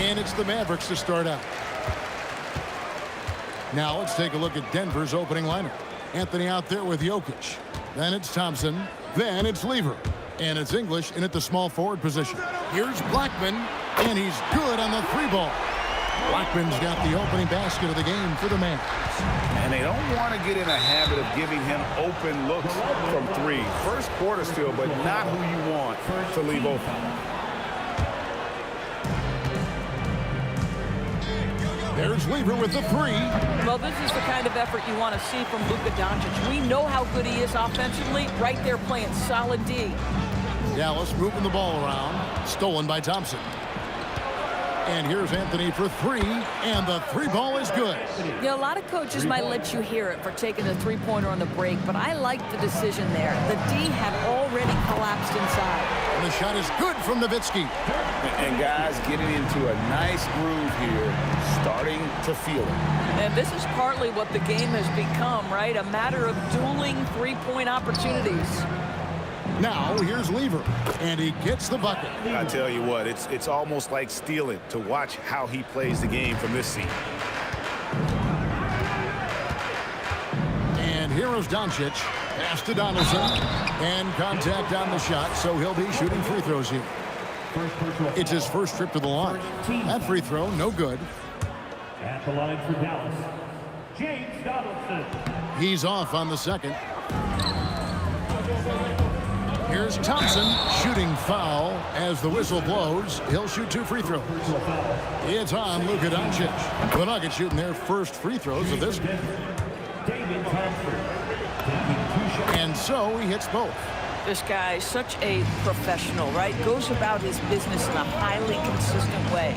And it's the Mavericks to start out. Now let's take a look at Denver's opening lineup. Anthony out there with Jokic. Then it's Thompson. Then it's Lever. And it's English in at the small forward position. Here's Blackman. And he's good on the three ball. Blackman's got the opening basket of the game for the Mavs. And they don't want to get in a habit of giving him open looks from three. First quarter still, but not who you want to leave open. There's Lever with the three. Well, this is the kind of effort you want to see from Luka Doncic. We know how good he is offensively. Right there playing solid D. Dallas moving the ball around. Stolen by Thompson. And here's Anthony for three, and the three ball is good. You know, a lot of coaches might let you hear it for taking the three-pointer on the break, but I like the decision there. The D had already collapsed inside. And the shot is good from Nowitzki. And guys getting into a nice groove here, starting to feel it. And this is partly what the game has become, right? A matter of dueling three-point opportunities. Now here's Lever, and he gets the bucket. I tell you what, it's almost like stealing to watch how he plays the game from this seat. And here is Doncic. Pass to Donaldson. And contact on the shot, so he'll be shooting free throws here. It's his first trip to the line. That free throw, no good. At the line for Dallas, James Donaldson. He's off on the second. Here's Thompson shooting foul as the whistle blows. He'll shoot two free throws. It's on Luka Doncic. The Nuggets shooting their first free throws of this game. And so he hits both. This guy is such a professional, right? Goes about his business in a highly consistent way.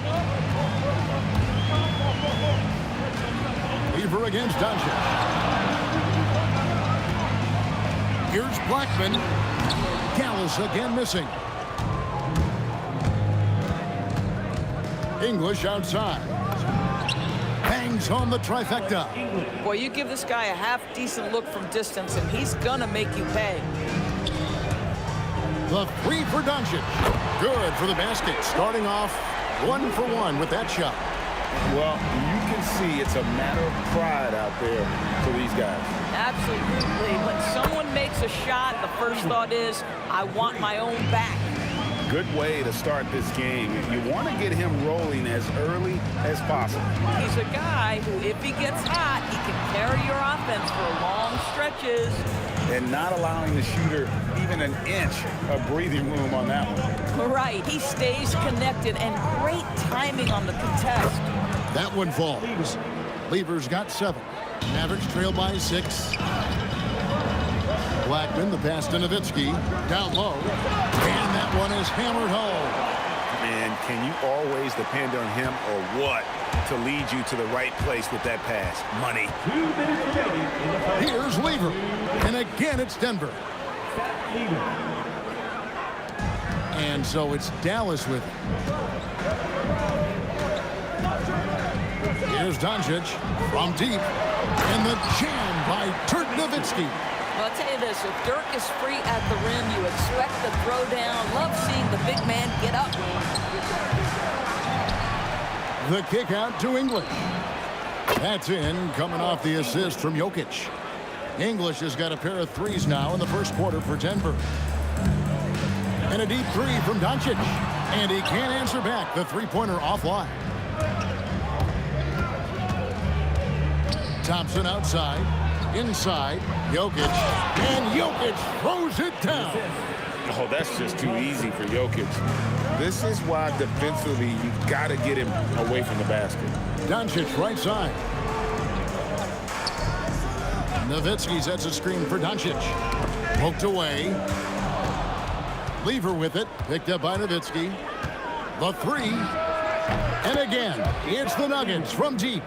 Lever against Doncic. Here's Blackman. Dallas again missing. English outside. Bangs home the trifecta. Boy, you give this guy a half-decent look from distance, and he's gonna make you pay. The three for Doncic. Good for the basket. Starting off 1 for 1 with that shot. Well, you can see it's a matter of pride out there for these guys. Absolutely. When someone makes a shot, the first thought is, I want my own back. Good way to start this game. You want to get him rolling as early as possible. He's a guy who, if he gets hot, he can carry your offense for long stretches. And not allowing the shooter even an inch of breathing room on that one. Right. He stays connected, and great timing on the contest. That one falls. Lever's got 7. Mavericks trail by 6. Blackman, the pass to Nowitzki. Down low. And that one is hammered home. And can you always depend on him or what to lead you to the right place with that pass? Money. 2 minutes remaining in the first. Here's Lever. And again, it's Denver. And so it's Dallas with it. Here's Doncic from deep. And the jam by Dirk Nowitzki. Well, I'll tell you this, if Dirk is free at the rim, you expect the throwdown. Love seeing the big man get up. The kick out to English. That's in, coming off the assist from Jokic. English has got a pair of threes now in the first quarter for Denver. And a deep three from Doncic. And he can't answer back. The three-pointer offline. Thompson outside. Inside. Jokic. And Jokic throws it down. Oh, that's just too easy for Jokic. This is why defensively you've got to get him away from the basket. Doncic right side. Nowitzki sets a screen for Doncic. Poked away. Lever with it. Picked up by Nowitzki. The three. And again, it's the Nuggets from deep.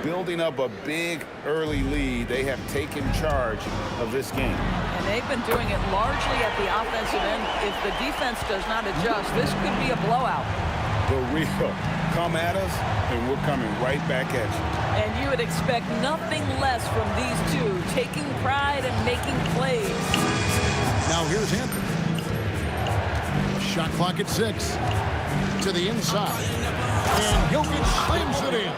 Building up a big early lead, they have taken charge of this game. And they've been doing it largely at the offensive end. If the defense does not adjust, this could be a blowout. The real come at us, and we're coming right back at you. And you would expect nothing less from these two, taking pride and making plays. Now here's Anthony. Shot clock at 6. To the inside. And Jokic slams it in.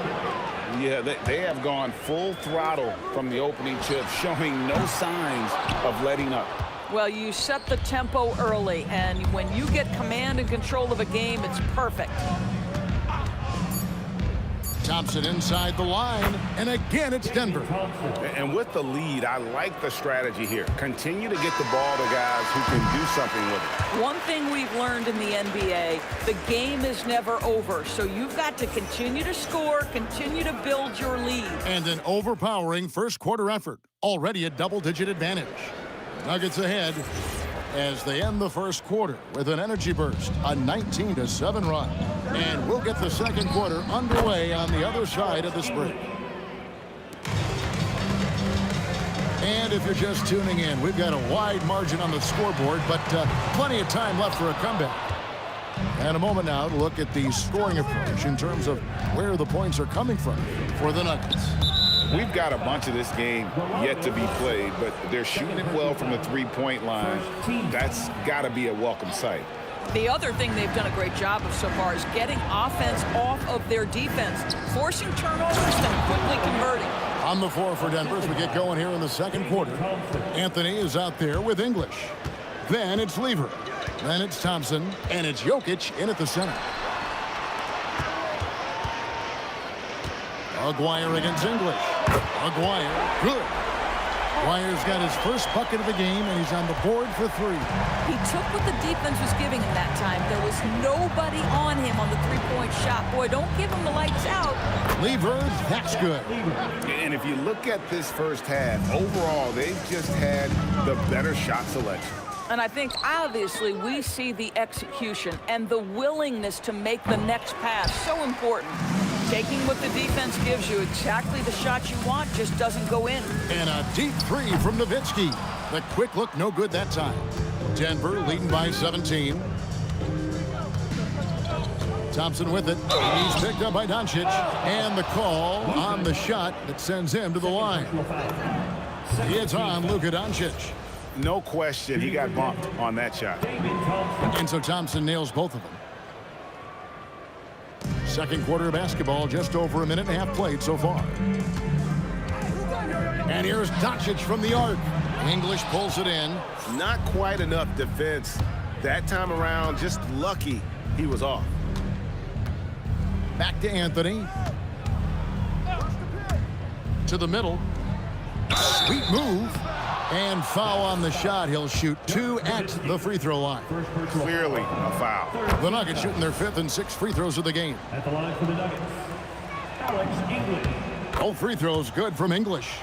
Yeah, they have gone full throttle from the opening chip, showing no signs of letting up. Well, you set the tempo early, and when you get command and control of a game, it's perfect. Thompson inside the line, and again it's Denver. And with the lead, I like the strategy here. Continue to get the ball to guys who can do something with it. One thing we've learned in the NBA, the game is never over. So you've got to continue to score, continue to build your lead. And an overpowering first quarter effort. Already a double-digit advantage. Nuggets ahead as they end the first quarter with an energy burst, a 19-7 run. And we'll get the second quarter underway on the other side of this break. And if you're just tuning in, we've got a wide margin on the scoreboard, but plenty of time left for a comeback. And a moment now to look at the scoring approach in terms of where the points are coming from for the Nuggets. We've got a bunch of this game yet to be played, but they're shooting it well from the three-point line. That's got to be a welcome sight. The other thing they've done a great job of so far is getting offense off of their defense, forcing turnovers and quickly converting. On the floor for Denver as we get going here in the second quarter. Anthony is out there with English. Then it's Lever. Then it's Thompson. And it's Jokic in at the center. Aguirre against English. Aguirre, good. Aguirre's got his first bucket of the game, and he's on the board for three. He took what the defense was giving him that time. There was nobody on him on the three-point shot. Boy, don't give him the lights out. Lever, that's good. And if you look at this first half, overall, they've just had the better shot selection. And I think, obviously, we see the execution and the willingness to make the next pass so important. Taking what the defense gives you, exactly the shot you want, just doesn't go in. And a deep three from Nowitzki. The quick look, no good that time. Denver leading by 17. Thompson with it. He's picked up by Doncic. And the call on the shot that sends him to the line. It's on Luka Doncic. No question, he got bumped on that shot. And so Thompson nails both of them. Second quarter of basketball, just over a minute and a half played so far. And here's Doncic from the arc. English pulls it in. Not quite enough defense that time around. Just lucky he was off. Back to Anthony. To the middle. Sweet move. And foul on the shot. He'll shoot 2 at the free throw line. Clearly a foul. The Nuggets shooting their 5th and 6th free throws of the game. At the line for the Nuggets, Alex English. Both free throws good from English.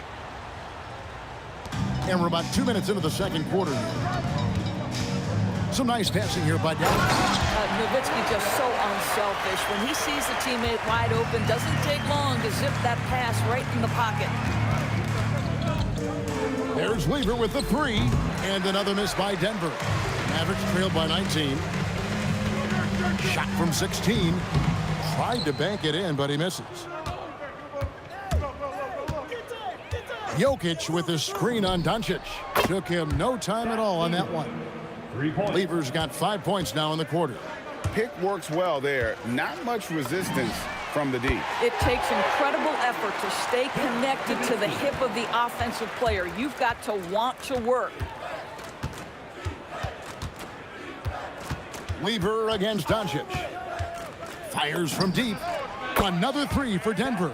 And we're about 2 minutes into the second quarter here. Some nice passing here by Dallas. Nowitzki just so unselfish. When he sees the teammate wide open, doesn't take long to zip that pass right in the pocket. There's Lever with the three, and another miss by Denver. Mavericks trailed by 19. Shot from 16. Tried to bank it in, but he misses. Jokic with the screen on Doncic. Took him no time at all on that one. 3 points. Lever's got 5 points now in the quarter. Pick works well there. Not much resistance from the D. It takes incredible effort to stay connected to the hip of the offensive player. You've got to want to work. Lever against Doncic. Fires from deep. Another three for Denver.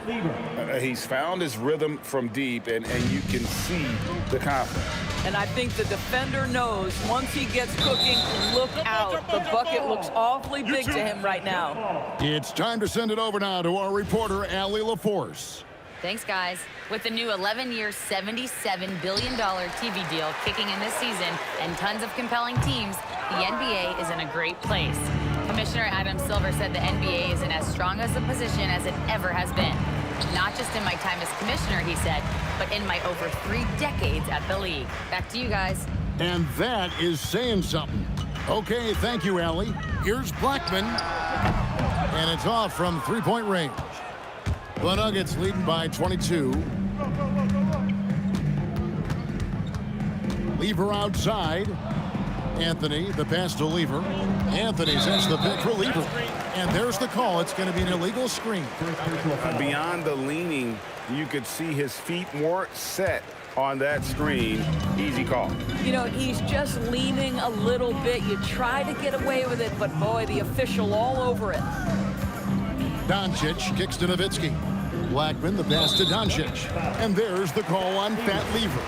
He's found his rhythm from deep, and you can see the confidence. And I think the defender knows once he gets cooking, look out. The bucket looks awfully big to him right now. It's time to send it over now to our reporter, Allie LaForce. Thanks, guys. With the new 11-year, $77 billion TV deal kicking in this season and tons of compelling teams, the NBA is in a great place. Commissioner Adam Silver said the NBA is in as strong as a position as it ever has been. Not just in my time as commissioner, he said, but in my over 3 decades at the league. Back to you guys. And that is saying something. Okay, thank you, Allie. Here's Blackman. And it's off from three-point range. The Nuggets leading by 22. Lever outside. Anthony, the pass to Lever. Anthony sends the pick for Lever. And there's the call. It's going to be an illegal screen. Beyond the leaning, you could see his feet more set on that screen. Easy call. You know, he's just leaning a little bit. You try to get away with it, but boy, the official all over it. Doncic kicks to Nowitzki. Blackman, the pass to Doncic. And there's the call on Fat Lever.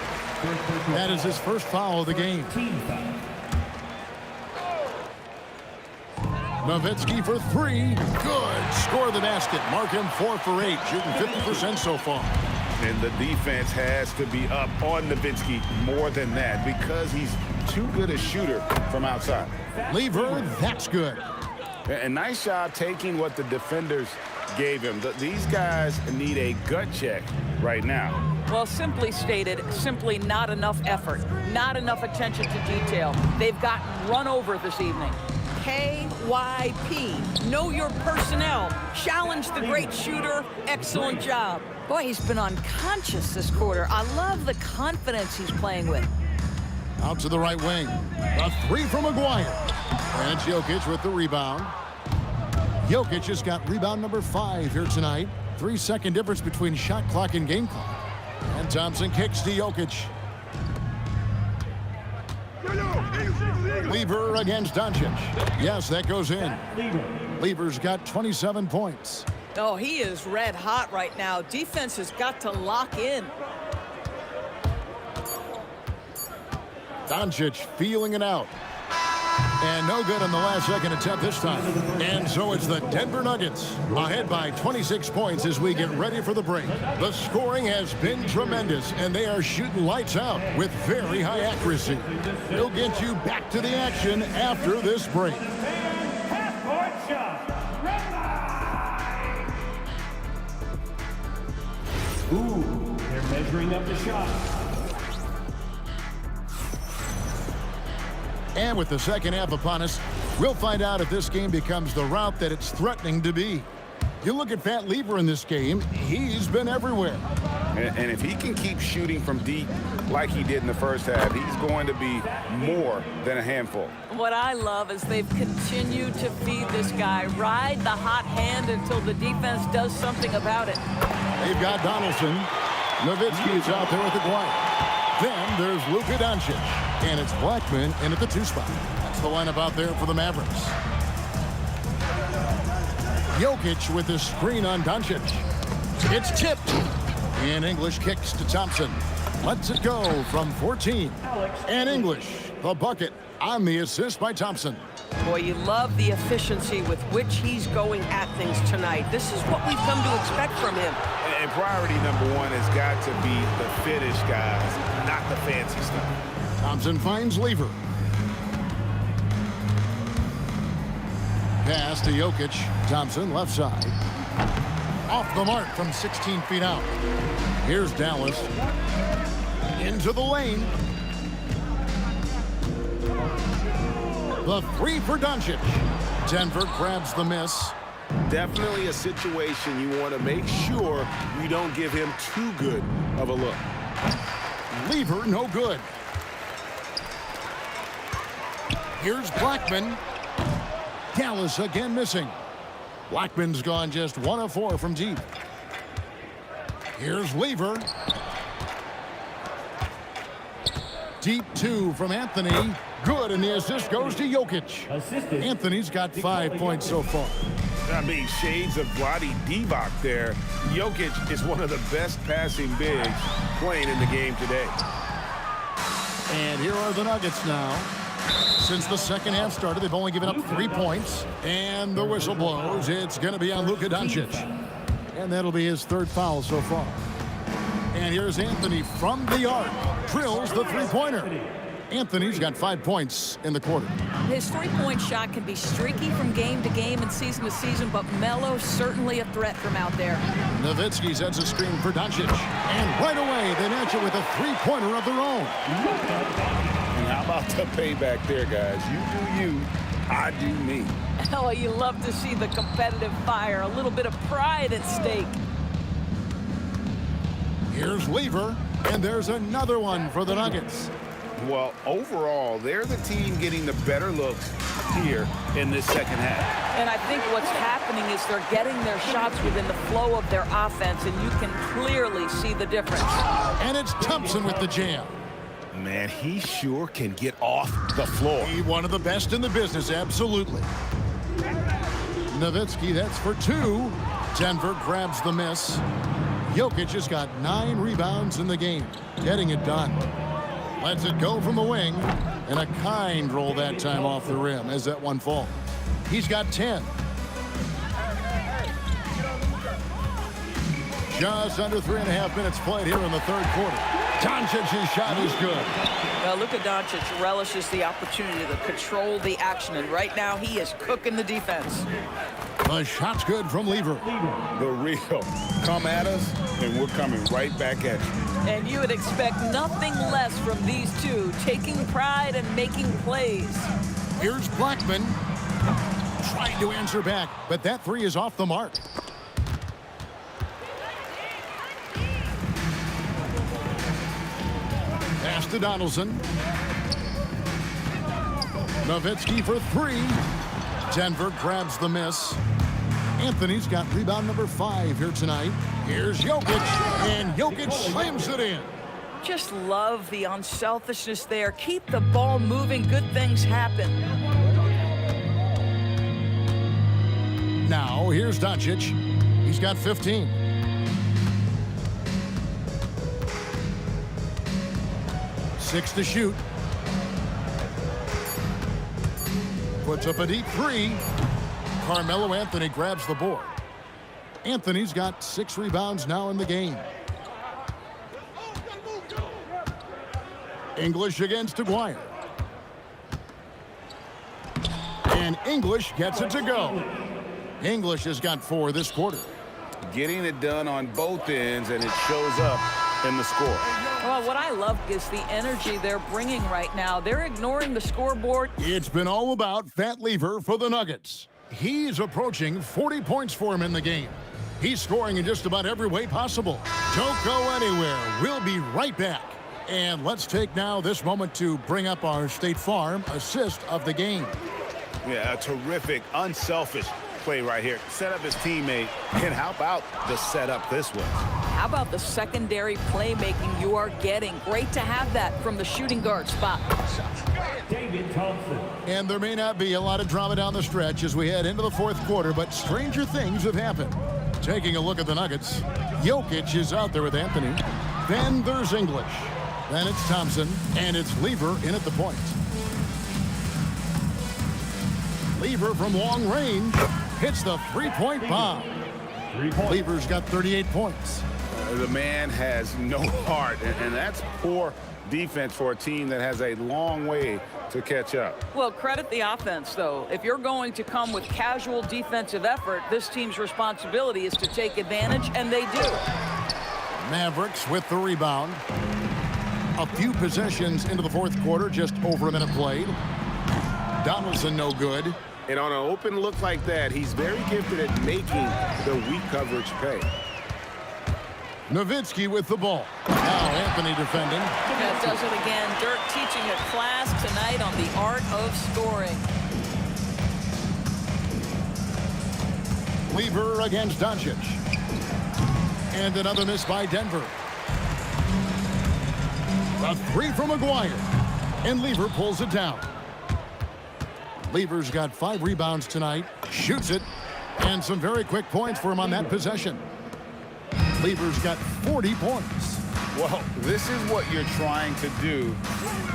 That is his first foul of the game. Nowitzki for three. Good. Score the basket. Mark him 4 for 8. Shooting 50% so far. And the defense has to be up on Nowitzki more than that because he's too good a shooter from outside. Lever, that's good. And nice job taking what the defenders gave him. These guys need a gut check right now. Well, simply stated, simply not enough effort, not enough attention to detail. They've gotten run over this evening. KYP, know your personnel. Challenge the great shooter. Excellent job. Boy, he's been unconscious this quarter. I love the confidence he's playing with. Out to the right wing. A three from Maguire. And it's Jokic with the rebound. Jokic has got rebound number 5 here tonight. 3-second difference between shot clock and game clock. And Thompson kicks to Jokic. Lever against Doncic. Yes, that goes in. Lever's got 27 points. Oh, he is red hot right now. Defense has got to lock in. Doncic feeling it out. And no good on the last second attempt this time. And so it's the Denver Nuggets ahead by 26 points as we get ready for the break. The scoring has been tremendous, and they are shooting lights out with very high accuracy. We'll get you back to the action after this break. Ooh, they're measuring up the shot. And with the second half upon us, we'll find out if this game becomes the route that it's threatening to be. You look at Fat Lever in this game, he's been everywhere. And if he can keep shooting from deep like he did in the first half, he's going to be more than a handful. What I love is they've continued to feed this guy, ride the hot hand until the defense does something about it. They've got Donaldson. Nowitzki's out there with Aguirre. Then there's Luka Doncic. And it's Blackman in at the 2 spot. That's the lineup out there for the Mavericks. Jokic with the screen on Doncic. It's tipped. And English kicks to Thompson. Lets it go from 14. And English, the bucket on the assist by Thompson. Boy, you love the efficiency with which he's going at things tonight. This is what we've come to expect from him. And priority number 1 has got to be the finish, guys, not the fancy stuff. Thompson finds Lever. Pass to Jokic. Thompson left side. Off the mark from 16 feet out. Here's Dallas. Into the lane. The 3 for Doncic. Denver grabs the miss. Definitely a situation you want to make sure you don't give him too good of a look. Lever, no good. Here's Blackman. Dallas again missing. Blackman's gone just 1 of 4 from deep. Here's Lever. Deep 2 from Anthony. Good, and the assist goes to Jokic. Anthony's got 5 points so far. I mean, shades of Vlade Divac there. Jokic is one of the best passing bigs playing in the game today. And here are the Nuggets now. Since the second half started, they've only given up 3 points. And the whistle blows. It's going to be on Luka Doncic. And that'll be his 3rd foul so far. And here's Anthony from the arc. Drills the 3-pointer. Anthony's got 5 points in the quarter. His 3-point shot can be streaky from game to game and season to season, but Melo's certainly a threat from out there. Nowitzki sets a screen for Doncic. And right away, they match it with a 3-pointer of their own. And how about the payback there, guys? You do you, I do me. Oh, you love to see the competitive fire, a little bit of pride at stake. Here's Lever, and there's another one for the Nuggets. Well, overall, they're the team getting the better looks here in this second half. And I think what's happening is they're getting their shots within the flow of their offense, and you can clearly see the difference. And it's Thompson with the jam. Man, he sure can get off the floor. He one of the best in the business, absolutely. Nowitzki, that's for 2. Denver grabs the miss. Jokic has got 9 rebounds in the game, getting it done. Lets it go from the wing, and a kind roll that time off the rim as that one falls. He's got 10. Just under 3.5 minutes played here in the third quarter. Doncic's shot is good. Well, Luka Doncic relishes the opportunity to control the action, and right now he is cooking the defense. The shot's good from Lever. The real. Come at us, and we're coming right back at you. And you would expect nothing less from these two, taking pride and making plays. Here's Blackman trying to answer back, but that 3 is off the mark. Pass to Donaldson. Nowitzki for 3. Denver grabs the miss. Anthony's got rebound number 5 here tonight. Here's Jokic, and Jokic slams it in. Just love the unselfishness there. Keep the ball moving. Good things happen. Now, here's Doncic. He's got 15. Six to shoot. Puts up a deep 3. Carmelo Anthony grabs the board. Anthony's got 6 rebounds now in the game. English against Aguirre. And English gets it to go. English has got 4 this quarter. Getting it done on both ends, and it shows up in the score. Well, what I love is the energy they're bringing right now. They're ignoring the scoreboard. It's been all about Fat Lever for the Nuggets. He's approaching 40 points for him in the game. He's scoring in just about every way possible. Don't go anywhere. We'll be right back. And let's take now this moment to bring up our State Farm assist of the game. Yeah, a terrific, unselfish play right here. Set up his teammate, and how about the setup this one? How about the secondary playmaking you are getting? Great to have that from the shooting guard spot. David Thompson. And there may not be a lot of drama down the stretch as we head into the fourth quarter, but stranger things have happened. Taking a look at the Nuggets, Jokic is out there with Anthony. Then there's English. Then it's Thompson, and it's Lever in at the point. Lever from long range hits the three-point bomb. Lever's got 38 points. The man has no heart, and that's poor defense for a team that has a long way to catch up. Well, credit the offense, though. If you're going to come with casual defensive effort, this team's responsibility is to take advantage, and they do. Mavericks with the rebound. A few possessions into the fourth quarter, just over a minute played. Donaldson no good. And on an open look like that, he's very gifted at making the weak coverage pay. Nowitzki with the ball. Now Anthony defending. That does it again. Dirk teaching a class tonight on the art of scoring. Lever against Doncic. And another miss by Denver. A 3 from Aguirre. And Lever pulls it down. Lever's got 5 rebounds tonight. Shoots it. And some very quick points for him on that possession. Lever's got 40 points. Well, this is what you're trying to do.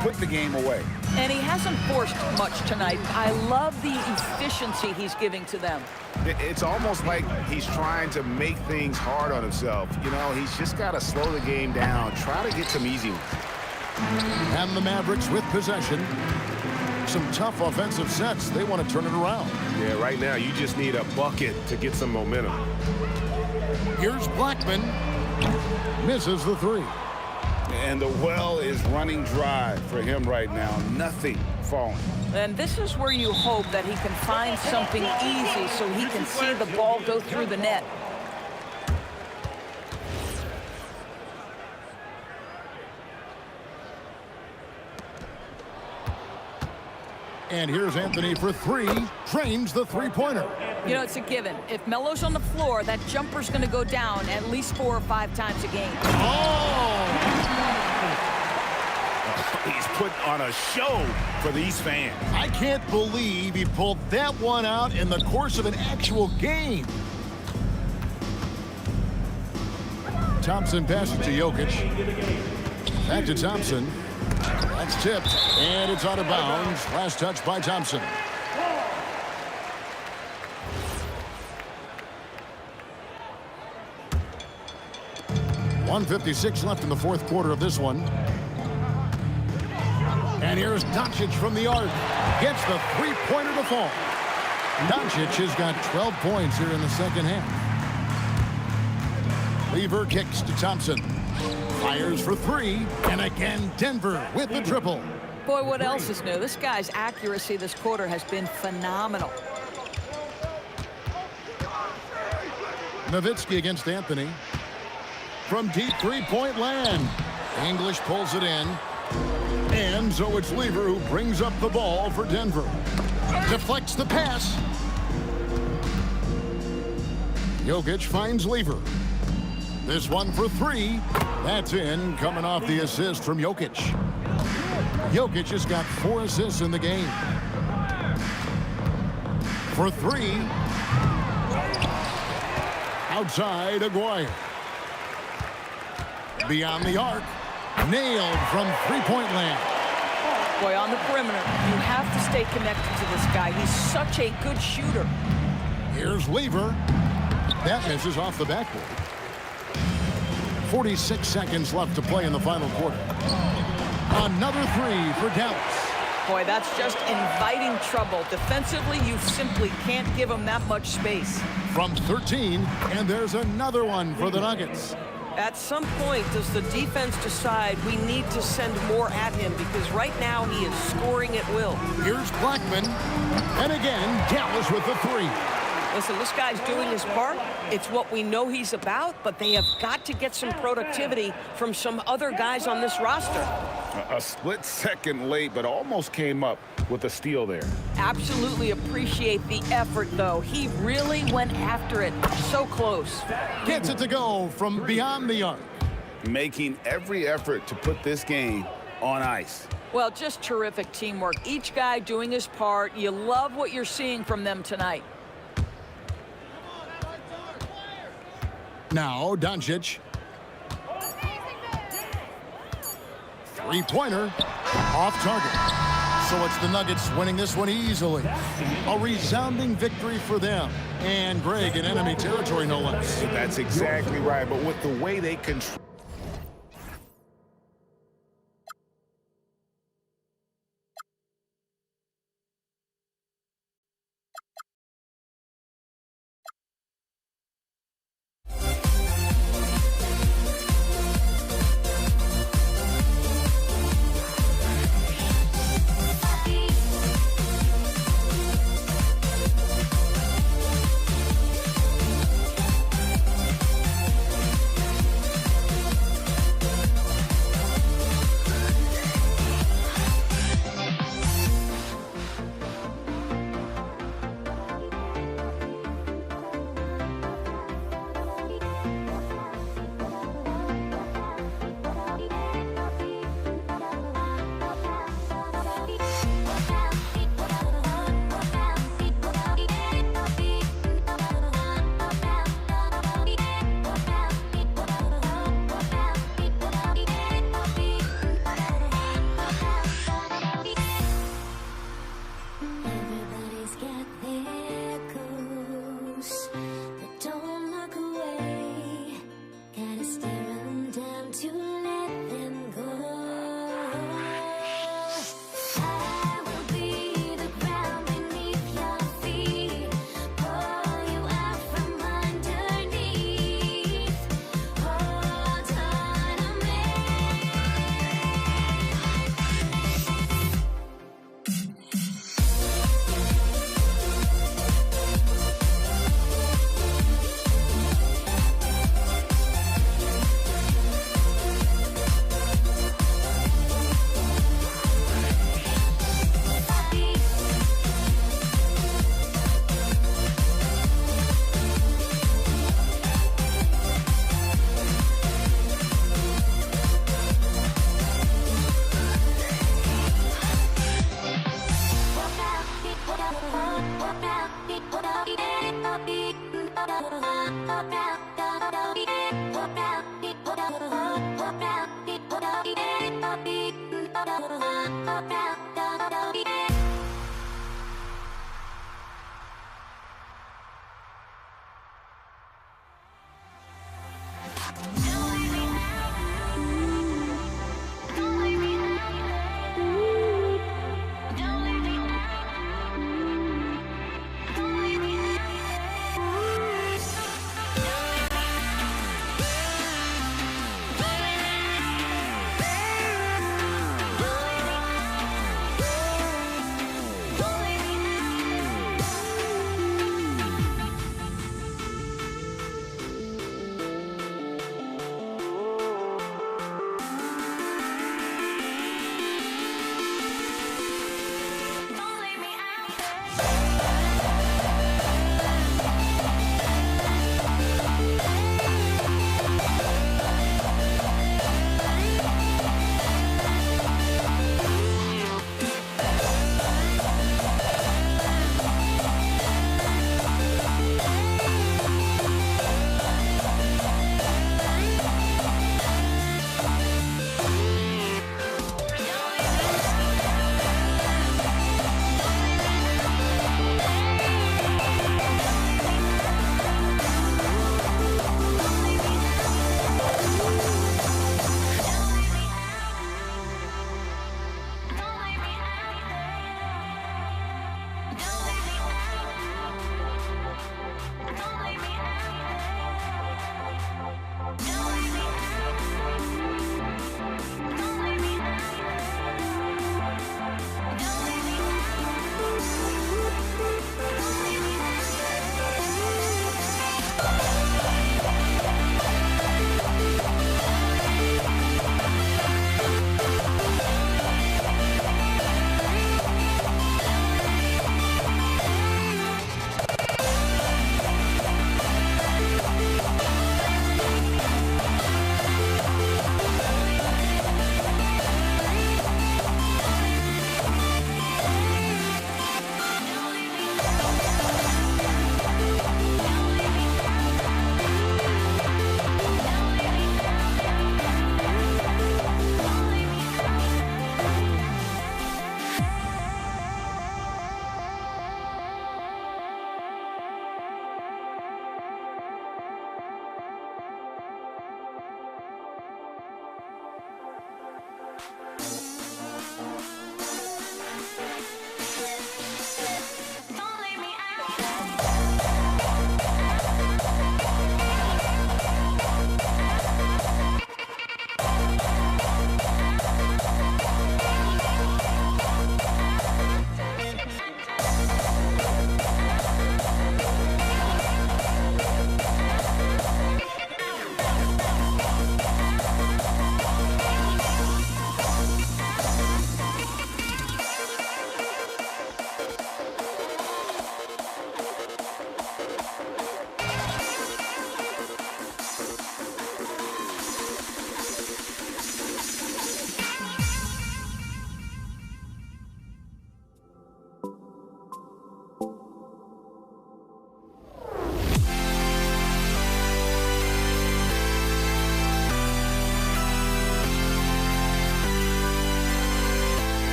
Put the game away. And he hasn't forced much tonight. I love the efficiency he's giving to them. It's almost like he's trying to make things hard on himself. You know, he's just got to slow the game down. Try to get some easy ones. And the Mavericks with possession. Some tough offensive sets. They want to turn it around. Yeah, right now you just need a bucket to get some momentum. Here's Blackman. Misses the 3. And the well is running dry for him right now. Nothing falling. And this is where you hope that he can find something easy so he can see the ball go through the net. And here's Anthony for three. Drains the three-pointer. You know, it's a given. If Melo's on the floor, that jumper's going to go down at least 4 or 5 times a game. He's putting on a show for these fans. I can't believe he pulled that one out in the course of an actual game. Thompson passes to Jokic. Back to Thompson. That's tipped, and it's out of bounds. Last touch by Thompson. .156 left in the fourth quarter of this one. And here's Doncic from the arc. Gets the three-pointer to fall. Doncic has got 12 points here in the second half. Lever kicks to Thompson. Fires for three. And again, Denver with the triple. Boy, what else is new? This guy's accuracy this quarter has been phenomenal. Nowitzki against Anthony. From deep three-point land. English pulls it in. And so it's Lever who brings up the ball for Denver. Deflects the pass. Jokic finds Lever. This one for three. That's in, coming off the assist from Jokic. Jokic has got 4 assists in the game. For three. Outside, Aguirre. Beyond the arc. Nailed from three-point land. Boy, on the perimeter, you have to stay connected to this guy. He's such a good shooter. Here's Lever. That misses off the backboard. 46 seconds left to play in the final quarter. Another three for Dallas. Boy, that's just inviting trouble. Defensively, you simply can't give him that much space. From 13, and there's another one for the Nuggets. At some point, does the defense decide we need to send more at him? Because right now he is scoring at will. Here's Blackman. And again, Dallas with the three. Listen, this guy's doing his part. It's what we know he's about, but they have got to get some productivity from some other guys on this roster. A split second late, but almost came up with a steal there. Absolutely appreciate the effort, though. He really went after it. So close. Gets it to go from beyond the arc. Making every effort to put this game on ice. Well, just terrific teamwork. Each guy doing his part. You love what you're seeing from them tonight. Now, Doncic. Three-pointer. Off target. So it's the Nuggets winning this one easily. A resounding victory for them. And Greg in enemy territory, no less. That's exactly right. But with the way they control.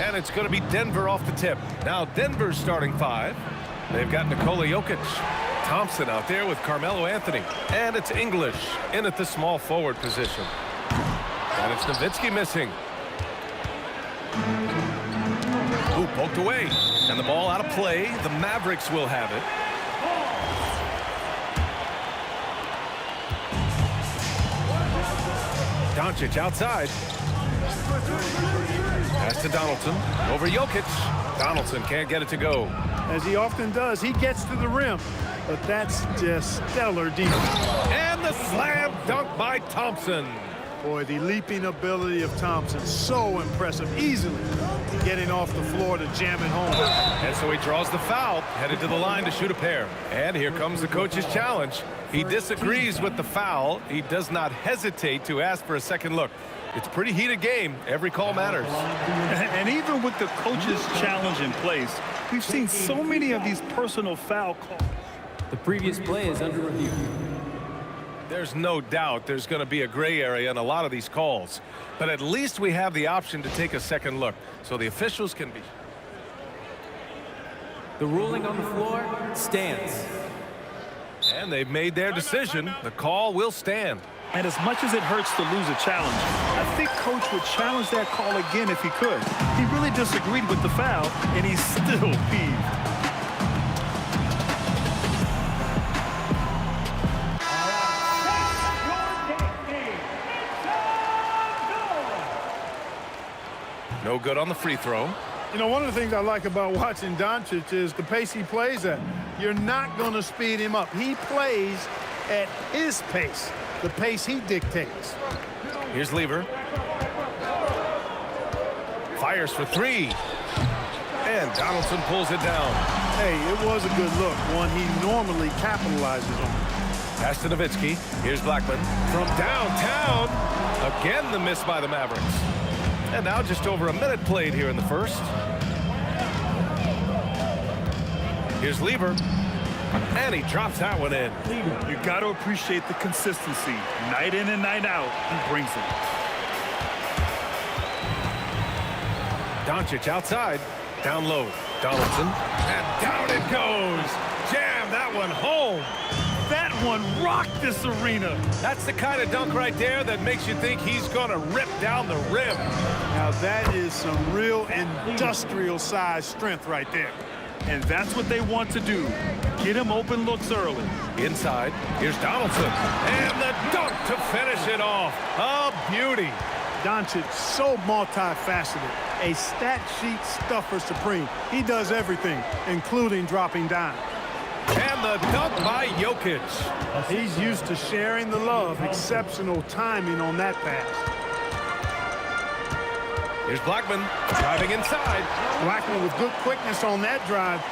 And it's going to be Denver off the tip. Now Denver's starting 5. They've got Nikola Jokic. Thompson out there with Carmelo Anthony. And it's English in at the small forward position. And it's Nowitzki missing. Ooh, poked away. And the ball out of play. The Mavericks will have it. Doncic outside. Pass to Donaldson. Over Jokic. Donaldson can't get it to go. As he often does, he gets to the rim. But that's just stellar defense. And the slam dunk by Thompson. Boy, the leaping ability of Thompson, so impressive. Easily getting off the floor to jam it home. And so he draws the foul, headed to the line to shoot a pair. And here comes the coach's challenge. He disagrees with the foul. He does not hesitate to ask for a second look. It's a pretty heated game. Every call matters. And even with the coach's challenge in place, we've seen so many of these personal foul calls. The previous play is under review. There's no doubt there's going to be a gray area in a lot of these calls. But at least we have the option to take a second look. So the officials can be. The ruling on the floor stands. And they've made their decision. The call will stand. And as much as it hurts to lose a challenge, I think Coach would challenge that call again if he could. He really disagreed with the foul, and he's still peeved. No good on the free throw. You know, one of the things I like about watching Doncic is the pace he plays at. You're not going to speed him up. He plays at his pace, the pace he dictates. Here's Lever. Fires for 3. And Donaldson pulls it down. Hey, it was a good look, one he normally capitalizes on. Pass to Nowitzki. Here's Blackman. From downtown. Again, the miss by the Mavericks. And now just over a minute played here in the first. Here's Lever. And he drops that one in. You got to appreciate the consistency. Night in and night out, he brings it. Doncic outside. Down low. Donaldson. And down it goes. Jam that one home. That one rocked this arena. That's the kind of dunk right there that makes you think he's going to rip down the rim. Now that is some real industrial size strength right there. And that's what they want to do. Get him open looks early. Inside, here's Donaldson. And the dunk to finish it off. A beauty. Doncic, so multifaceted. A stat sheet stuffer supreme. He does everything, including dropping down. And the dunk by Jokic. He's used to sharing the love. Exceptional timing on that pass. Here's Blackman driving inside. Blackman with good quickness on that drive.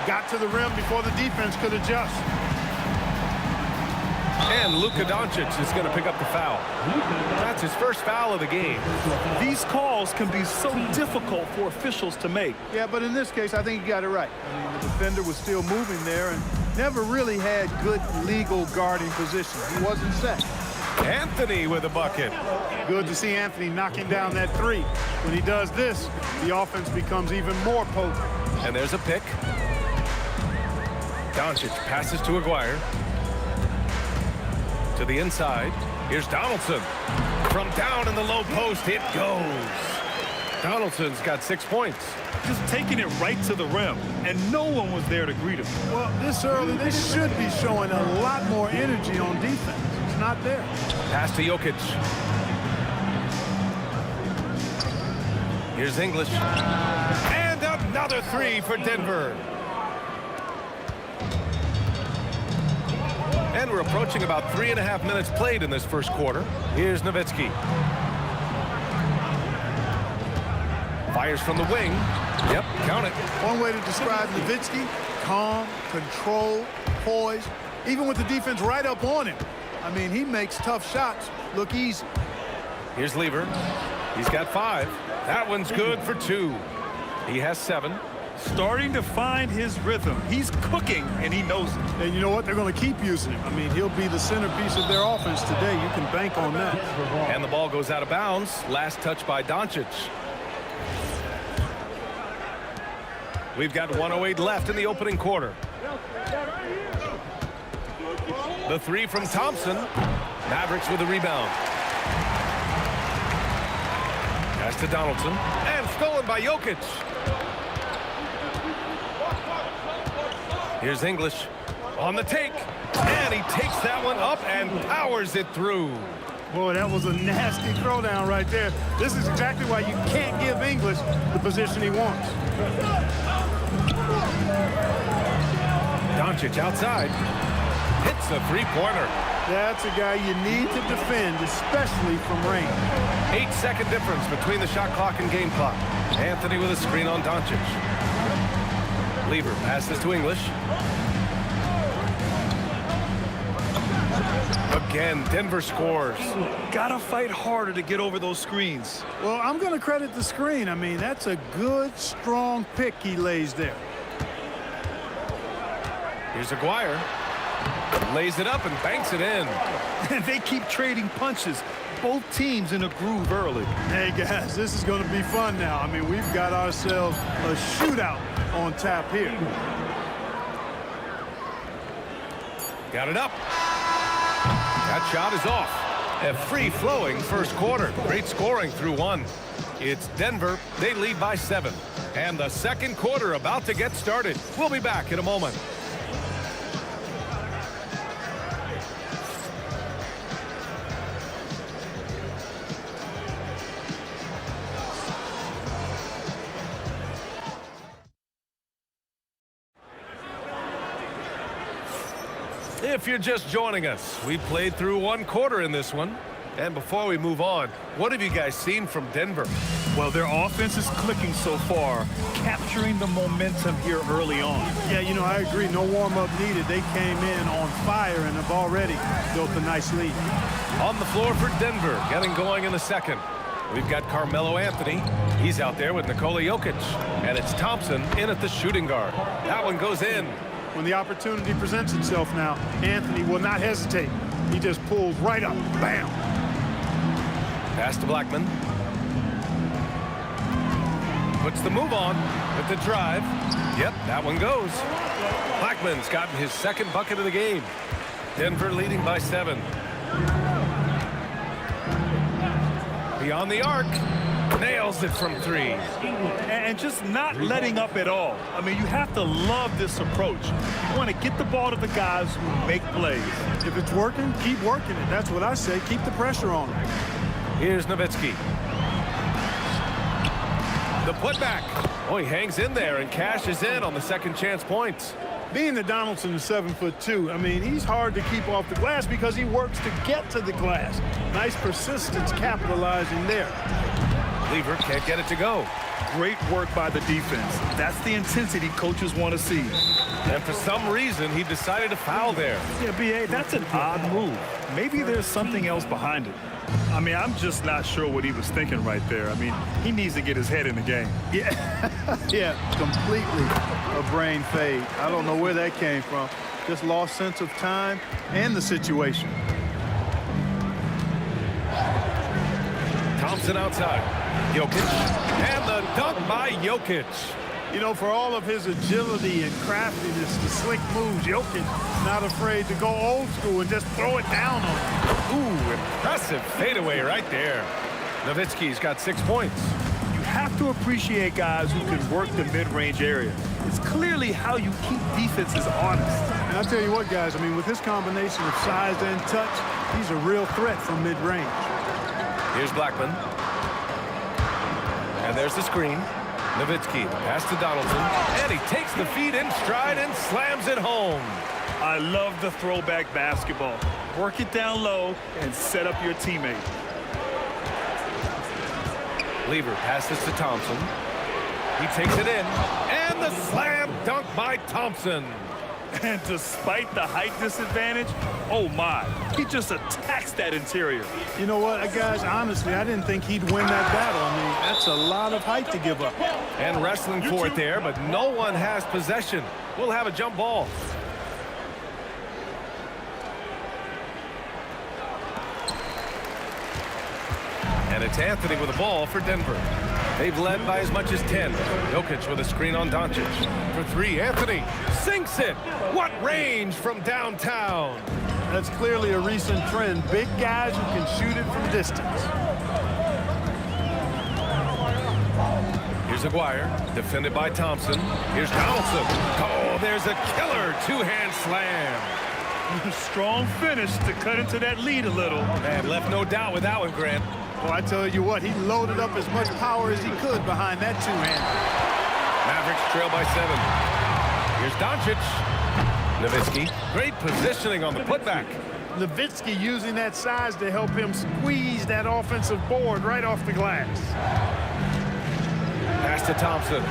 Got to the rim before the defense could adjust. And Luka Doncic is going to pick up the foul. That's his first foul of the game. These calls can be so difficult for officials to make. Yeah, but in this case, I think he got it right. I mean, the defender was still moving there and never really had good legal guarding position. He wasn't set. Anthony with a bucket. Good to see Anthony knocking down that 3. When he does this, the offense becomes even more potent. And there's a pick. Doncic passes to Aguirre. To the inside. Here's Donaldson. From down in the low post, it goes. Donaldson's got 6 points. Just taking it right to the rim, and no one was there to greet him. Well, this early, they should be showing a lot more energy on defense. It's not there. Pass to Jokic. Here's English. And another 3 for Denver. And we're approaching about 3.5 minutes played in this first quarter. Here's Nowitzki. Fires from the wing. Yep, count it. One way to describe Nowitzki, calm, control, poise, even with the defense right up on him. I mean, he makes tough shots look easy. Here's Lever. He's got 5. That one's good for 2. He has 7. Starting to find his rhythm. He's cooking, and he knows it. And you know what? They're going to keep using him. I mean, he'll be the centerpiece of their offense today. You can bank on that. And the ball goes out of bounds. Last touch by Doncic. We've got 1:08 left in the opening quarter. The three from Thompson. Mavericks with a rebound. Pass to Donaldson. And stolen by Jokic. Here's English on the take. And he takes that one up and powers it through. Boy, that was a nasty throwdown right there. This is exactly why you can't give English the position he wants. Doncic outside. Hits a three-pointer. That's a guy you need to defend, especially from range. 8-second difference between the shot clock and game clock. Anthony with a screen on Doncic. Lever passes to English. Again, Denver scores. Gotta fight harder to get over those screens. Well, I'm going to credit the screen. I mean, that's a good, strong pick he lays there. Here's Aguirre. Lays it up and banks it in. And they keep trading punches. Both teams in a groove early. Hey, guys, this is going to be fun now. I mean, we've got ourselves a shootout on tap here. Got it up. That shot is off. A free-flowing first quarter. Great scoring through one. It's Denver. They lead by 7. And the second quarter about to get started. We'll be back in a moment. If you're just joining us, we played through one quarter in this one. And before we move on, what have you guys seen from Denver? Well, their offense is clicking so far, capturing the momentum here early on. Yeah, you know, I agree. No warm-up needed. They came in on fire and have already built a nice lead. On the floor for Denver, getting going in the second. We've got Carmelo Anthony. He's out there with Nikola Jokic. And it's Thompson in at the shooting guard. That one goes in. When the opportunity presents itself now, Anthony will not hesitate. He just pulls right up. Bam! Pass to Blackman. Puts the move on with the drive. Yep, that one goes. Blackman's gotten his second bucket of the game. Denver leading by 7. Beyond the arc. Nails it from 3. And just not letting up at all. I mean, you have to love this approach. You want to get the ball to the guys who make plays. If it's working, keep working it. That's what I say. Keep the pressure on him. Here's Nowitzki. The putback. Oh, he hangs in there and cashes in on the second chance points. Being that Donaldson is 7'2", I mean, he's hard to keep off the glass because he works to get to the glass. Nice persistence capitalizing there. Lever can't get it to go. Great work by the defense. That's the intensity coaches want to see. And for some reason, he decided to foul there. Yeah, B.A., that's an odd move. Maybe there's something else behind it. I mean, I'm just not sure what he was thinking right there. I mean, he needs to get his head in the game. Yeah, completely a brain fade. I don't know where that came from. Just lost sense of time and the situation. Thompson outside. Jokic. And the dunk by Jokic. You know, for all of his agility and craftiness, the slick moves, Jokic not afraid to go old school and just throw it down on him. Ooh, impressive fadeaway right there. Nowitzki's got 6 points. You have to appreciate guys who can work the mid-range area. It's clearly how you keep defenses honest. And I'll tell you what, guys, I mean, with his combination of size and touch, he's a real threat from mid-range. Here's Blackman. And there's the screen. Nowitzki pass to Donaldson. And he takes the feed in stride and slams it home. I love the throwback basketball. Work it down low and set up your teammate. Lever passes to Thompson. He takes it in. And the slam dunk by Thompson. And despite the height disadvantage, oh my, he just attacks that interior. You know what, guys, honestly, I didn't think he'd win that battle. I mean, that's a lot of height to give up. And wrestling for it there, but no one has possession. We'll have a jump ball. And it's Anthony with the ball for Denver. They've led by as much as 10. Jokic with a screen on Doncic. For three, Anthony sinks it. What range from downtown. That's clearly a recent trend. Big guys who can shoot it from distance. Here's Aguirre, defended by Thompson. Here's Donaldson. Oh, there's a killer two-hand slam. Strong finish to cut into that lead a little. And left no doubt with that one, Grant. Well, I tell you what, he loaded up as much power as he could behind that two-hand. Mavericks trail by 7. Here's Doncic. Nowitzki, great positioning on the putback. Nowitzki using that size to help him squeeze that offensive board right off the glass. Pass to Thompson.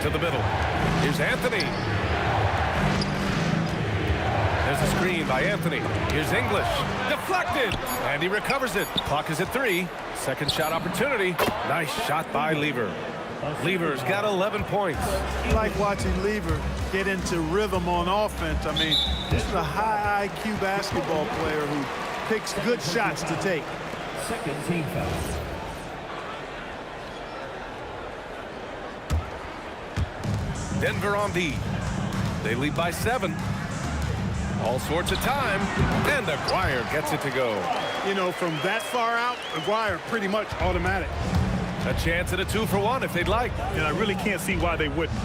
To the middle. Here's Anthony. There's a screen by Anthony. Here's English. Deflected. And he recovers it. Clock is at 3. Second shot opportunity. Nice shot by Lever. Lever's got 11 points. I like watching Lever get into rhythm on offense. I mean, this is a high IQ basketball player who picks good shots to take. Second team foul. Denver on D. They lead by 7. All sorts of time. And Aguirre gets it to go. You know, from that far out, Aguirre pretty much automatic. A chance at a 2-for-1 if they'd like. And I really can't see why they wouldn't.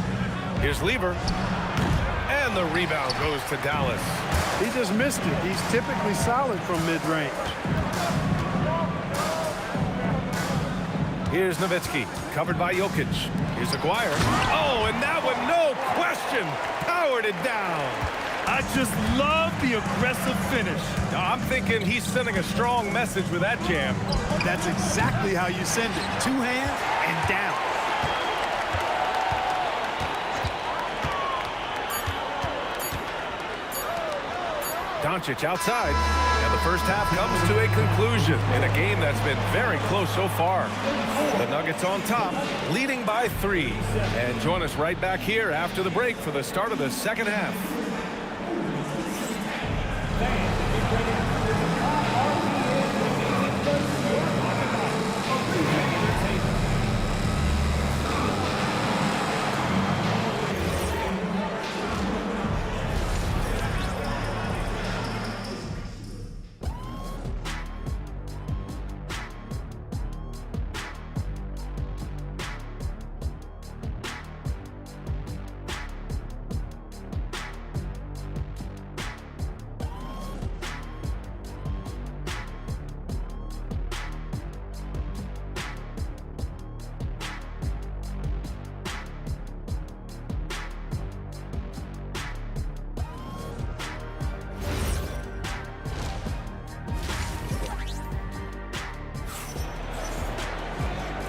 Here's Lever. And the rebound goes to Dallas. He just missed it. He's typically solid from mid-range. Here's Nowitzki, covered by Jokic. Here's Aguirre. Oh, and that one, no question, powered it down. I just love the aggressive finish. I'm thinking he's sending a strong message with that jam. That's exactly how you send it. Two hands and down. Doncic outside, and the first half comes to a conclusion in a game that's been very close so far. The Nuggets on top, leading by 3. And join us right back here after the break for the start of the second half.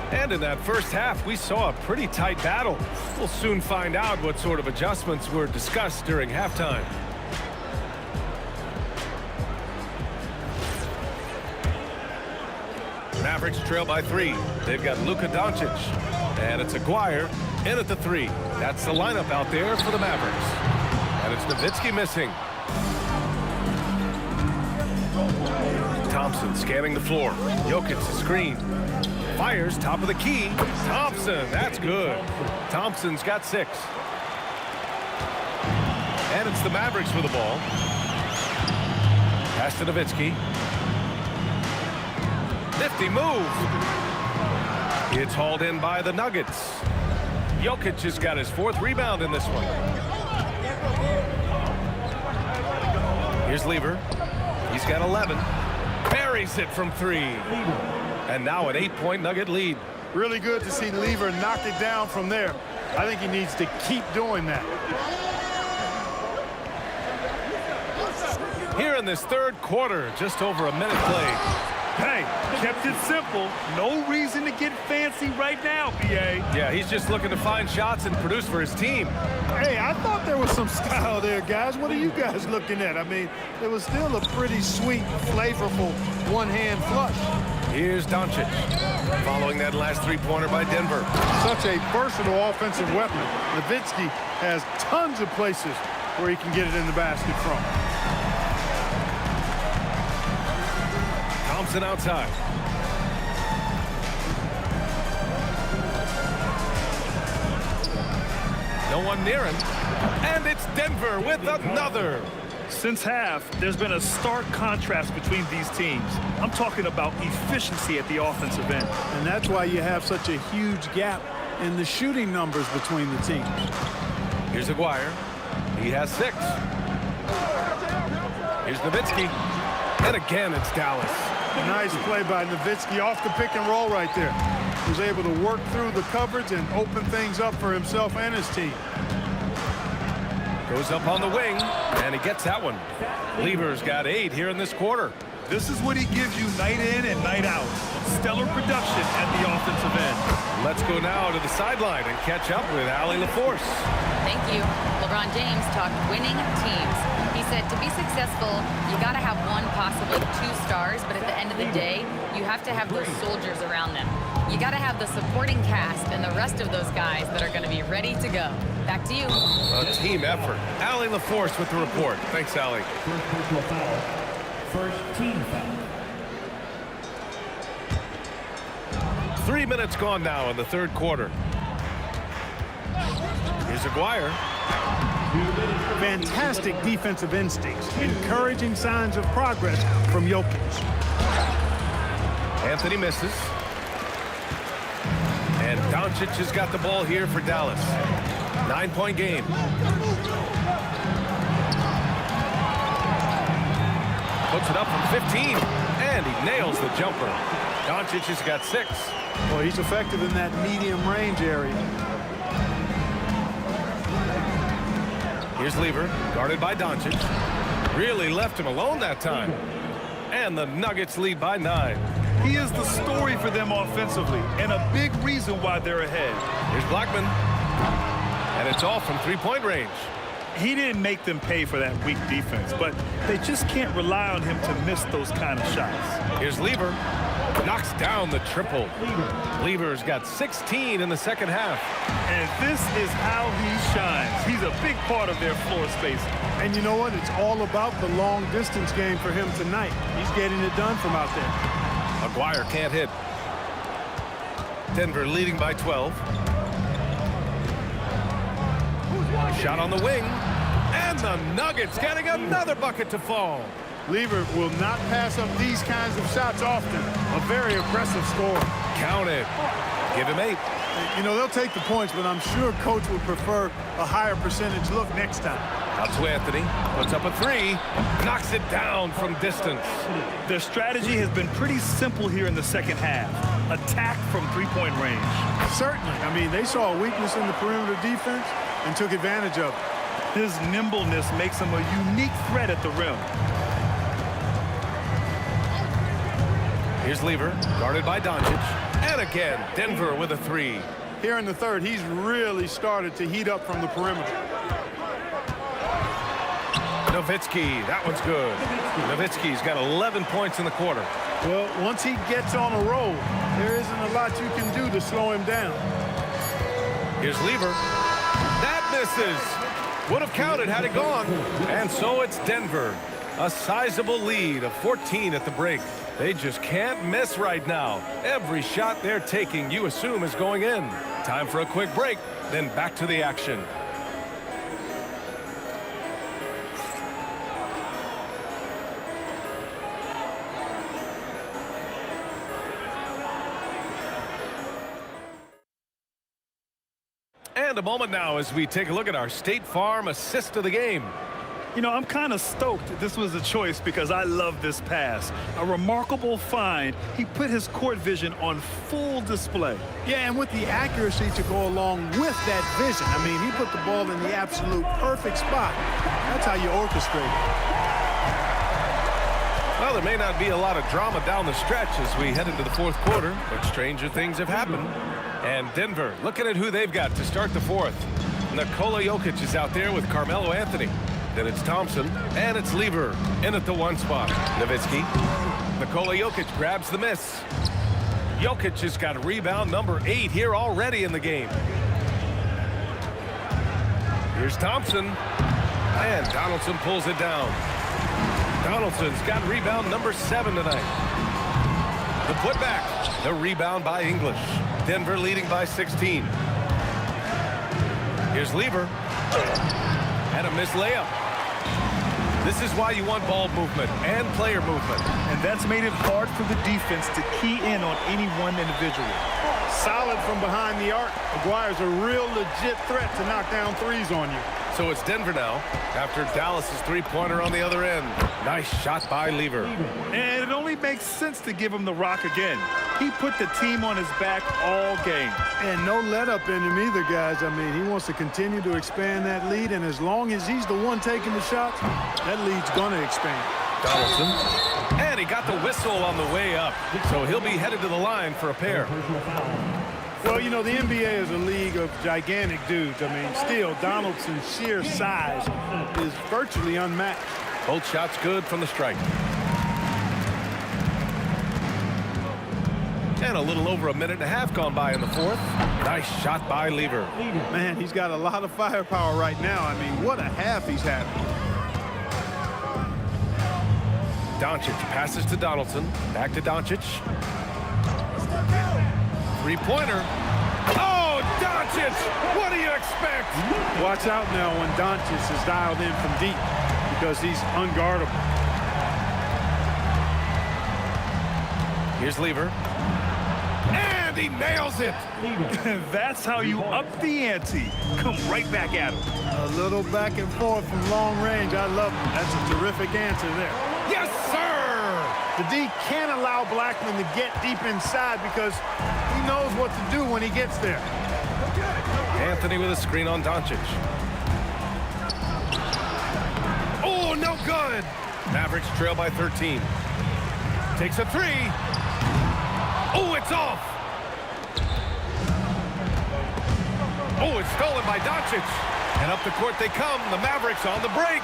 And in that first half, we saw a pretty tight battle. We'll soon find out what sort of adjustments were discussed during halftime. Mavericks trail by 3. They've got Luka Doncic. And it's Aguirre in at the 3. That's the lineup out there for the Mavericks. And it's Nowitzki missing. Thompson scanning the floor. Jokic the screen. Fires top of the key. Thompson, that's good. Thompson's got 6. And it's the Mavericks with the ball. Pass to Nowitzki. Nifty move. It's hauled in by the Nuggets. Jokic has got his 4th rebound in this one. Here's Lever. He's got 11. Buries it from 3. And now an 8-point Nugget lead. Really good to see Lever knock it down from there. I think he needs to keep doing that. Here in this third quarter, just over a minute played. Hey, kept it simple. No reason to get fancy right now, BA. Yeah, he's just looking to find shots and produce for his team. Hey, I thought there was some style there, guys. What are you guys looking at? I mean, it was still a pretty sweet, flavorful one-hand flush. Here's Doncic, following that last 3-pointer by Denver. Such a versatile offensive weapon. Nowitzki has tons of places where he can get it in the basket from. Thompson outside. No one near him. And it's Denver with another. Since half, there's been a stark contrast between these teams. I'm talking about efficiency at the offensive end. And that's why you have such a huge gap in the shooting numbers between the teams. Here's Aguirre. He has 6. Here's Nowitzki. And again, it's Dallas. Nice play by Nowitzki off the pick and roll right there. He was able to work through the coverage and open things up for himself and his team. Goes up on the wing, and he gets that one. Lever's got 8 here in this quarter. This is what he gives you night in and night out. Stellar production at the offensive end. Let's go now to the sideline and catch up with Allie LaForce. Thank you. LeBron James talked winning teams. He said to be successful, you got to have 1, possibly 2 stars, but at the end of the day, you have to have those soldiers around them. You got to have the supporting cast and the rest of those guys that are going to be ready to go. Back to you. A team effort. Allie LaForce with the report. Thanks, Allie. First personal foul. First team foul. 3 minutes gone now in the third quarter. Here's Aguirre. Fantastic defensive instincts. Encouraging signs of progress from Jokic. Anthony misses. And Doncic has got the ball here for Dallas. 9-point game. Puts it up from 15. And he nails the jumper. Doncic has got 6. Well, he's effective in that medium range area. Here's Lever, guarded by Doncic. Really left him alone that time. And the Nuggets lead by 9. He is the story for them offensively, and a big reason why they're ahead. Here's Blackman. And it's off from 3-point range. He didn't make them pay for that weak defense, but they just can't rely on him to miss those kind of shots. Here's Lever. Knocks down the triple. Lever's got 16 in the second half. And this is how he shines. He's a big part of their floor space. And you know what? It's all about the long distance game for him tonight. He's getting it done from out there. Aguirre can't hit. Denver leading by 12. Shot on the wing. And the Nuggets getting another bucket to fall. Lever will not pass up these kinds of shots often. A very aggressive scorer. Count it. Give him 8. You know, they'll take the points, but I'm sure coach would prefer a higher percentage look next time. Out to Anthony. Puts up a 3. Knocks it down from distance. Their strategy has been pretty simple here in the second half. Attack from 3-point range. Certainly. I mean, they saw a weakness in the perimeter defense and took advantage of it. His nimbleness makes him a unique threat at the rim. Here's Lever, guarded by Doncic. And again, Denver with a 3. Here in the third, he's really started to heat up from the perimeter. Nowitzki, that one's good. Nowitzki's got 11 points in the quarter. Well, once he gets on a roll, there isn't a lot you can do to slow him down. Here's Lever. That misses. Would have counted had it gone. And so it's Denver. A sizable lead of 14 at the break. They just can't miss right now. Every shot they're taking, you assume, is going in. Time for a quick break, then back to the action. And a moment now as we take a look at our State Farm assist of the game. You know, I'm kind of stoked this was a choice because I love this pass. A remarkable find. He put his court vision on full display. Yeah, and with the accuracy to go along with that vision. I mean, he put the ball in the absolute perfect spot. That's how you orchestrate it. Well, there may not be a lot of drama down the stretch as we head into the fourth quarter, but stranger things have happened. And Denver, looking at who they've got to start the fourth. Nikola Jokic is out there with Carmelo Anthony. Then it's Thompson, and it's Lever in at the 1 spot. Nowitzki. Nikola Jokic grabs the miss. Jokic has got rebound number 8 here already in the game. Here's Thompson. And Donaldson pulls it down. Donaldson's got rebound number 7 tonight. The putback. The rebound by English. Denver leading by 16. Here's Lever. And a missed layup. This is why you want ball movement and player movement. And that's made it hard for the defense to key in on any one individual. Solid from behind the arc. McGuire's a real legit threat to knock down threes on you. So it's Denver now after Dallas's three-pointer on the other end. Nice shot by Lever. And it only makes sense to give him the rock again. He put the team on his back all game. And no let up in him either, guys. I mean, he wants to continue to expand that lead, and as long as he's the one taking the shots, that lead's going to expand. Donaldson. And he got the whistle on the way up. So he'll be headed to the line for a pair. Well, you know, the NBA is a league of gigantic dudes. I mean, still, Donaldson's sheer size is virtually unmatched. Both shots good from the strike. And a little over a minute and a half gone by in the fourth. Nice shot by Lever. Man, he's got a lot of firepower right now. I mean, what a half he's having. Doncic passes to Donaldson. Back to Doncic. Three-pointer. Oh, Doncic! What do you expect? Watch out now when Doncic is dialed in from deep because he's unguardable. Here's Lever. And he nails it. That's how you up the ante. Come right back at him. A little back and forth from long range. I love it. That's a terrific answer there. Yes, sir! The D can't allow Blackman to get deep inside because he knows what to do when he gets there. Anthony with a screen on Doncic. Oh, no good! Mavericks trail by 13. Takes a three. Oh, it's off! Oh, it's stolen by Doncic. And up the court they come. The Mavericks on the break.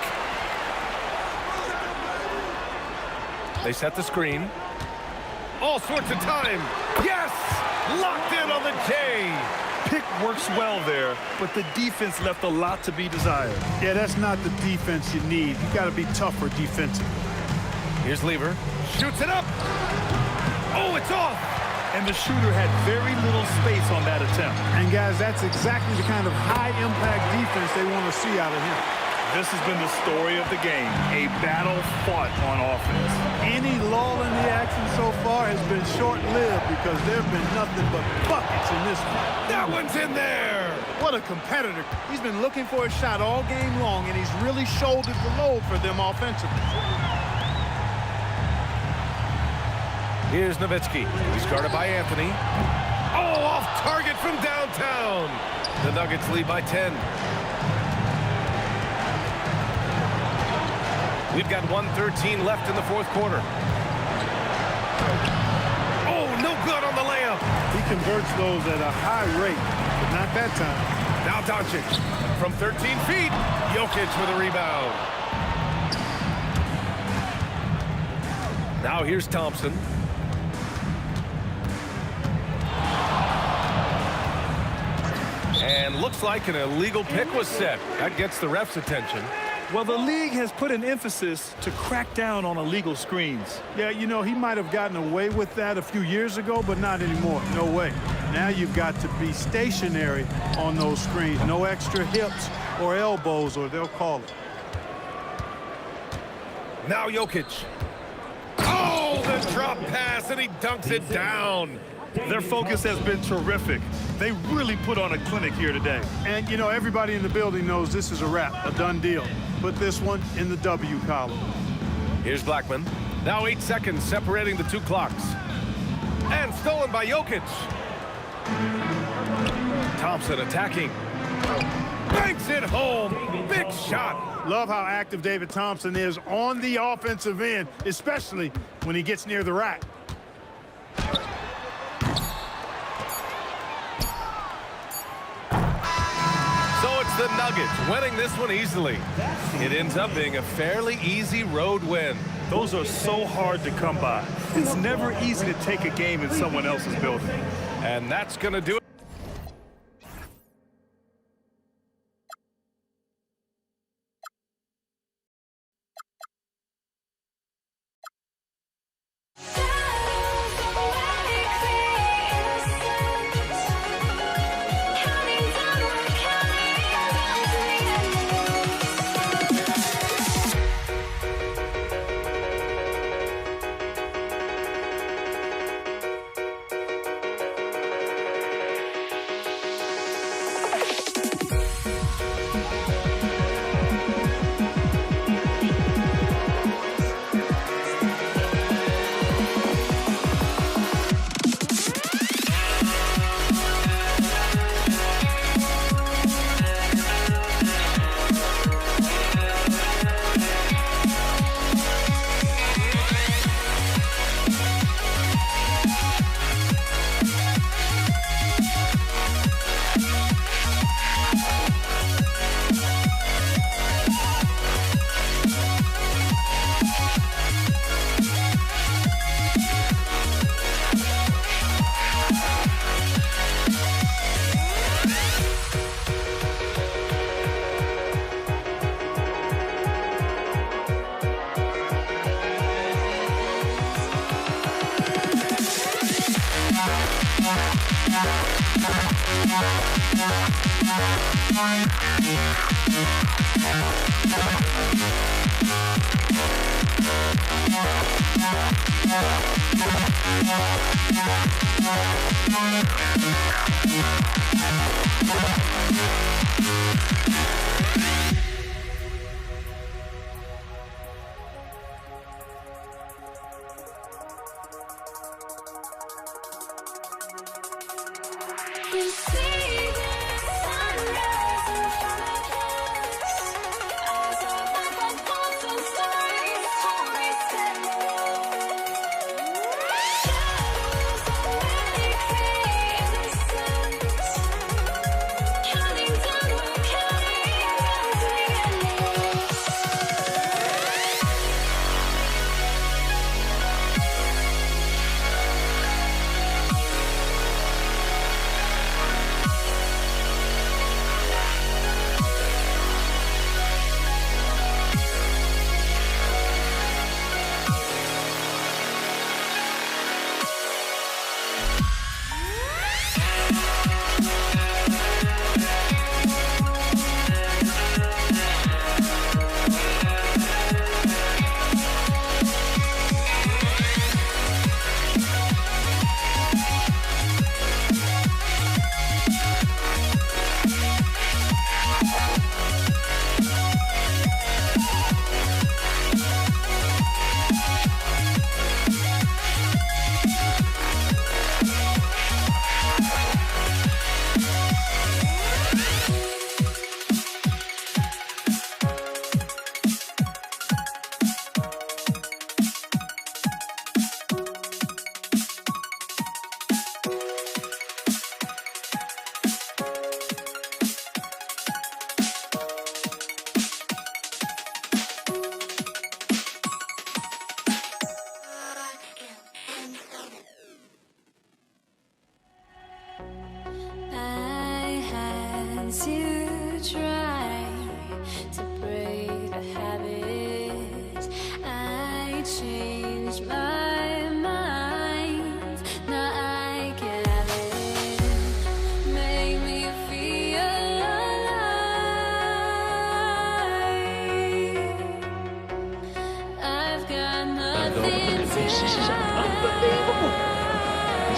They set the screen. All sorts of time. Yes! Locked in on the J. Pick works well there, but the defense left a lot to be desired. Yeah, that's not the defense you need. You got to be tougher defensively. Here's Lever. Shoots it up. Oh, it's off. And the shooter had very little space on that attempt. And, guys, that's exactly the kind of high-impact defense they want to see out of him. This has been the story of the game, a battle fought on offense. Any lull in the action so far has been short-lived because there have been nothing but buckets in this one. That one's in there. What a competitor. He's been looking for a shot all game long, and he's really shouldered the load for them offensively. Here's Nowitzki. He's guarded by Anthony. Oh, off target from downtown. The Nuggets lead by 10. We've got 1:13 left in the fourth quarter. Oh, no good on the layup. He converts those at a high rate, but not that time. Now Doncic from 13 feet. Jokic with a rebound. Now here's Thompson. And looks like an illegal pick was set. That gets the ref's attention. Well, the league has put an emphasis to crack down on illegal screens. Yeah, you know, he might have gotten away with that a few years ago, but not anymore. No way. Now you've got to be stationary on those screens. No extra hips or elbows, or they'll call it. Now Jokic. Oh, the drop pass, and he dunks it down. Their focus has been terrific. They really put on a clinic here today. And, you know, everybody in the building knows this is a wrap, a done deal. Put this one in the W column. Here's Blackman. Now 8 seconds separating the two clocks. And stolen by Jokic. Thompson attacking. Banks it home. Big shot. Love how active David Thompson is on the offensive end, especially when he gets near the rack. The Nuggets winning this one easily. It ends up being a fairly easy road win. Those are so hard to come by. It's never easy to take a game in someone else's building. And that's going to do it.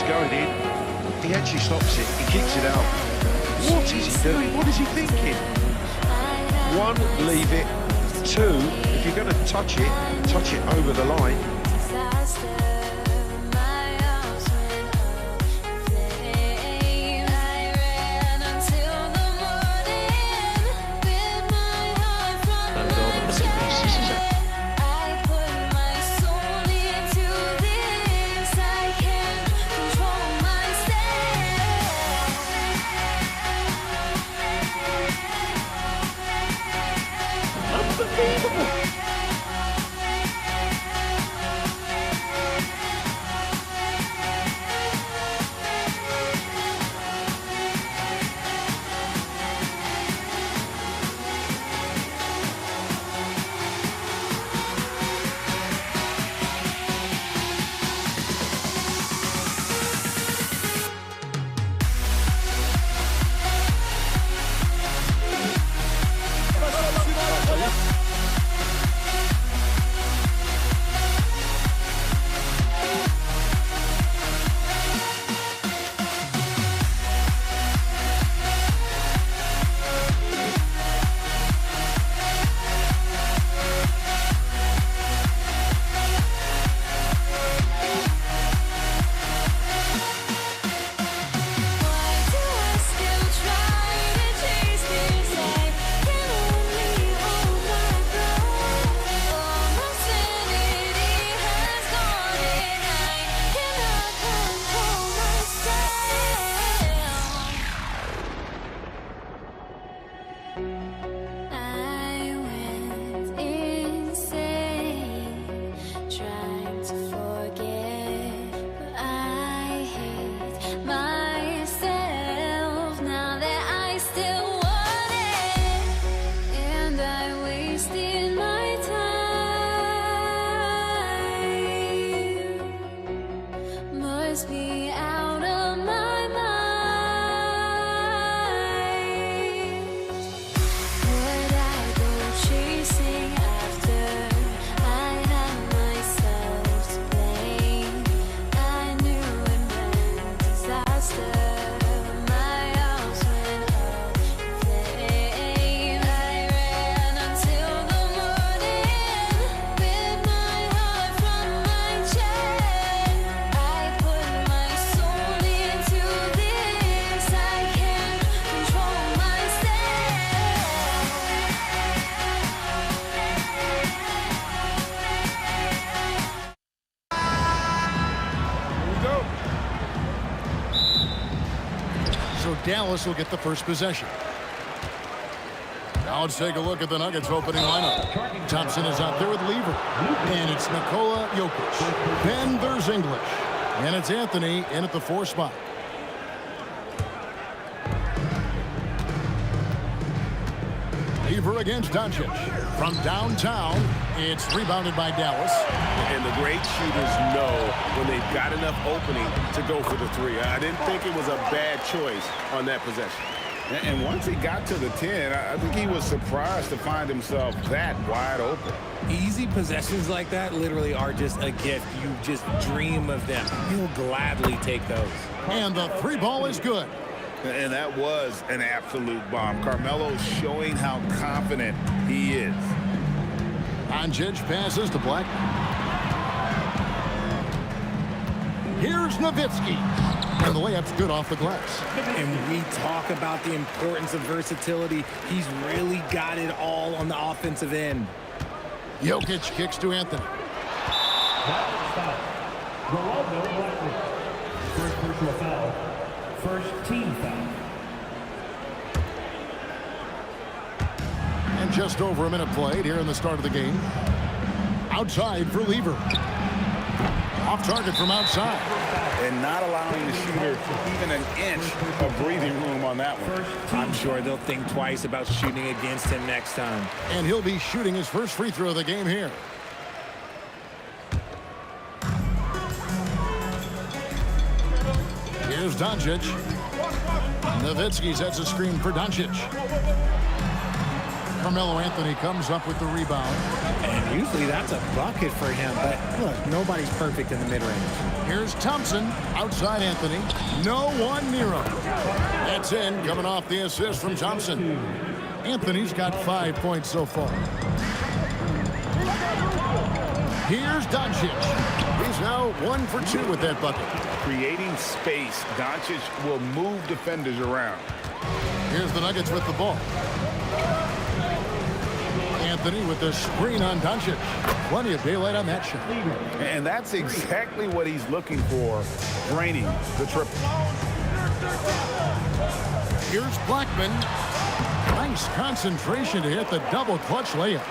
Going in, he actually stops it, he kicks it out. What is he doing? What is he thinking? One, leave it. Two, if you're going to touch it over the line. Dallas will get the first possession. Now let's take a look at the Nuggets opening lineup. Thompson is out there with Lever. And it's Nikola Jokic. Then there's English. And it's Anthony in at the 4 spot. Lever against Doncic. From downtown, it's rebounded by Dallas. And the great shooters know when they've got enough opening to go for the 3. I didn't think it was a bad choice on that possession. And once he got to the 10, I think he was surprised to find himself that wide open. Easy possessions like that literally are just a gift. You just dream of them. You'll gladly take those. And the 3 ball is good. And that was an absolute bomb. Carmelo showing how confident he is. Doncic passes to Black. Here's Nowitzki. And the layup's good off the glass. And we talk about the importance of versatility. He's really got it all on the offensive end. Jokic kicks to Anthony. First personal foul. First team foul. And just over a minute played here in the start of the game. Outside for Lever. Off target from outside. And not allowing the shooter even an inch of breathing room on that one. I'm sure they'll think twice about shooting against him next time. And he'll be shooting his first free throw of the game here. Here's Doncic. Nowitzki sets a screen for Doncic. Carmelo Anthony comes up with the rebound. And usually that's a bucket for him, but look, nobody's perfect in the mid-range. Here's Thompson, outside Anthony. No one near him. That's in, coming off the assist from Thompson. Anthony's got 5 points so far. Here's Doncic. He's now 1 for 2 with that bucket. Creating space, Doncic will move defenders around. Here's the Nuggets with the ball. Anthony with the screen on Doncic. Plenty of daylight on that shot. And that's exactly what he's looking for, draining the triple. Here's Blackman. Nice concentration to hit the double clutch layup.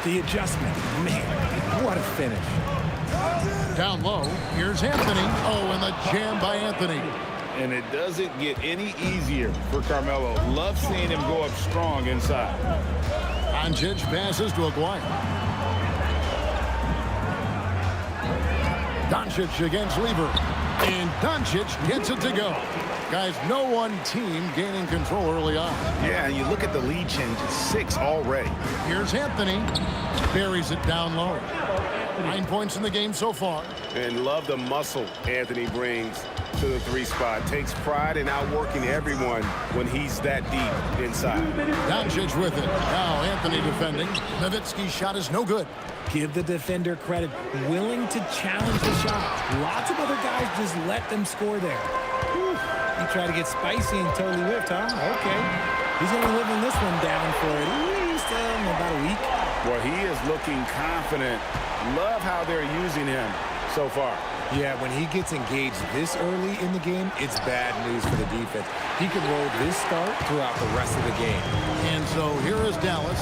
The adjustment, man, what a finish. Down low, here's Anthony. Oh, and the jam by Anthony. And it doesn't get any easier for Carmelo. Love seeing him go up strong inside. Doncic passes to Aguirre. Doncic against Lever. And Doncic gets it to go. Guys, no one team gaining control early on. Yeah, and you look at the lead change, it's 6 already. Here's Anthony. Buries it down low. 9 points in the game so far. And love the muscle Anthony brings to the 3 spot. Takes pride in outworking everyone when he's that deep inside. Doncic with it. Now Anthony defending. Nowitzki's shot is no good. Give the defender credit. Willing to challenge the shot. Lots of other guys just let them score there. He tried to get spicy and totally whiffed, huh? Okay. He's going to be living this one down for at least about a week. Well, he is looking confident. Love how they're using him so far. Yeah, when he gets engaged this early in the game, it's bad news for the defense. He could roll this start throughout the rest of the game. And so here is Dallas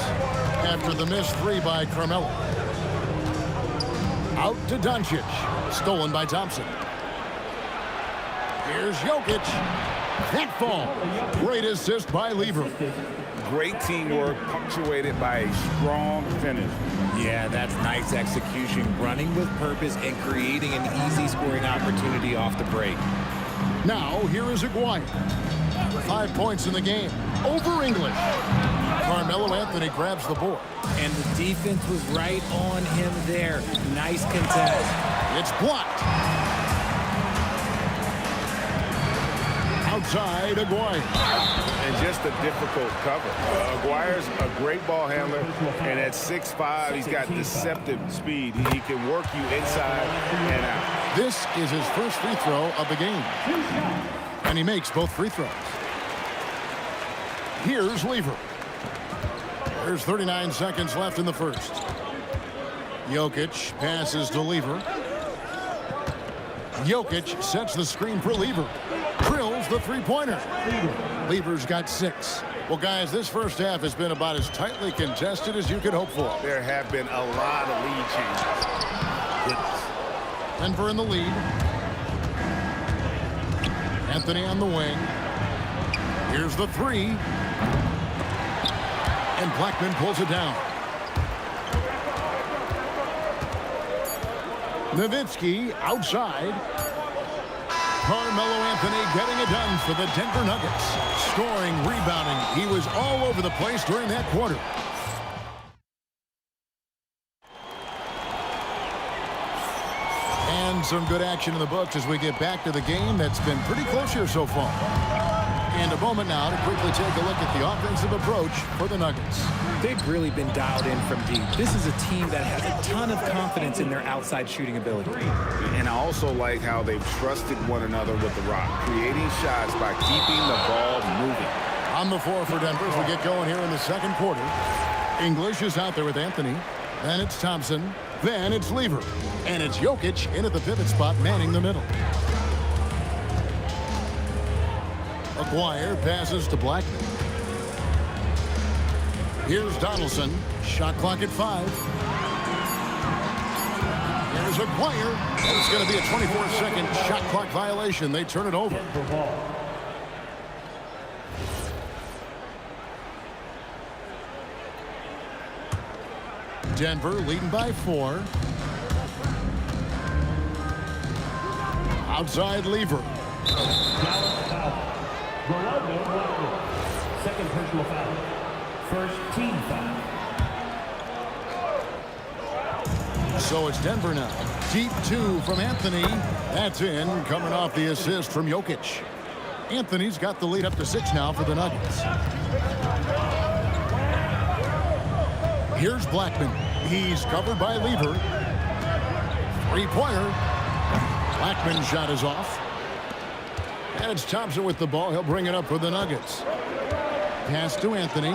after the missed 3 by Carmelo. Out to Doncic. Stolen by Thompson. Here's Jokic. That ball. Great assist by Lever. Great teamwork punctuated by a strong finish. Yeah, that's nice execution. Running with purpose and creating an easy scoring opportunity off the break. Now, here is Aguirre. 5 points in the game. Over English. Carmelo Anthony grabs the board. And the defense was right on him there. Nice contest. It's blocked. Outside, Aguirre. And just a difficult cover. Aguirre's a great ball handler, and at 6'5", he's got deceptive speed. He can work you inside and out. This is his first free throw of the game. And he makes both free throws. Here's Lever. There's 39 seconds left in the first. Jokic passes to Lever. Jokic sets the screen for Lever. drills the three-pointer. Lever's got 6. Well, guys, this first half has been about as tightly contested as you could hope for. There have been a lot of lead changes. Goodness. Denver in the lead. Anthony on the wing. Here's the 3. And Blackman pulls it down. Nowitzki outside. Carmelo Anthony getting it done for the Denver Nuggets. Scoring, rebounding. He was all over the place during that quarter. And some good action in the books as we get back to the game that's been pretty close here so far. And a moment now to quickly take a look at the offensive approach for the Nuggets. They've really been dialed in from deep. This is a team that has a ton of confidence in their outside shooting ability. And I also like how they've trusted one another with the rock, creating shots by keeping the ball moving. On the floor for Denver as we get going here in the second quarter. English is out there with Anthony. Then it's Thompson. Then it's Lever. And it's Jokic in at the pivot spot, manning the middle. Aguirre passes to Blackman. Here's Donaldson. Shot clock at 5. Here's Aguirre. And it's going to be a 24-second shot clock violation. They turn it over. Denver leading by 4. Outside Lever. Second personal foul. First team foul. So it's Denver now. Deep 2 from Anthony. That's in, coming off the assist from Jokic. Anthony's got the lead up to 6 now for the Nuggets. Here's Blackman. He's covered by Lever. Three-pointer. Blackman's shot is off. And it's Thompson with the ball. He'll bring it up for the Nuggets. Pass to Anthony.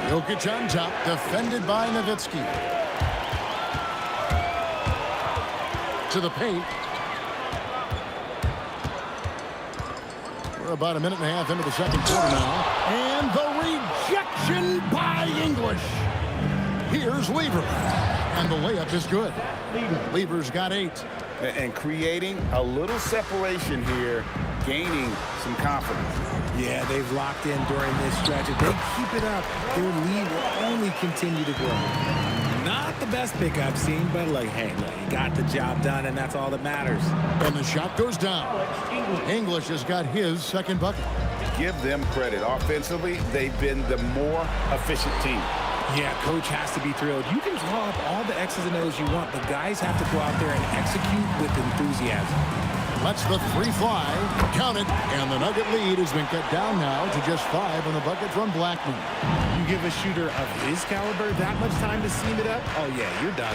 Jokic on top, defended by Nowitzki. To the paint. We're about a minute and a half into the second quarter now. And the rejection by English. Here's Lever. And the layup is good. Lever's got 8. And creating a little separation here, gaining some confidence. Yeah, they've locked in during this stretch. If they keep it up, their lead will only continue to grow. Not the best pick I've seen, but like, hey, look, he got the job done, and that's all that matters. And the shot goes down. English has got his second bucket. Give them credit. Offensively, they've been the more efficient team. Yeah, coach has to be thrilled. You can draw up all the X's and O's you want, but guys have to go out there and execute with enthusiasm. Lets the 3 fly. Count it. And the Nugget lead has been cut down now to just 5 on the bucket from Blackman. You give a shooter of his caliber that much time to seam it up? Oh, yeah, you're done.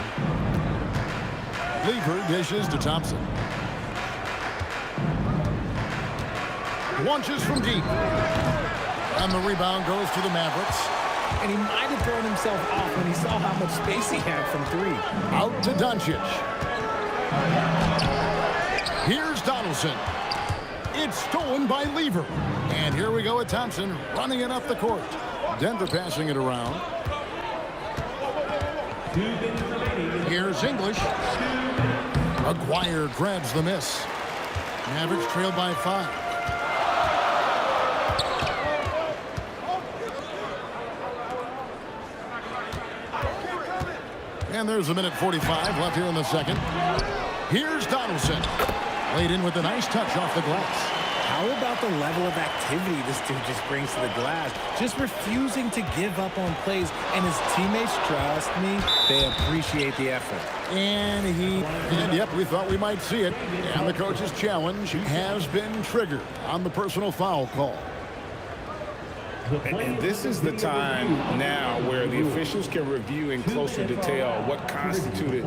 Lever dishes to Thompson. Launches from deep. And the rebound goes to the Mavericks. And he might have thrown himself off when he saw how much space he had from 3. Out to Doncic. Here's Donaldson. It's stolen by Lever. And here we go with Thompson running it up the court. Denver passing it around. Here's English. Aguirre grabs the miss. Mavericks trailed by 5. And there's a minute 45 left here in the second. Here's Donaldson. Laid in with a nice touch off the glass. How about the level of activity this dude just brings to the glass? Just refusing to give up on plays. And his teammates, trust me, they appreciate the effort. And yep, we thought we might see it. And the coach's challenge has been triggered on the personal foul call. And this is the time now where the officials can review in closer detail what constituted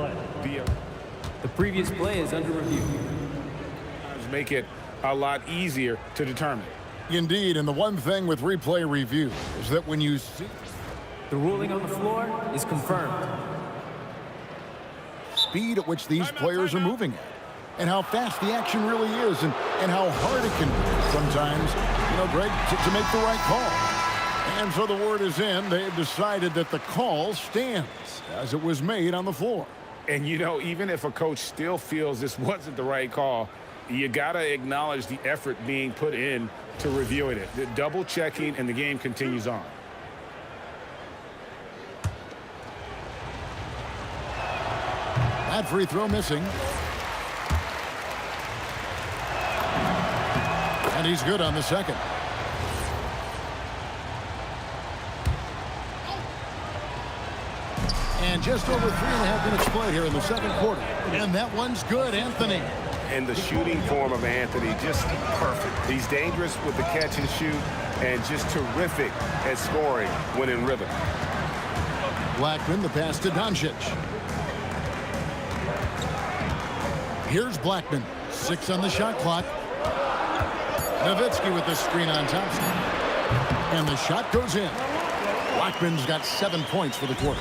the previous play is under review. Make it a lot easier to determine. Indeed, and the one thing with replay review is that when you see the ruling on the floor is confirmed. Speed at which these players are moving at. and how fast the action really is and how hard it can be sometimes, you know, Greg, to make the right call. And so the word is in. They've decided that the call stands as it was made on the floor. And, you know, even if a coach still feels this wasn't the right call, you got to acknowledge the effort being put in to reviewing it. The double checking, and the game continues on. That free throw missing. And he's good on the second. And just over 3.5 minutes played here in the second quarter. And that one's good, Anthony. And the shooting form of Anthony, just perfect. He's dangerous with the catch and shoot, and just terrific at scoring when in rhythm. Blackman, the pass to Doncic. Here's Blackman. 6 on the shot clock. Nowitzki with the screen on Thompson. And the shot goes in. Blackman's got 7 points for the quarter.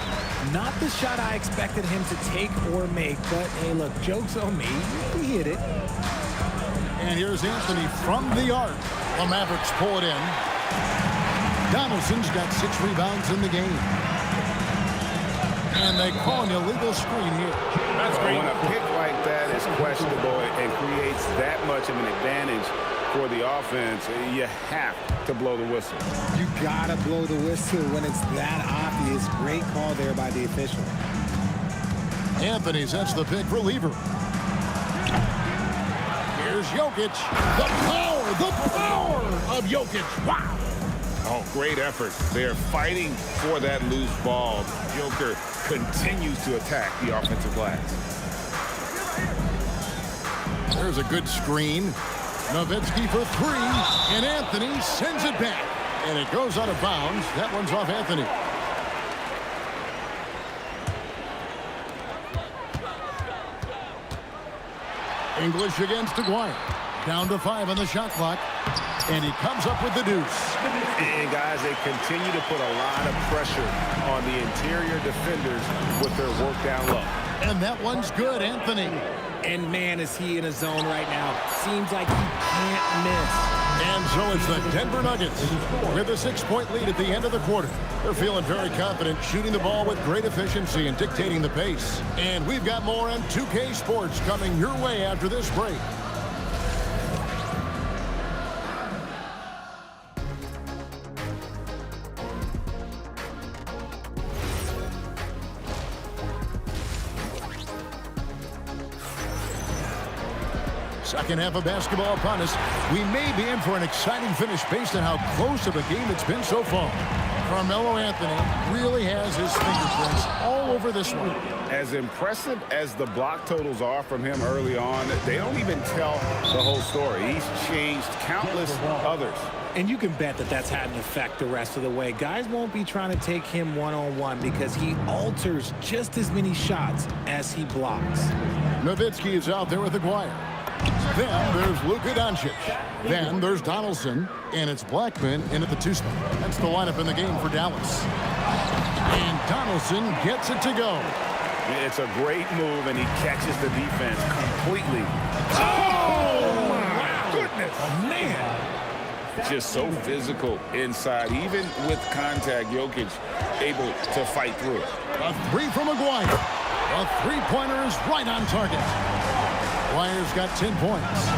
Not the shot I expected him to take or make, but hey, look, joke's on me. He hit it. And here's Anthony from the arc. The Mavericks pull it in. Donaldson's got 6 rebounds in the game. And they call an illegal screen here. That's great. When a pick like that is questionable and creates that much of an advantage for the offense, you have to blow the whistle. You gotta blow the whistle when it's that obvious. Great call there by the official. Anthony sets the pick for Lever. Here's Jokic. The power of Jokic. Wow. Oh, great effort. They're fighting for that loose ball. Joker continues to attack the offensive glass. There's a good screen. Nowitzki for 3, and Anthony sends it back. And it goes out of bounds. That one's off Anthony. English against Aguirre. Down to 5 on the shot clock. And he comes up with the deuce. And, guys, they continue to put a lot of pressure on the interior defenders with their work down low. And that one's good, Anthony. And, man, is he in a zone right now. Seems like he can't miss. And so it's the Denver Nuggets with a 6-point lead at the end of the quarter. They're feeling very confident, shooting the ball with great efficiency and dictating the pace. And we've got more on 2K Sports coming your way after this break. Second half of basketball upon us. We may be in for an exciting finish based on how close of a game it's been so far. Carmelo Anthony really has his fingerprints all over this one. As impressive as the block totals are from him early on, they don't even tell the whole story. He's changed countless others. And you can bet that that's had an effect the rest of the way. Guys won't be trying to take him one-on-one because he alters just as many shots as he blocks. Nowitzki is out there with Aguirre. Then there's Luka Doncic. Then there's Donaldson. And it's Blackman in at the 2 spot. That's the lineup in the game for Dallas. And Donaldson gets it to go. It's a great move, and he catches the defense completely. Oh, my goodness. Man. Just so physical inside. Even with contact, Jokic able to fight through. A 3 from Aguirre. A 3-pointer is right on target. Aguirre's got 10 points.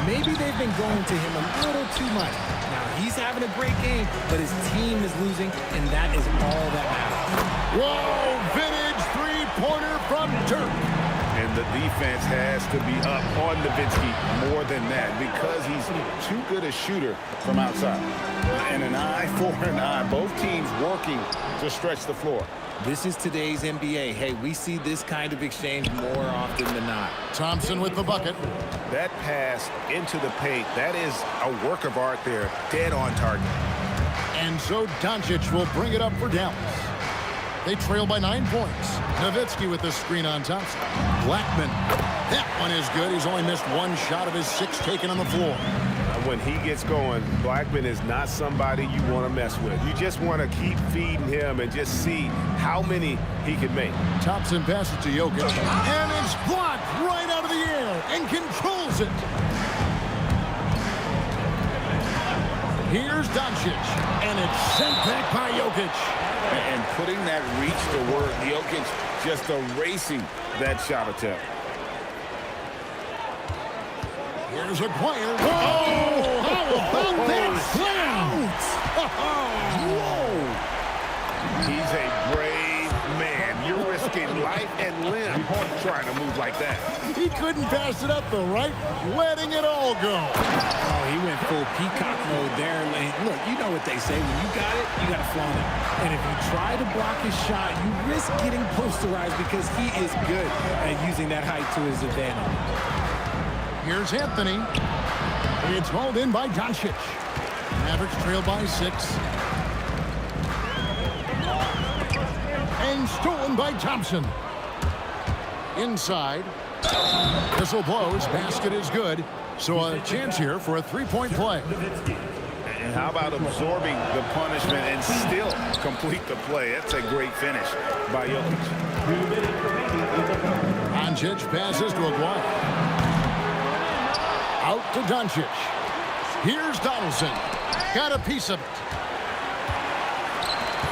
Maybe they've been going to him a little too much. Now, he's having a great game, but his team is losing, and that is all that matters. Whoa, vintage 3-pointer from Dirk. And the defense has to be up on Nowitzki more than that because he's too good a shooter from outside. And an eye for an eye. Both teams working to stretch the floor. This is today's NBA. Hey, we see this kind of exchange more often than not. Thompson with the bucket. That pass into the paint, that is a work of art there, dead on target. And so Doncic will bring it up for Dallas. They trail by 9 points. Nowitzki with the screen on Thompson. Blackman. That one is good. He's only missed 1 shot of his 6 taken on the floor. When he gets going, Blackman is not somebody you want to mess with. You just want to keep feeding him and just see how many he can make. Thompson passes to Jokic, and it's blocked right out of the air and controls it. Here's Doncic, and it's sent back by Jokic. And putting that reach to work, Jokic just erasing that shot attempt. Here's Aguirre. Oh, how about that slam? Whoa! He's a brave man. You're risking life and limb trying to move like that. He couldn't pass it up the right, letting it all go. Oh, he went full peacock mode there. Look, you know what they say. When you got it, you got to flaunt it. And if you try to block his shot, you risk getting posterized because he is good at using that height to his advantage. Here's Anthony. It's hauled in by Doncic. Mavericks trail by 6. And stolen by Thompson. Inside. Whistle blows. Basket is good. So a chance here for a three-point play. And how about absorbing the punishment and still complete the play? That's a great finish by Jokic. Doncic passes to Aguirre. Out to Doncic. Here's Donaldson. Got a piece of it.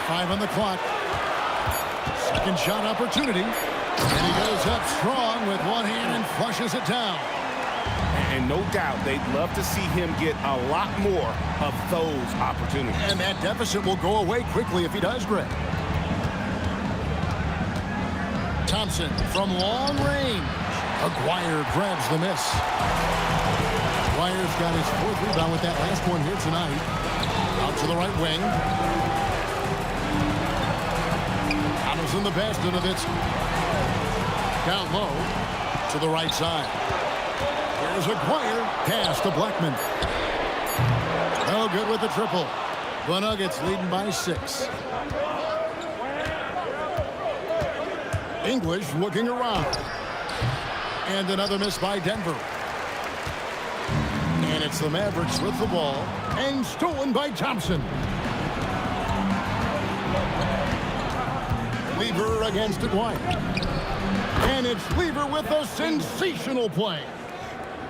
5 on the clock. Second shot opportunity. And he goes up strong with one hand and flushes it down. And no doubt they'd love to see him get a lot more of those opportunities. And that deficit will go away quickly if he does, Greg. Thompson from long range. Aguirre grabs the miss. Aguirre's got his 4th rebound with that last one here tonight. Out to the right wing. Donaldson the pass to Nowitzki. Down low to the right side. Here's Aguirre. Pass to Blackman. No good with the triple. The Nuggets leading by 6. English looking around. And another miss by Denver. And it's the Mavericks with the ball. And stolen by Thompson. Lever against Aguirre. And it's Lever with a sensational play.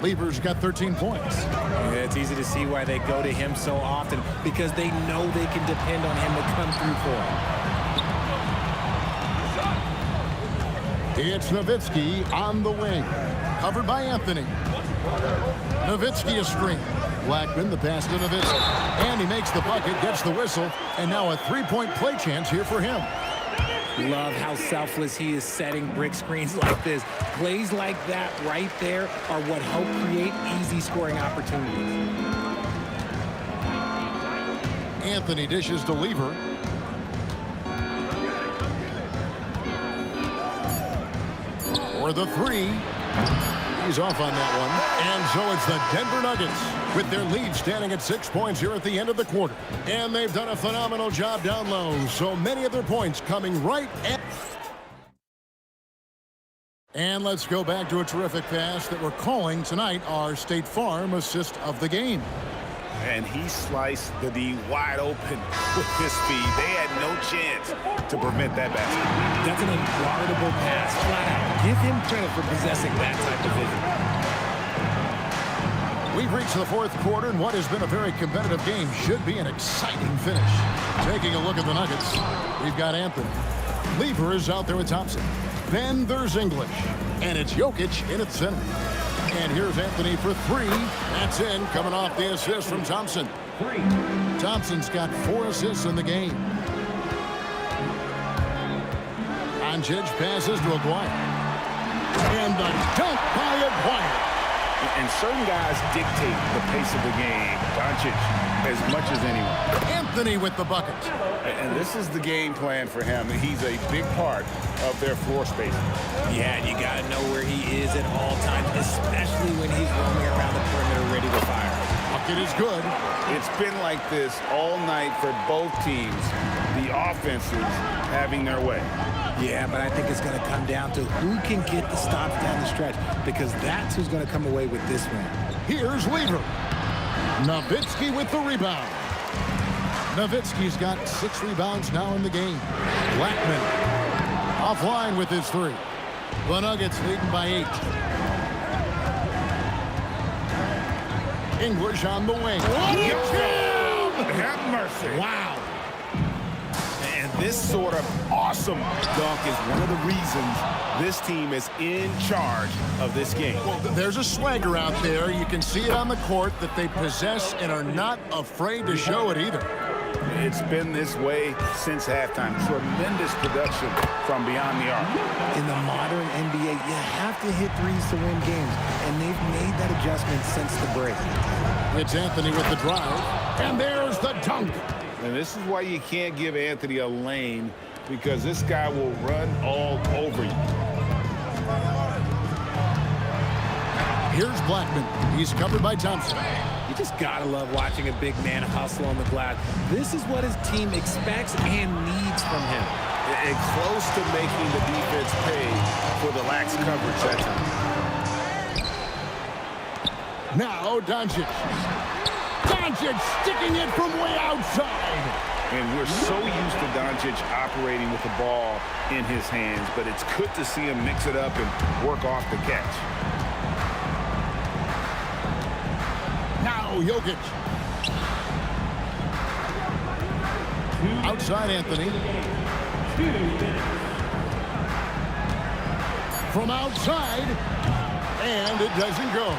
Lever's got 13 points. Yeah, it's easy to see why they go to him so often, because they know they can depend on him to come through for them. It's Nowitzki on the wing. Covered by Anthony. Nowitzki a screen. Blackman the pass to Nowitzki. And he makes the bucket, gets the whistle, and now a three-point play chance here for him. Love how selfless he is setting brick screens like this. Plays like that right there are what help create easy scoring opportunities. Anthony dishes to Lever. For the 3. He's off on that one. And so it's the Denver Nuggets with their lead standing at 6 points here at the end of the quarter. And they've done a phenomenal job down low. So many of their points coming right at... And let's go back to a terrific pass that we're calling tonight our State Farm assist of the game. And he sliced the D wide open with his speed. They had no chance to prevent that basket. That's an unguardable pass, flat out. Give him credit for possessing that type of vision. We've reached the 4th quarter, and what has been a very competitive game should be an exciting finish. Taking a look at the Nuggets, we've got Anthony. Lever is out there with Thompson. Then there's English, and it's Jokic in its center. And here's Anthony for 3. That's in, coming off the assist from Thompson. Thompson's got 4 assists in the game. Doncic passes to Aguirre. And the dunk by Aguirre. And certain guys dictate the pace of the game. Doncic as much as anyone. Anthony with the bucket. And this is the game plan for him. He's a big part of their floor space. Yeah, and you got to know where he is at all times, especially when he's roaming around the perimeter ready to fire. Bucket is good. It's been like this all night for both teams. The offenses having their way. Yeah, but I think it's going to come down to who can get the stops down the stretch, because that's who's going to come away with this one. Here's Lever. Nowitzki with the rebound. Nowitzki's got 6 rebounds now in the game. Blackman offline with his 3. The Nuggets leading by 8. English on the wing. Have mercy. Wow. And this sort of awesome dunk is one of the reasons this team is in charge of this game. Well, there's a swagger out there. You can see it on the court that they possess and are not afraid to show it either. It's been this way since halftime. Tremendous production from beyond the arc. In the modern NBA, you have to hit threes to win games, and they've made that adjustment since the break. It's Anthony with the drive, and there's the dunk. And this is why you can't give Anthony a lane, because this guy will run all over you. Here's Blackman. He's covered by Thompson. You just gotta love watching a big man hustle on the glass. This is what his team expects and needs from him. And close to making the defense pay for the lax coverage that time. Now Doncic. Doncic sticking it from way outside. And we're so used to Doncic operating with the ball in his hands, but it's good to see him mix it up and work off the catch. Now Jokic. Outside Anthony. From outside. And it doesn't go.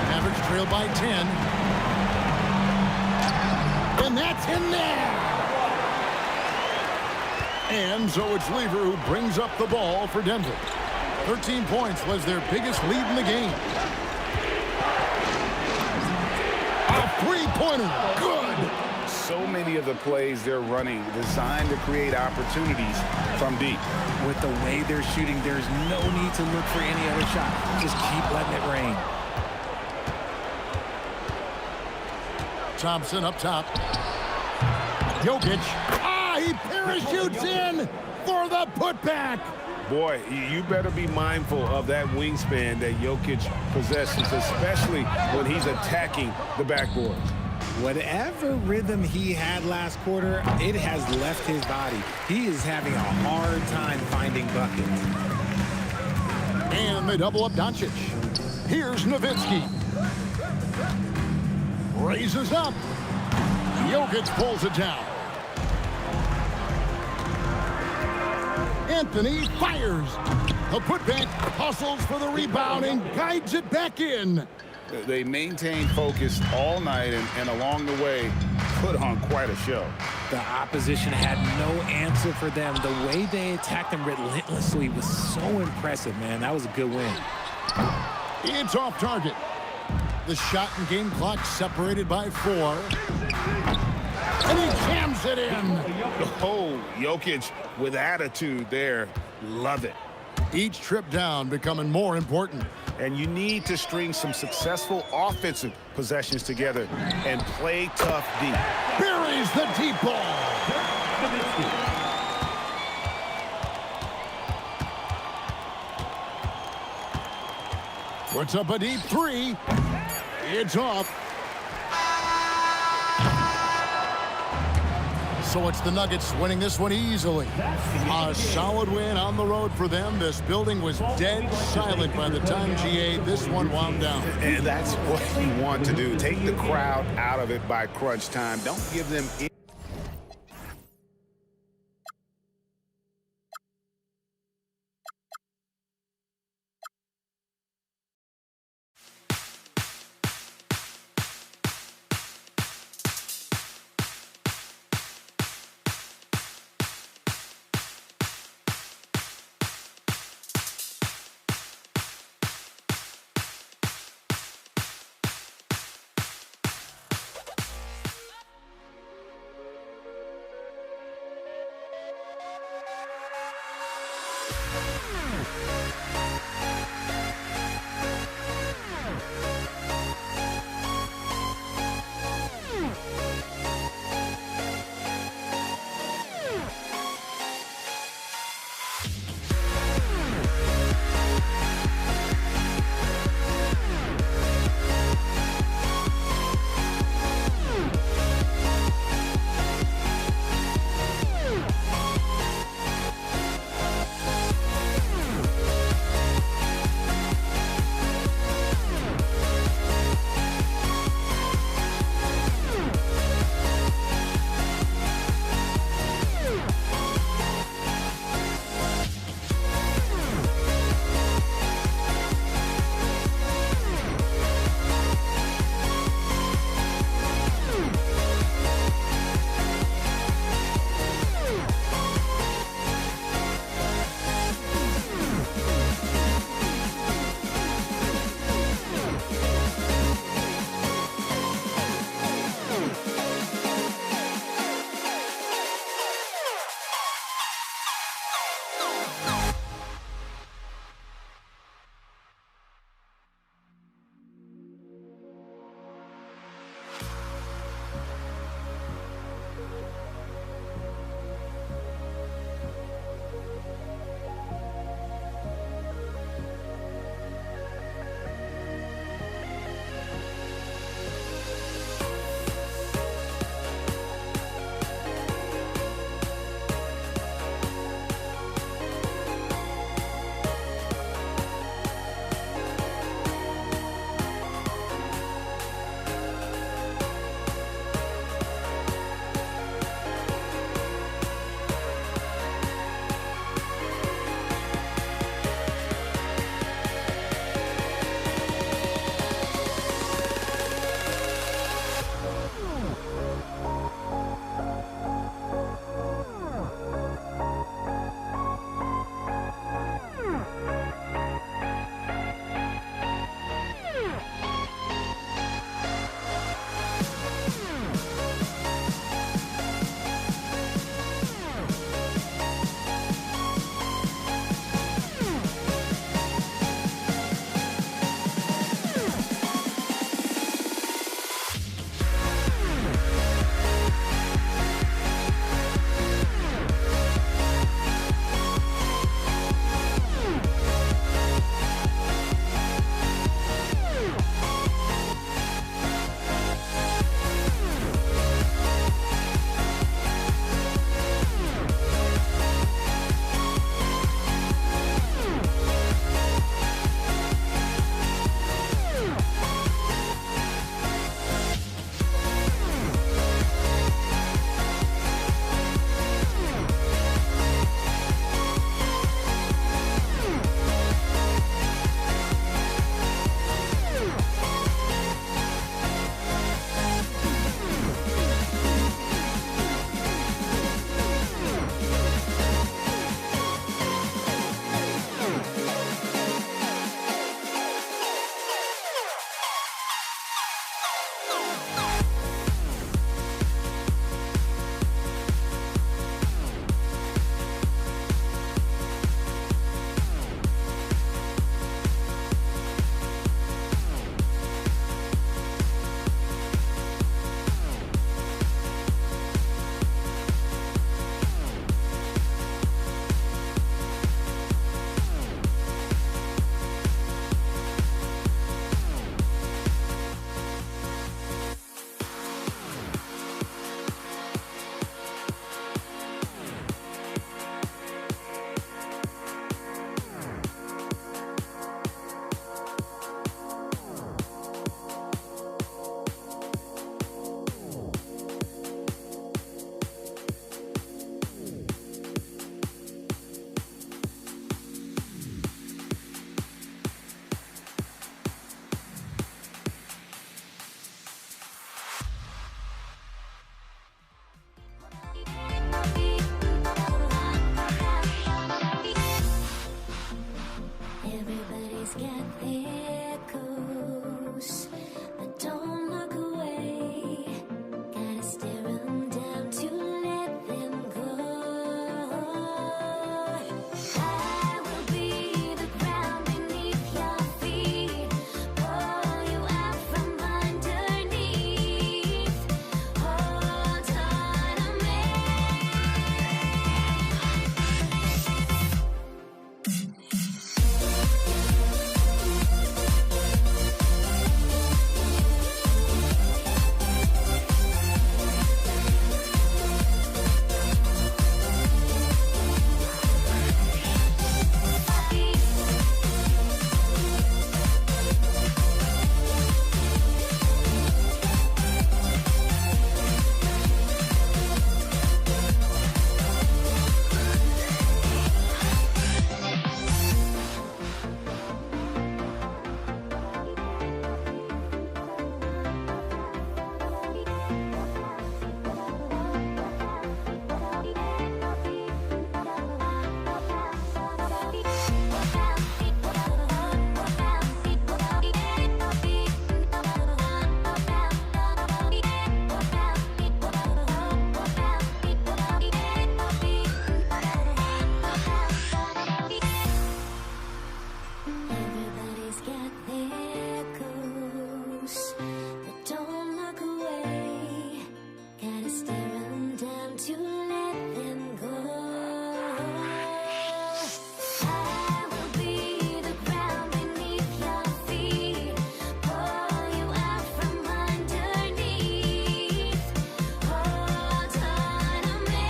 Mavericks trail by 10. And that's in there. And so it's Lever who brings up the ball for Denver. 13 points was their biggest lead in the game. A three-pointer. Good. So many of the plays they're running designed to create opportunities from deep. With the way they're shooting, there's no need to look for any other shot. Just keep letting it rain. Thompson up top. Jokic. He parachutes in for the putback. Boy, you better be mindful of that wingspan that Jokic possesses, especially when he's attacking the backboard. Whatever rhythm he had last quarter, it has left his body. He is having a hard time finding buckets. And they double up Doncic. Here's Nowitzki. Raises up. Jokic pulls it down. Anthony fires. The putback hustles for the rebound and guides it back in. They maintained focus all night and along the way put on quite a show. The opposition had no answer for them. The way they attacked them relentlessly was so impressive, man. That was a good win. It's off target. The shot and game clock separated by 4. And he jams it in. Oh, Jokic with attitude there. Love it. Each trip down becoming more important. And you need to string some successful offensive possessions together and play tough deep. Buries the deep ball. Puts up a deep 3. It's off. So it's the Nuggets winning this one easily. A solid win on the road for them. This building was dead silent by the time, GA, this one wound down. And that's what you want to do. Take the crowd out of it by crunch time. Don't give them any there goes. But don't look away. Gotta stare them down to let them go. I will be the ground beneath your feet. Pull you out from underneath. Hold on to me. Everybody's got their goals, but don't look away. Gotta stare them down to let them go. I will be the ground beneath your feet. Pull you out from underneath. Hold on to me.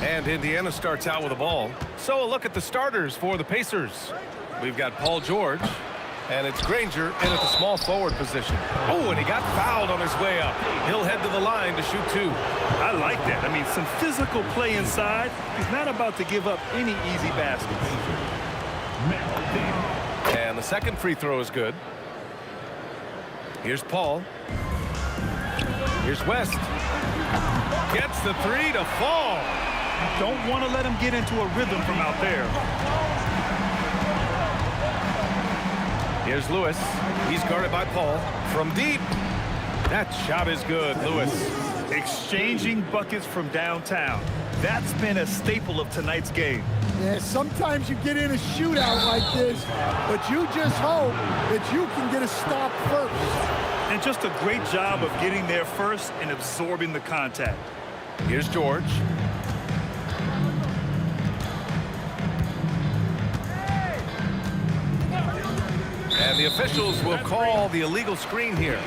And Indiana starts out with the ball. So a look at the starters for the Pacers. We've got Paul George, and it's Granger in at the small forward position. Oh, and he got fouled on his way up. He'll head to the line to shoot two. I like that. I mean, some physical play inside. He's not about to give up any easy baskets. And the second free throw is good. Here's Paul. Here's West. Gets the three to fall. Don't want to let him get into a rhythm from out there. Here's Lewis. He's guarded by Paul. From deep. That shot is good, Lewis. Exchanging buckets from downtown. That's been a staple of tonight's game. Yeah, sometimes you get in a shootout like this, but you just hope that you can get a stop first. And just a great job of getting there first and absorbing the contact. Here's George. And the officials will call the illegal screen here.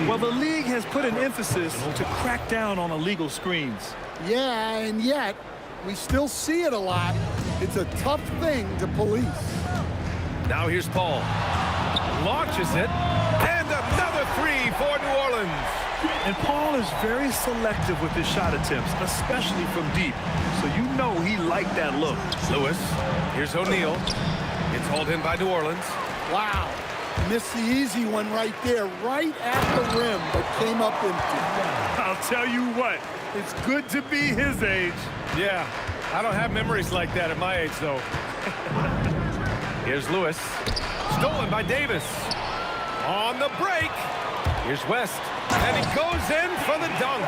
Well, the league has put an emphasis to crack down on illegal screens. Yeah, and yet we still see it a lot. It's a tough thing to police. Now here's Paul. Launches it. And another three for New Orleans. And Paul is very selective with his shot attempts, especially from deep. So you know he liked that look. Lewis. Here's O'Neal. It's hauled in by New Orleans. Wow. Missed the easy one right there, right at the rim, but came up empty. I'll tell you what, it's good to be his age. Yeah, I don't have memories like that at my age, though. Here's Lewis. Stolen by Davis. On the break. Here's West. And he goes in for the dunk.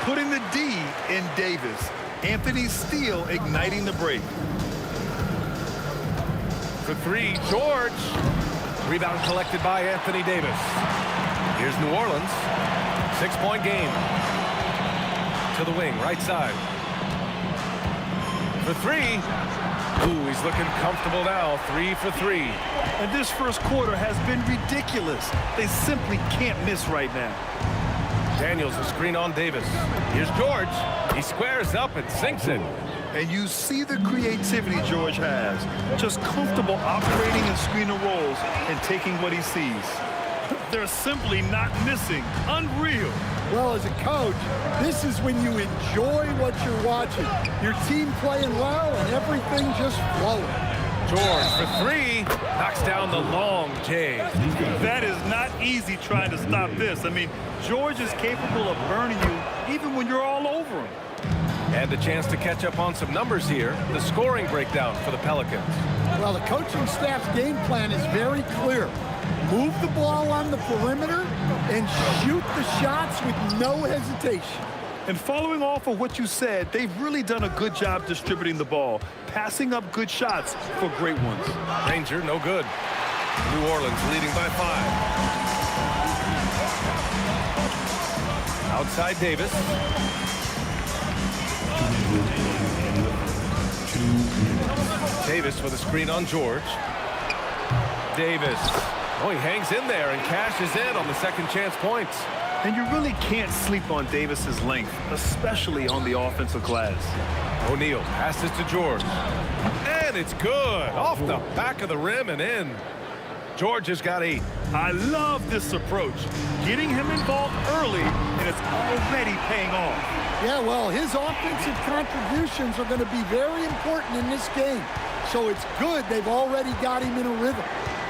Putting the D in Davis. Anthony Steele igniting the break. For three, George. Rebound collected by Anthony Davis. Here's New Orleans. 6-point game. To the wing, right side. For three. Ooh, he's looking comfortable now. 3 for 3. And this first quarter has been ridiculous. They simply can't miss right now. Daniels, a screen on Davis. Here's George. He squares up and sinks it. And you see the creativity George has. Just comfortable operating in screen and rolls and taking what he sees. They're simply not missing. Unreal. Well, as a coach, this is when you enjoy what you're watching. Your team playing well and everything just flowing. George for 3. Knocks down the long J. That is not easy trying to stop this. I mean, George is capable of burning you even when you're all over him. And a chance to catch up on some numbers here. The scoring breakdown for the Pelicans. Well, the coaching staff's game plan is very clear. Move the ball on the perimeter and shoot the shots with no hesitation. And following off of what you said, they've really done a good job distributing the ball, passing up good shots for great ones. Ranger, no good. New Orleans leading by 5. Outside Davis. Davis with a screen on George. Davis. Oh, he hangs in there and cashes in on the second chance points. And you really can't sleep on Davis's length, especially on the offensive glass. O'Neal passes to George. And it's good. Off the back of the rim and in. George has got a... I love this approach. Getting him involved early, and it's already paying off. Yeah, well, his offensive contributions are going to be very important in this game. So it's good they've already got him in a rhythm.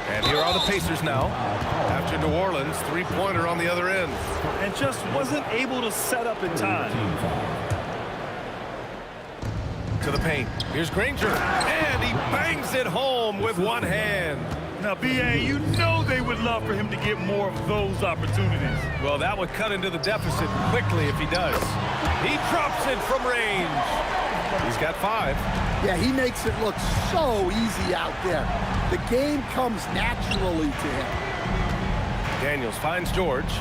And here are the Pacers now. After New Orleans, 3-pointer on the other end. And just wasn't able to set up in time. To the paint. Here's Granger. And he bangs it home with one hand. Now, B.A., you know they would love for him to get more of those opportunities. Well, that would cut into the deficit quickly if he does. He drops it from range. He's got 5. Yeah, he makes it look so easy out there. The game comes naturally to him. Daniels finds George.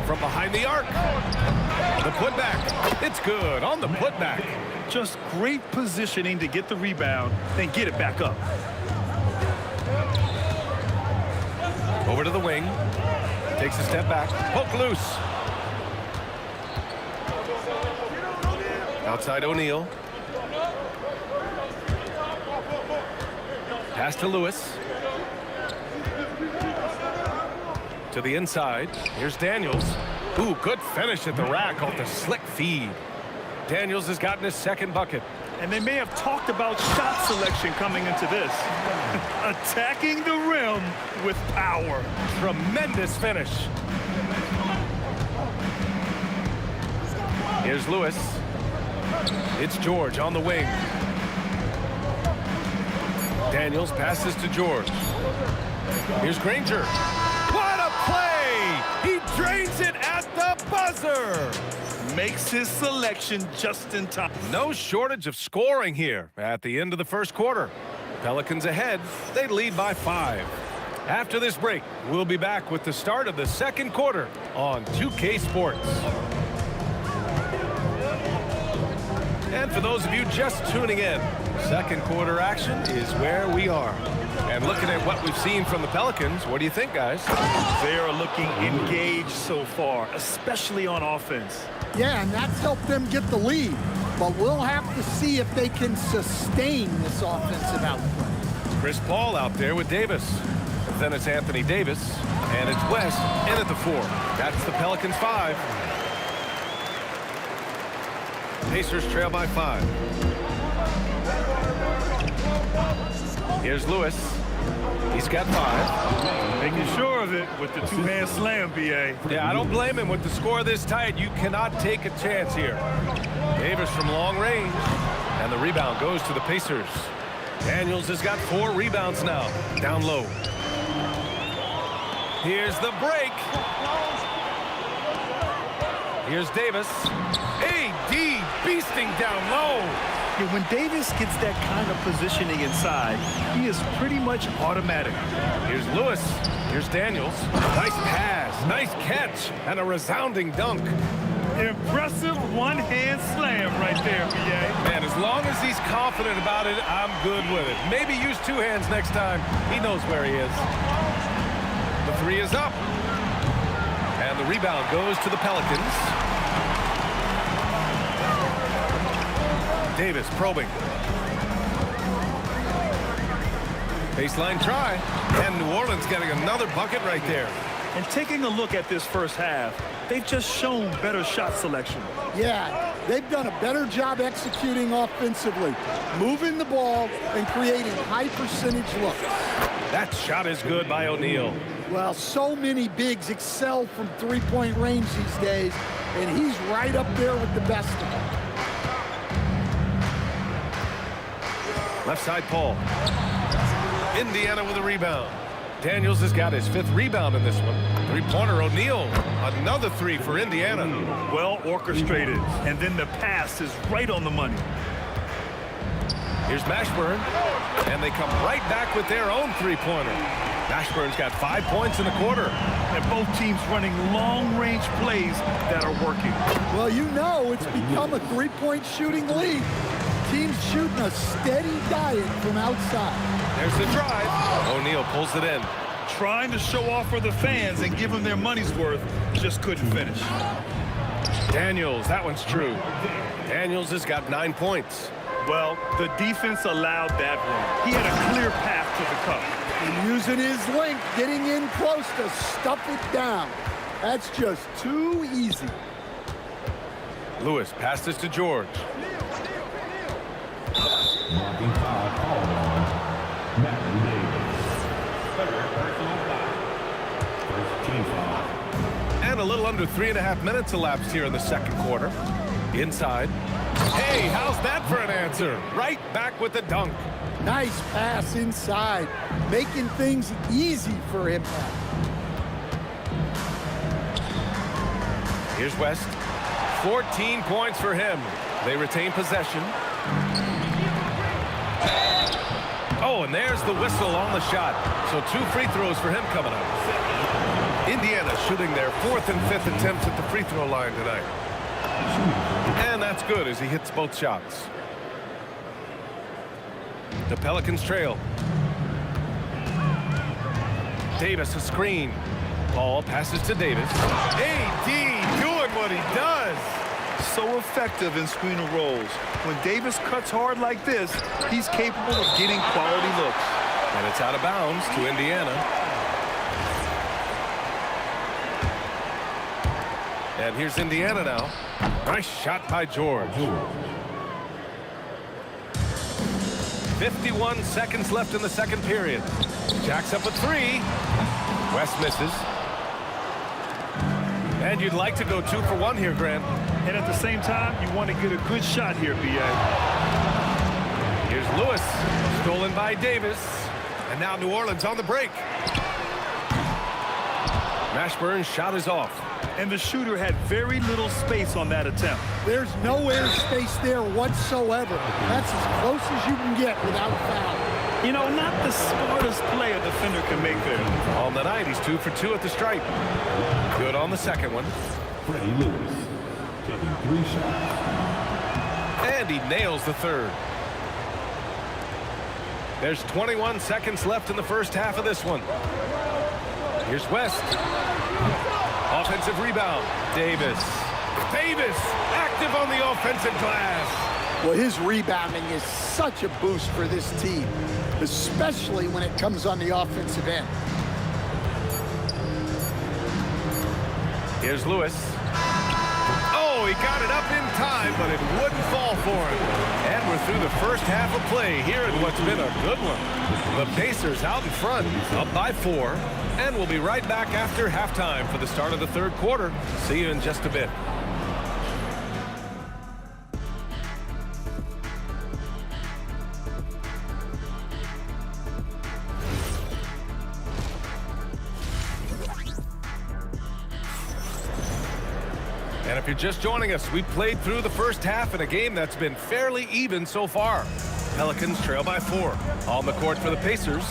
From behind the arc. The putback. It's good on the putback. Just great positioning to get the rebound, then get it back up. Over to the wing. Takes a step back. Poke loose. Outside O'Neal. Pass to Lewis. To the inside. Here's Daniels. Ooh, good finish at the rack off the slick feed. Daniels has gotten his second bucket. And they may have talked about shot selection coming into this. Attacking the rim with power. Tremendous finish. Here's Lewis. It's George on the wing. Daniels passes to George. Here's Granger. What a play! He drains it at the buzzer. Makes his selection just in time. No shortage of scoring here at the end of the first quarter. Pelicans ahead. They lead by 5. After this break, we'll be back with the start of the second quarter on 2K Sports. And for those of you just tuning in, second quarter action is where we are. And looking at what we've seen from the Pelicans, what do you think, guys? They are looking engaged so far, especially on offense. Yeah, and that's helped them get the lead. But we'll have to see if they can sustain this offensive output. Chris Paul out there with Davis. Then it's Anthony Davis. And it's West in at the 4. That's the Pelicans 5. Pacers trail by 5. Here's Lewis. He's got 5. Making sure of it with the two-hand slam, B.A. Yeah, I don't blame him. With the score this tight, you cannot take a chance here. Davis from long range. And the rebound goes to the Pacers. Daniels has got 4 rebounds now. Down low. Here's the break. Here's Davis. A.D. beasting down low. Yeah, when Davis gets that kind of positioning inside, he is pretty much automatic. Here's Lewis. Here's Daniels. Nice pass. Nice catch. And a resounding dunk. Impressive one-hand slam right there, B.A. Man, as long as he's confident about it, I'm good with it. Maybe use two hands next time. He knows where he is. The three is up. And the rebound goes to the Pelicans. Davis probing. Baseline try. And New Orleans getting another bucket right there. And taking a look at this first half, they've just shown better shot selection. Yeah, they've done a better job executing offensively, moving the ball and creating high percentage looks. That shot is good by O'Neal. Well, so many bigs excel from three-point range these days, and he's right up there with the best of them. Left side Paul. Indiana with a rebound. Daniels has got his 5th rebound in this one. Three-pointer O'Neal. Another three for Indiana. Well orchestrated. And then the pass is right on the money. Here's Mashburn. And they come right back with their own three-pointer. Mashburn's got 5 points in the quarter. And both teams running long-range plays that are working. Well, you know it's become a three-point shooting league. Teams shooting a steady diet from outside. There's the drive. O'Neal pulls it in. Trying to show off for the fans and give them their money's worth, just couldn't finish. Daniels, that one's true. Daniels has got 9 points. Well, the defense allowed that one. He had a clear path to the cup. And using his length, getting in close to stuff it down. That's just too easy. Lewis passes to George. Marking foul called on Matthew Davis. Third personal foul. First team foul. And a little under 3.5 minutes elapsed here in the second quarter. Inside. Hey, how's that for an answer? Right back with the dunk. Nice pass inside, making things easy for him. Here's West. 14 points for him. They retain possession. Oh, and there's the whistle on the shot. So 2 free throws for him coming up. Indiana shooting their 4th and 5th attempts at the free throw line tonight. And that's good as he hits both shots. The Pelicans trail. Davis a screen. Paul passes to Davis. AD doing what he does. So effective in screen and rolls. When Davis cuts hard like this, he's capable of getting quality looks. And it's out of bounds to Indiana. And here's Indiana now. Nice shot by George. 51 seconds left in the second period. Jacks up a 3. West misses. And you'd like to go 2 for 1 here, Grant. And at the same time, you want to get a good shot here, B.A. Here's Lewis. Stolen by Davis. And now New Orleans on the break. Mashburn's shot is off. And the shooter had very little space on that attempt. There's no air space there whatsoever. That's as close as you can get without foul. You know, not the smartest play a defender can make there. On the night, he's 2 for 2 at the stripe. Good on the second one. Freddie Lewis taking 3 shots. And he nails the third. There's 21 seconds left in the first half of this one. Here's West. Offensive rebound. Davis. Davis active on the offensive glass. Well, his rebounding is such a boost for this team, especially when it comes on the offensive end. Here's Lewis. Oh, he got it up in time, but it wouldn't fall for him. And we're through the first half of play here in what's been a good one. The Pacers out in front, up by 4. And we'll be right back after halftime for the start of the third quarter. See you in just a bit. And if you're just joining us, we played through the first half in a game that's been fairly even so far. Pelicans trail by 4. On the court for the Pacers,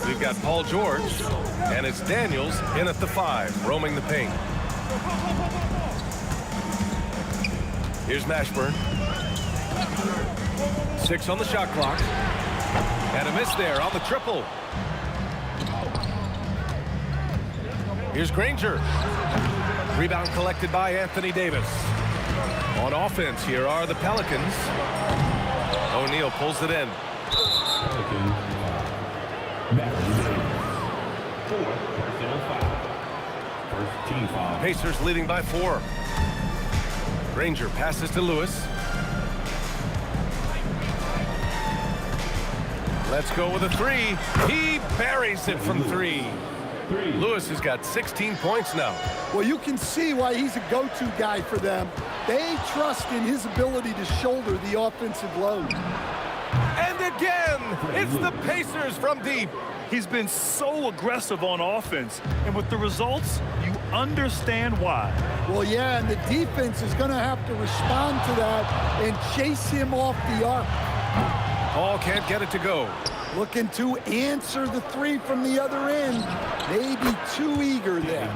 we've got Paul George, and it's Daniels in at the 5, roaming the paint. Here's Mashburn. 6 on the shot clock. And a miss there on the triple. Here's Granger. Rebound collected by Anthony Davis. On offense, here are the Pelicans. O'Neal pulls it in. Pacers leading by 4. Granger passes to Lewis. Let's go with a 3. He buries it from 3. Lewis has got 16 points now. Well, you can see why he's a go-to guy for them. They trust in his ability to shoulder the offensive load. And again, it's the Pacers from deep. He's been so aggressive on offense, and with the results, you understand why. Well, yeah, and the defense is going to have to respond to that and chase him off the arc. Paul can't get it to go. Looking to answer the 3 from the other end. Maybe too eager there.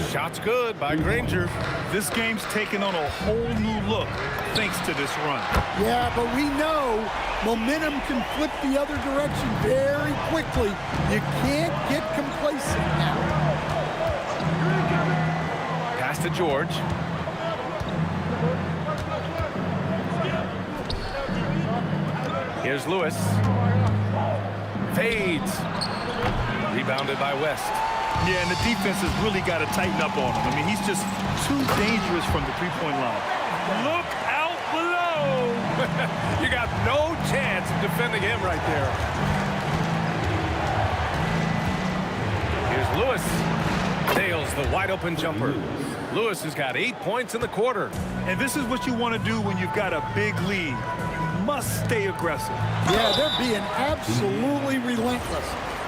Shot's good by Granger. This game's taken on a whole new look thanks to this run. Yeah, but we know momentum can flip the other direction very quickly. You can't get complacent now. Pass to George. Here's Lewis. Fades. Rebounded by West. Yeah, and the defense has really got to tighten up on him. I mean, he's just too dangerous from the three-point line. Look out below! You got no chance of defending him right there. Here's Lewis. Nails the wide-open jumper. Lewis has got 8 points in the quarter. And this is what you want to do when you've got a big lead. Must stay aggressive. Yeah, they're being absolutely relentless.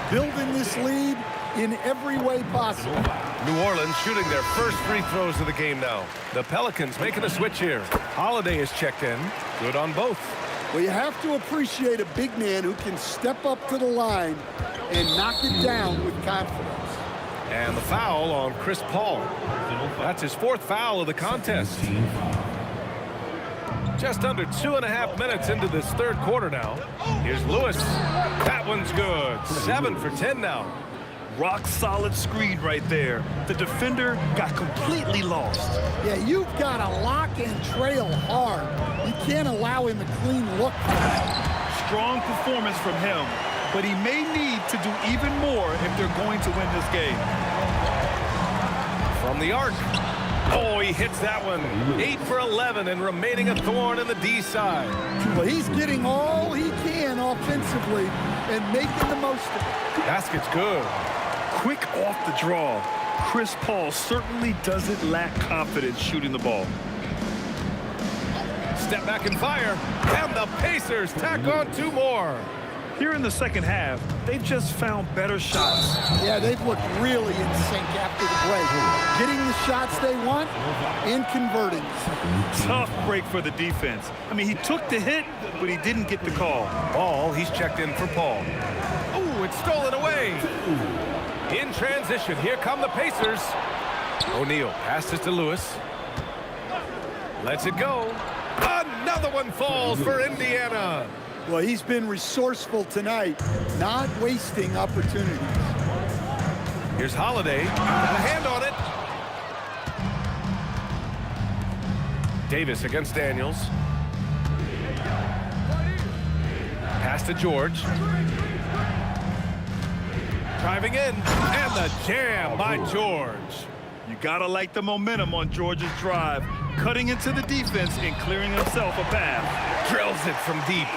Building this lead in every way possible. New Orleans shooting their first free throws of the game now. The Pelicans making a switch here. Holiday is checked in. Good on both. Well, you have to appreciate a big man who can step up to the line and knock it down with confidence. And the foul on Chris Paul. That's his 4th foul of the contest. Just under 2.5 minutes into this 3rd quarter now. Here's Lewis. That one's good. 7 for 10 now. Rock solid screen right there. The defender got completely lost. Yeah, you've got to lock and trail hard. You can't allow him a clean look. Strong performance from him, but he may need to do even more if they're going to win this game. From the arc. Oh, he hits that one. 8 for 11 and remaining a thorn in the D side. Well, he's getting all he can offensively and making the most of it. Basket's good. Quick off the draw. Chris Paul certainly doesn't lack confidence shooting the ball. Step back and fire. And the Pacers tack on 2 more. Here in the second half, they've just found better shots. Yeah, they've looked really in sync after the break. Getting the shots they want and converting. Tough break for the defense. I mean, he took the hit, but he didn't get the call. Ball, he's checked in for Paul. Oh, it's stolen away. In transition, here come the Pacers. O'Neal passes to Lewis. Lets it go. Another one falls for Indiana. Well, he's been resourceful tonight, not wasting opportunities. Here's Holiday. Got a hand on it. Davis against Daniels. Pass to George. Driving in. And the jam by George. You gotta like the momentum on George's drive. Cutting into the defense and clearing himself a path. Drills it from deep.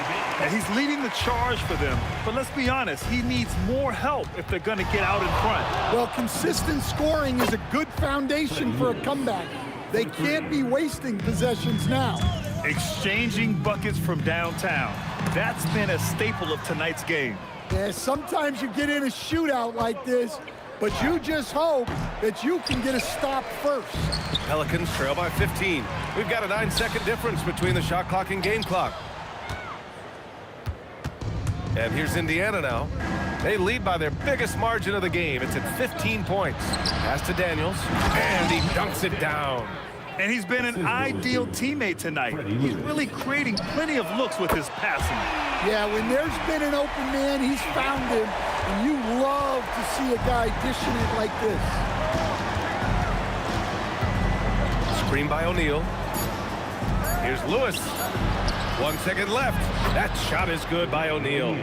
And he's leading the charge for them. But let's be honest, he needs more help if they're gonna get out in front. Well, consistent scoring is a good foundation for a comeback. They can't be wasting possessions now. Exchanging buckets from downtown. That's been a staple of tonight's game. Yeah, sometimes you get in a shootout like this, but you just hope that you can get a stop first. Pelicans trail by 15. We've got a 9-second difference between the shot clock and game clock. And here's Indiana now. They lead by their biggest margin of the game. It's at 15 points. Pass to Daniels, and he dunks it down. And he's been an ideal teammate tonight. He's really creating plenty of looks with his passing. Yeah, when there's been an open man, he's found him. And you love to see a guy dishing it like this. Screen by O'Neal. Here's Lewis. 1 second left. That shot is good by O'Neal.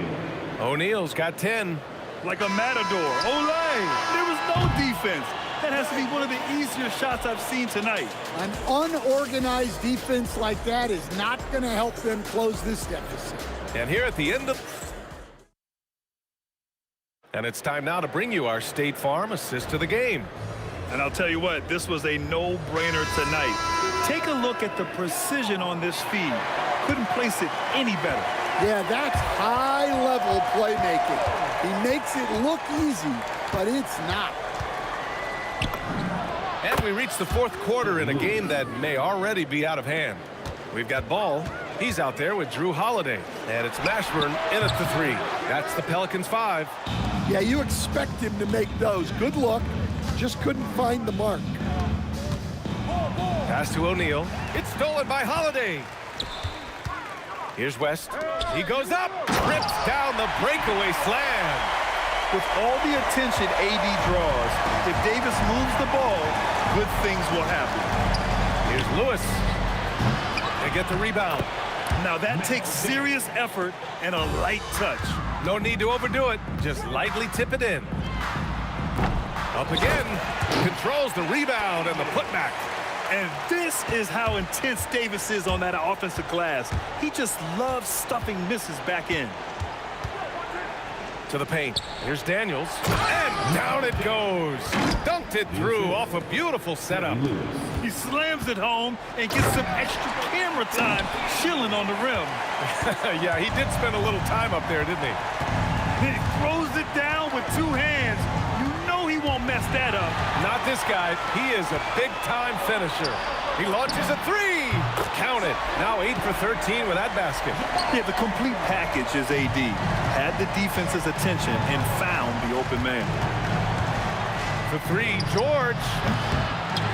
O'Neal's got 10. Like a matador. Olay! There was no defense. That has to be one of the easier shots I've seen tonight. An unorganized defense like that is not going to help them close this deficit. And here at the end of... And it's time now to bring you our State Farm assist to the game. And I'll tell you what, this was a no-brainer tonight. Take a look at the precision on this feed. Couldn't place it any better. Yeah, that's high-level playmaking. He makes it look easy, but it's not. And we reach the fourth quarter in a game that may already be out of hand. We've got ball. He's out there with Drew Holiday. And it's Mashburn in at the 3. That's the Pelicans' 5. Yeah, you expect him to make those. Good luck. Just couldn't find the mark. Pass to O'Neal. It's stolen by Holiday. Here's West. He goes up. Rips down the breakaway slam. With all the attention AD draws, if Davis moves the ball, good things will happen. Here's Lewis. They get the rebound. Now that takes serious effort and a light touch. No need to overdo it. Just lightly tip it in. Up again. Controls the rebound and the putback. And this is how intense Davis is on that offensive glass. He just loves stuffing misses back in. To the paint. Here's Daniels. And down it goes. Dunked it through off a beautiful setup. He slams it home and gets some extra camera time chilling on the rim. Yeah, he did spend a little time up there, didn't he? He throws it down with 2 hands. You know he won't mess that up. Not this guy. He is a big-time finisher. He launches a 3. Count it. Now 8 for 13 with that basket. Yeah, the complete package is AD. Had the defense's attention and found the open man. For 3, George.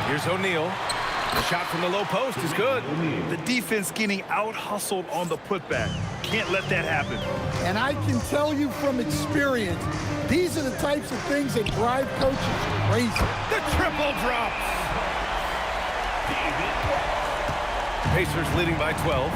Here's O'Neal. The shot from the low post is good. The defense getting out-hustled on the putback. Can't let that happen. And I can tell you from experience, these are the types of things that drive coaches crazy. The triple drops. Pacers leading by 12.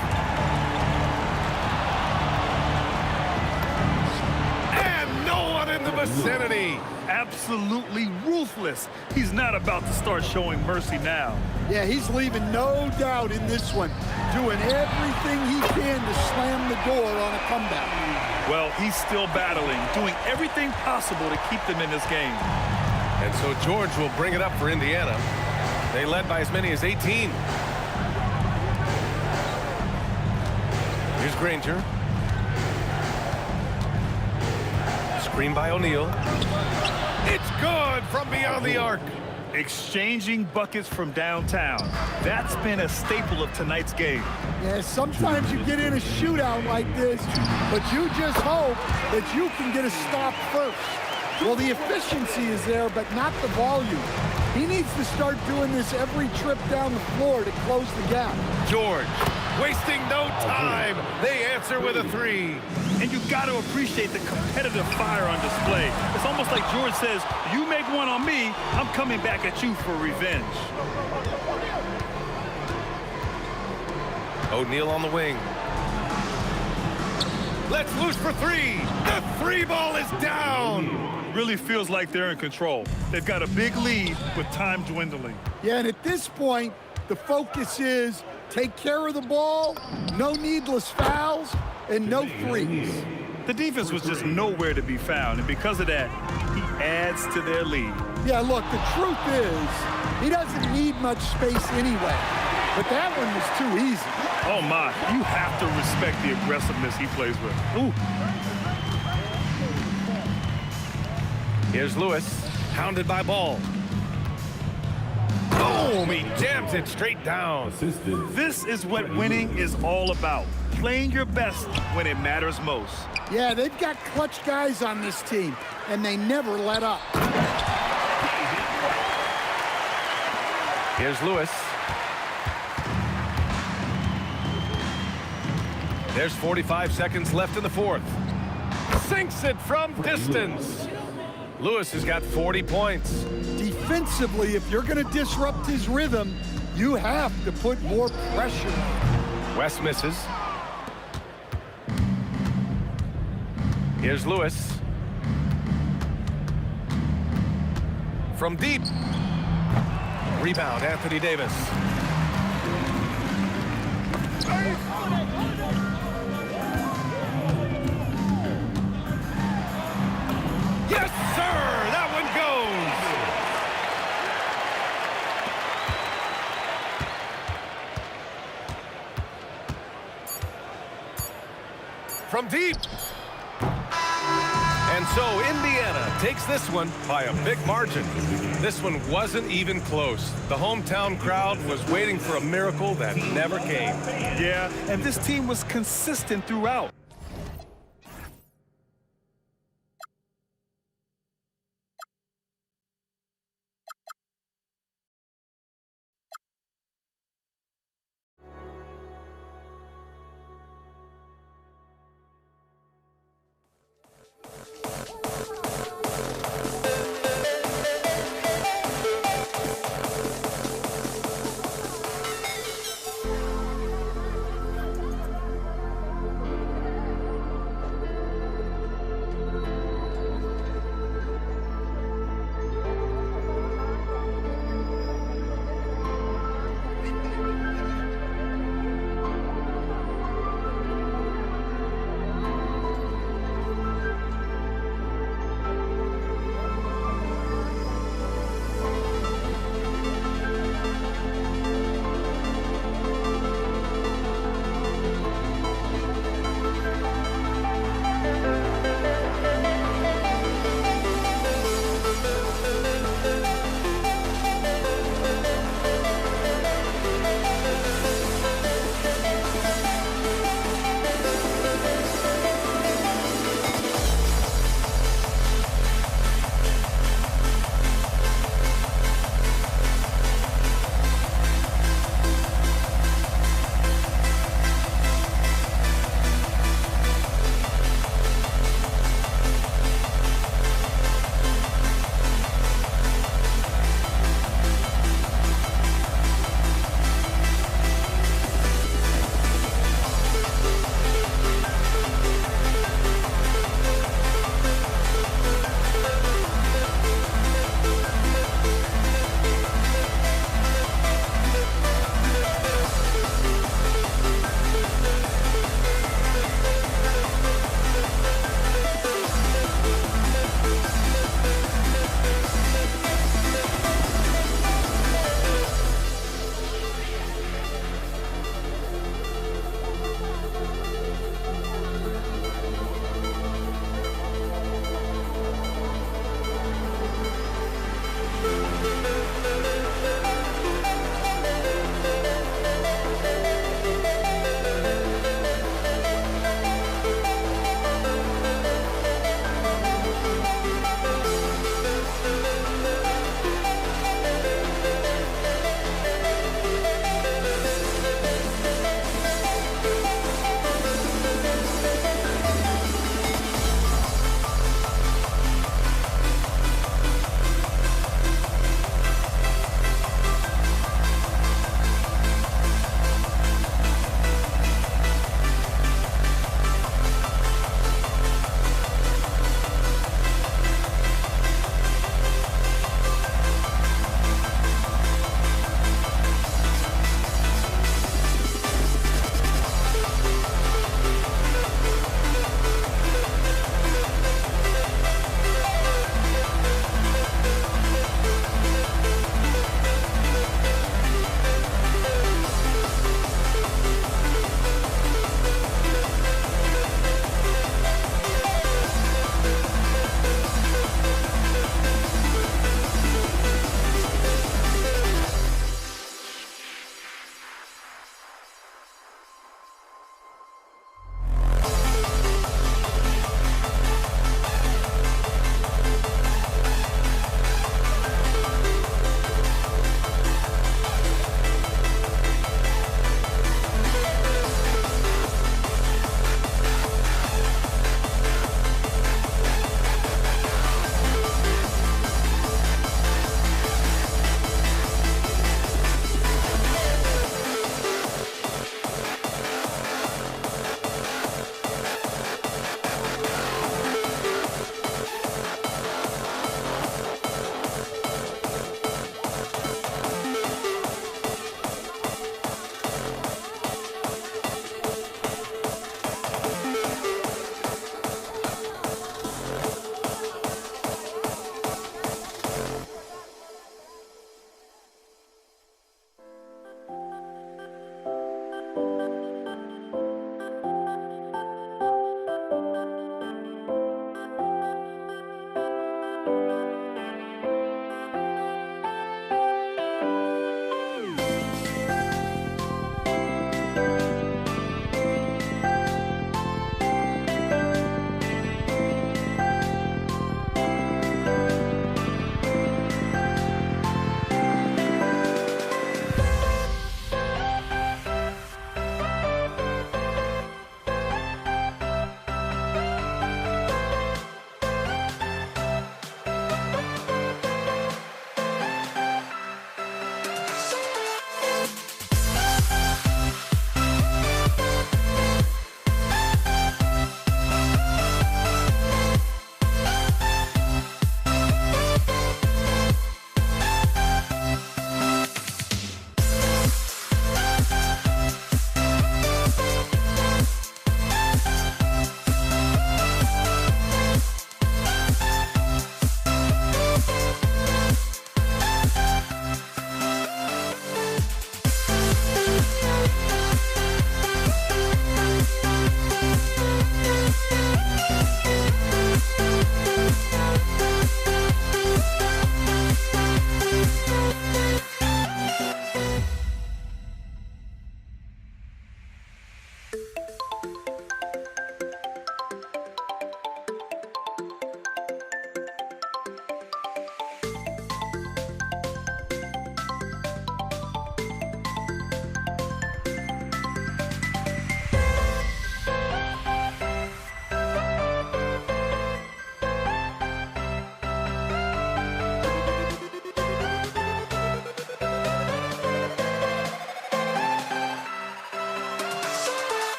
And no one in the vicinity. Absolutely ruthless. He's not about to start showing mercy now. Yeah, he's leaving no doubt in this one, doing everything he can to slam the door on a comeback. Well, he's still battling, doing everything possible to keep them in this game. And so George will bring it up for Indiana. They led by as many as 18. Here's Granger. Screen by O'Neal. It's good from beyond the arc. Exchanging buckets from downtown. That's been a staple of tonight's game. Yeah, sometimes you get in a shootout like this, but you just hope that you can get a stop first. Well, the efficiency is there, but not the volume. He needs to start doing this every trip down the floor to close the gap. George, wasting no time. They answer with a 3. And you've got to appreciate the competitive fire on display. It's almost like George says, you make one on me, I'm coming back at you for revenge. O'Neal on the wing. Let's loose for 3. The 3 ball is down. Really feels like they're in control. They've got a big lead with time dwindling. Yeah, and at this point, the focus is take care of the ball, no needless fouls, and no threes. The defense was just nowhere to be found, and because of that, he adds to their lead. Yeah, look, the truth is, he doesn't need much space anyway, but that one was too easy. Oh, my. You have to respect the aggressiveness he plays with. Ooh. Here's Lewis, hounded by Ball. Boom! He jams it straight down. This is what winning is all about. Playing your best when it matters most. Yeah, they've got clutch guys on this team, and they never let up. Here's Lewis. There's 45 seconds left in the fourth. Sinks it from distance. Lewis has got 40 points. Defensively, if you're going to disrupt his rhythm, you have to put more pressure on him. West misses. Here's Lewis. From deep. Rebound, Anthony Davis. Yes, sir! That one goes! From deep. And so Indiana takes this one by a big margin. This one wasn't even close. The hometown crowd was waiting for a miracle that never came. Yeah, and this team was consistent throughout.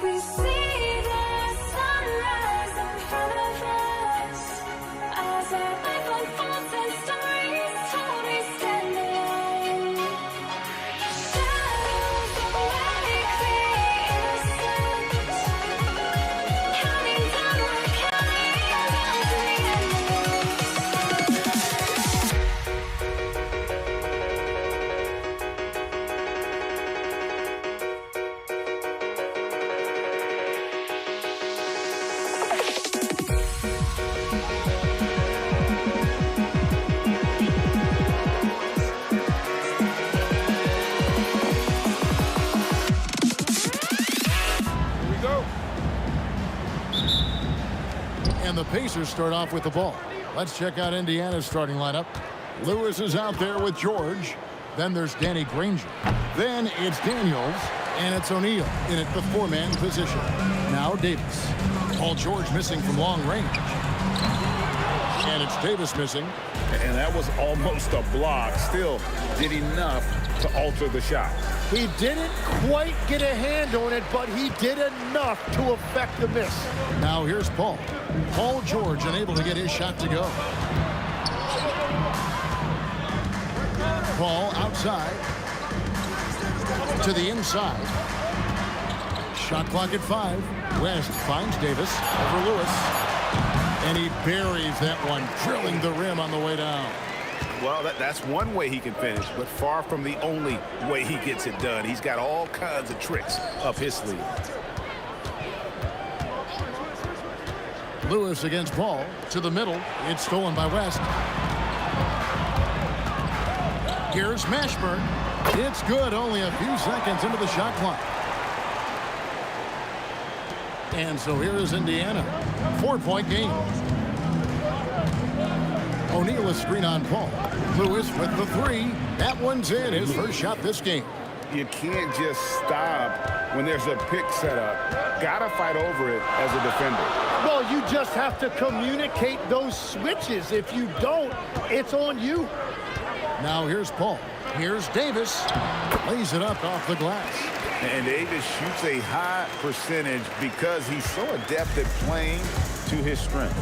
We see the sunrise in front of us. As our life unfolds and stories told, we stand alone. Shadows awake the innocent. Counting down, we're counting down to the end. Here we go. And the Pacers start off with the ball. Let's check out Indiana's starting lineup. Lewis is out there with George. Then there's Danny Granger. Then it's Daniels. And it's O'Neal in at the four-man position. Now Davis. Paul George missing from long range. And it's Davis missing. And that was almost a block. Still did enough to alter the shot. He didn't quite get a hand on it, but he did enough to affect the miss. Now here's Paul. Paul George unable to get his shot to go. Paul outside. To the inside. Shot clock at 5. West finds Davis over Lewis. And he buries that one, drilling the rim on the way down. Well, that's one way he can finish, but far from the only way he gets it done. He's got all kinds of tricks up his sleeve. Lewis against Paul. To the middle. It's stolen by West. Here's Mashburn. It's good, only a few seconds into the shot clock. And so here is Indiana. 4-point game. O'Neal a screen on Paul. Lewis with the three. That one's in, his first shot this game. You can't just stop when there's a pick set up. Gotta fight over it as a defender. Well, you just have to communicate those switches. If you don't, it's on you. Now here's Paul. Here's Davis. Lays it up off the glass. And Davis shoots a high percentage because he's so adept at playing to his strength.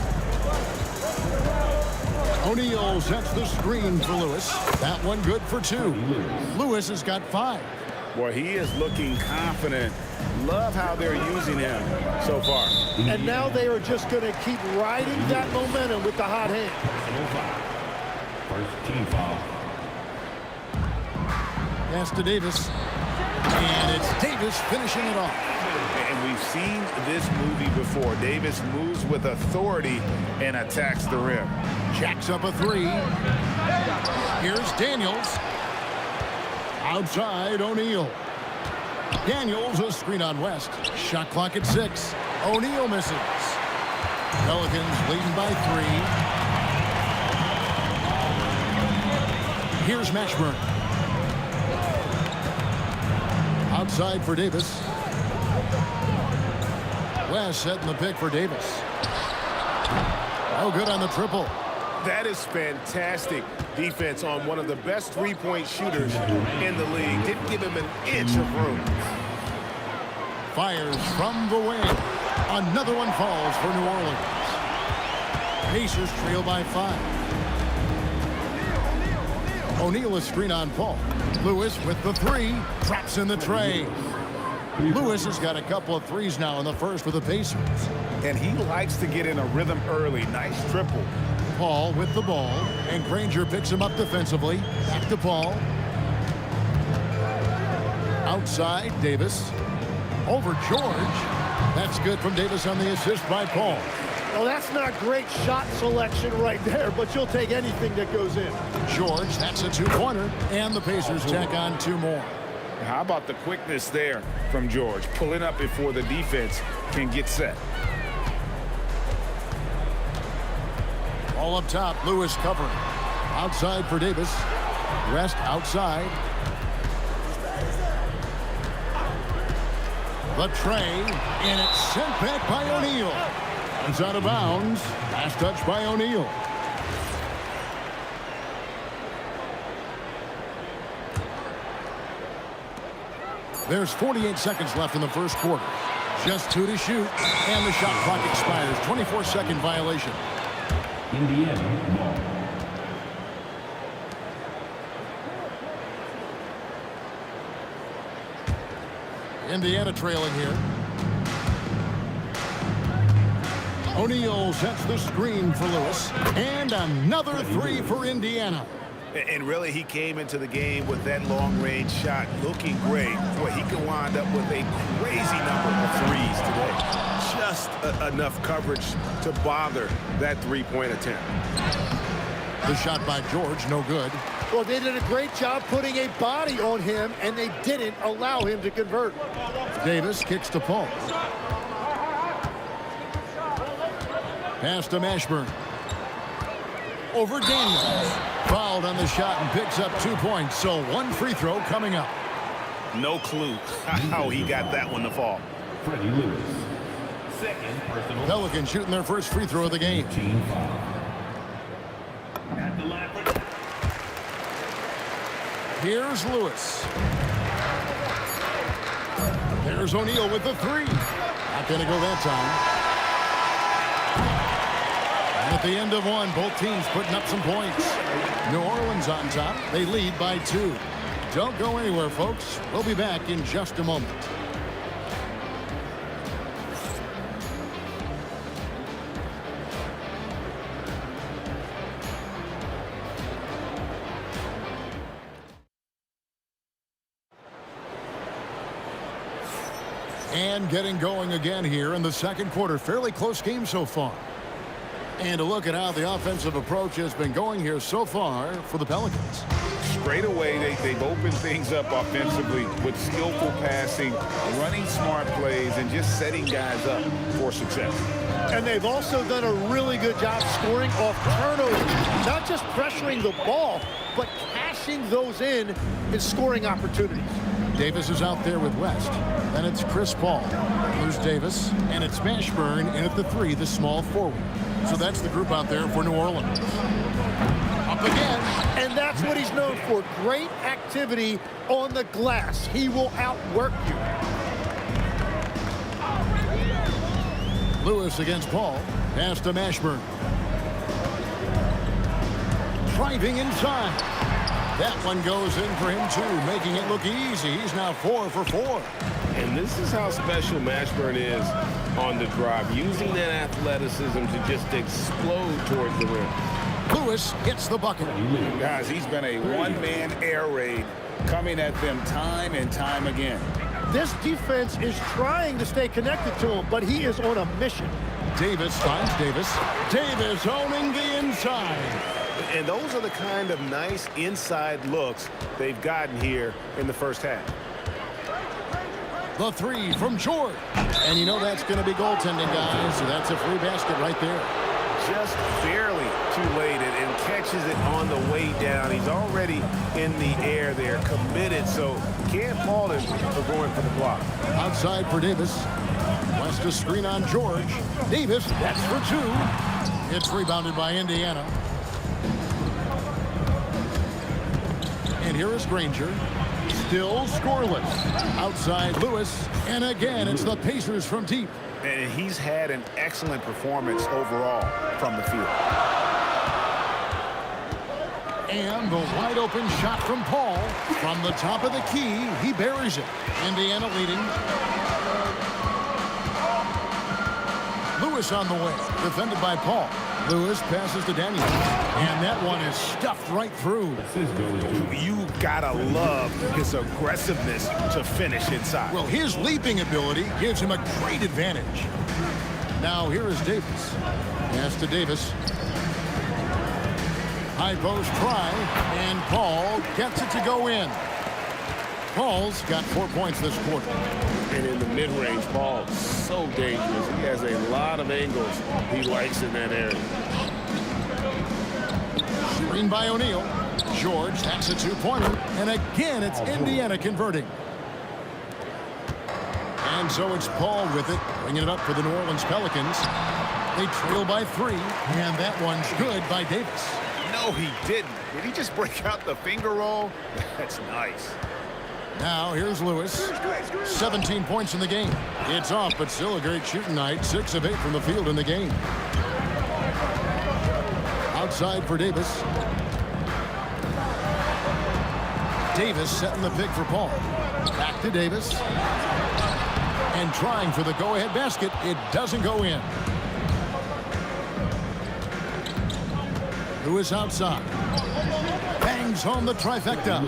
O'Neal sets the screen for Lewis. That one good for 2. Lewis has got 5. Boy, he is looking confident. Love how they're using him so far. And now they are just going to keep riding that momentum with the hot hand. First team foul. Pass to Davis. And it's Davis finishing it off. And we've seen this movie before. Davis moves with authority and attacks the rim. Jacks up a 3. Here's Daniels. Outside, O'Neal. Daniels a screen on West. Shot clock at 6. O'Neal misses. Pelicans leading by 3. Here's Mashburn. Outside for Davis. West setting the pick for Davis. Oh, good on the triple. That is fantastic defense on one of the best three-point shooters in the league. Didn't give him an inch of room. Fires from the wing. Another one falls for New Orleans. Pacers trail by 5. O'Neal a screen on Paul. Lewis with the 3. Traps in the tray. Lewis has got a couple of threes now in the first for the Pacers. And he likes to get in a rhythm early. Nice triple. Paul with the ball. And Granger picks him up defensively. Back to Paul. Outside, Davis. Over George. That's good from Davis on the assist by Paul. Well, that's not great shot selection right there, but you'll take anything that goes in. George, that's a 2-pointer. And the Pacers tack on 2 more. How about the quickness there from George? Pulling up before the defense can get set. All up top, Lewis covering. Outside for Davis. West outside. The tray, and it's sent back by O'Neal. It's out of bounds. Last touch by O'Neal. There's 48 seconds left in the first quarter. Just 2 to shoot, and the shot clock expires. 24-second violation. Indiana ball. Indiana trailing here. O'Neal sets the screen for Lewis. And another 3 for Indiana. And really, he came into the game with that long-range shot looking great. Boy, he could wind up with a crazy number of threes today. Just enough coverage to bother that three-point attempt. The shot by George, no good. Well, they did a great job putting a body on him, and they didn't allow him to convert. Davis kicks to Paul. Pass to Mashburn. Over Daniels. Fouled on the shot and picks up 2 points. So 1 free throw coming up. No clue how he got that one to fall. Freddie Lewis. Second personal. Pelicans shooting their first free throw of the game. Team foul. At the line for... Here's Lewis. There's O'Neal with the 3. Not going to go that time. At the end of 1, both teams putting up some points. New Orleans on top. They lead by 2. Don't go anywhere, folks. We'll be back in just a moment. And getting going again here in the second quarter. Fairly close game so far. And a look at how the offensive approach has been going here so far for the Pelicans. Straight away, they've opened things up offensively with skillful passing, running smart plays, and just setting guys up for success. And they've also done a really good job scoring off turnovers. Not just pressuring the ball, but cashing those in and scoring opportunities. Davis is out there with West. Then it's Chris Paul. There's Davis, and it's Mashburn in at the 3, the small forward. So that's the group out there for New Orleans. Up again. And that's what he's known for. Great activity on the glass. He will outwork you. Lewis against Paul. Pass to Mashburn. Driving inside. That one goes in for him, too, making it look easy. He's now 4 for 4. And this is how special Mashburn is on the drive, using that athleticism to just explode towards the rim. Lewis hits the bucket. Guys, he's been a one-man air raid coming at them time and time again. This defense is trying to stay connected to him, but he is on a mission. Davis finds Davis. Davis owning the inside. And those are the kind of nice inside looks they've gotten here in the first half. The 3 from George. And you know that's going to be goaltending, guys. So that's a free basket right there. Just barely too late and catches it on the way down. He's already in the air there, committed, so can't fault him for going for the block. Outside for Davis. West to screen on George. Davis, that's for 2. It's rebounded by Indiana. And here is Granger. Still scoreless. Outside Lewis. And again, it's the Pacers from deep. And he's had an excellent performance overall from the field. And the wide open shot from Paul. From the top of the key, he buries it. Indiana leading. Lewis on the way. Defended by Paul. Lewis passes to Daniels. And that one is stuffed right through. You gotta love his aggressiveness to finish inside. Well, his leaping ability gives him a great advantage. Now here is Davis. Pass to Davis. High post try, and Paul gets it to go in. Paul's got 4 points this quarter. And in the mid-range, Paul, so dangerous. He has a lot of angles he likes in that area. Screen by O'Neal. George, that's a 2-pointer. And again, it's Indiana converting. And so it's Paul with it, bringing it up for the New Orleans Pelicans. They trail by 3, and that one's good by Davis. No, he didn't. Did he just break out the finger roll? That's nice. Now here's Lewis. 17 points in the game. It's off, but still a great shooting night. 6 of 8 from the field in the game. Outside for Davis. Davis setting the pick for Paul. Back to Davis. And trying for the go-ahead basket. It doesn't go in. Lewis outside. Bangs home the trifecta.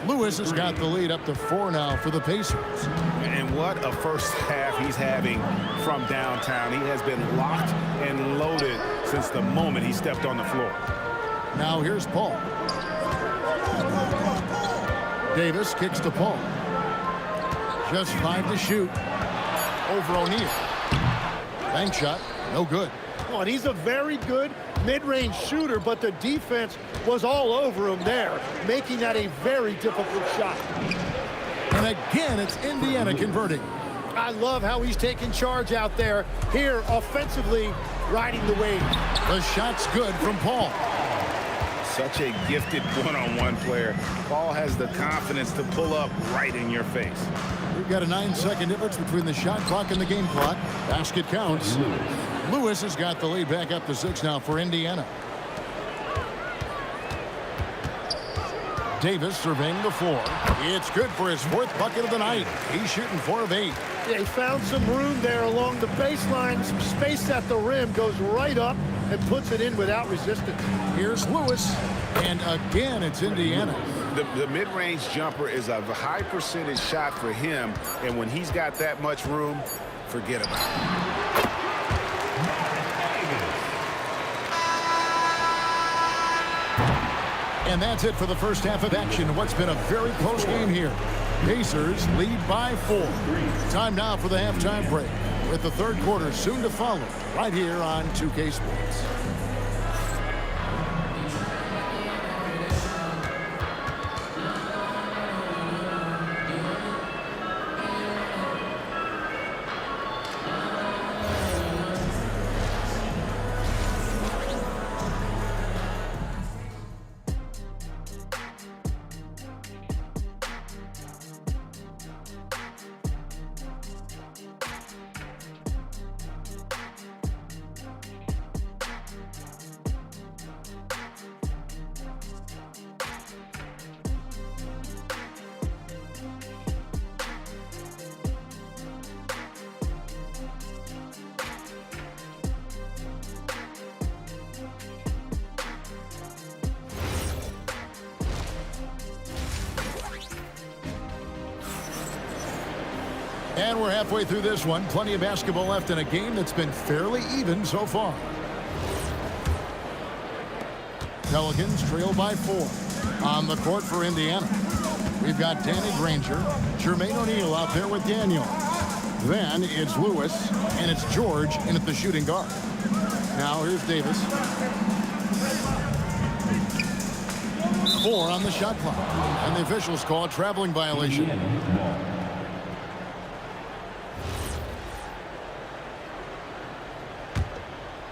Lewis has got the lead up to 4 now for the Pacers. And what a first half he's having from downtown. He has been locked and loaded since the moment he stepped on the floor. Now here's Paul. Davis kicks to Paul. Just 5 to shoot. Over O'Neal. Bank shot, no good. Well, he's a very good mid-range shooter, but the defense was all over him there, making that a very difficult shot. And again, it's Indiana converting. I love how he's taking charge out there. Here, offensively, riding the wave. The shot's good from Paul. Such a gifted one-on-one player. Paul has the confidence to pull up right in your face. We've got a 9-second difference between the shot clock and the game clock. Basket counts. Lewis has got the lead back up to 6 now for Indiana. Davis surveying the floor. It's good for his 4th bucket of the night. He's shooting 4 of 8. Yeah, he found some room there along the baseline. Some space at the rim. Goes right up and puts it in without resistance. Here's Lewis. And again, it's Indiana. The mid-range jumper is a high percentage shot for him. And when he's got that much room, forget about it. And that's it for the first half of action. What's been a very close game here. Pacers lead by 4. Time now for the halftime break, with the 3rd quarter soon to follow right here on 2K Sports. And we're halfway through this one. Plenty of basketball left in a game that's been fairly even so far. Pelicans trail by 4. On the court for Indiana, we've got Danny Granger, Jermaine O'Neal out there with Daniel. Then it's Lewis, and it's George in at the shooting guard. Now here's Davis. 4 on the shot clock. And the officials call a traveling violation.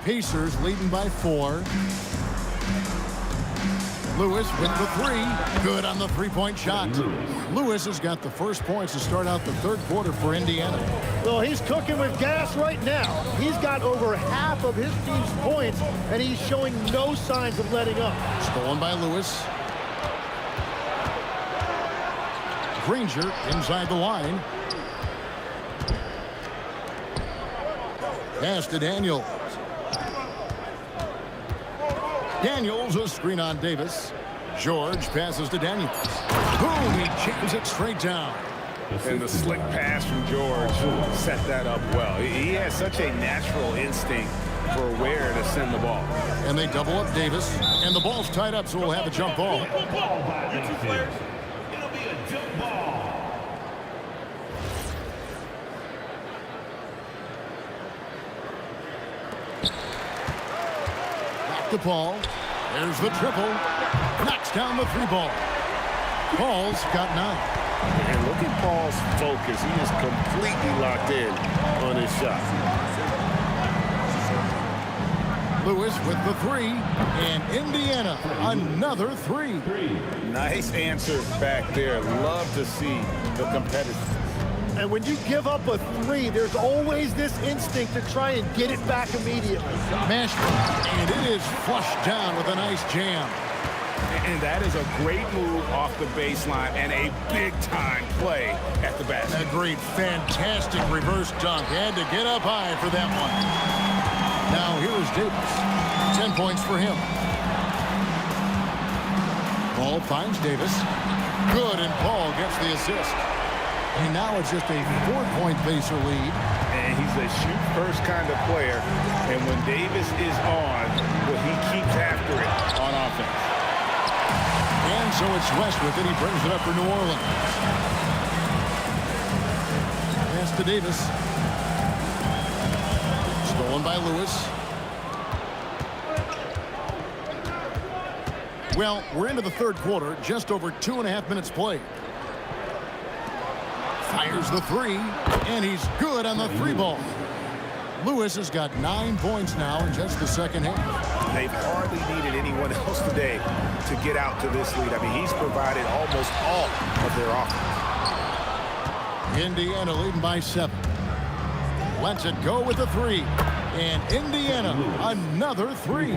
Pacers leading by 4. Lewis with the 3. Good on the three-point shot. Lewis has got the first points to start out the 3rd quarter for Indiana. Well, he's cooking with gas right now. He's got over half of his team's points, and he's showing no signs of letting up. Stolen by Lewis. Granger inside the line. Pass to Daniels. Daniels, a screen on Davis. George passes to Daniels. Boom, he jams it straight down. And the slick pass from George set that up well. He has such a natural instinct for where to send the ball. And they double up Davis. And the ball's tied up, so we'll have a jump ball. It'll be a jump ball. Back to Paul. There's the triple. Knocks down the 3-ball. Paul's got 9. And look at Paul's focus. He is completely locked in on his shot. Lewis with the three, and Indiana another three. Nice answer back there. Love to see the competitiveness. And when you give up a three, there's always this instinct to try and get it back immediately. Mashburn, and it is flushed down with a nice jam. And that is a great move off the baseline and a big-time play at the basket. Agreed. Fantastic reverse dunk. Had to get up high for that one. Now here is Davis. 10 points for him. Paul finds Davis. Good, and Paul gets the assist. And now it's just a 4-point Pacer lead. And he's a shoot-first kind of player. And when Davis is on, well, he keeps after it on offense. And so it's Westbrook, and he brings it up for New Orleans. Pass to Davis. Stolen by Lewis. Well, we're into the third quarter, just over 2.5 minutes played. Fires the three, and he's good on the three ball. Lewis has got 9 points now in just the second half. They've hardly needed anyone else today to get out to this lead. I mean, he's provided almost all of their offense. Indiana leading by 7. Lets it go with the three. And Indiana, another three.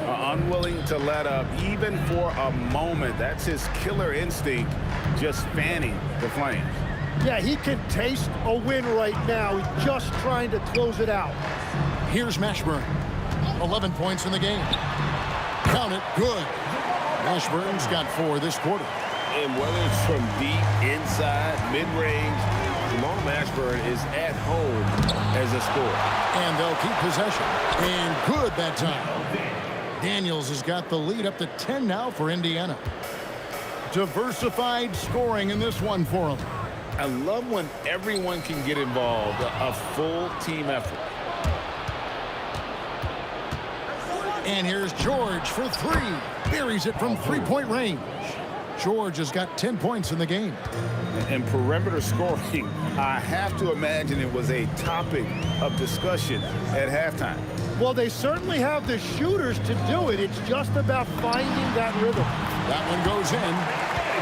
Unwilling to let up even for a moment. That's his killer instinct, just fanning the flames. Yeah, he can taste a win right now. He's just trying to close it out. Here's Mashburn. 11 points in the game. Count it, good. Mashburn's got 4 this quarter. And whether it's from deep, inside, mid-range, Jamal Mashburn is at home as a scorer. And they'll keep possession. And good that time. Daniels has got the lead up to 10 now for Indiana. Diversified scoring in this one for him. I love when everyone can get involved, a full team effort. And here's George for 3. Buries it from 3-point range. George has got 10 points in the game. And perimeter scoring, I have to imagine it was a topic of discussion at halftime. Well, they certainly have the shooters to do it. It's just about finding that rhythm. That one goes in.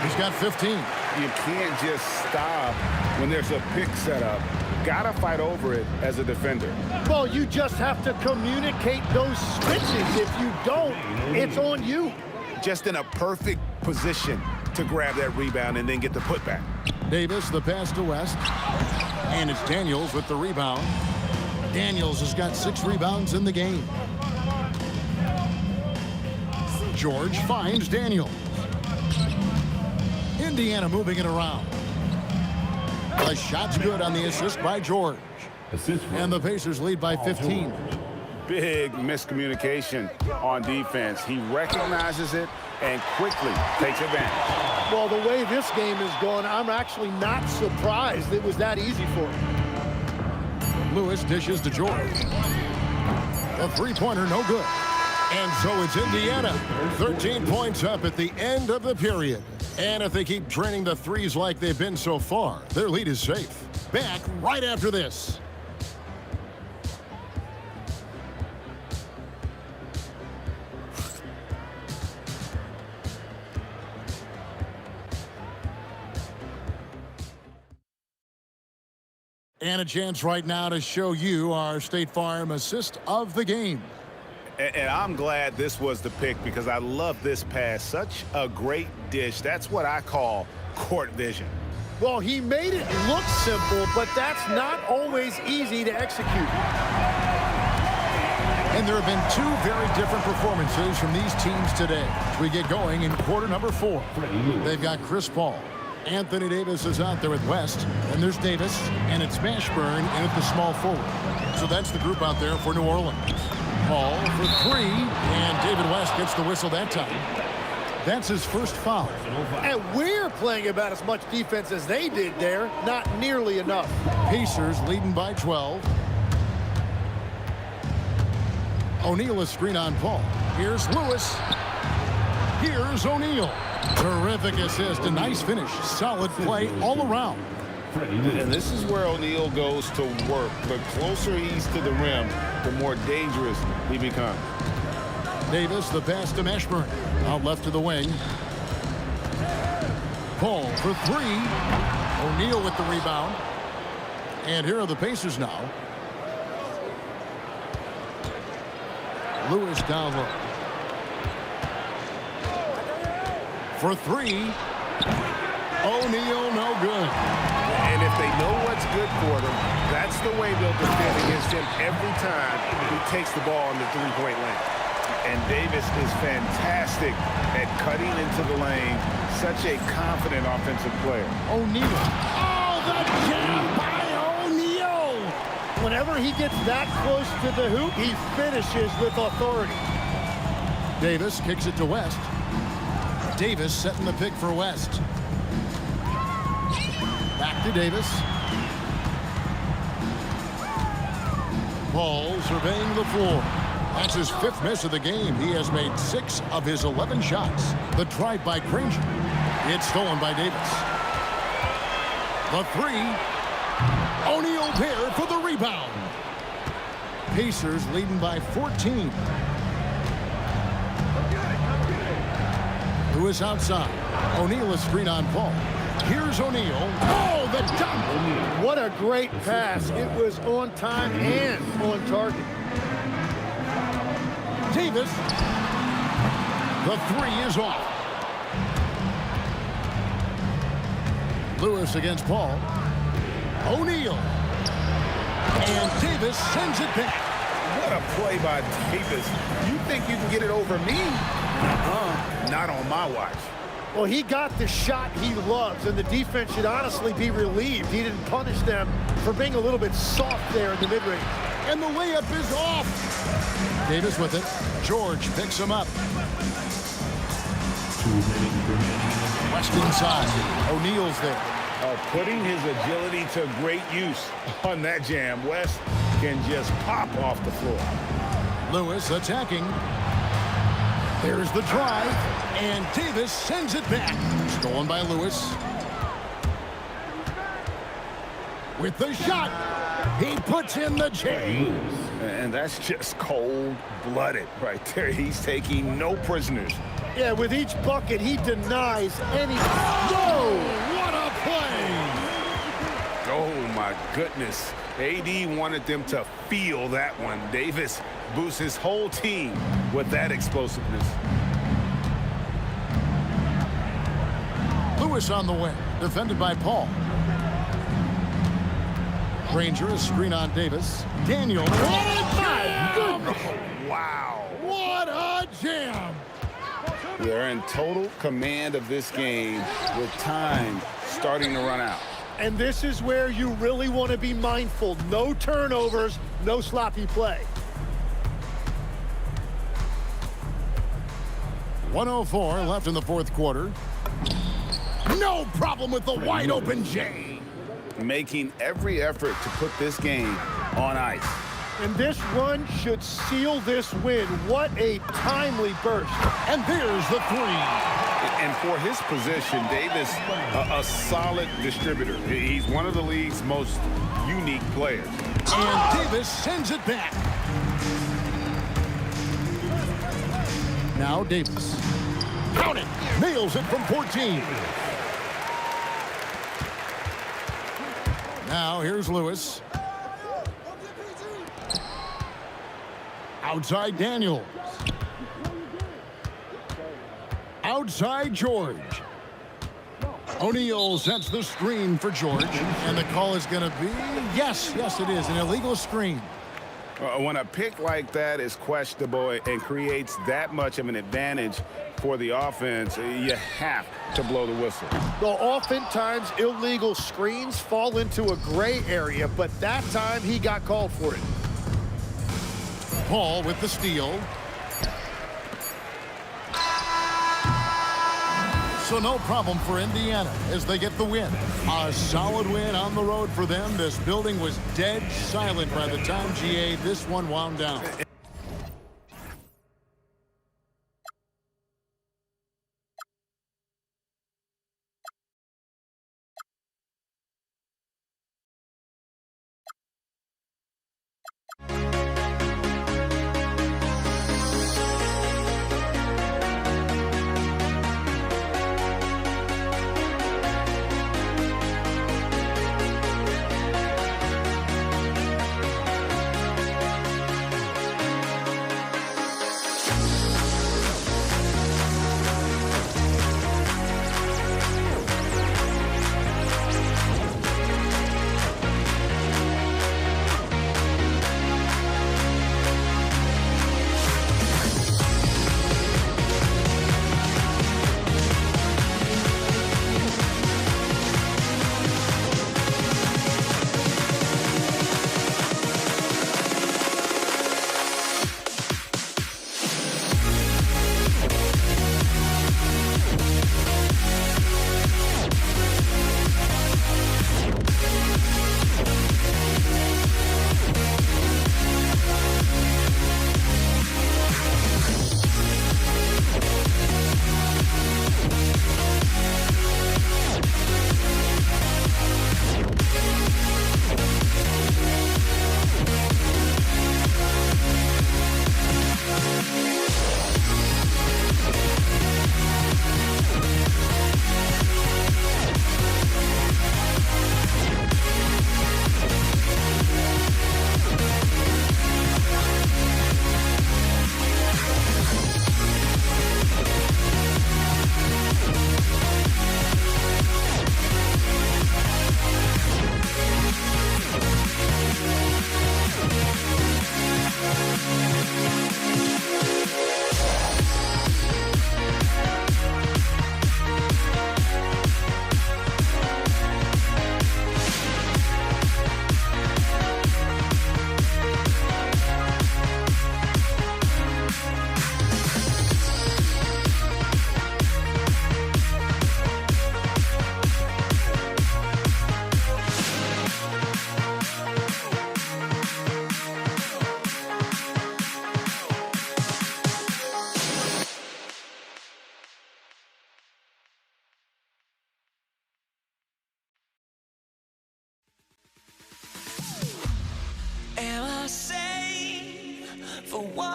He's got 15. You can't just stop when there's a pick set up. Gotta fight over it as a defender. Well, you just have to communicate those switches. If you don't, it's on you. Just in a perfect position to grab that rebound and then get the putback. Davis, the pass to West. And it's Daniels with the rebound. Daniels has got 6 rebounds in the game. George finds Daniels. Indiana moving it around. The shot's good on the assist by George. And the Pacers lead by 15. Big miscommunication on defense. He recognizes it and quickly takes advantage. Well, the way this game is going, I'm actually not surprised it was that easy for him. Lewis dishes to George. The three-pointer, no good. And so it's Indiana. 13 points up at the end of the period. And if they keep draining the threes like they've been so far, their lead is safe. Back right after this. And a chance right now to show you our State Farm assist of the game. And I'm glad this was the pick because I love this pass. Such a great dish. That's what I call court vision. Well, he made it look simple, but that's not always easy to execute. And there have been 2 very different performances from these teams today. As we get going in quarter number 4. They've got Chris Paul. Anthony Davis is out there with West. And there's Davis. And it's Mashburn in at the small forward. So that's the group out there for New Orleans. Paul for 3. And David West gets the whistle that time. That's his first foul. And we're playing about as much defense as they did there. Not nearly enough. Pacers leading by 12. O'Neal is screen on Paul. Here's Lewis. Here's O'Neal. Terrific assist. A nice finish. Solid play all around. And this is where O'Neal goes to work. The closer he's to the rim, the more dangerous he becomes. Davis, the pass to Mashburn. Out left to the wing. Paul for three. O'Neal with the rebound. And here are the Pacers now. Lewis down low. For three. O'Neal, no good. And if they know what's good for them, that's the way they'll defend against him every time he takes the ball in the three-point lane. And Davis is fantastic at cutting into the lane. Such a confident offensive player. O'Neal. Oh, the jam by O'Neal. Whenever he gets that close to the hoop, he finishes with authority. Davis kicks it to West. Davis setting the pick for West. Back to Davis. Paul surveying the floor. That's his 5th miss of the game. He has made 6 of his 11 shots. The drive by Granger. It's stolen by Davis. The three. O'Neal there for the rebound. Pacers leading by 14. Lewis outside. O'Neal is screen on Paul. Here's O'Neal. Oh, the dunk! What a great pass. It was on time and on target. Davis. The three is off. Lewis against Paul. O'Neal. And Davis sends it back. What a play by Davis. You think you can get it over me? Not on my watch. Well, he got the shot he loves, and the defense should honestly be relieved. He didn't punish them for being a little bit soft there in the mid-range. And the layup is off. Davis with it. George picks him up. West inside. O'Neal's there. Putting his agility to great use on that jam. West can just pop off the floor. Lewis attacking. There's the drive, and Davis sends it back. Stolen by Lewis. With the shot, he puts in the jam. And that's just cold-blooded right there. He's taking no prisoners. Yeah, with each bucket, he denies any... Whoa! What a play! Oh, my goodness. AD wanted them to feel that one. Davis boosts his whole team with that explosiveness. Lewis on the wing, defended by Paul. Granger, a screen on Davis. Daniel. Oh, my goodness! Wow. What a jam! They're in total command of this game with time starting to run out. And this is where you really want to be mindful. No turnovers, no sloppy play. 1:04 left in the 4th quarter. No problem with the wide open J. Making every effort to put this game on ice. And this run should seal this win. What a timely burst. And there's the three. And for his position, Davis, a solid distributor. He's one of the league's most unique players. And Davis sends it back. Now Davis. Count it. Nails it from 14. Now here's Lewis. Outside Daniels. Outside George. O'Neal sets the screen for George. And the call is going to be, yes, it is, an illegal screen. When a pick like that is questionable and creates that much of an advantage for the offense, you have to blow the whistle. Well, oftentimes illegal screens fall into a gray area, but that time he got called for it. Paul with the steal. So no problem for Indiana as they get the win. A solid win on the road for them. This building was dead silent by the time, GA, this one wound down.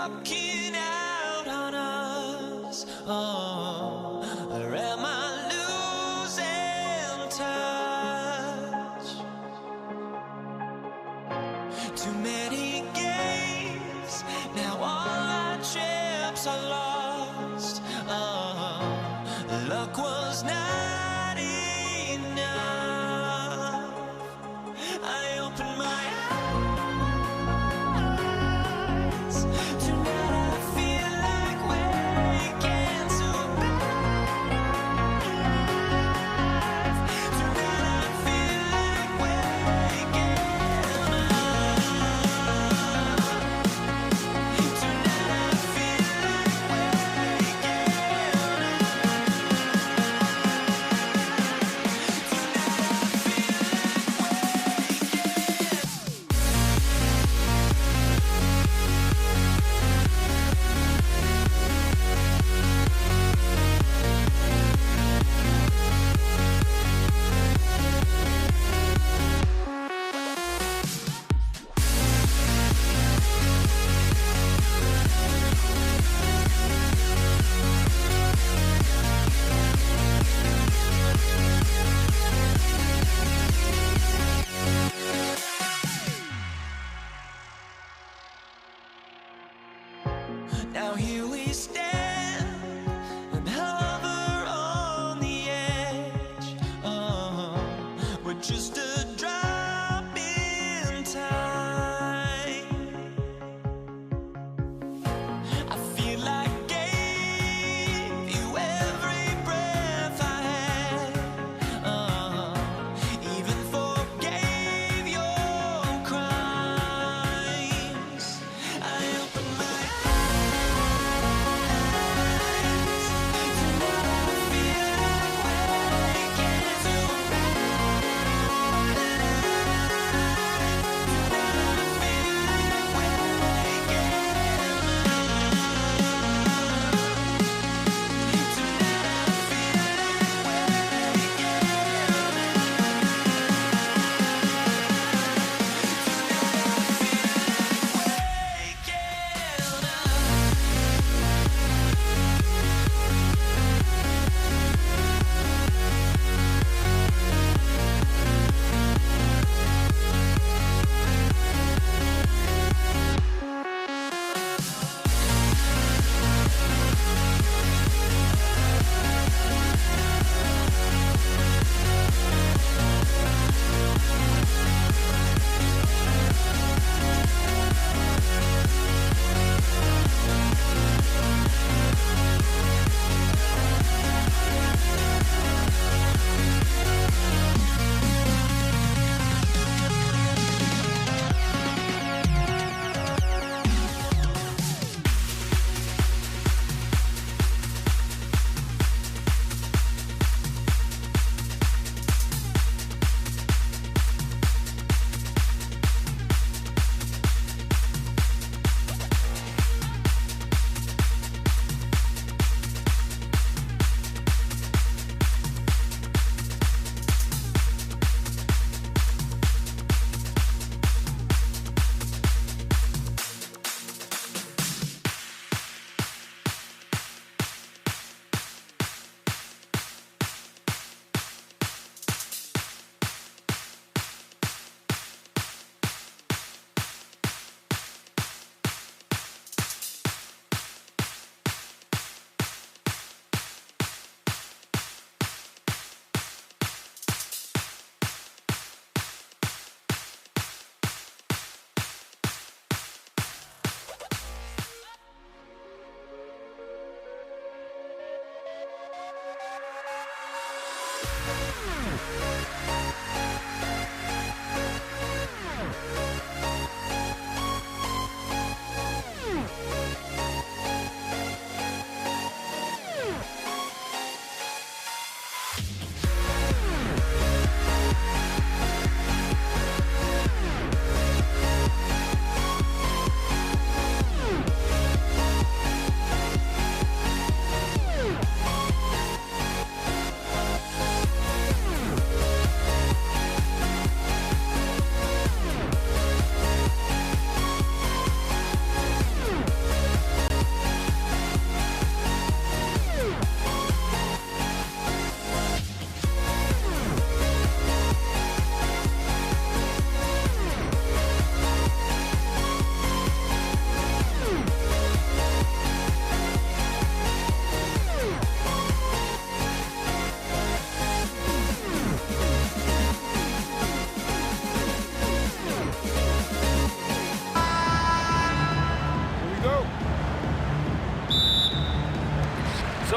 walking out on us. Oh, or am I losing touch? Too many games, now all our chips are lost. Oh, luck was not enough. I opened my eyes. Tonight I feel like waking to life. Tonight I feel like waking up. Tonight I feel like waking up.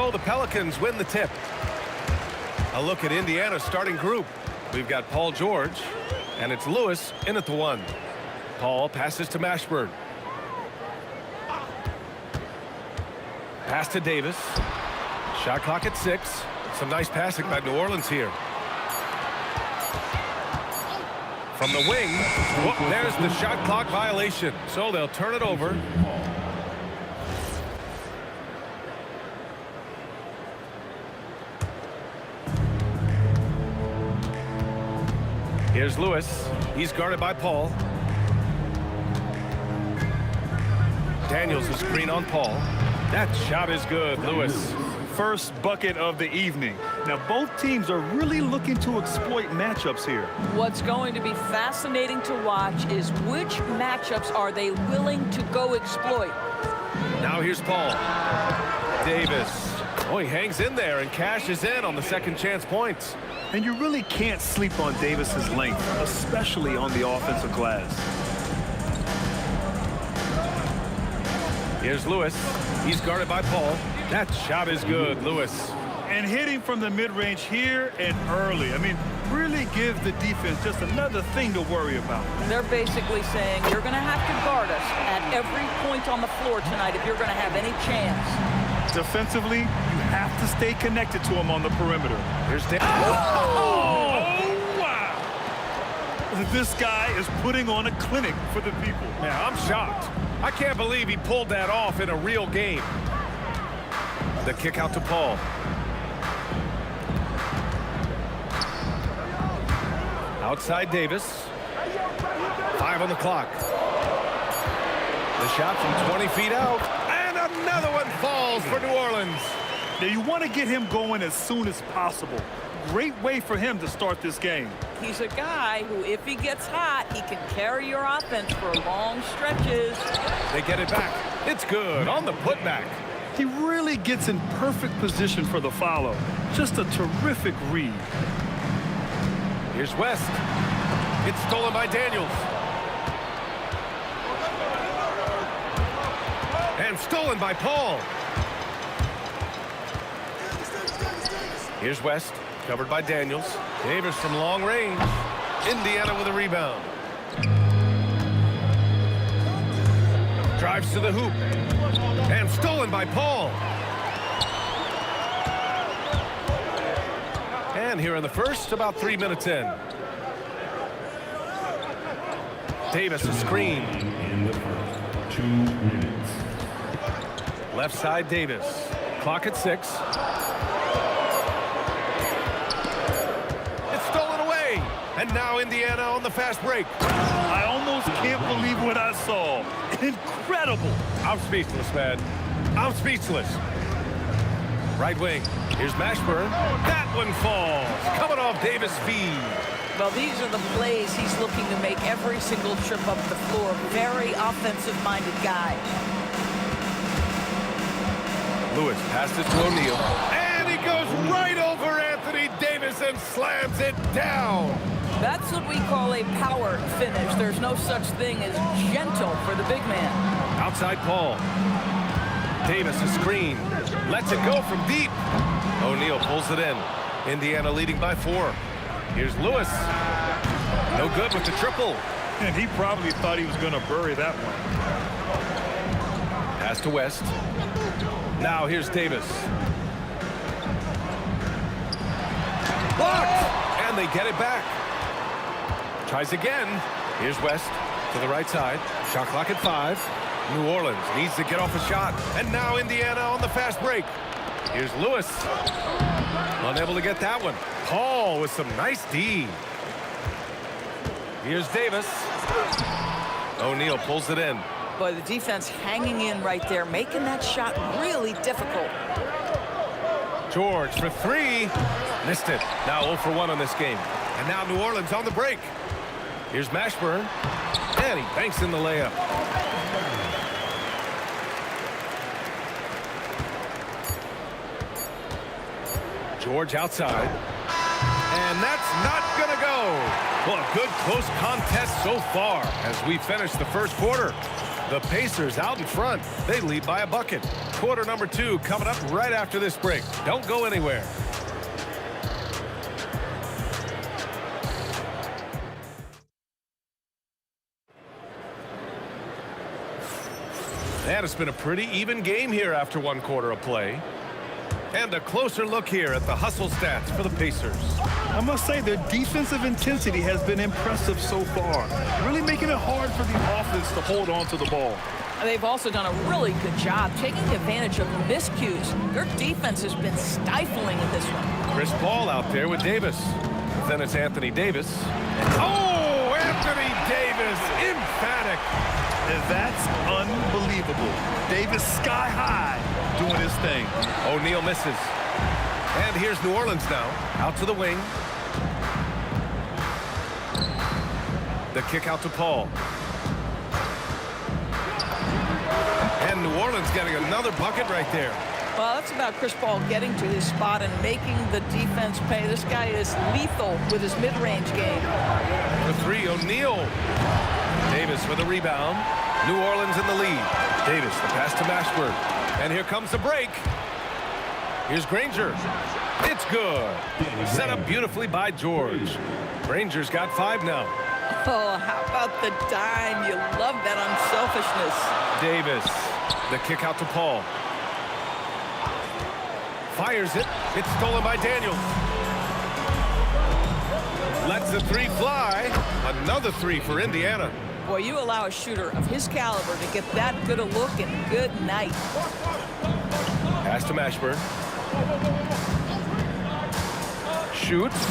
So the Pelicans win the tip. A look at Indiana's starting group. We've got Paul George, and it's Lewis in at the 1. Paul passes to Mashburn. Pass to Davis. Shot clock at 6. Some nice passing by New Orleans here. From the wing, there's the shot clock violation. So they'll turn it over. Here's Lewis. He's guarded by Paul. Daniels is screen on Paul. That shot is good, Lewis. First bucket of the evening. Now, both teams are really looking to exploit matchups here. What's going to be fascinating to watch is which matchups are they willing to go exploit. Now here's Paul. Davis. Oh, he hangs in there and cashes in on the second chance points. And you really can't sleep on Davis's length, especially on the offensive glass. Here's Lewis. He's guarded by Paul. That shot is good, Lewis. And hitting from the mid-range here and early. I mean, really give the defense just another thing to worry about. They're basically saying you're going to have to guard us at every point on the floor tonight if you're going to have any chance. Defensively, you have to stay connected to him on the perimeter. Here's Davis. Oh, wow! This guy is putting on a clinic for the people. Man, I'm shocked. I can't believe he pulled that off in a real game. The kick out to Paul. Outside Davis. 5 on the clock. The shot from 20 feet out. And another one falls for New Orleans. Now, you want to get him going as soon as possible. Great way for him to start this game. He's a guy who, if he gets hot, he can carry your offense for long stretches. They get it back. It's good on the putback. He really gets in perfect position for the follow. Just a terrific read. Here's West. It's stolen by Daniels. And stolen by Paul. Here's West, covered by Daniels. Davis from long range. Indiana with a rebound. Drives to the hoop. And stolen by Paul. And here in the first, about 3 minutes in. Davis a screen. In the first 2 minutes. Left side Davis. Clock at 6. It's stolen away. And now Indiana on the fast break. I almost can't believe what I saw. Incredible. I'm speechless, man. I'm speechless. Right wing. Here's Mashburn. That one falls. Coming off Davis' feed. Well, these are the plays he's looking to make every single trip up the floor. Very offensive-minded guy. Lewis passes to O'Neal. And he goes right over Anthony Davis and slams it down. That's what we call a power finish. There's no such thing as gentle for the big man. Outside Paul. Davis a screen. Lets it go from deep. O'Neal pulls it in. Indiana leading by 4. Here's Lewis. No good with the triple. And he probably thought he was going to bury that one. Pass to West. Now here's Davis. Blocked! And they get it back. Tries again. Here's West to the right side. Shot clock at 5. New Orleans needs to get off a shot. And now Indiana on the fast break. Here's Lewis. Unable to get that one. Paul with some nice D. Here's Davis. O'Neal pulls it in. But the defense hanging in right there, making that shot really difficult. George for 3. Missed it. Now 0 for 1 on this game. And now New Orleans on the break. Here's Mashburn. And he banks in the layup. George outside. And that's not going to go. Well, a good close contest so far as we finish the first quarter. The Pacers out in front. They lead by a bucket. Quarter number 2 coming up right after this break. Don't go anywhere. And it's been a pretty even game here after 1 quarter of play. And a closer look here at the hustle stats for the Pacers. I must say their defensive intensity has been impressive so far, really making it hard for the offense to hold on to the ball. They've also done a really good job taking advantage of miscues. Their defense has been stifling in this one. Chris Paul out there with Davis. Then it's Anthony Davis. Oh, Anthony Davis, emphatic. And that's unbelievable. Davis sky high doing his thing. O'Neal misses. And here's New Orleans now. Out to the wing. The kick out to Paul. And New Orleans getting another bucket right there. Well, that's about Chris Paul getting to his spot and making the defense pay. This guy is lethal with his mid-range game. The 3, O'Neal. Davis with a rebound. New Orleans in the lead. Davis, the pass to Mashburn. And here comes the break. Here's Granger. It's good. Set up beautifully by George. Granger's got 5 now. Oh, how about the dime? You love that unselfishness. Davis, the kick out to Paul. Fires it. It's stolen by Daniels. Lets the 3 fly. Another 3 for Indiana. Boy, you allow a shooter of his caliber to get that good a look, and good night. Pass to Mashburn. Shoots.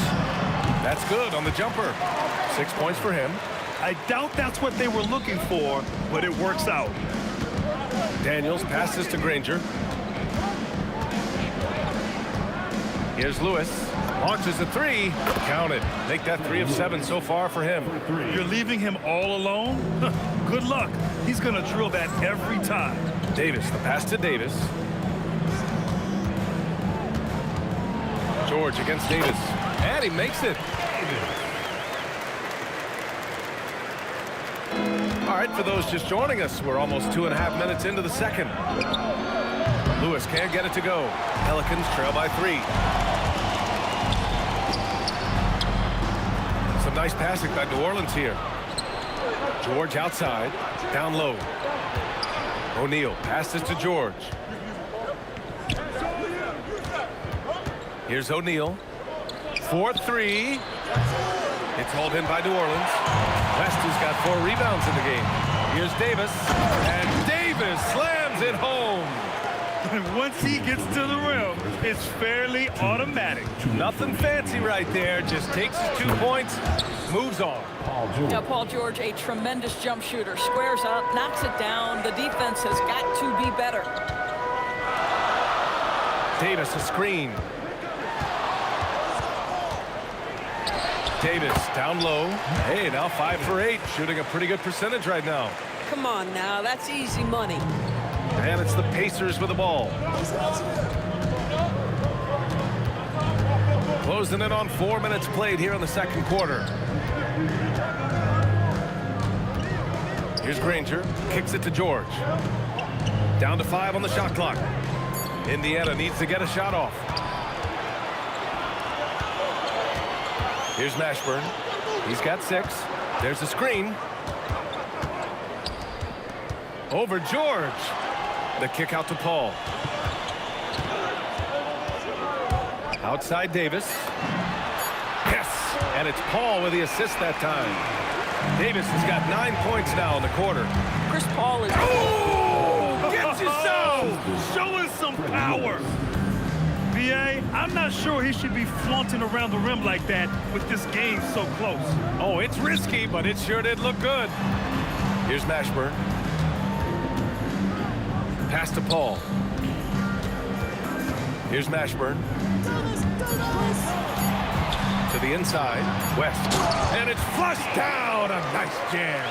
That's good on the jumper. 6 points for him. I doubt that's what they were looking for, but it works out. Daniels passes to Granger. Here's Lewis. Launches a 3. Counted. Make that 3 of 7 so far for him. You're leaving him all alone? Good luck. He's going to drill that every time. Davis, the pass to Davis. George against Davis. And he makes it. All right, for those just joining us, we're almost 2.5 minutes into the second. Lewis can't get it to go. Pelicans trail by 3. Some nice passing by New Orleans here. George outside, down low. O'Neal passes to George. Here's O'Neal. 4-3. It's hauled in by New Orleans. West has got 4 rebounds in the game. Here's Davis. And Davis slams it home. And once he gets to the rim, it's fairly automatic. Nothing fancy right there. Just takes his 2 points, moves on. Now, Paul George, a tremendous jump shooter. Squares up, knocks it down. The defense has got to be better. Davis, a screen. Davis down low. Hey, now 5 for 8. Shooting a pretty good percentage right now. Come on now, that's easy money. And it's the Pacers with the ball. Closing in on 4 minutes played here in the second quarter. Here's Granger. Kicks it to George. Down to 5 on the shot clock. Indiana needs to get a shot off. Here's Mashburn. He's got 6. There's a screen. Over George. The kick out to Paul. Outside Davis. Yes! And it's Paul with the assist that time. Davis has got 9 points now in the quarter. Chris Paul is... Oh! Get yourself! Showing some power. VA, I'm not sure he should be flaunting around the rim like that with this game so close. Oh, it's risky, but it sure did look good. Here's Mashburn. Pass to Paul. Here's Mashburn. To the inside. West. And it's flushed down. A nice jam.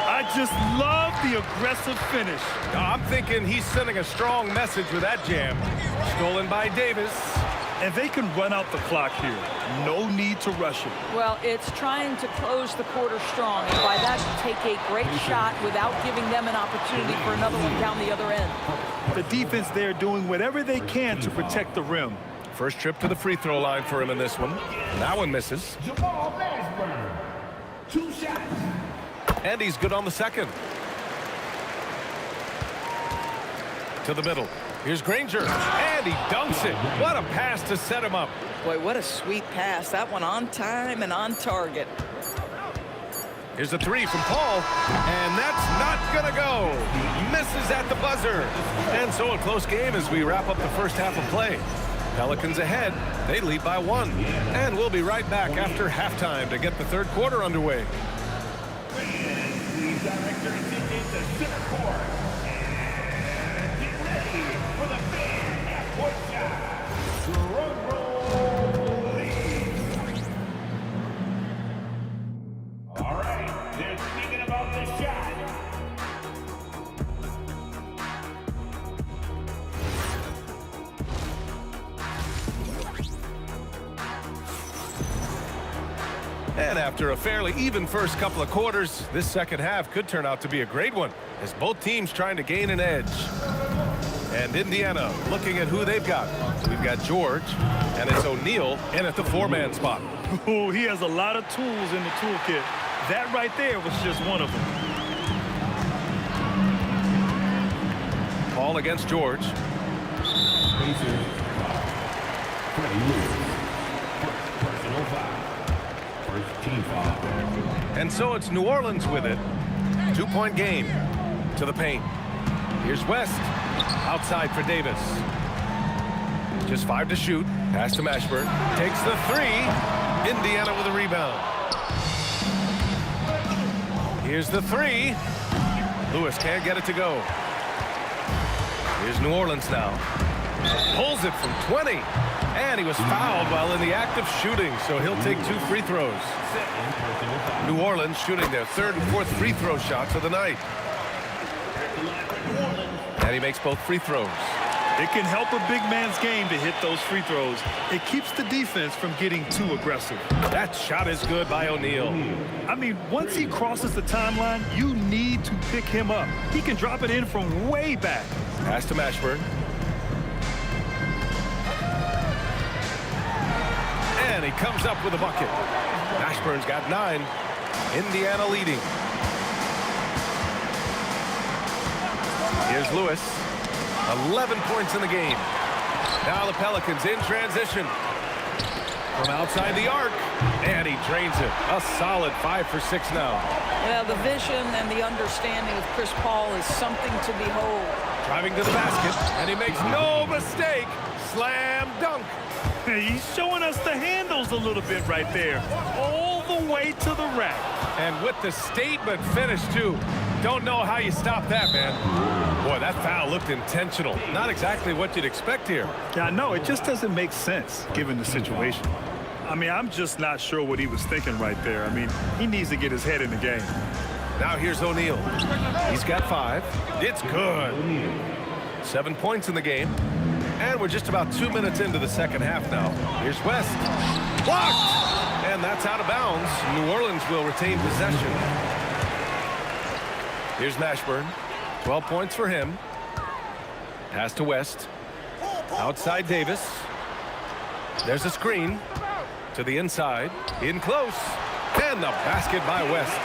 I just love the aggressive finish. I'm thinking he's sending a strong message with that jam. Stolen by Davis. And they can run out the clock here. No need to rush it. Well, it's trying to close the quarter strong, and by that, take a great shot without giving them an opportunity for another one down the other end. The defense there doing whatever they can to protect the rim. First trip to the free throw line for him in this one. That one misses. Two shots. And he's good on the second. To the middle. Here's Granger. And he dunks it. What a pass to set him up. Boy, what a sweet pass. That one on time and on target. Here's a three from Paul. And that's not going to go. Misses at the buzzer. And so a close game as we wrap up the first half of play. Pelicans ahead. They lead by 1. And we'll be right back after halftime to get the third quarter underway. Please direct your attention to center court. And get ready for the fan half-court shot. Drum roll, please. All right, they're thinking about the shot. And after a fairly even first couple of quarters, this second half could turn out to be a great one as both teams trying to gain an edge. And Indiana looking at who they've got. We've got George, and it's O'Neal in at the 4-man spot. Oh, he has a lot of tools in the toolkit. That right there was just one of them. Paul against George. Personal foul. First team foul. And so it's New Orleans with it. 2-point game to the paint. Here's West. Outside for Davis. Just 5 to shoot. Pass to Mashburn. Takes the 3. Indiana with a rebound. Here's the 3. Lewis can't get it to go. Here's New Orleans now. Pulls it from 20. And he was fouled while in the act of shooting, so he'll take 2 free throws. New Orleans shooting their 3rd and 4th free throw shots of the night. And he makes both free throws. It can help a big man's game to hit those free throws. It keeps the defense from getting too aggressive. That shot is good by O'Neal. I mean, once he crosses the timeline, you need to pick him up. He can drop it in from way back. Pass to Mashburn. And he comes up with a bucket. Mashburn's got 9. Indiana leading. Here's Lewis. 11 points in the game. Now the Pelicans in transition. From outside the arc. And he drains it. A solid 5 for 6 now. Well, the vision and the understanding of Chris Paul is something to behold. Driving to the basket. And he makes no mistake. Slam dunk. He's showing us the handles a little bit right there. All the way to the rack. And with the statement finish, too. Don't know how you stop that, man. Boy, that foul looked intentional. Not exactly what you'd expect here. Yeah, I know. It just doesn't make sense, given the situation. I mean, I'm just not sure what he was thinking right there. I mean, he needs to get his head in the game. Now here's O'Neal. He's got 5. It's good. 7 points in the game. And we're just about 2 minutes into the second half now. Here's West. Blocked! And that's out of bounds. New Orleans will retain possession. Here's Mashburn. 12 points for him. Pass to West. Outside Davis. There's a screen. To the inside. In close. And the basket by West.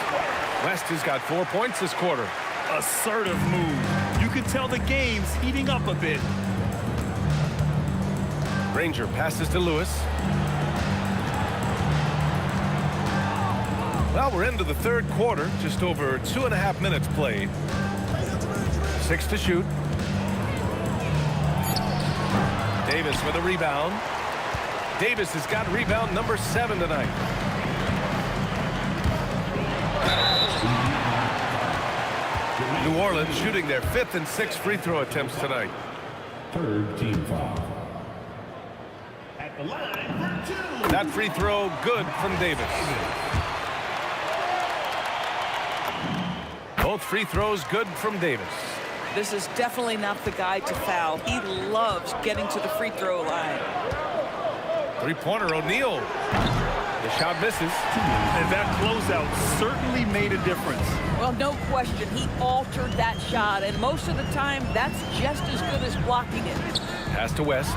West has got 4 points this quarter. Assertive move. You can tell the game's heating up a bit. Granger passes to Lewis. Well, we're into the third quarter. Just over 2.5 minutes played. 6 to shoot. Davis with a rebound. Davis has got rebound number 7 tonight. New Orleans shooting their 5th and 6th free throw attempts tonight. Third team foul. At the line for 2. That free throw good from Davis. Both free throws good from Davis. This is definitely not the guy to foul. He loves getting to the free throw line. Three-pointer, O'Neal. The shot misses. And that closeout certainly made a difference. Well, no question, he altered that shot, and most of the time, that's just as good as blocking it. Pass to West.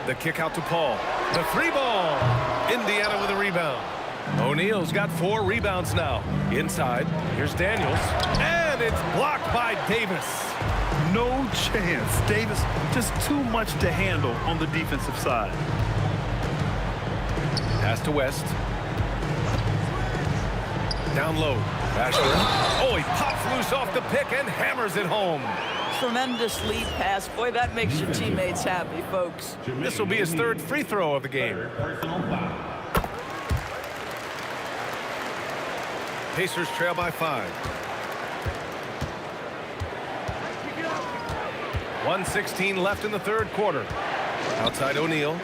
The kick out to Paul. The three ball. Indiana with a rebound. O'Neal's got 4 rebounds now. Inside, here's Daniels. And it's blocked by Davis. No chance. Davis, just too much to handle on the defensive side. Pass to West. Down low. Ashburn. Oh, he pops loose off the pick and hammers it home. Tremendous lead pass. Boy, that makes your teammates happy, folks. This will be his 3rd free throw of the game. Pacers trail by 5. 1:16 left in the 3rd quarter. Outside O'Neal.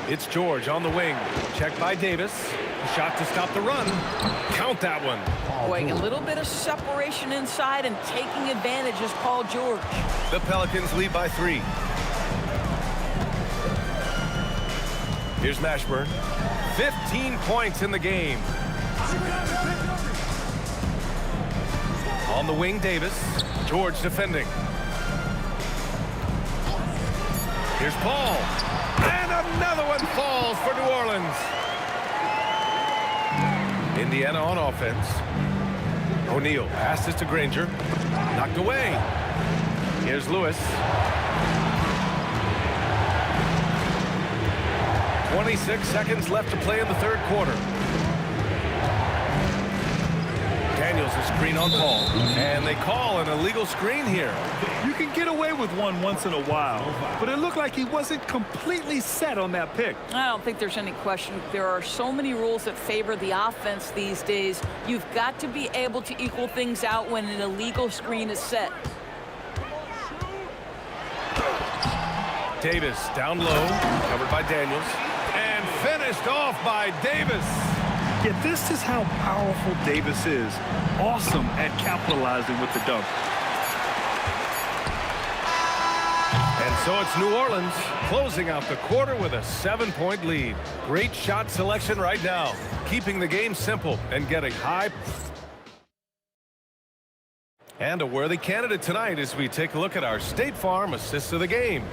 It's George on the wing. Checked by Davis. Shot to stop the run. Count that one. Boy, a little bit of separation inside and taking advantage is Paul George. The Pelicans lead by 3. Here's Mashburn. 15 points in the game. On the wing, Davis. George defending. Here's Paul. And another one falls for New Orleans. Indiana on offense. O'Neal passes to Granger. Knocked away. Here's Lewis. 26 seconds left to play in the 3rd quarter. Daniels a screen on Paul. And they call an illegal screen here. You can get away with one once in a while, but it looked like he wasn't completely set on that pick. I don't think there's any question. There are so many rules that favor the offense these days. You've got to be able to equal things out when an illegal screen is set. Davis down low, covered by Daniels, and finished off by Davis. Yet this is how powerful Davis is. Awesome at capitalizing with the dunk. And so it's New Orleans closing out the quarter with a 7-point lead. Great shot selection right now, keeping the game simple and getting high. And a worthy candidate tonight as we take a look at our State Farm assists of the game.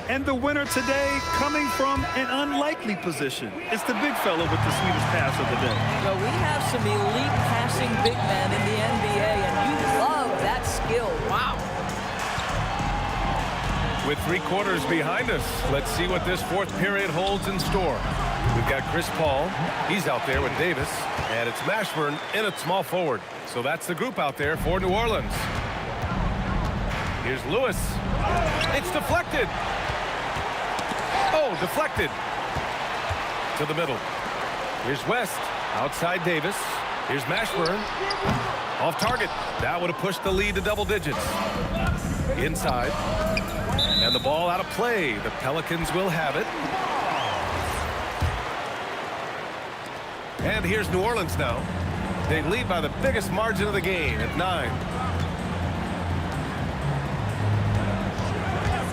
And the winner today coming from an unlikely position. It's the big fella with the sweetest pass of the day. Well, we have some elite passing big men in the NBA, and you love that skill. Wow. With 3 quarters behind us, let's see what this 4th period holds in store. We've got Chris Paul. He's out there with Davis. And it's Mashburn in at small forward. So that's the group out there for New Orleans. Here's Lewis. It's deflected. Oh, deflected. To the middle. Here's West. Outside Davis. Here's Mashburn. Off target. That would have pushed the lead to double digits. Inside. And the ball out of play. The Pelicans will have it. And here's New Orleans now. They lead by the biggest margin of the game at 9.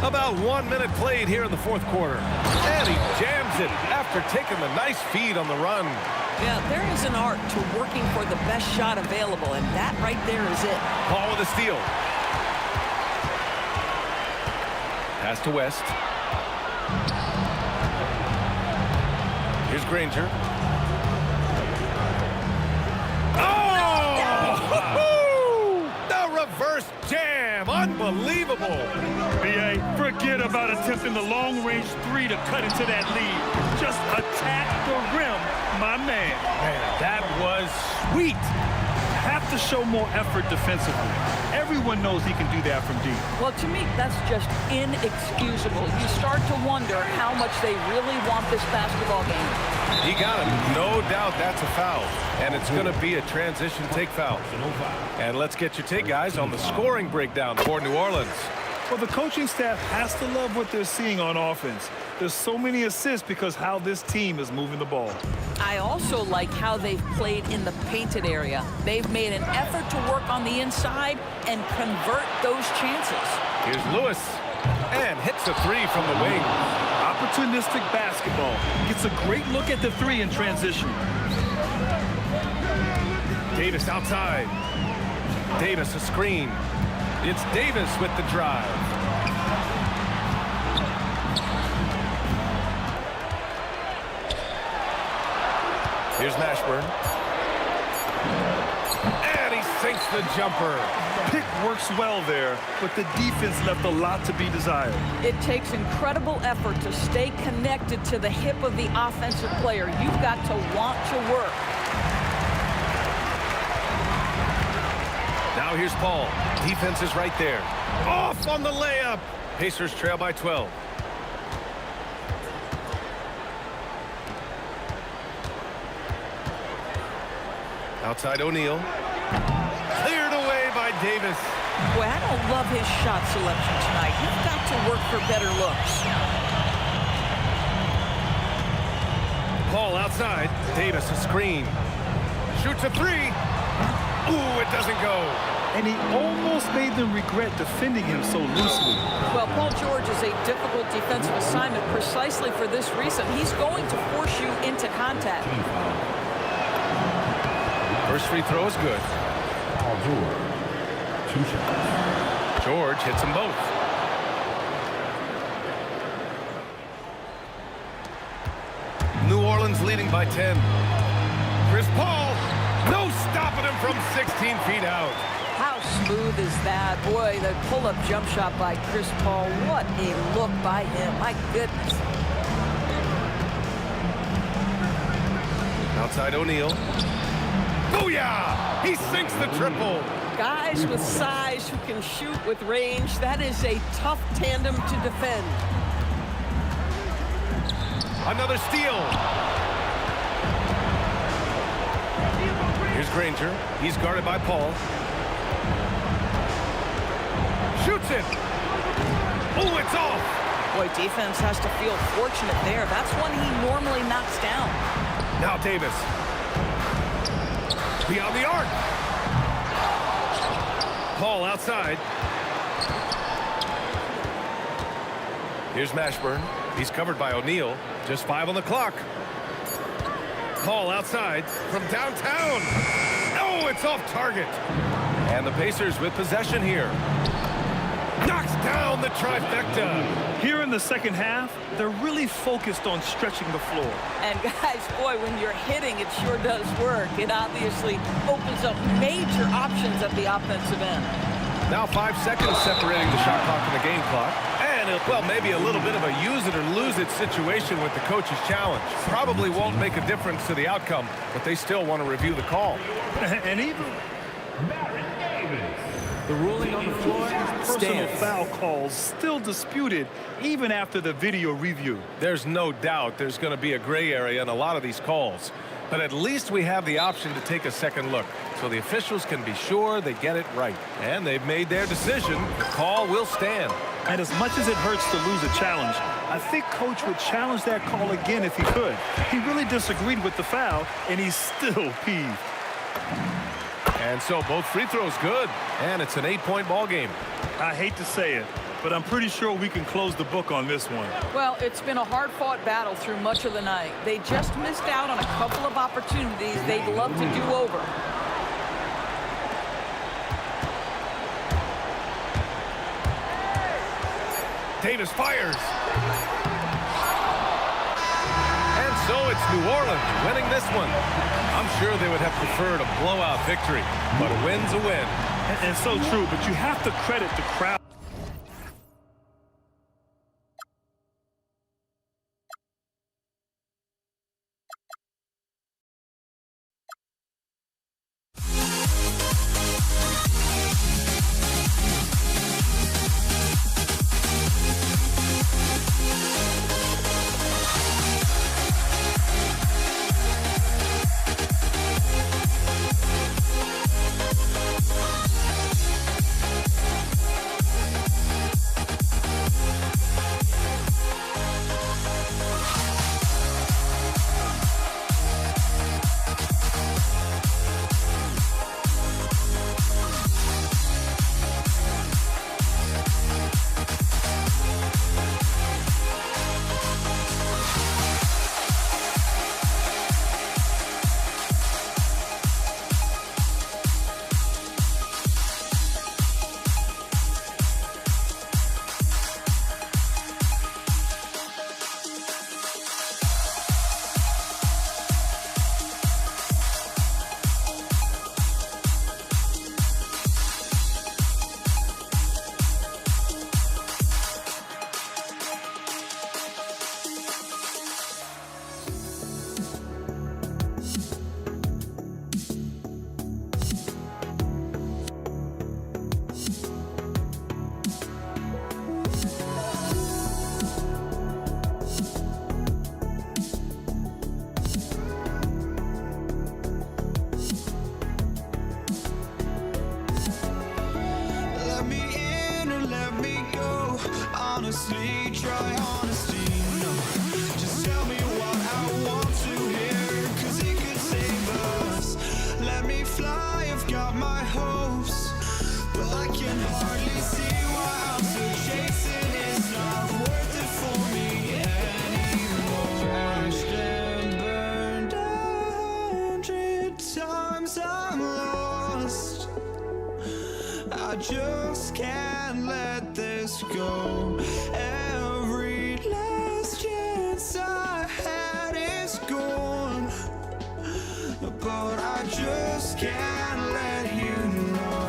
About 1 minute played here in the 4th quarter. And he jams it after taking the nice feed on the run. Yeah, there is an art to working for the best shot available, and that right there is it. Paul with a steal. Pass to West. Here's Granger. Oh! The reverse jam. Unbelievable. B.A., forget about attempting the long-range 3 to cut into that lead. Just attack the rim, my man. Man, that was sweet. Have to show more effort defensively. Everyone knows he can do that from deep. Well, to me, that's just inexcusable. You start to wonder how much they really want this basketball game. He got him. No doubt that's a foul. And it's going to be a transition take foul. And let's get your take, guys, on the scoring breakdown for New Orleans. Well, the coaching staff has to love what they're seeing on offense. There's so many assists because how this team is moving the ball. I also like how they've played in the painted area. They've made an effort to work on the inside and convert those chances. Here's Lewis, and hits a three from the wing. Opportunistic basketball. Gets a great look at the three in transition. Davis outside. Davis a screen. It's Davis with the drive. Here's Mashburn. And he sinks the jumper. Pick works well there, but the defense left a lot to be desired. It takes incredible effort to stay connected to the hip of the offensive player. You've got to want to work. Now here's Paul. Defense is right there. Off on the layup. Pacers trail by 12. Outside O'Neal. Cleared away by Davis. Boy, I don't love his shot selection tonight. You've got to work for better looks. Paul outside. Davis a screen. Shoots a three. Ooh, it doesn't go. And he almost made them regret defending him so loosely. Well, Paul George is a difficult defensive assignment precisely for this reason. He's going to force you into contact. First free throw is good. George hits them both. New Orleans leading by 10. Chris Paul, no stopping him from 16 feet out. How smooth is that? Boy, the pull-up jump shot by Chris Paul. What a look by him. My goodness. Outside O'Neal. Booyah! He sinks the triple. Guys with size who can shoot with range, that is a tough tandem to defend. Another steal. Here's Granger. He's guarded by Paul. Shoots it. Oh, it's off. Boy, defense has to feel fortunate there. That's one he normally knocks down. Now Davis. Beyond the arc. Paul outside. Here's Mashburn. He's covered by O'Neal. Just 5 on the clock. Paul outside from downtown. Oh, it's off target. And the Pacers with possession here. Knocks down the trifecta. Here in the second half, they're really focused on stretching the floor. And guys, boy, when you're hitting, it sure does work. It obviously opens up major options at the offensive end. Now 5 seconds separating the shot clock and the game clock. And, well, maybe a little bit of a use it or lose it situation with the coach's challenge. Probably won't make a difference to the outcome, but they still want to review the call. And even The ruling on the floor personal stands. foul calls still disputed even after the video review. There's no doubt there's going to be a gray area in a lot of these calls. But at least we have the option to take a second look, so the officials can be sure they get it right. And they've made their decision. The call will stand. And as much as it hurts to lose a challenge, I think Coach would challenge that call again if he could. He really disagreed with the foul, and he's still peeved. And so both free throws good, and it's an 8-point ball game. I hate to say it, but I'm pretty sure we can close the book on this one. Well, it's been a hard-fought battle through much of the night. They just missed out on a couple of opportunities they'd love to do over. Davis fires. And so it's New Orleans winning this one. I'm sure they would have preferred a blowout victory, but a win's a win. And so true, but you have to credit the crowd. can hardly see why I'm still chasing. It's not worth it for me anymore. Crashed and burned 100 times I'm lost. I just can't let this go. Every last chance I had is gone, but I just can't let you know.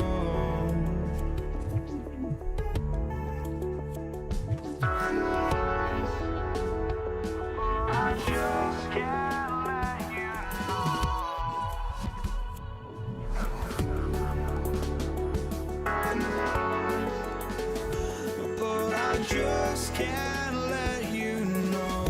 I just can't let you know. But I just can't let you know.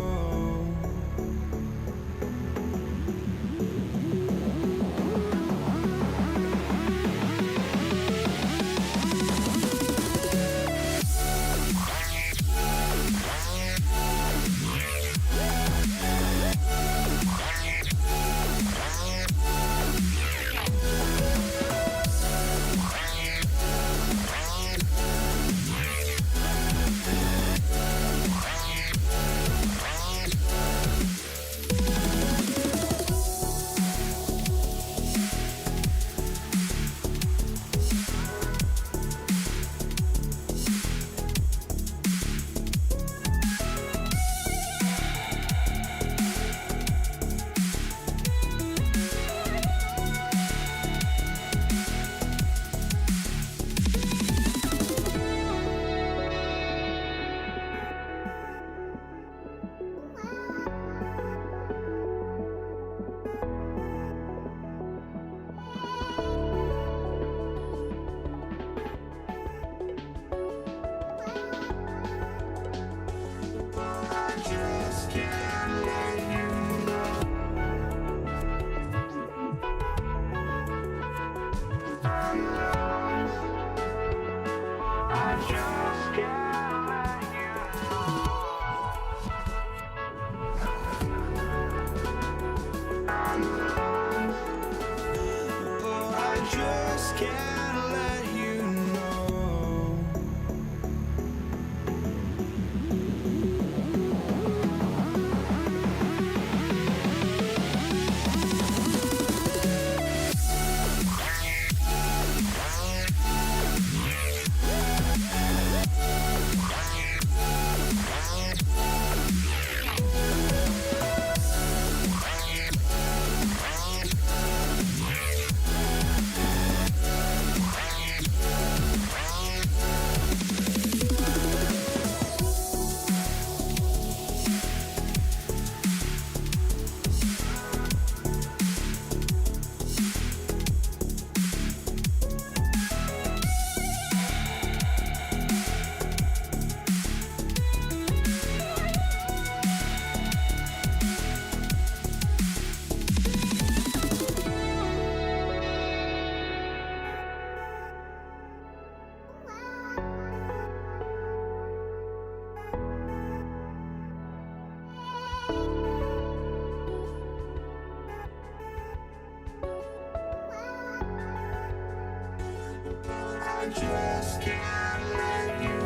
just can't let you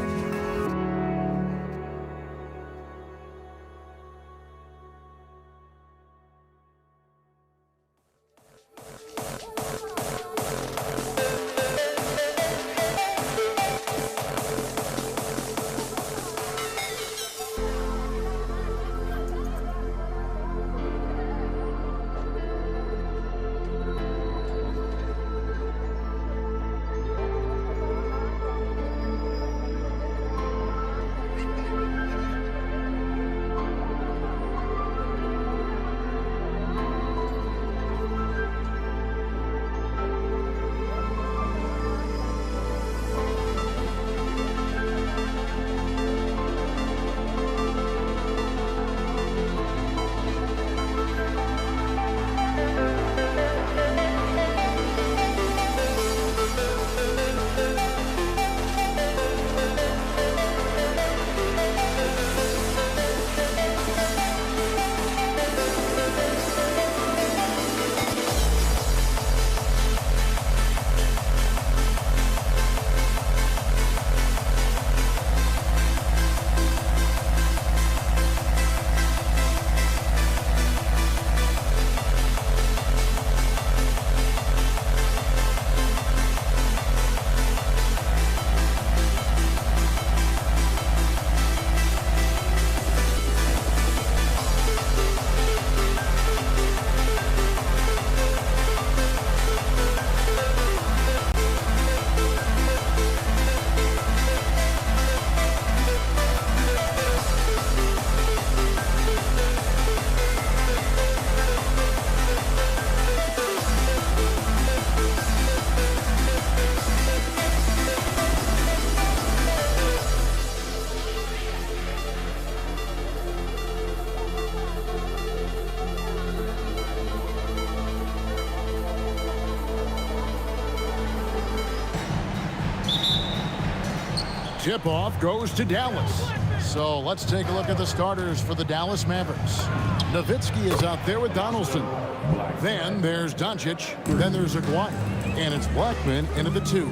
Tip-off goes to Dallas. So let's take a look at the starters for the Dallas Mavericks. Nowitzki is out there with Donaldson. Then there's Doncic. Then there's Aguirre. And it's Blackman into the 2.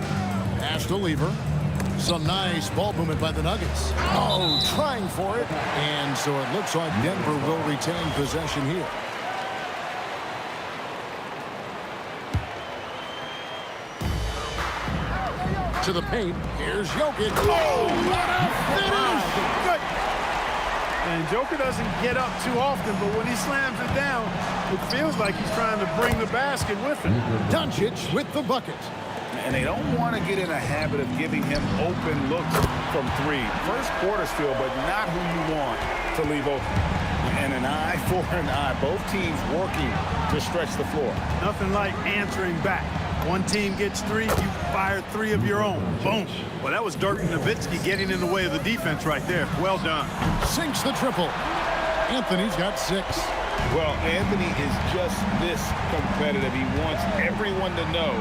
Pass to Lever. Some nice ball movement by the Nuggets. Oh, trying for it. And so it looks like Denver will retain possession here. To the paint. Here's Jokic. Oh, what a finish! Good. And Joker doesn't get up too often, but when he slams it down, it feels like he's trying to bring the basket with him. Doncic with the bucket. And they don't want to get in a habit of giving him open looks from 3. First quarter still, but not who you want to leave open. And an eye for an eye. Both teams working to stretch the floor. Nothing like answering back. One team gets 3, you fire 3 of your own. Boom. Well, that was Dirk Nowitzki getting in the way of the defense right there. Well done. Sinks the triple. Anthony's got 6. Well, Anthony is just this competitive. He wants everyone to know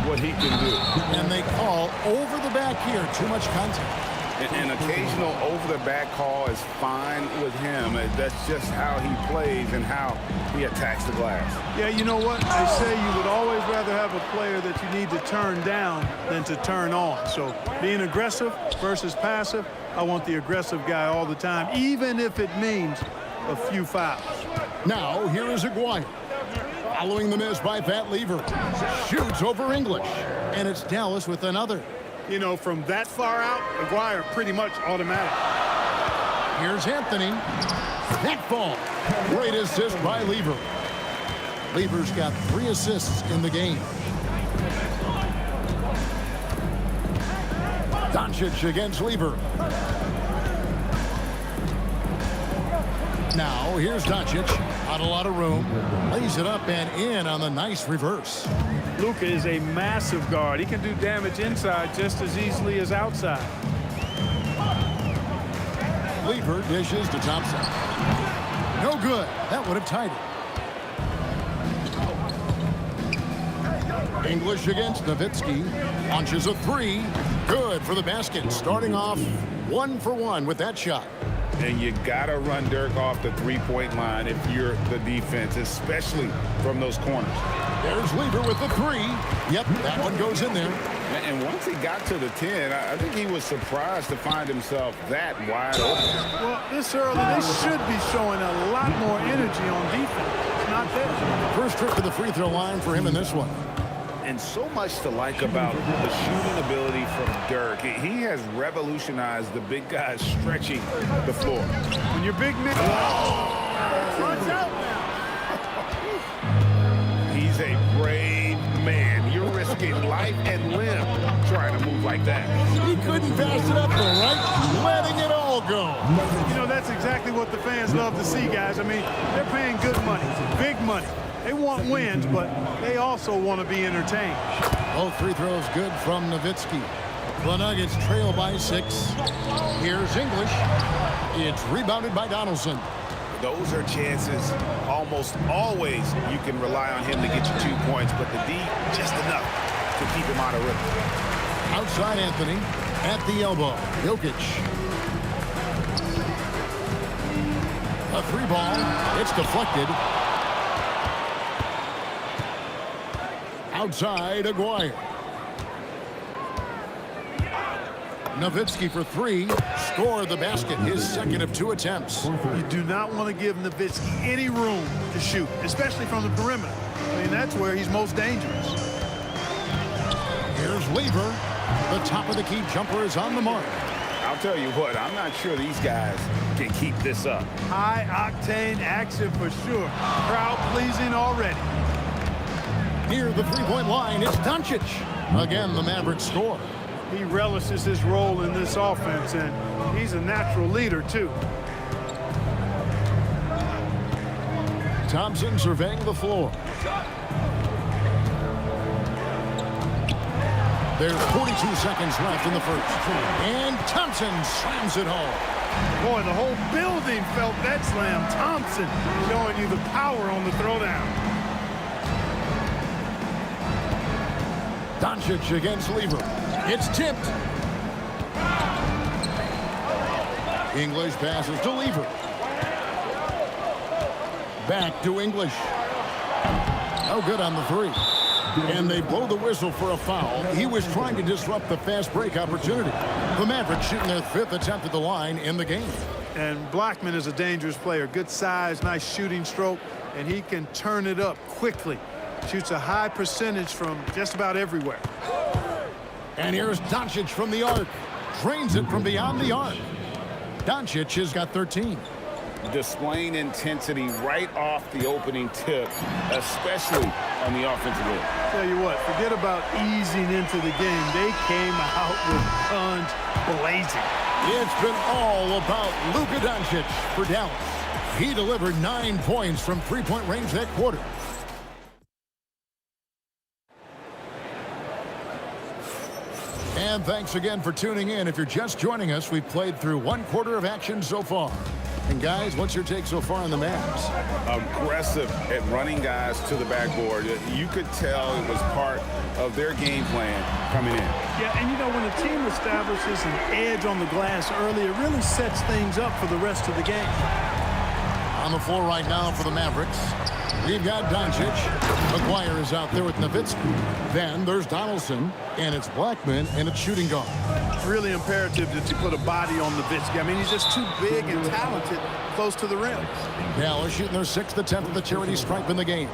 what he can do. And they call over the back here. Too much contact. An occasional over-the-back call is fine with him. That's just how he plays and how he attacks the glass. Yeah, you know what? They say you would always rather have a player that you need to turn down than to turn on. So being aggressive versus passive, I want the aggressive guy all the time, even if it means a few fouls. Now, here is Aguirre. Following the miss by Pat Lever. Shoots over English. And it's Dallas with another. You know, from that far out, Aguirre pretty much automatic. Here's Anthony. That ball. Great assist by Lever. Lever's got 3 assists in the game. Doncic against Lever. Now, here's Doncic. Not a lot of room. Lays it up and in on the nice reverse. Luka is a massive guard. He can do damage inside just as easily as outside. Lever dishes to Thompson. No good. That would have tied it. English against Nowitzki. Launches a 3. Good for the basket. Starting off 1 for 1 with that shot. And you got to run Dirk off the 3-point line if you're the defense, especially from those corners. There's Lever with the 3. Yep, that one goes in there. And once he got to the 10, I think he was surprised to find himself that wide open. Well, this early, they should be showing a lot more energy on defense. It's not there. First trip to the free throw line for him in this one. And so much to like about the shooting ability from Dirk. He has revolutionized the big guys stretching the floor. When you're big men, runs out now. He's a brave man. You're risking life and limb trying to move like that. He couldn't pass it up the right, letting it all go. You know, that's exactly what the fans love to see, guys. I mean, they're paying good money, big money. They want wins, but they also want to be entertained. Both free throws good from Nowitzki. The Nuggets trail by 6. Here's English. It's rebounded by Donaldson. Those are chances almost always you can rely on him to get you 2 points, but the D just enough to keep him out of rhythm. Outside Anthony at the elbow. Jokic. A 3 ball. It's deflected. Outside Aguirre. Nowitzki for 3. Score the basket. His second of 2 attempts. You do not want to give Nowitzki any room to shoot, especially from the perimeter. I mean, that's where he's most dangerous. Here's Lever. The top of the key jumper is on the mark. I'll tell you what, I'm not sure these guys can keep this up. High-octane action for sure. Crowd-pleasing already. Near the 3-point line, it's Doncic. Again, the Mavericks score. He relishes his role in this offense, and he's a natural leader, too. Thompson surveying the floor. There's 42 seconds left in the first. And Thompson slams it home. Boy, the whole building felt that slam. Thompson showing you the power on the throwdown. Doncic against Lever. It's tipped. English passes to Lever. Back to English. Oh, good on the three. And they blow the whistle for a foul. He was trying to disrupt the fast break opportunity. The Mavericks shooting their 5th attempt at the line in the game. And Blackman is a dangerous player. Good size, nice shooting stroke, and he can turn it up quickly. Shoots a high percentage from just about everywhere. And here's Doncic from the arc. Drains it from beyond the arc. Doncic has got 13. Displaying intensity right off the opening tip, especially on the offensive end. Tell you what, forget about easing into the game. They came out with guns blazing. It's been all about Luka Doncic for Dallas. He delivered 9 points from three-point range that quarter. And thanks again for tuning in. If you're just joining us, we've played through 1 quarter of action so far. And guys, what's your take so far on the Mavs? Aggressive at running guys to the backboard. You could tell it was part of their game plan coming in. Yeah, and you know, when a team establishes an edge on the glass early, it really sets things up for the rest of the game. On the floor right now for the Mavericks, we've got Doncic. McGuire is out there with Nowitzki. Then there's Donaldson, and it's Blackman, and it's shooting guard. It's really imperative that you put a body on Nowitzki. I mean, he's just too big and talented close to the rim. Dallas shooting their 6th attempt at the charity stripe in the game.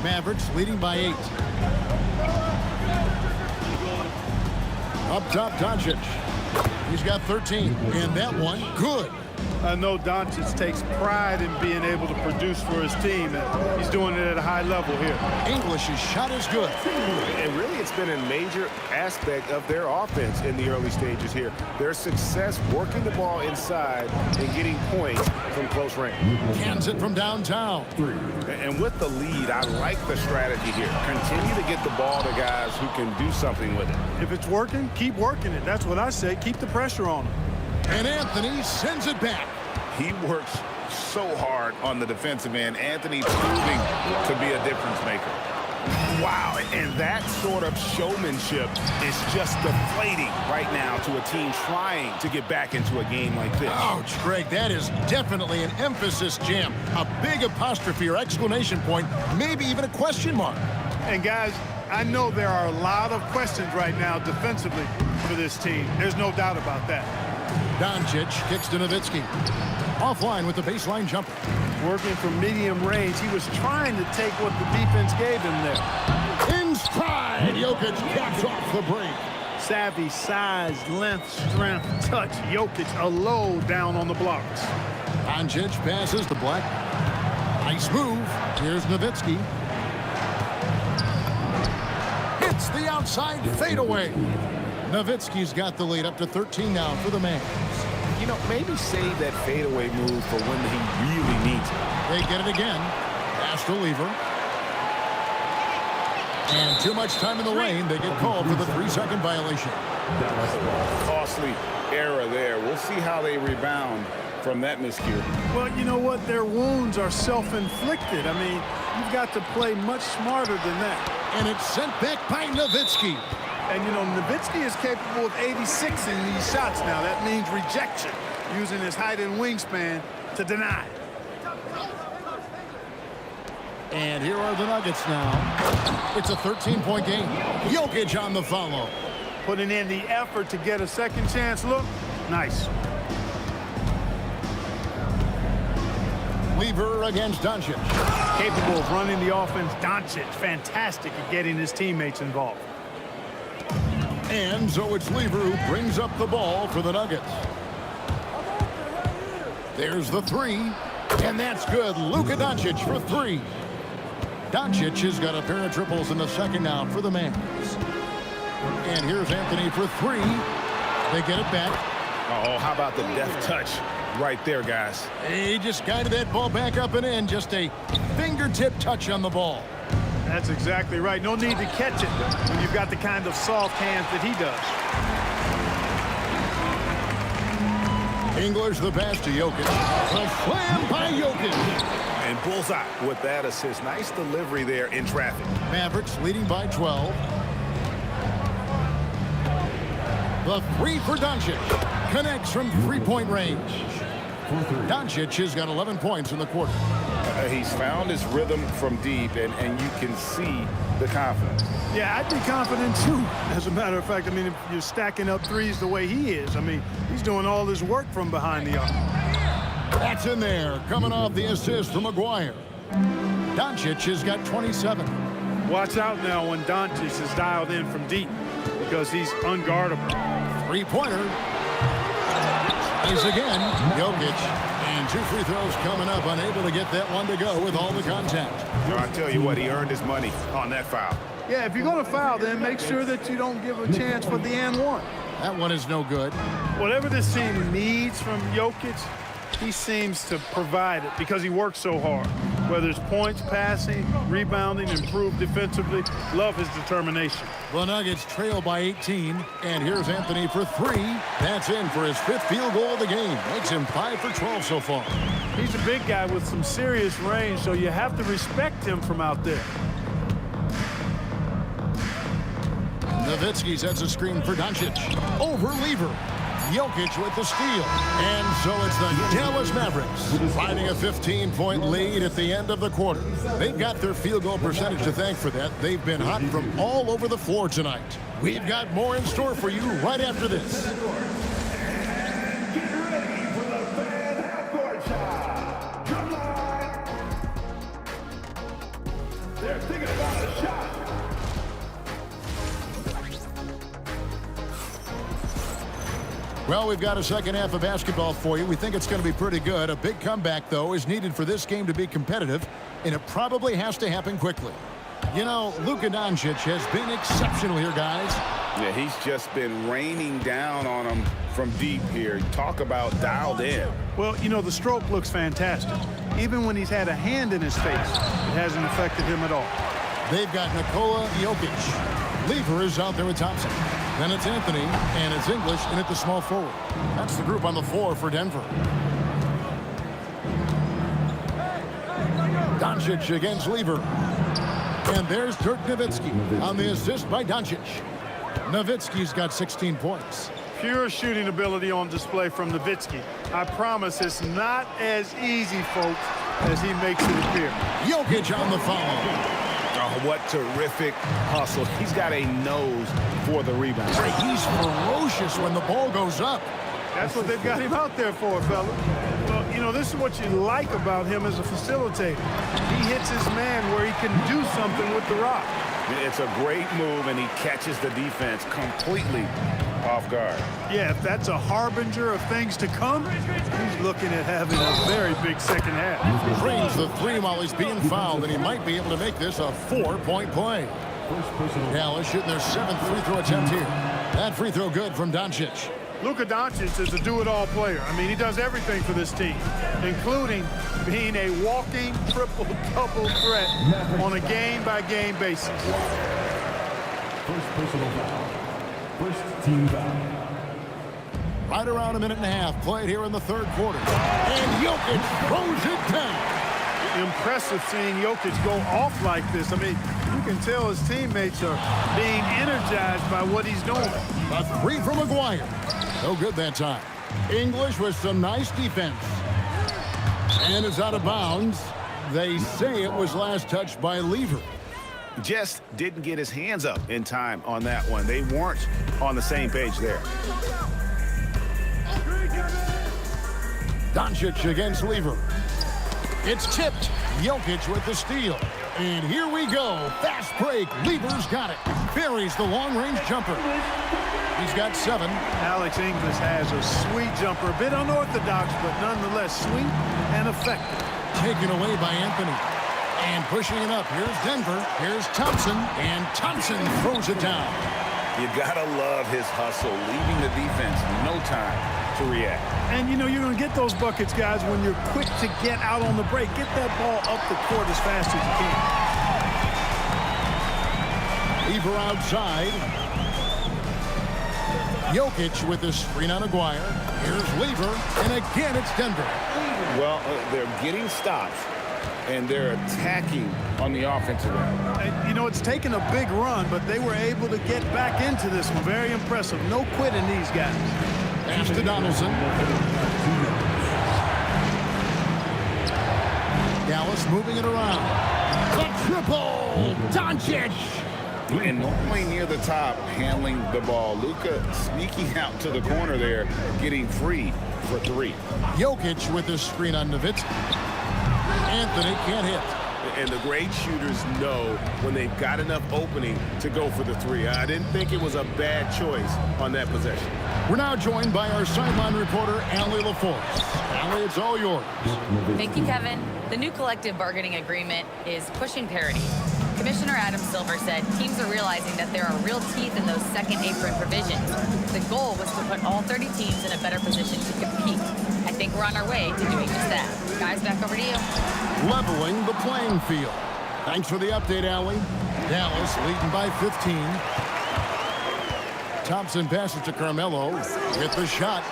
Mavericks leading by 8. Up top, Doncic. He's got 13, and that one, good. I know Doncic takes pride in being able to produce for his team, and he's doing it at a high level here. English's shot is good. And really, it's been a major aspect of their offense in the early stages here. Their success working the ball inside and getting points from close range. Cans it from downtown. And with the lead, I like the strategy here. Continue to get the ball to guys who can do something with it. If it's working, keep working it. That's what I say. Keep the pressure on him. And Anthony sends it back. He works so hard on the defensive end. Anthony proving to be a difference maker. Wow, and that sort of showmanship is just deflating right now to a team trying to get back into a game like this. Ouch, Greg, that is definitely an emphasis jam. A big apostrophe or exclamation point, maybe even a question mark. And guys, I know there are a lot of questions right now defensively for this team. There's no doubt about that. Doncic kicks to Nowitzki. Offline with the baseline jumper. Working from medium range. He was trying to take what the defense gave him there. Inside, Jokic caps off the break. Savvy, size, length, strength, touch. Jokic a low down on the blocks. Doncic passes to Black. Nice move. Here's Nowitzki. Hits the outside fadeaway. Nowitzki's got the lead up to 13 now for the Mavs. You know, maybe save that fadeaway move for when he really needs it. They get it again. Pass to Lever. And too much time in the lane. They get called for the 3-second violation. Costly error there. We'll see how they rebound from that miscue. Well, you know what? Their wounds are self-inflicted. I mean, you've got to play much smarter than that. And it's sent back by Nowitzki. And, you know, Nowitzki is capable of 86 in these shots now. That means rejection, using his height and wingspan to deny. And here are the Nuggets now. It's a 13-point game. Jokic on the follow. Putting in the effort to get a second chance look. Nice. Lever against Doncic. Capable of running the offense. Doncic, fantastic at getting his teammates involved. And so it's Lever who brings up the ball for the Nuggets. There's the three, and that's good. Luka Doncic for 3. Doncic has got a pair of triples in the second now for the Mavs. And here's Anthony for 3. They get it back. Oh, how about the deft touch right there, guys? He just guided that ball back up and in. Just a fingertip touch on the ball. That's exactly right. No need to catch it when you've got the kind of soft hands that he does. English the pass to Jokic. A slam by Jokic. And bullseye with that assist. Nice delivery there in traffic. Mavericks leading by 12. The three for Doncic. Connects from three-point range. Doncic has got 11 points in the quarter. He's found his rhythm from deep, and you can see the confidence. Yeah, I'd be confident too. As a matter of fact, I mean, if you're stacking up threes the way he is, I mean, he's doing all his work from behind the arc. That's in there, coming off the assist from Maguire. Doncic has got 27. Watch out now when Doncic is dialed in from deep because he's unguardable. Three-pointer. Is again, Jokic. And two free throws coming up, unable to get that one to go with all the contact. I tell you what, he earned his money on that foul. Yeah, if you're going to foul, then make sure that you don't give a chance for the and one. That one is no good. Whatever this team needs from Jokic, he seems to provide it because he works so hard. Whether it's points, passing, rebounding, improved defensively, love his determination. The Nuggets trail by 18, and here's Anthony for three. That's in for his fifth field goal of the game. Makes him 5 for 12 so far. He's a big guy with some serious range, so you have to respect him from out there. Nowitzki sets a screen for Doncic. Over Lever. Jokic with the steal. And so it's the Dallas Mavericks finding a 15-point lead at the end of the quarter. They've got their field goal percentage to thank for that. They've been hot from all over the floor tonight. We've got more in store for you right after this. Get ready for the fan half-court shot. Come on. They're thinking about a shot. Well, we've got a second half of basketball for you. We think it's going to be pretty good. A big comeback, though, is needed for this game to be competitive, and it probably has to happen quickly. You know, Luka Doncic has been exceptional here, guys. Yeah, he's just been raining down on him from deep here. Talk about dialed in. Well, you know, the stroke looks fantastic. Even when he's had a hand in his face, it hasn't affected him at all. They've got Nikola Jokic. Lever is out there with Thompson. Then it's Anthony, and it's English in at the small forward. That's the group on the floor for Denver. Doncic against Lever. And there's Dirk Nowitzki on the assist by Doncic. Nowitzki's got 16 points. Pure shooting ability on display from Nowitzki. I promise it's not as easy, folks, as he makes it appear. Jokic on the follow. Oh, what terrific hustle. He's got a nose for the rebound. He's ferocious when the ball goes up. That's what they've got him out there for, fella. Well, you know, this is what you like about him as a facilitator. He hits his man where he can do something with the rock. It's a great move, and he catches the defense completely off guard. Yeah, if that's a harbinger of things to come, he's looking at having a very big second half. Drains the three while he's being fouled, and he might be able to make this a 4-point play. Dallas shooting their 7th free throw attempt here. That free throw good from Doncic. Luka Doncic is a do-it-all player. I mean, he does everything for this team, including being a walking triple-double threat on a game-by-game basis. First personal foul. First team foul. Right around a minute and a half played here in the third quarter. And Jokic throws it down. Impressive seeing Jokic go off like this. I mean, you can tell his teammates are being energized by what he's doing. A three from Maguire. No good that time. English with some nice defense. And it's out of bounds. They say it was last touched by Lever. Just didn't get his hands up in time on that one. They weren't on the same page there. Doncic against Lever. It's tipped. Jokic with the steal. And here we go. Fast break. Lever's got it. Buries the long-range jumper. He's got 7. Alex English has a sweet jumper. A bit unorthodox, but nonetheless sweet and effective. Taken away by Anthony. And pushing it up. Here's Denver. Here's Thompson. And Thompson throws it down. You gotta love his hustle, leaving the defense no time to react. And you know, you're going to get those buckets, guys, when you're quick to get out on the break. Get that ball up the court as fast as you can. Lever outside. Jokic with the screen on Aguirre. Here's Lever, and again it's Denver. Well, they're getting stops, and they're attacking on the offensive end. And, you know, it's taken a big run, but they were able to get back into this one. Very impressive. No quitting these guys. Pass to Donaldson. Dallas moving it around. The triple! Doncic! And normally near the top, handling the ball. Luka sneaking out to the corner there, getting free for three. Jokic with his screen on Nowitzki. Anthony can't hit. And the great shooters know when they've got enough opening to go for the three. I didn't think it was a bad choice on that possession. We're now joined by our sideline reporter, Allie LaForce. Allie, it's all yours. Thank you, Kevin. The new collective bargaining agreement is pushing parity. Commissioner Adam Silver said teams are realizing that there are real teeth in those second apron provisions. The goal was to put all 30 teams in a better position to compete. I think we're on our way to doing just that. Guys, back over to you. Leveling the playing field. Thanks for the update, Allie. Dallas leading by 15. Thompson passes to Carmelo. Hit the shot.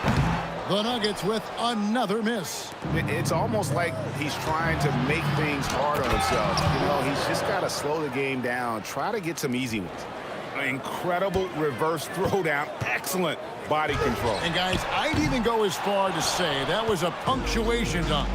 The Nuggets with another miss. It's almost like he's trying to make things hard on himself. You know, he's just got to slow the game down, try to get some easy ones. An incredible reverse throwdown. Excellent body control. And guys, I'd even go as far to say that was a punctuation dunk.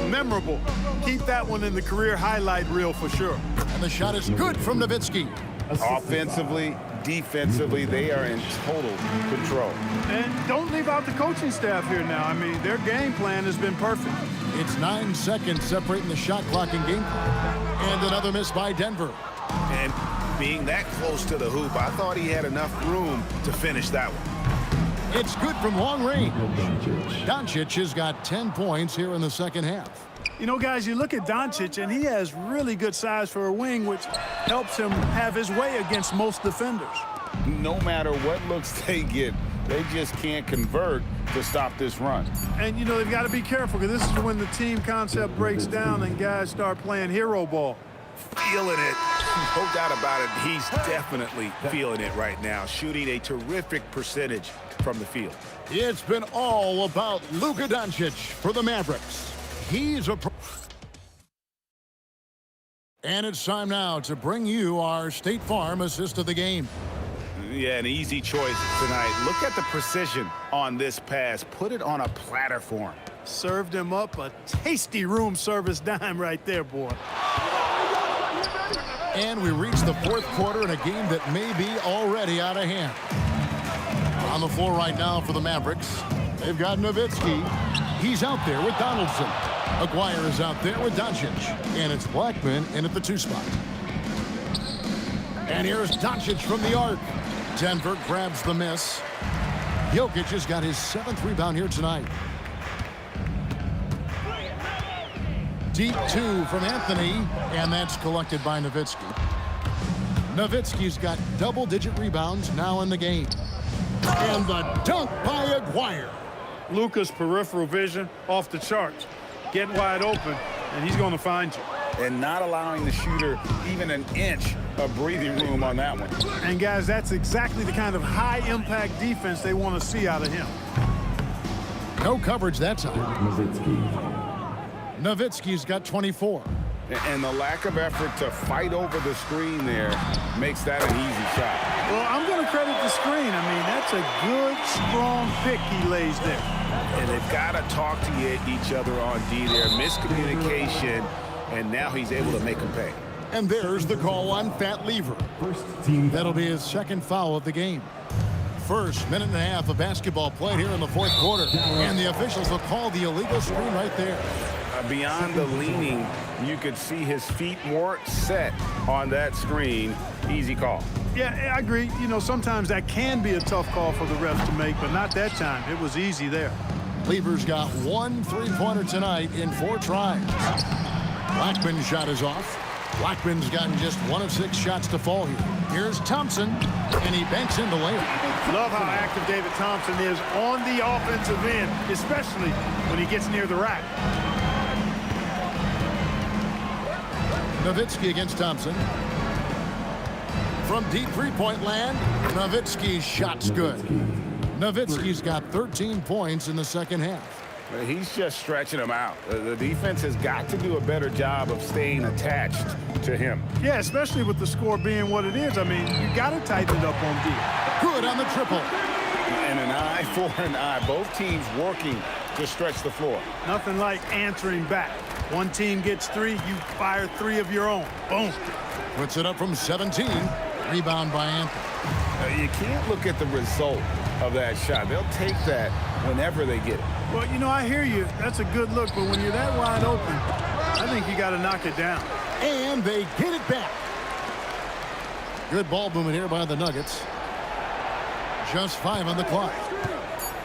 Memorable. Keep that one in the career highlight reel for sure. And the shot is good from Nowitzki. Offensively, defensively, they are in total control. And don't leave out the coaching staff here now. I mean, their game plan has been perfect. It's 9 seconds separating the shot clock and game clock. And another miss by Denver. And being that close to the hoop, I thought he had enough room to finish that one. It's good from long range. Doncic has got 10 points here in the second half. You know, guys, you look at Doncic, and he has really good size for a wing, which helps him have his way against most defenders. No matter what looks they get, they just can't convert to stop this run. And, you know, they've got to be careful, because this is when the team concept breaks down and guys start playing hero ball. Feeling it. No doubt about it. He's definitely feeling it right now, shooting a terrific percentage from the field. It's been all about Luka Doncic for the Mavericks. He's a pro. And it's time now to bring you our State Farm assist of the game. Yeah, an easy choice tonight. Look at the precision on this pass. Put it on a platter for him. Served him up a tasty room service dime right there, boy. And we reach the fourth quarter in a game that may be already out of hand. On the floor right now for the Mavericks, they've got Nowitzki. He's out there with Donaldson. Aguirre is out there with Doncic. And it's Blackman in at the 2 spot. And here's Doncic from the arc. Denver grabs the miss. Jokic has got his 7th rebound here tonight. Deep 2 from Anthony, and that's collected by Nowitzki. Nowitzki's got double-digit rebounds now in the game. And the dunk by Aguirre. Luka's peripheral vision off the charts. Get wide open, and he's going to find you. And not allowing the shooter even an inch of breathing room on that one. And, guys, that's exactly the kind of high-impact defense they want to see out of him. No coverage that time. Nowitzki's got 24. And the lack of effort to fight over the screen there makes that an easy shot. Well, I'm going to credit the screen. I mean, that's a good, strong pick he lays there. And they've got to talk to each other on D there. Miscommunication, and now he's able to make them pay. And there's the call on Fat Lever. That'll be his 2nd foul of the game. First minute and a half of basketball played here in the fourth quarter. And the officials will call the illegal screen right there. Beyond the leaning, you could see his feet more set on that screen. Easy call. Yeah, I agree. You know, sometimes that can be a tough call for the refs to make, but not that time. It was easy there. Lever's got 1 3-pointer tonight in 4 tries. Blackman's shot is off. Blackman's gotten just 1 of 6 shots to fall here. Here's Thompson, and he banks in the layup. Love how active David Thompson is on the offensive end, especially when he gets near the rack. Nowitzki against Thompson. From deep 3-point land, Nowitzki's shot's good. Nowitzki's got 13 points in the second half. He's just stretching them out. The defense has got to do a better job of staying attached to him. Yeah, especially with the score being what it is. I mean, you got to tighten it up on D. Good on the triple. And an eye for an eye. Both teams working to stretch the floor. Nothing like answering back. One team gets 3, you fire 3 of your own. Boom. Puts it up from 17. Rebound by Anthony. You can't look at the result of that shot. They'll take that whenever they get it. Well, you know, I hear you. That's a good look, but when you're that wide open, I think you got to knock it down. And they get it back. Good ball movement here by the Nuggets. Just 5 on the clock.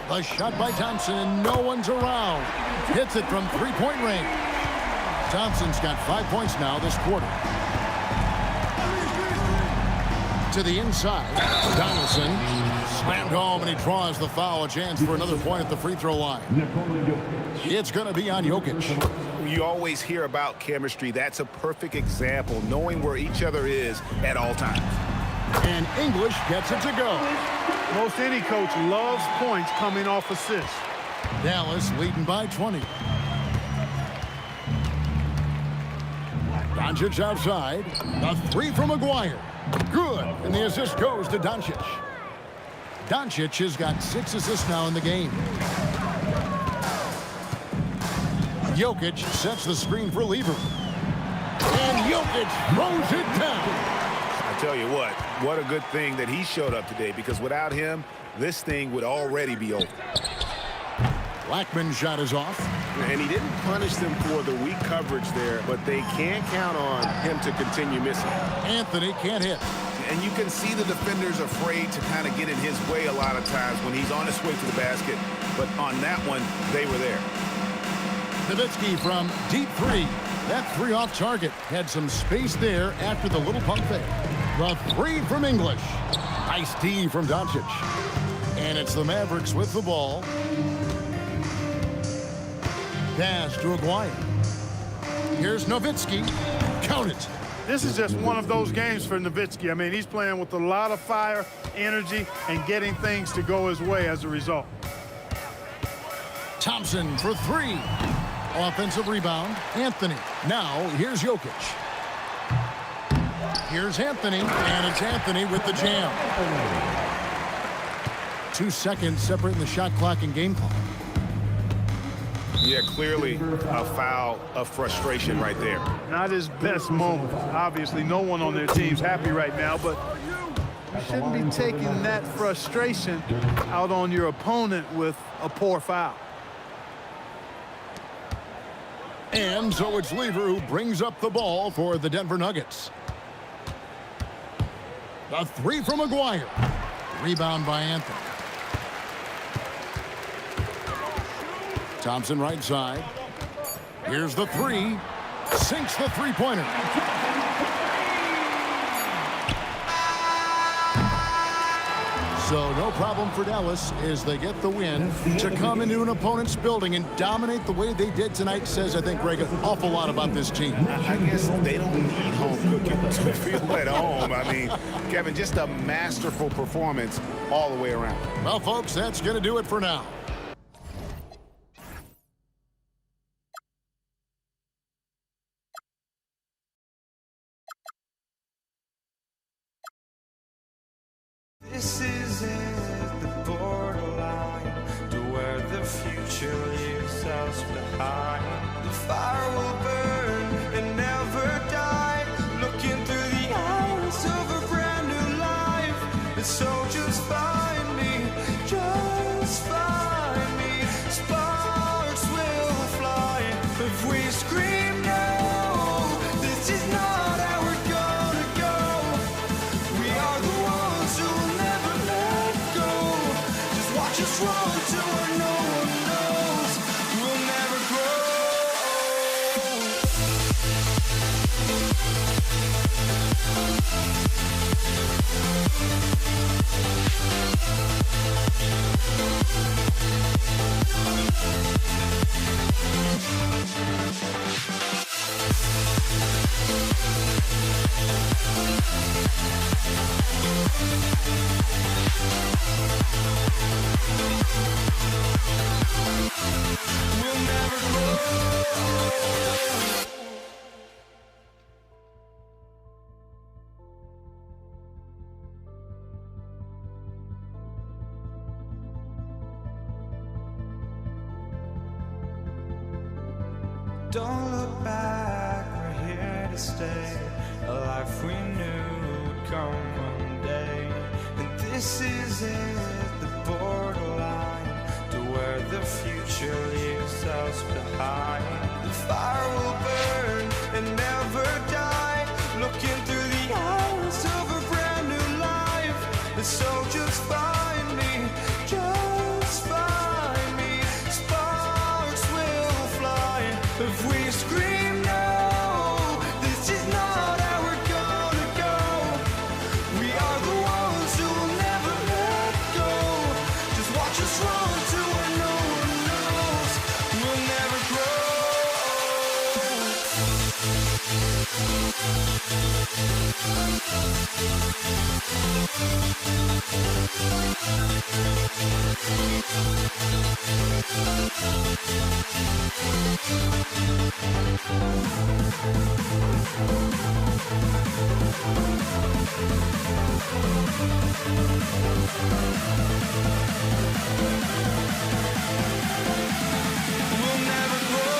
The shot by Thompson, and no one's around. Hits it from 3-point range. Thompson's got 5 points now this quarter. To the inside, Donaldson slammed home, and he draws the foul. A chance for another point at the free throw line. It's going to be on Jokic. You always hear about chemistry. That's a perfect example, knowing where each other is at all times. And English gets it to go. Most any coach loves points coming off assists. Dallas leading by 20. Doncic outside. A 3 from Maguire. Good. And the assist goes to Doncic. Doncic has got 6 assists now in the game. Jokic sets the screen for Lever. And Jokic throws it down. I tell you what a good thing that he showed up today, because without him, this thing would already be over. Blackman's shot is off. And he didn't punish them for the weak coverage there, but they can't count on him to continue missing. Anthony can't hit. And you can see the defenders afraid to kind of get in his way a lot of times when he's on his way to the basket. But on that one, they were there. Nowitzki from deep 3. That 3 off target. Had some space there after the little pump fake. The 3 from English. Nice D from Doncic. And it's the Mavericks with the ball. Pass to Aguirre. Here's Nowitzki. Count it. This is just one of those games for Nowitzki. I mean, he's playing with a lot of fire, energy, and getting things to go his way as a result. Thompson for 3. Offensive rebound. Anthony. Now, here's Jokic. Here's Anthony, and it's Anthony with the jam. 2 seconds separating the shot clock and game clock. Yeah, clearly a foul of frustration right there. Not his best moment. Obviously, no one on their team's happy right now, but you shouldn't be taking that frustration out on your opponent with a poor foul. And so it's Lever who brings up the ball for the Denver Nuggets. A 3 from Maguire. Rebound by Anthony. Thompson right side. Here's the 3. Sinks the three-pointer. So no problem for Dallas as they get the win. To come into an opponent's building and dominate the way they did tonight says, I think, Greg, an awful lot about this team. I guess they don't need home cooking to feel at home. I mean, Kevin, just a masterful performance all the way around. Well, folks, that's going to do it for now. This is it, the borderline to where the future leaves us behind. The fire will burn and never die, looking through the eyes of a brand new life. And so just find me, just find me. Sparks will fly if we scream no. This is not how we're gonna go. We are the ones who will never let go. Just watch us run to where no one knows. We'll never grow. Don't look back, we're here to stay. A life we knew would come one day. And this is it, the borderline to where the future leaves us behind. The fire will burn and never die, looking through the eyes of a brand new life. And so just find me, just find me. Sparks will fly if we scream no. This is not how we're gonna go. We are the ones who will never let go. Just watch us run to where no one knows. We'll never grow. We'll never grow.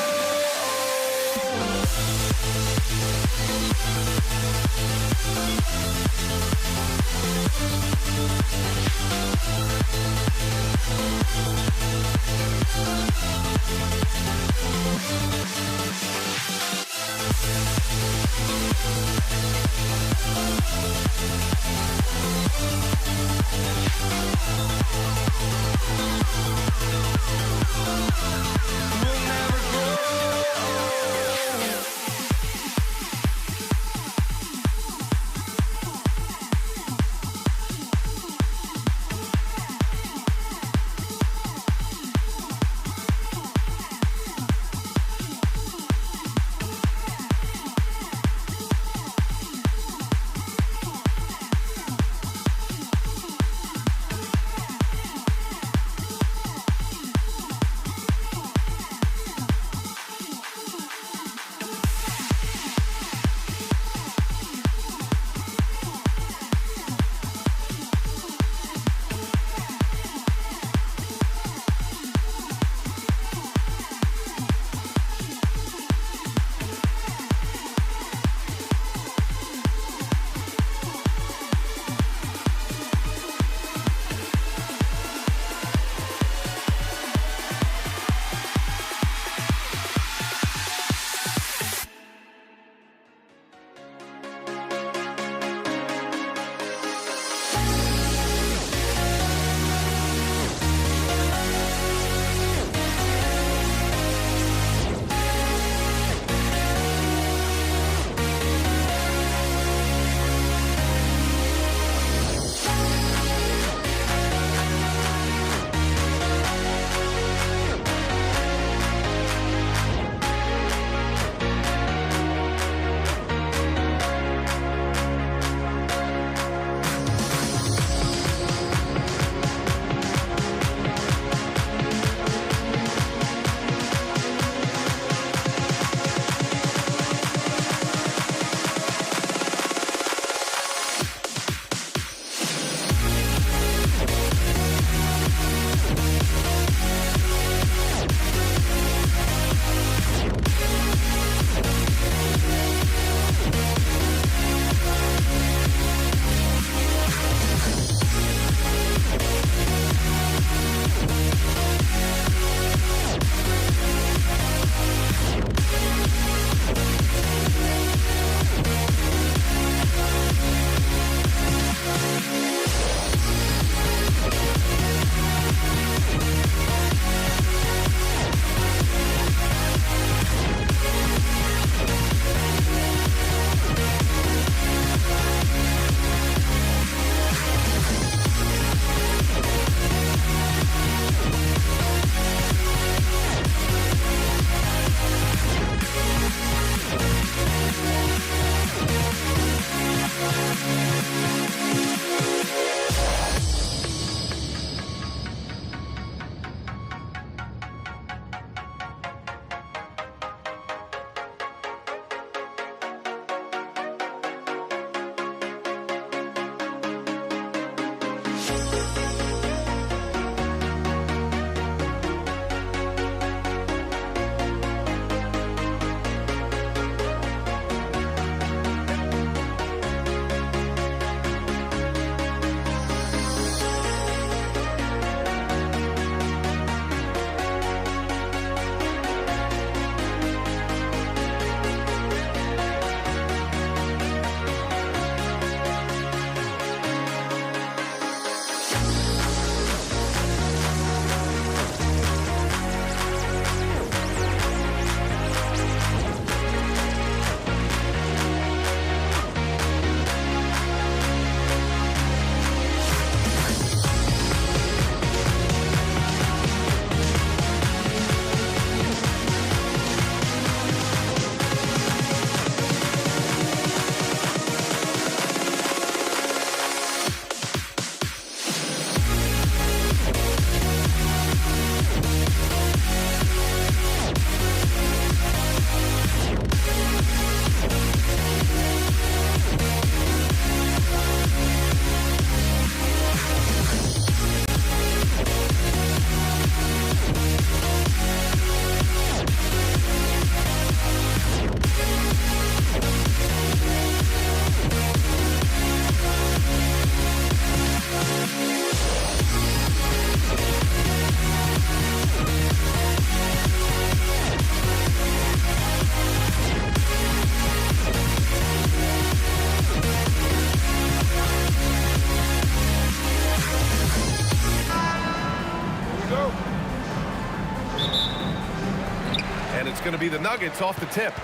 it's going to be the Nuggets off the tip.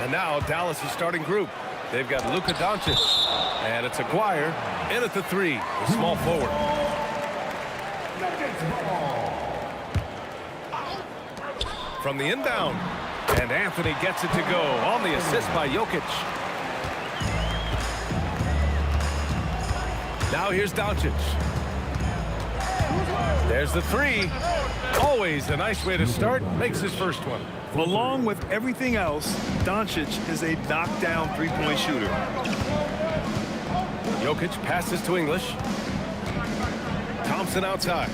And now Dallas' starting group. They've got Luka Doncic. And it's Aguirre in at the 3, the small forward. From the inbound. And Anthony gets it to go on the assist by Jokic. Now here's Doncic. There's the 3. Always a nice way to start. Makes his first one. Along with everything else, Doncic is a knockdown three-point shooter. Jokic passes to English. Thompson outside.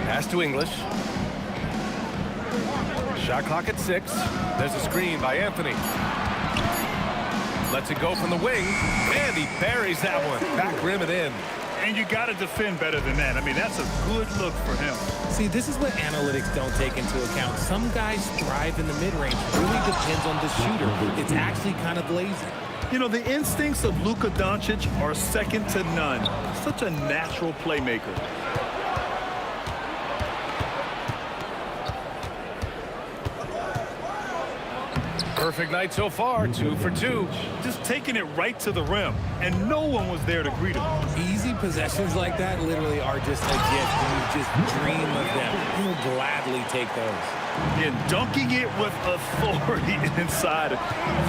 Pass to English. Shot clock at 6. There's a screen by Anthony. Lets it go from the wing, and he buries that one. Back rim and in. And you got to defend better than that. I mean, that's a good look for him. See, this is what analytics don't take into account. Some guys thrive in the mid-range. Really depends on the shooter. It's actually kind of lazy. You know, the instincts of Luka Doncic are second to none. Such a natural playmaker. Perfect night so far, 2 for 2. Just taking it right to the rim, and no one was there to greet him. Easy possessions like that literally are just a gift. You just dream of them. You'll gladly take those. And dunking it with authority inside.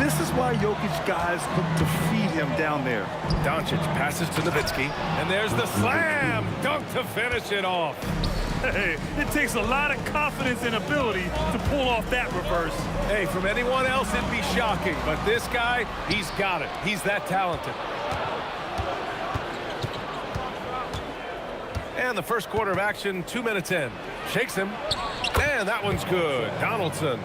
This is why Jokic guys look to feed him down there. Doncic passes to Nowitzki, and there's the slam dunk to finish it off. Hey, it takes a lot of confidence and ability to pull off that reverse. Hey, from anyone else, it'd be shocking, but this guy, he's got it. He's that talented. And the first quarter of action, 2 minutes in. Shakes him, and that one's good. Donaldson.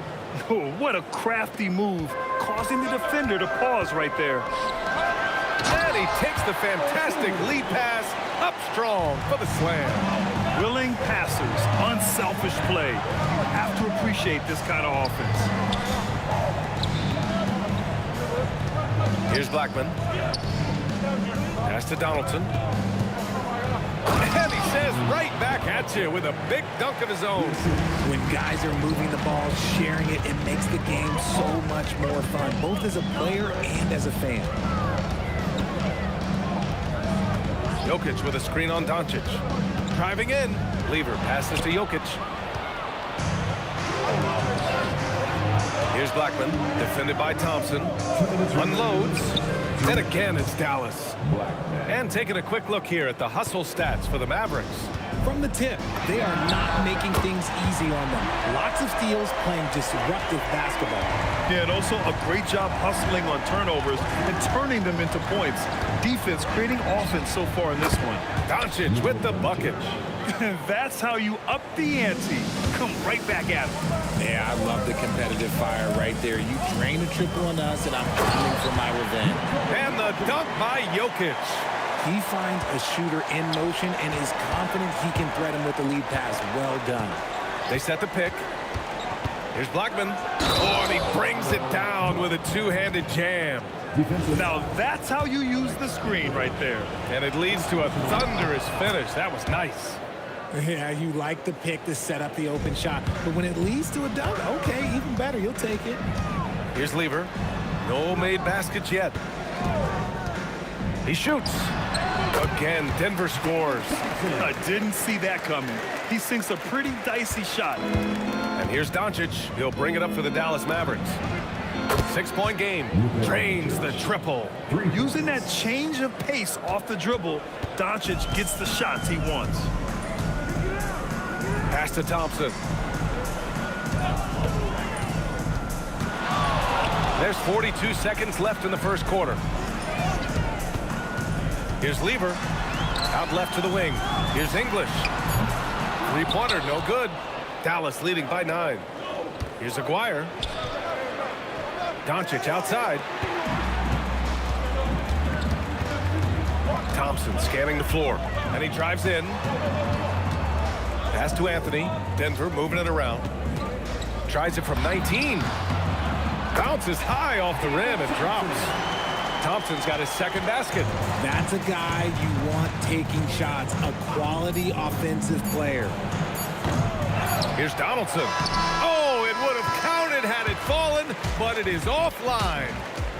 Oh, what a crafty move, causing the defender to pause right there. And he takes the fantastic lead pass up strong for the slam. Willing passers, unselfish play. You have to appreciate this kind of offense. Here's Blackman. Pass to Donaldson. And he says right back at you with a big dunk of his own. When guys are moving the ball, sharing it, it makes the game so much more fun, both as a player and as a fan. Jokic with a screen on Doncic. Driving in. Lever passes to Jokic. Here's Blackman, defended by Thompson. Unloads. And again, it's Dallas. And taking a quick look here at the hustle stats for the Mavericks. From the tip, they are not making things easy on them. Lots of steals, playing disruptive basketball. Yeah, and also a great job hustling on turnovers and turning them into points. Defense creating offense so far in this one. Doncic with the bucket. That's how you up the ante. Come right back at him. Yeah, I love the competitive fire right there. You drain a triple on us, and I'm coming for my revenge. And the dunk by Jokic. He finds a shooter in motion and is confident he can thread him with the lead pass. Well done. They set the pick. Here's Blackman. Oh, and he brings it down with a two-handed jam. Now that's how you use the screen right there. And it leads to a thunderous finish. That was nice. Yeah, you like the pick to set up the open shot. But when it leads to a dunk, okay, even better. You'll take it. Here's Lever. No made baskets yet. He shoots. Again, Denver scores. I didn't see that coming. He sinks a pretty dicey shot. And here's Doncic. He'll bring it up for the Dallas Mavericks. 6-point game. Drains the triple. Using that change of pace off the dribble, Doncic gets the shots he wants. Pass to Thompson. There's 42 seconds left in the first quarter. Here's Lever. Out left to the wing. Here's English. Three-pointer, no good. Dallas leading by 9. Here's Aguirre. Doncic outside. Thompson scanning the floor. And he drives in. Pass to Anthony. Denver moving it around. Tries it from 19. Bounces high off the rim and drops. Thompson's got his second basket. That's a guy you want taking shots, a quality offensive player. Here's Donaldson. Oh, it would have counted had it fallen, but it is offline.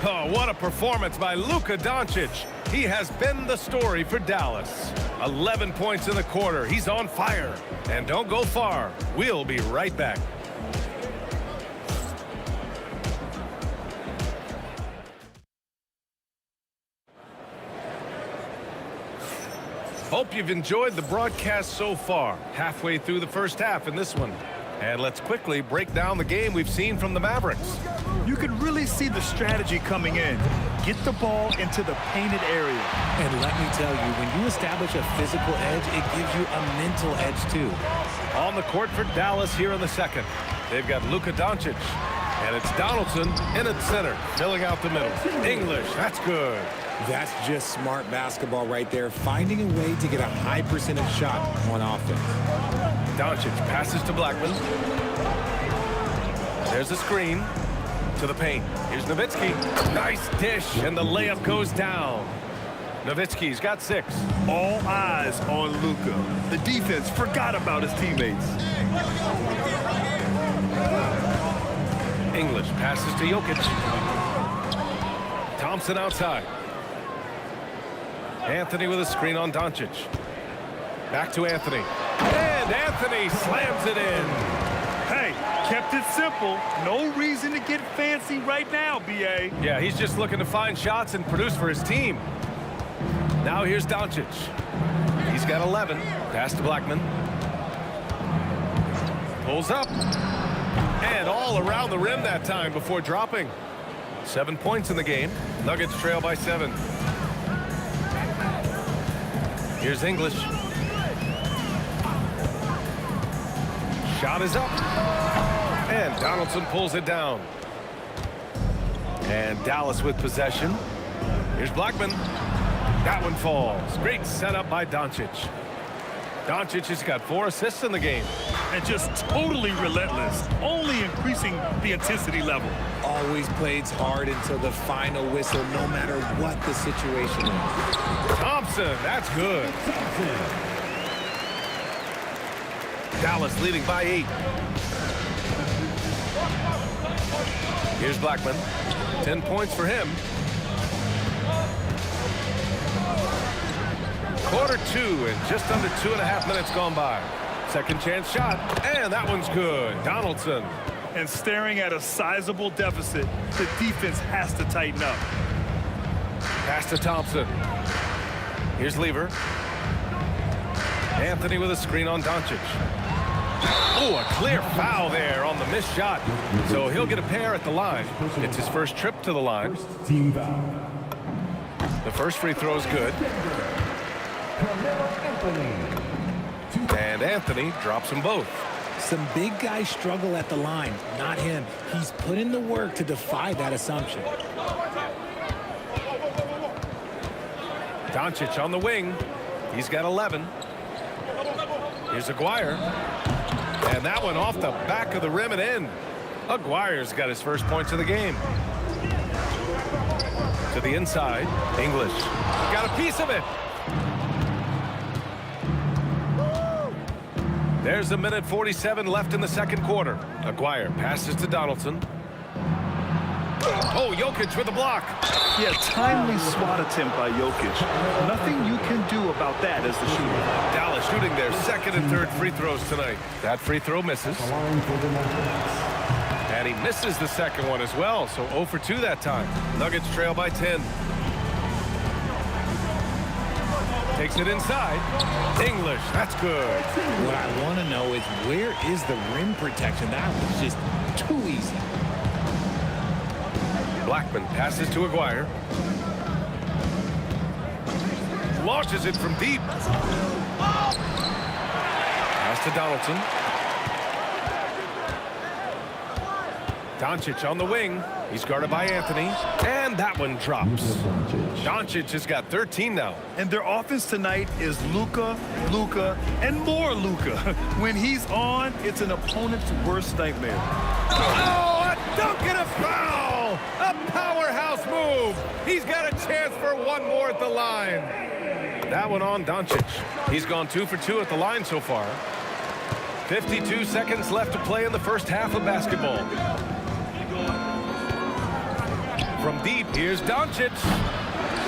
Oh, what a performance by Luka Doncic. He has been the story for Dallas. 11 points in the quarter. He's on fire. And don't go far. We'll be right back. Hope you've enjoyed the broadcast so far. Halfway through the first half in this one. And let's quickly break down the game we've seen from the Mavericks. You can really see the strategy coming in. Get the ball into the painted area. And let me tell you, when you establish a physical edge, it gives you a mental edge too. On the court for Dallas here in the second. They've got Luka Doncic. And it's Donaldson in at center, filling out the middle. English, that's good. That's just smart basketball right there, finding a way to get a high percentage shot on offense. Doncic passes to Blackman. There's a screen to the paint. Here's Nowitzki. Nice dish, and the layup goes down. Nowitzki's got 6. All eyes on Luka. The defense forgot about his teammates. English passes to Jokic. Thompson outside. Anthony with a screen on Doncic. Back to Anthony. And Anthony slams it in. Hey, kept it simple. No reason to get fancy right now, B.A. Yeah, he's just looking to find shots and produce for his team. Now here's Doncic. He's got 11. Pass to Blackman. Pulls up. And all around the rim that time before dropping. 7 points in the game. Nuggets trail by 7. Here's English. Shot is up. And Donaldson pulls it down. And Dallas with possession. Here's Blackman. That one falls. Great setup by Doncic. Doncic has got 4 assists in the game. And just totally relentless, only increasing the intensity level. Always plays hard until the final whistle, no matter what the situation is. Thompson, that's good. Dallas leading by 8. Here's Blackman. 10 points for him. Quarter 2 and just under 2.5 minutes gone by. Second chance shot, and that one's good. Donaldson. And staring at a sizable deficit, the defense has to tighten up. Pass to Thompson. Here's Lever. Anthony with a screen on Doncic. Oh, a clear foul there on the missed shot. So he'll get a pair at the line. It's his first trip to the line. The first free throw is good. And Anthony drops them both. Some big guys struggle at the line, not him. He's put in the work to defy that assumption. Doncic on the wing. He's got 11. Here's Aguirre. And that one off the back of the rim and in. Aguirre's got his first points of the game. To the inside. English. Got a piece of it. There's a minute 47 left in the second quarter. Aguirre passes to Donaldson. Oh, Jokic with a block. Yeah, timely swat attempt by Jokic. Nothing you can do about that as the shooter. Dallas shooting their second and third free throws tonight. That free throw misses. And he misses the second one as well, so 0 for 2 that time. Nuggets trail by 10. Takes it inside. English, that's good. What I want to know is where is the rim protection? That was just too easy. Blackman passes to Aguirre. Launches it from deep. Pass to Donaldson. Doncic on the wing. He's guarded by Anthony. And that one drops. Doncic has got 13 now. And their offense tonight is Luka, Luka, and more Luka. When he's on, it's an opponent's worst nightmare. Oh, a dunk and a foul! A powerhouse move! He's got a chance for one more at the line. That one on Doncic. He's gone 2 for 2 at the line so far. 52 seconds left to play in the first half of basketball. From deep, here's Doncic.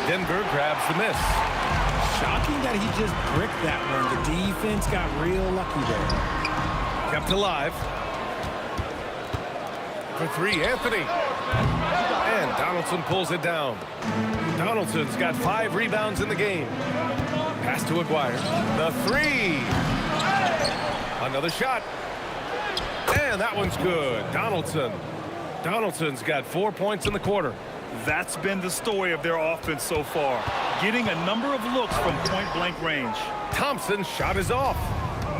Denver grabs the miss. Shocking that he just bricked that one. The defense got real lucky there. Kept alive. For three, Anthony. And Donaldson pulls it down. Donaldson's got 5 rebounds in the game. Pass to Aguirre. The three. Another shot. And that one's good. Donaldson's got 4 points in the quarter. That's been the story of their offense so far. Getting a number of looks from point-blank range. Thompson's shot is off.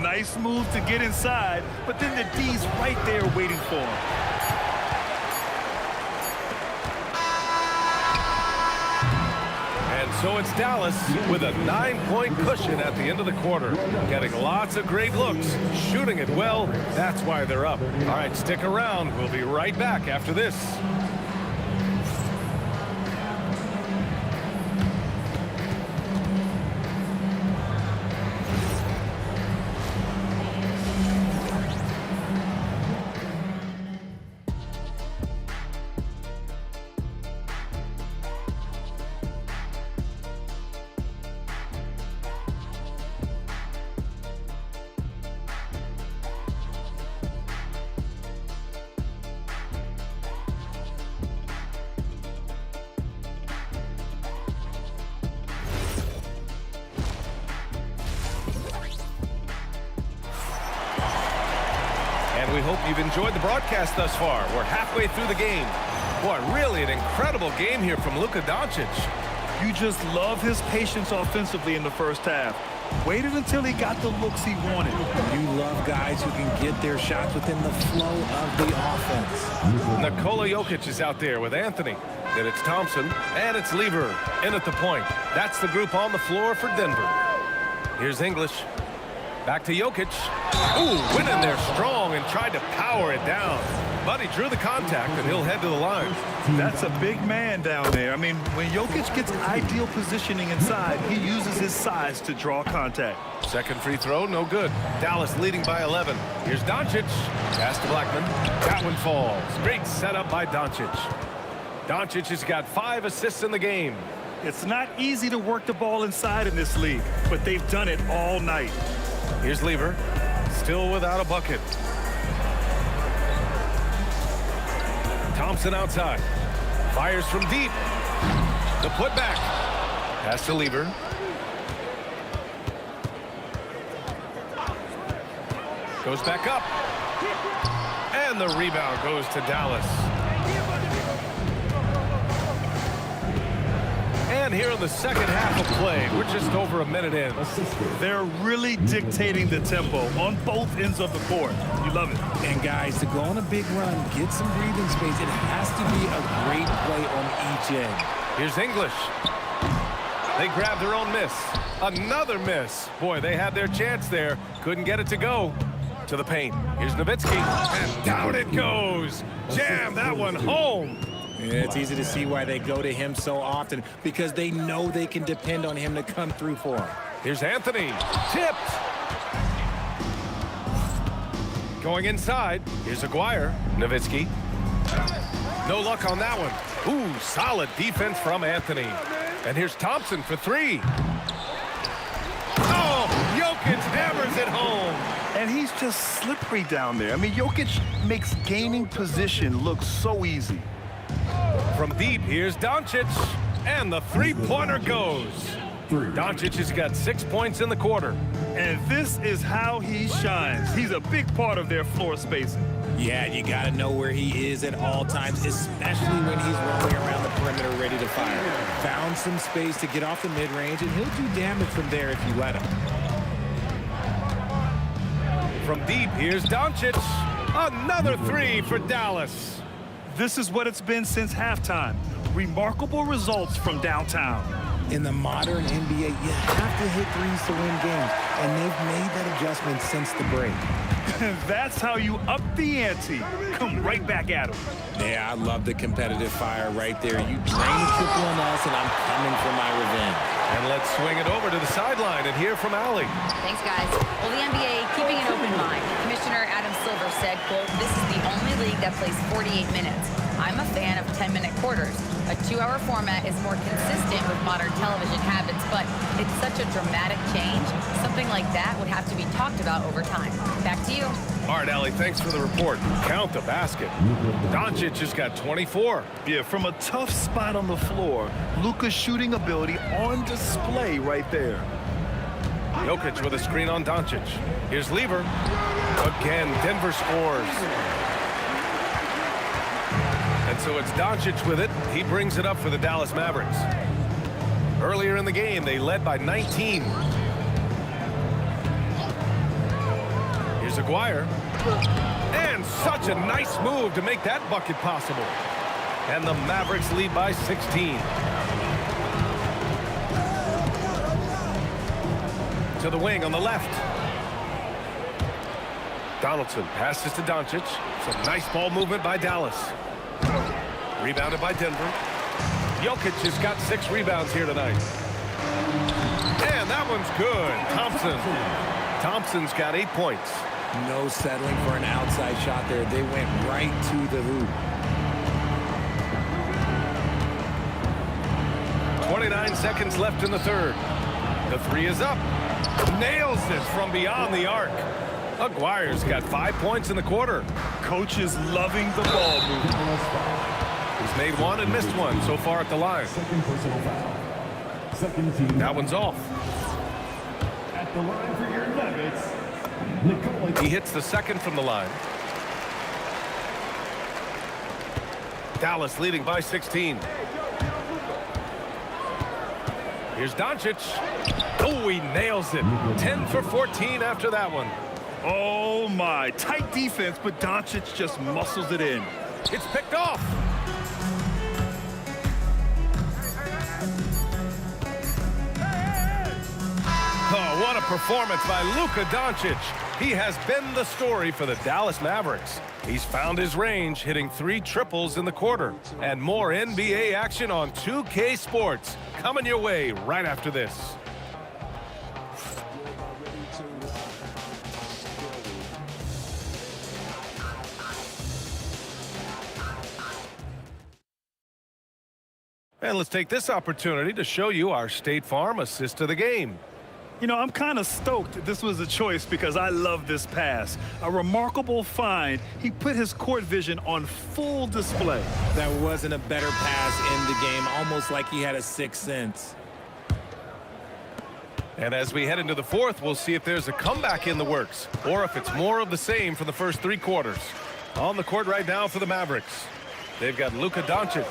Nice move to get inside, but then the D's right there waiting for him. And so it's Dallas with a 9-point cushion at the end of the quarter. Getting lots of great looks, shooting it well. That's why they're up. All right, stick around. We'll be right back after this. And we hope you've enjoyed the broadcast thus far. We're halfway through the game. Boy, really an incredible game here from Luka Doncic. You just love his patience offensively in the first half. Waited until he got the looks he wanted. You love guys who can get their shots within the flow of the offense. Nikola Jokic is out there with Anthony. Then it's Thompson, and it's Lever in at the point. That's the group on the floor for Denver. Here's English. Back to Jokic. Ooh, went in there strong and tried to power it down. But he drew the contact, and he'll head to the line. That's a big man down there. I mean, when Jokic gets ideal positioning inside, he uses his size to draw contact. Second free throw, no good. Dallas leading by 11. Here's Doncic. Pass to Blackman. That one falls. Great setup by Doncic. Doncic has got 5 assists in the game. It's not easy to work the ball inside in this league, but they've done it all night. Here's Lever. Still without a bucket. Thompson outside. Fires from deep. The putback. Pass to Lever. Goes back up. And the rebound goes to Dallas. And here in the second half of play, we're just over a minute in. They're really dictating the tempo on both ends of the court. You love it. And guys, to go on a big run, get some breathing space, it has to be a great play on each end. Here's English. They grab their own miss. Another miss. Boy, they had their chance there. Couldn't get it to go. To the paint. Here's Nowitzki. And down it goes. Jam that one home. Yeah, it's easy to see why they go to him so often, because they know they can depend on him to come through for them. Here's Anthony. Tipped. Going inside. Here's Aguirre. Nowitzki. No luck on that one. Ooh, solid defense from Anthony. And here's Thompson for 3. Oh, Jokic hammers it home. And he's just slippery down there. I mean, Jokic makes gaining position look so easy. From deep, here's Doncic. And the three-pointer goes. Doncic has got 6 points in the quarter. And this is how he shines. He's a big part of their floor spacing. Yeah, you got to know where he is at all times, especially when he's rolling around the perimeter ready to fire. Found some space to get off the mid-range, and he'll do damage from there if you let him. From deep, here's Doncic. Another 3 for Dallas. This is what it's been since halftime. Remarkable results from downtown. In the modern NBA, you have to hit threes to win games, and they've made that adjustment since the break. That's how you up the ante. Come right back at them. Yeah, I love the competitive fire right there. You drain the triple on us, and I'm coming for my revenge. And let's swing it over to the sideline. it here from Allie. Thanks, guys. Well, the NBA keeping an open mind. Commissioner Adam Silver said, quote, "This is the only league that plays 48 minutes. I'm a fan of 10-minute quarters. A 2-hour format is more consistent with modern television habits, but it's such a dramatic change. Something like that would have to be talked about over time." Back to you. All right, Allie, thanks for the report. Count the basket. Doncic just got 24. Yeah, from a tough spot on the floor, Luka's shooting ability on display right there. Jokic with a screen on Doncic. Here's Lever. Again, Denver scores. And so it's Doncic with it. He brings it up for the Dallas Mavericks. Earlier in the game, they led by 19. Here's Aguirre. And such a nice move to make that bucket possible. And the Mavericks lead by 16. To the wing on the left. Donaldson passes to Doncic. Some nice ball movement by Dallas. Rebounded by Denver. Jokic has got 6 rebounds here tonight. And that one's good. Thompson's got 8 points. No settling for an outside shot there. They went right to the hoop. 29 seconds left in the third. The 3 is up. Nails it from beyond the arc. Aguirre's got 5 points in the quarter. Coach is loving the ball movement. He's made 1 and missed 1 so far at the line. Second personal foul. Second team. That one's off. At the line for your Nuggets. He hits the second from the line. Dallas leading by 16. Here's Doncic. Oh, he nails it. 10 for 14 after that one. Oh, my. Tight defense, but Doncic just muscles it in. It's picked off. Oh, what a performance by Luka Doncic. He has been the story for the Dallas Mavericks. He's found his range, hitting 3 triples in the quarter. And more NBA action on 2K Sports coming your way right after this. And let's take this opportunity to show you our State Farm assist to the game. You know, I'm kind of stoked this was a choice because I love this pass. A remarkable find. He put his court vision on full display. That wasn't a better pass in the game, almost like he had a 6th sense. And as we head into the fourth, we'll see if there's a comeback in the works or if it's more of the same for the first 3 quarters. On the court right now for the Mavericks, they've got Luka Doncic.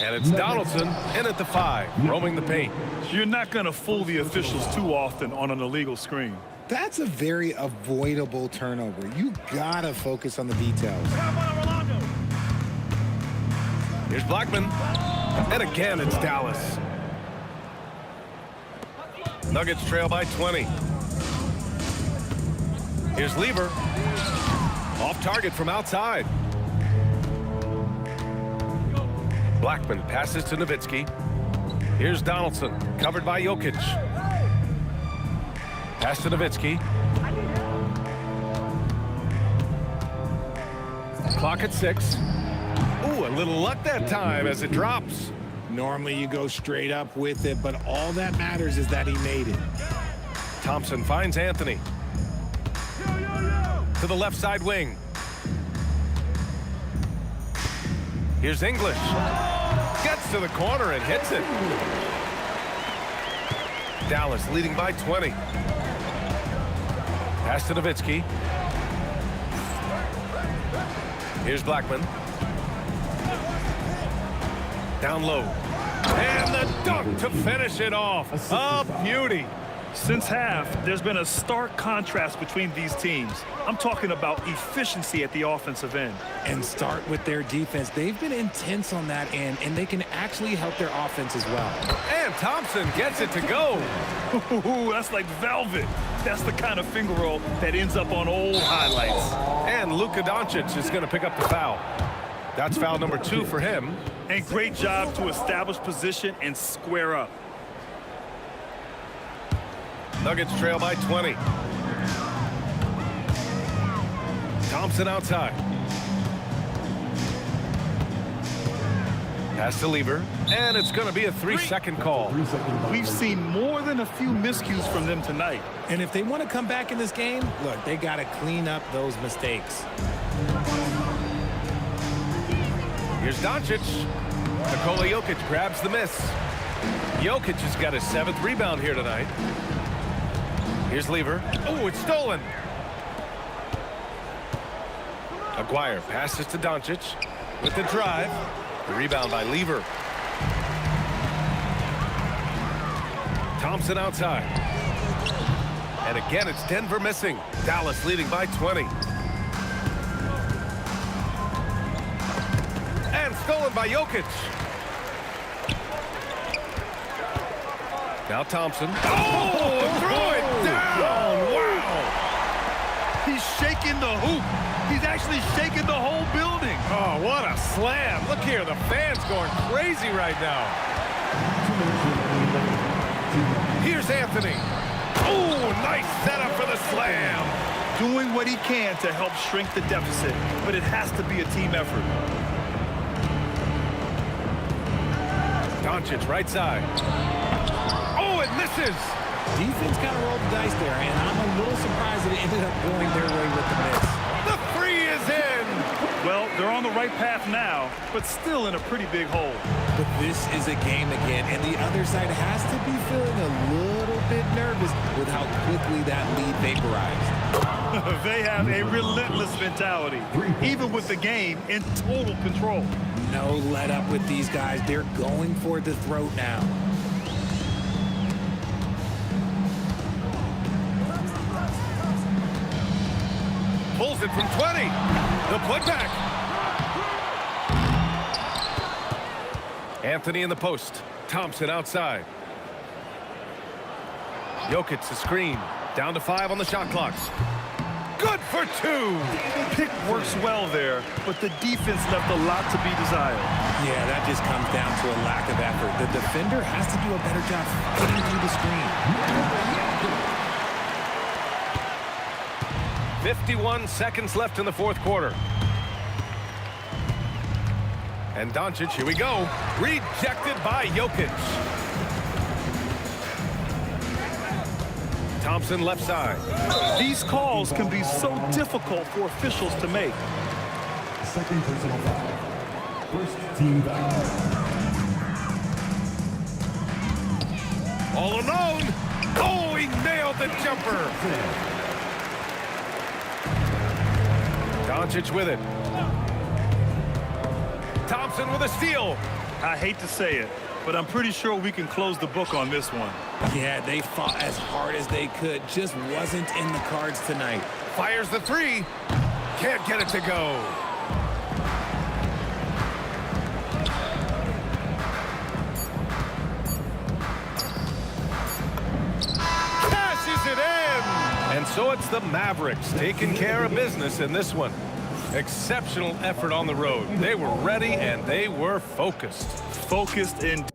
And it's Donaldson in at the 5, roaming the paint. You're not going to fool the officials too often on an illegal screen. That's a very avoidable turnover. You gotta focus on the details. Here's Blackman. And again, it's Dallas. Nuggets trail by 20. Here's Lever. Off target from outside. Blackman passes to Nowitzki. Here's Donaldson, covered by Jokic. Pass to Nowitzki. Clock at 6. Ooh, a little luck that time as it drops. Normally you go straight up with it, but all that matters is that he made it. Thompson finds Anthony. To the left side wing. Here's English. Gets to the corner and hits it. Dallas leading by 20. Pass to Nowitzki. Here's Blackman. Down low. And the dunk to finish it off. A beauty. Since half, there's been a stark contrast between these teams. I'm talking about efficiency at the offensive end. And start with their defense. They've been intense on that end, and they can actually help their offense as well. And Thompson gets it to go. Ooh, that's like velvet. That's the kind of finger roll that ends up on old highlights. And Luka Doncic is going to pick up the foul. That's foul number 2 for him. And great job to establish position and square up. Nuggets trail by 20. Thompson outside. Pass to Lever, and it's going to be a 3-second call. We've seen more than a few miscues from them tonight. And if they want to come back in this game, look, they got to clean up those mistakes. Here's Doncic. Nikola Jokic grabs the miss. Jokic has got his 7th rebound here tonight. Here's Lever. Oh, it's stolen. Aguirre passes to Doncic with the drive. The rebound by Lever. Thompson outside. And again, it's Denver missing. Dallas leading by 20. And stolen by Jokic. Now Thompson. Oh, threw it down. Wow. He's shaking the hoop. He's actually shaking the whole building. Oh, what a slam. Look here, the fans going crazy right now. Here's Anthony. Oh, nice setup for the slam. Doing what he can to help shrink the deficit, but it has to be a team effort. Doncic right side. Oh, it misses. Defense kind of rolled the dice there, and I'm a little surprised that it ended up going their way with the miss. The three is in. Well, they're on the right path now, but still in a pretty big hole. But this is a game again, and the other side has to be feeling a little bit nervous with how quickly that lead vaporized. They have a relentless mentality, even with the game in total control. No let up with these guys. They're going for the throat now. Pulls it from 20. The putback. Anthony in the post. Thompson outside. Jokic the screen. Down to 5 on the shot clock. Good for 2. The pick works well there, but the defense left a lot to be desired. Yeah, that just comes down to a lack of effort. The defender has to do a better job fighting through the screen. 51 seconds left in the fourth quarter. And Doncic, here we go. Rejected by Jokic. Thompson left side. These calls can be so difficult for officials to make. Second personal foul. First team foul. All alone. Oh, he nailed the jumper. Doncic with it. Thompson with a steal. I hate to say it, but I'm pretty sure we can close the book on this one. Yeah, they fought as hard as they could. Just wasn't in the cards tonight. Fires the 3. Can't get it to go. Cashes it in. And so it's the Mavericks taking care of business in this one. Exceptional effort on the road. They were ready and they were focused. Focused in.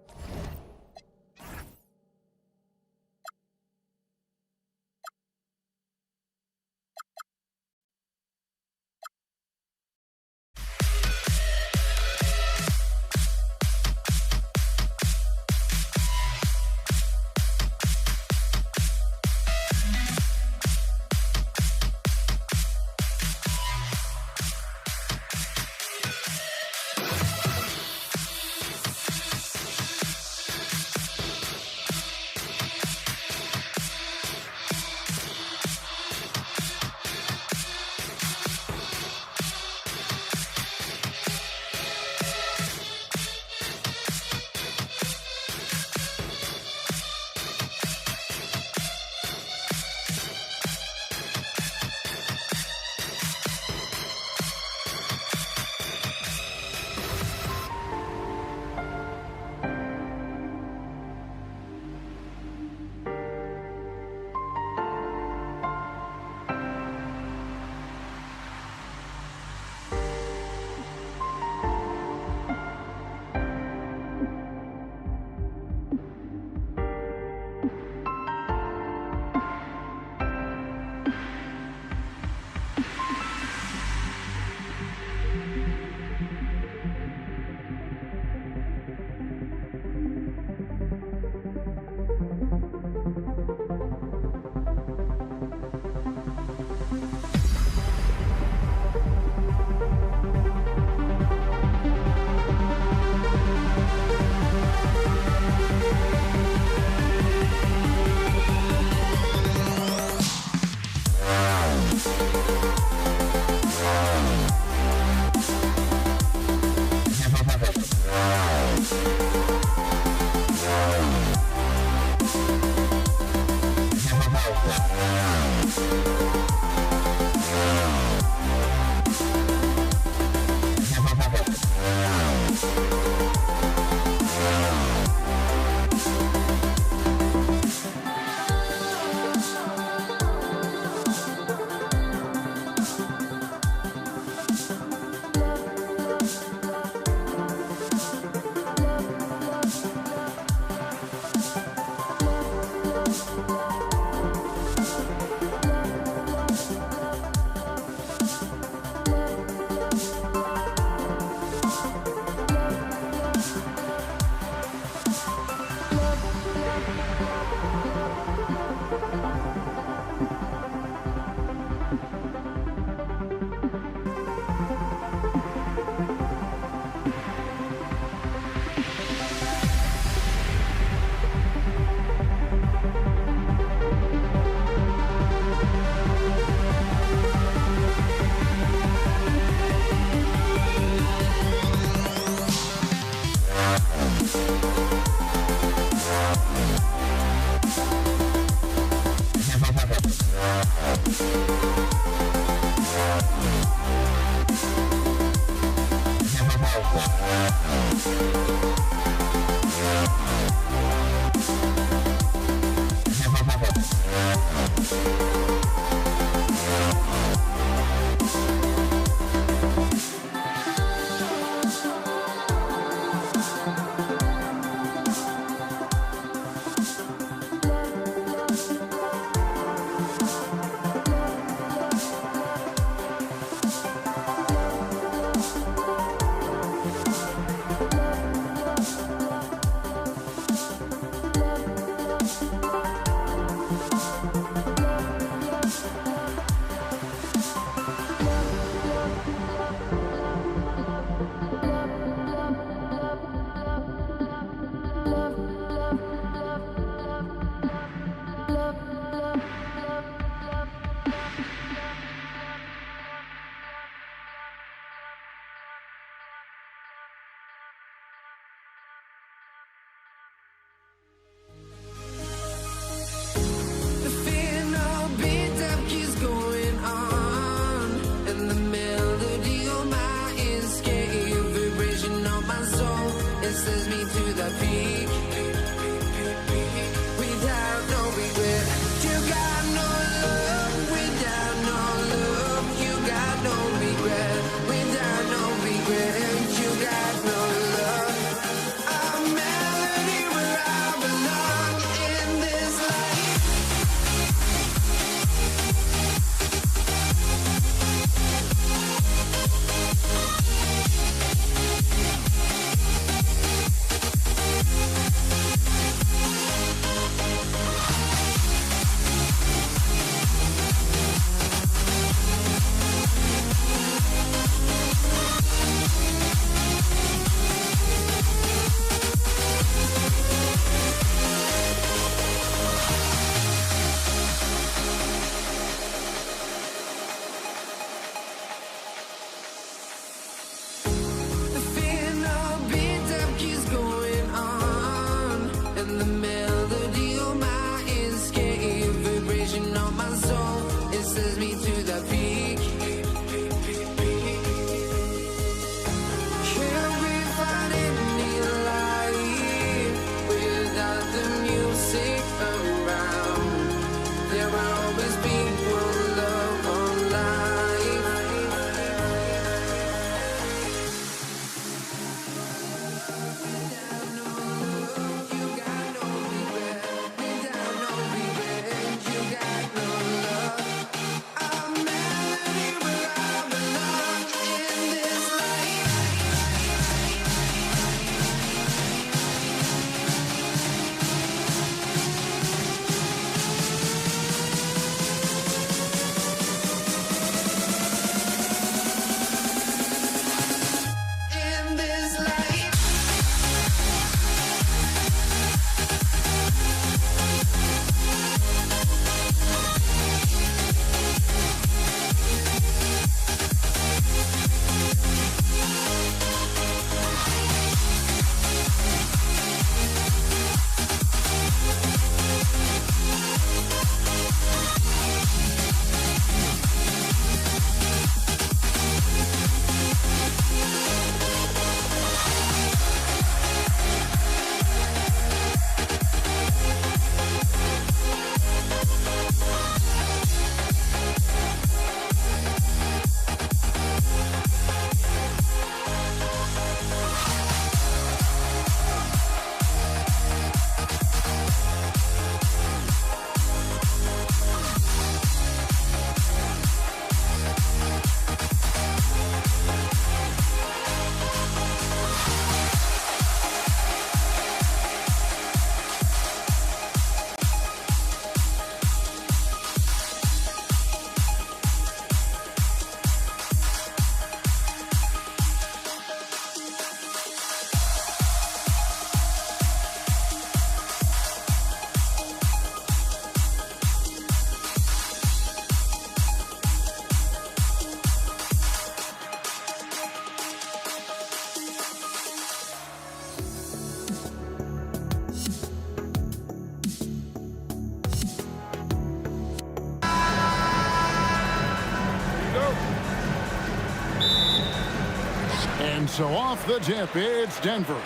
And so off the tip, it's Denver.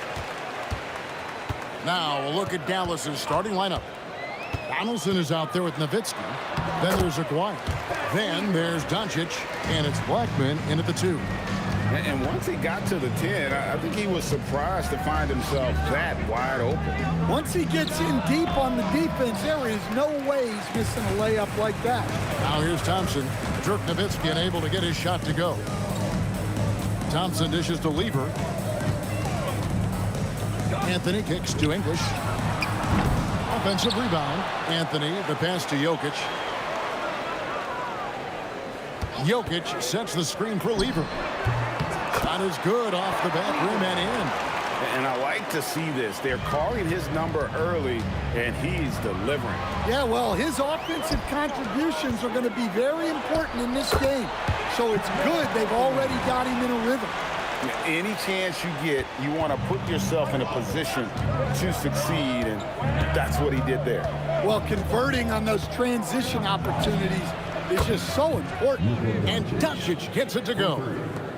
Now a look at Dallas's starting lineup. Donaldson is out there with Nowitzki. Then there's Aguirre. Then there's Doncic, and it's Blackman in at the 2. And once he got to the 10, I think he was surprised to find himself that wide open. Once he gets in deep on the defense, there is no way he's missing a layup like that. Now here's Thompson. Dirk Nowitzki unable to get his shot to go. Thompson dishes to Lever. Anthony kicks to English. Offensive rebound. Anthony, the pass to Jokic. Jokic sets the screen for Lever. Shot is good off the back rim and in. And I like to see this. They're calling his number early, and he's delivering. Yeah, well, his offensive contributions are going to be very important in this game. So it's good they've already got him in a rhythm. Any chance you get, you want to put yourself in a position to succeed, and that's what he did there. Well, converting on those transition opportunities is just so important. And Doncic gets it to go.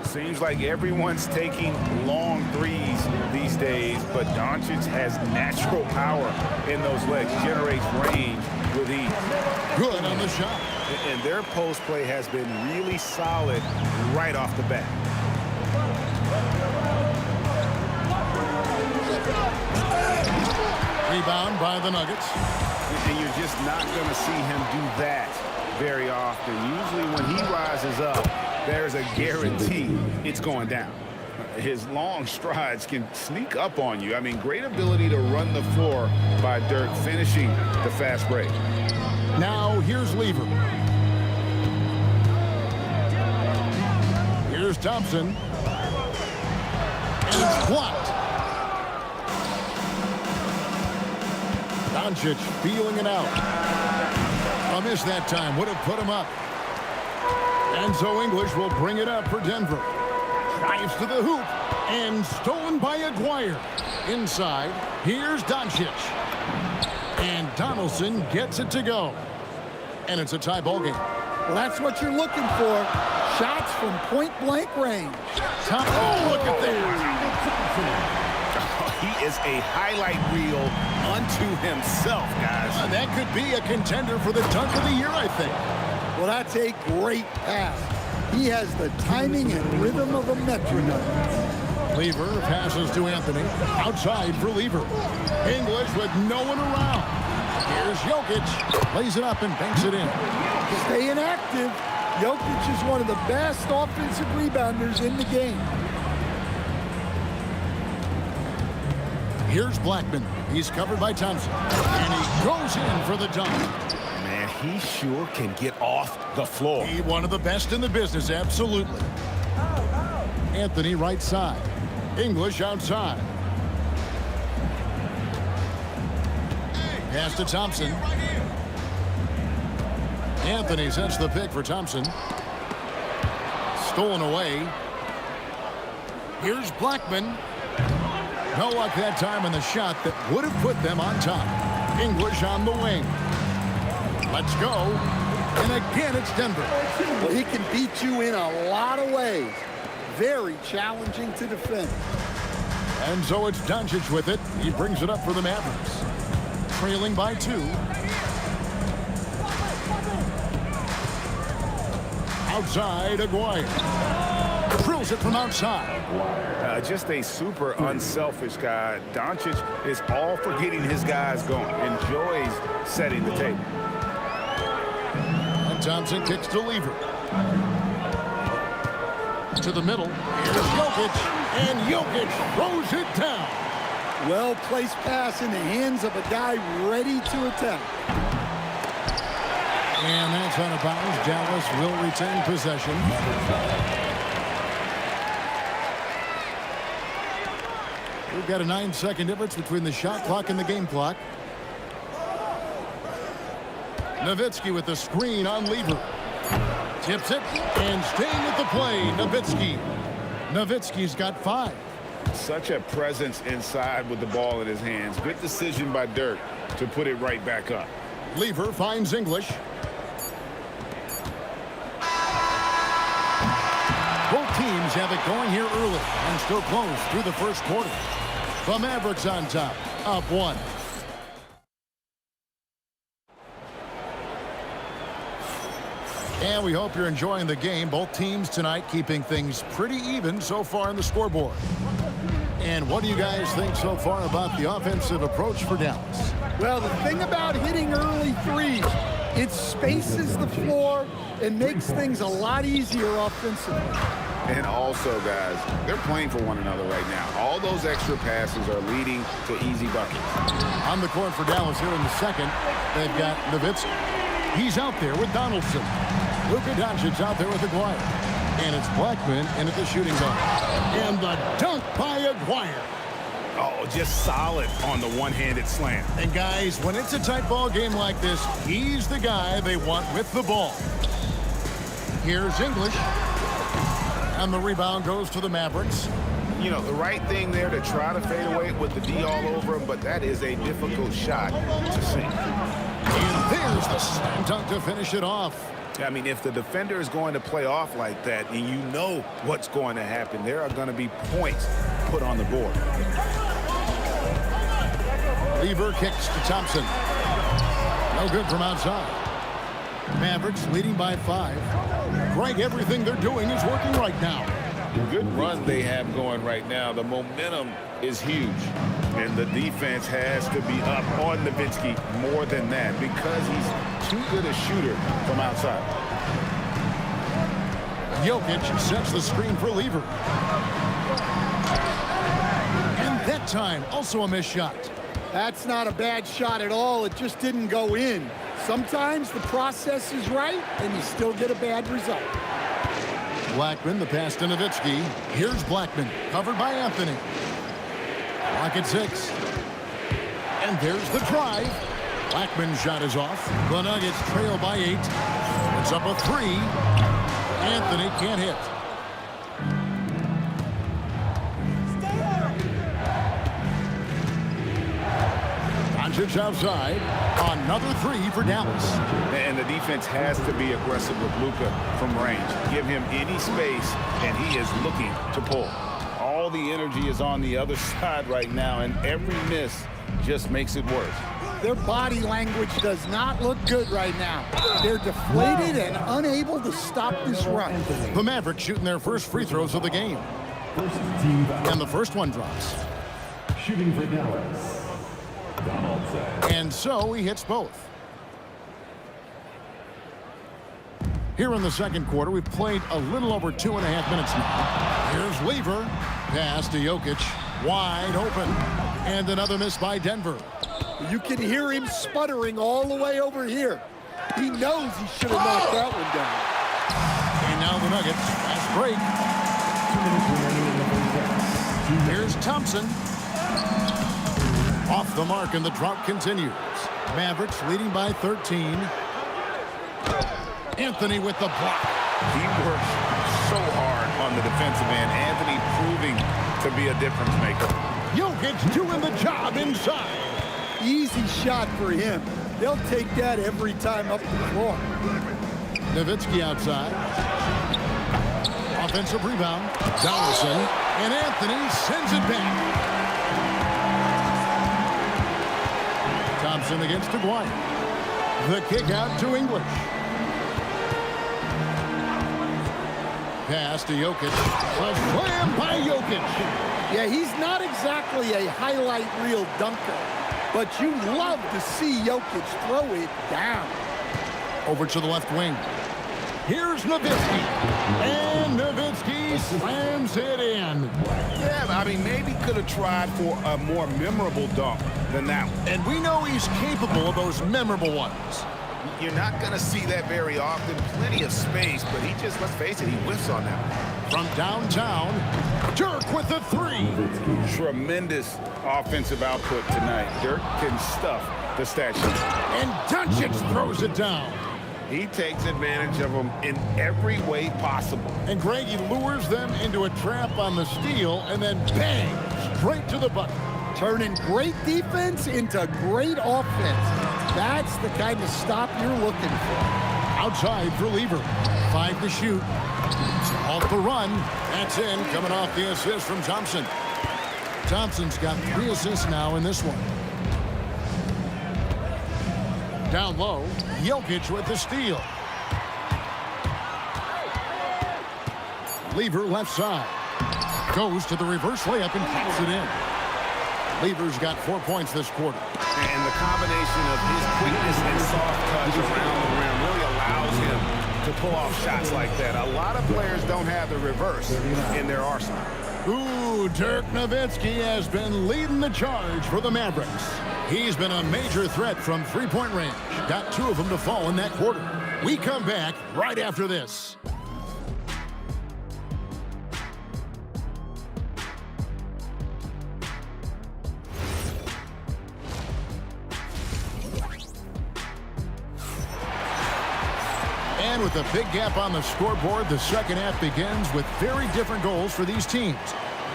Seems like everyone's taking long threes these days, but Doncic has natural power in those legs, generates range with ease. Good on the shot. And their post play has been really solid right off the bat. Rebound by the Nuggets. And you're just not going to see him do that very often. Usually when he rises up, there's a guarantee it's going down. His long strides can sneak up on you. I mean, great ability to run the floor by Dirk, finishing the fast break. Now here's Lever. Here's Thompson. And it's blocked. Doncic feeling it out. A miss that time would have put him up. And so English will bring it up for Denver. Drives to the hoop and stolen by Aguirre. Inside, here's Doncic. And Donaldson gets it to go. And it's a tie ball game. Well, that's what you're looking for. Shots from point-blank range. Oh, look at that. He is a highlight reel unto himself, guys. That could be a contender for the dunk of the year, I think. Well, that's a great pass. He has the timing and rhythm of a metronome. Lever passes to Anthony. Outside for Lever. English with no one around. Here's Jokic. Lays it up and banks it in. Staying active. Jokic is one of the best offensive rebounders in the game. Here's Blackman. He's covered by Thompson. And he goes in for the dunk. Man, he sure can get off the floor. He's one of the best in the business, absolutely. Anthony right side. English outside. Pass to Thompson. Anthony sets the pick for Thompson. Stolen away. Here's Blackman. No luck that time on the shot that would have put them on top. English on the wing. Let's go. And again, it's Denver. Well, he can beat you in a lot of ways. Very challenging to defend. And so it's Doncic with it. He brings it up for the Mavericks. Trailing by 2. Outside, Aguirre. Drills it from outside. Just a super unselfish guy. Doncic is all for getting his guys going. Enjoys setting the table. And Thompson kicks to Lever. To the middle. Here's Jokic. And Jokic throws it down. Well-placed pass in the hands of a guy ready to attack. And that's out of bounds. Dallas will retain possession. We've got a 9-second difference between the shot clock and the game clock. Nowitzki with the screen on Lever. Tips it and staying with the play. Nowitzki. Nowitzki's got 5. Such a presence inside with the ball in his hands. Good decision by Dirk to put it right back up. Lever finds English. Both teams teams have it going here early and still close through the first quarter. The Mavericks on top, up 1. And we hope you're enjoying the game. Both teams tonight keeping things pretty even so far in the scoreboard. And what do you guys think so far about the offensive approach for Dallas? Well, the thing about hitting early threes, it spaces the floor and makes things a lot easier offensively. And also, guys, they're playing for one another right now. All those extra passes are leading to easy buckets. On the court for Dallas here in the second, they've got Nowitzki. He's out there with Donaldson. Luka Doncic out there with Aguirre. And it's Blackman in at the shooting guard. And the dunk by Aguirre. Oh, just solid on the one-handed slam. And guys, when it's a tight ball game like this, he's the guy they want with the ball. Here's English. And the rebound goes to the Mavericks. You know, the right thing there to try to fade away with the D all over him, but that is a difficult shot to sink. And there's the slam dunk to finish it off. I mean, if the defender is going to play off like that, and you know what's going to happen, there are going to be points put on the board. Lever kicks to Thompson. No good from outside. Mavericks leading by 5. Greg, everything they're doing is working right now. The good run they have going right now, the momentum is huge. And the defense has to be up on Nowitzki more than that because he's Too good a shooter from outside. Jokic sets the screen for Lever. And that time, also a missed shot. That's not a bad shot at all. It just didn't go in. Sometimes the process is right, and you still get a bad result. Blackman, the pass to Nowitzki. Here's Blackman, covered by Anthony. Clock at 6. And there's the drive. Blackman's shot is off. The Nuggets trail by 8. It's up a 3. Anthony can't hit. Doncic outside. Another 3 for Dallas. And the defense has to be aggressive with Luka from range. Give him any space, and he is looking to pull. All the energy is on the other side right now, and every miss just makes it worse. Their body language does not look good right now. They're deflated and unable to stop this run. The Mavericks shooting their first free throws of the game. And the first one drops. Shooting for Dallas, Donaldson. And so he hits both. Here in the second quarter, we've played a little over 2.5 minutes now. Here's Lever. Pass to Jokic. Wide open. And another miss by Denver. You can hear him sputtering all the way over here. He knows he should have knocked that one down. And now the Nuggets. Fast break. 2 minutes remaining in the first half. Here's Thompson. Off the mark, and the drought continues. Mavericks leading by 13. Anthony with the block. He works so hard on the defensive end. Anthony proving to be a difference maker. Jokic doing the job inside. Easy shot for him. They'll take that every time up the floor. Nowitzki outside. Offensive rebound. Donaldson. And Anthony sends it back. Thompson against Aguirre. The kick out to English. Pass to Jokic. A slam by Jokic. Yeah, he's not exactly a highlight reel dunker, but you love to see Jokic throw it down. Over to the left wing. Here's Nowitzki. And Nowitzki slams it in. Yeah, I mean, maybe could have tried for a more memorable dunk than that one. And we know he's capable of those memorable ones. You're not going to see that very often. Plenty of space, but he just, let's face it, he whiffs on that one. From downtown, Dirk with the 3. Tremendous offensive output tonight. Dirk can stuff the stat sheet. And Doncic throws it down. He takes advantage of them in every way possible. And Greg, he lures them into a trap on the steal, and then bang, straight to the bucket. Turning great defense into great offense. That's the kind of stop you're looking for. Outside for Lever. 5 to shoot. Off the run. That's in. Coming off the assist from Thompson. Thompson's got 3 assists now in this one. Down low. Jokic with the steal. Lever left side. Goes to the reverse layup and kicks it in. Lever's got 4 points this quarter. And the combination of his quickness and soft touch around the rim really allows him to pull off shots like that. A lot of players don't have the reverse in their arsenal. Ooh, Dirk Nowitzki has been leading the charge for the Mavericks. He's been a major threat from three-point range. Got 2 of them to fall in that quarter. We come back right after this. And with a big gap on the scoreboard, the second half begins with very different goals for these teams.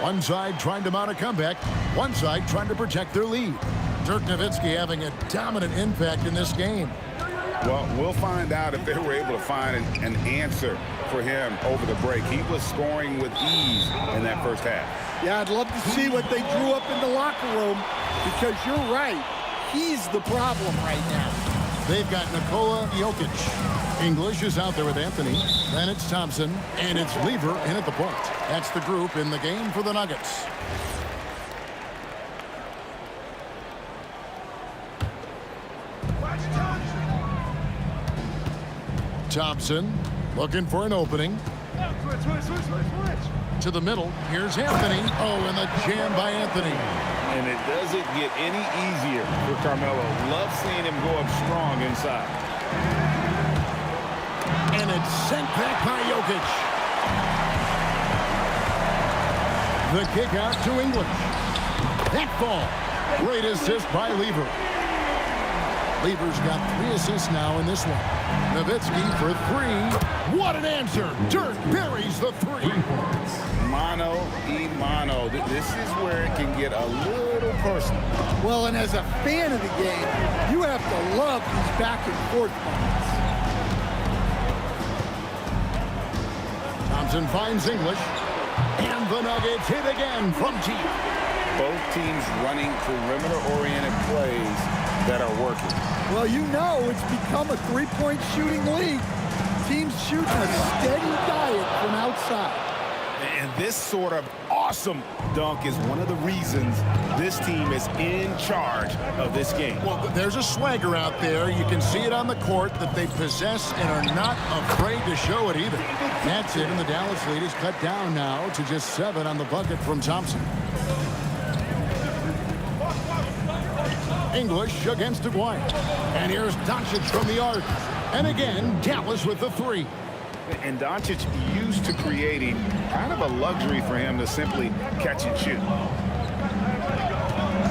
One side trying to mount a comeback, one side trying to protect their lead. Dirk Nowitzki having a dominant impact in this game. Well, we'll find out if they were able to find an answer for him over the break. He was scoring with ease in that first half. Yeah, I'd love to see what they drew up in the locker room, because you're right. He's the problem right now. They've got Nikola Jokic. English is out there with Anthony. Then it's Thompson, and it's Lever in at the point. That's the group in the game for the Nuggets. Thompson looking for an opening. To the middle. Here's Anthony. Oh, and the jam by Anthony. And it doesn't get any easier for Carmelo. Love seeing him go up strong inside. And it's sent back by Jokic. The kick out to English. That ball. Great assist by Lever. Lever's got 3 assists now in this one. Nowitzki for 3. What an answer. Dirk buries the 3. Mano y mano. This is where it can get a little personal. Well, and as a fan of the game, you have to love these back and forth moments. Thompson finds English. And the Nuggets hit again from deep. Both teams running perimeter-oriented plays that are working. Well, you know it's become a three-point shooting league. Teams shooting a steady diet from outside. And this sort of awesome dunk is one of the reasons this team is in charge of this game. Well, there's a swagger out there. You can see it on the court that they possess and are not afraid to show it either. That's it, and the Dallas lead is cut down now to just 7 on the bucket from Thompson. English against Aguirre. And here's Doncic from the arc. And again, Dallas with the 3. And Doncic used to creating kind of a luxury for him to simply catch and shoot.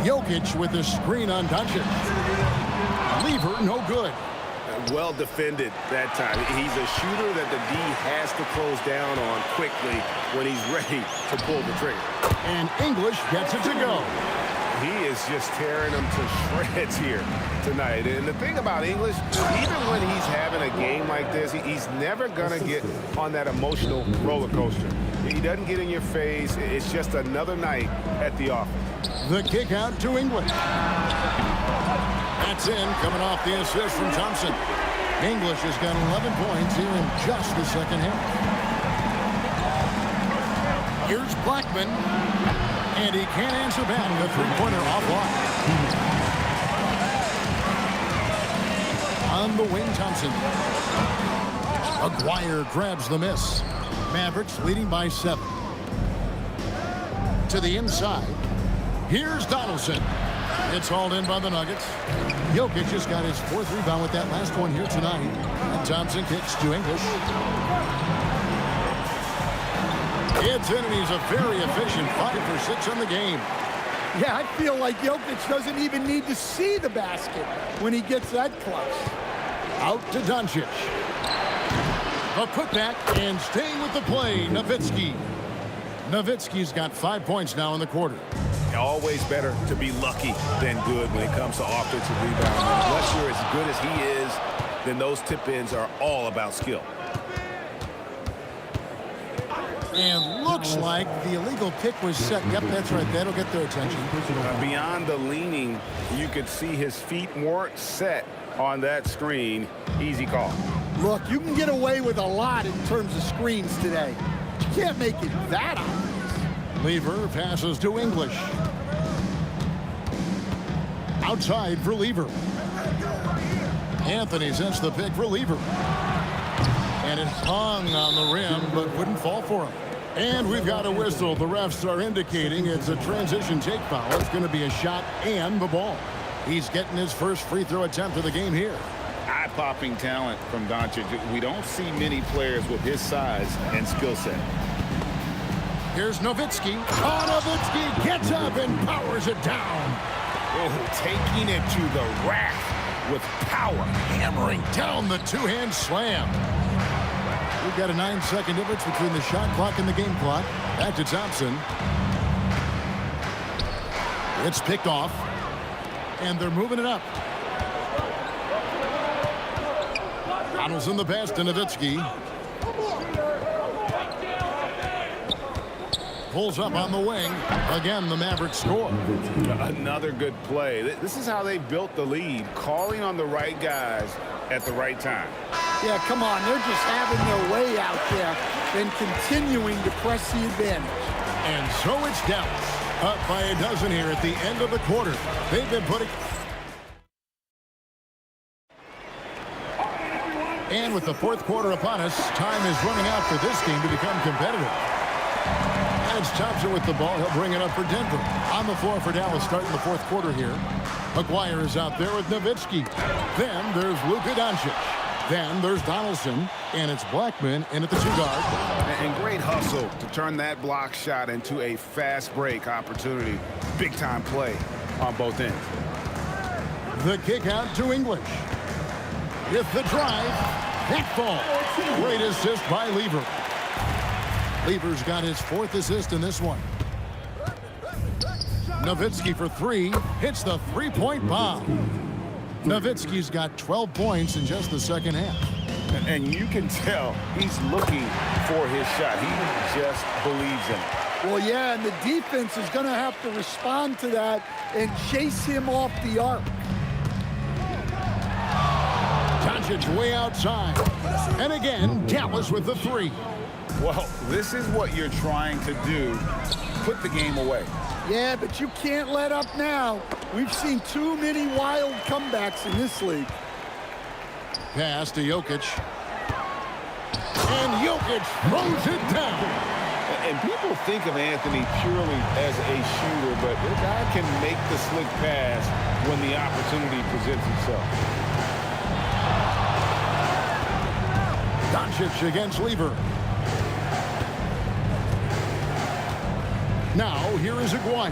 Jokic with the screen on Doncic. Lever, no good. Well defended that time. He's a shooter that the D has to close down on quickly when he's ready to pull the trigger. And English gets it to go. He is just tearing them to shreds here tonight. And the thing about English, even when he's having a game like this, he's never going to get on that emotional roller coaster. He doesn't get in your face. It's just another night at the office. The kick out to English. That's in, coming off the assist from Thompson. English has got 11 points here in just the second half. Here's Blackman. And he can't answer back. The three-pointer offline. On the wing, Thompson. Aguirre grabs the miss. Mavericks leading by 7. To the inside. Here's Donaldson. It's hauled in by the Nuggets. Jokic just got his 4th rebound with that last one here tonight. And Thompson kicks to English. It's in, and he's a very efficient 5 for 6 in the game. Yeah, I feel like Jokic doesn't even need to see the basket when he gets that close. Out to Doncic. A putback, and staying with the play, Nowitzki. Nowitzki's got 5 points now in the quarter. Always better to be lucky than good when it comes to offensive rebounding. Unless you're as good as he is, then those tip-ins are all about skill. And looks like the illegal kick was set. Yep, that's right. That'll get their attention. Beyond the leaning, you could see his feet weren't set on that screen. Easy call. Look, you can get away with a lot in terms of screens today. You can't make it that obvious. Lever passes to English. Outside for Lever. Anthony sends the pick for Lever. And it hung on the rim, but wouldn't fall for him. And we've got a whistle. The refs are indicating it's a transition take foul. It's going to be a shot and the ball. He's getting his first free throw attempt of the game here. Eye-popping talent from Doncic. We don't see many players with his size and skill set. Here's Nowitzki. Oh, Nowitzki gets up and powers it down. Oh, taking it to the rack with power. Hammering down the two-hand slam. We've got a 9-second difference between the shot clock and the game clock. Back to Thompson. It's picked off. And they're moving it up. Donaldson the pass to Nowitzki. Pulls up on the wing. Again, the Mavericks score. Another good play. This is how they built the lead. Calling on the right guys at the right time. Yeah, come on. They're just having their way out there and continuing to press the advantage. And so it's Dallas. Up by a dozen here at the end of the quarter. They've been putting... And with the fourth quarter upon us, time is running out for this game to become competitive. And it's Thompson with the ball. He'll bring it up for Denver. On the floor for Dallas starting the fourth quarter here. McGuire is out there with Nowitzki. Then there's Luka Doncic. Then there's Donaldson, and it's Blackman in at the two-guard. And great hustle to turn that block shot into a fast break opportunity. Big-time play on both ends. The kick out to English. With the drive, that fall. Great assist by Lever. Lever's got his fourth assist in this one. Nowitzki for three. Hits the three-point bomb. Nowitzki's got 12 points in just the second half. And you can tell he's looking for his shot. He just believes in it. Well, yeah, and the defense is going to have to respond to that and chase him off the arc. Doncic way outside. And again, Dallas with the three. Well, this is what you're trying to do. Put the game away. Yeah, but you can't let up now. We've seen too many wild comebacks in this league. Pass to Jokic. And Jokic throws it down. And people think of Anthony purely as a shooter, but the guy can make the slick pass when the opportunity presents itself. Doncic against Lever. Now, here is Aguirre.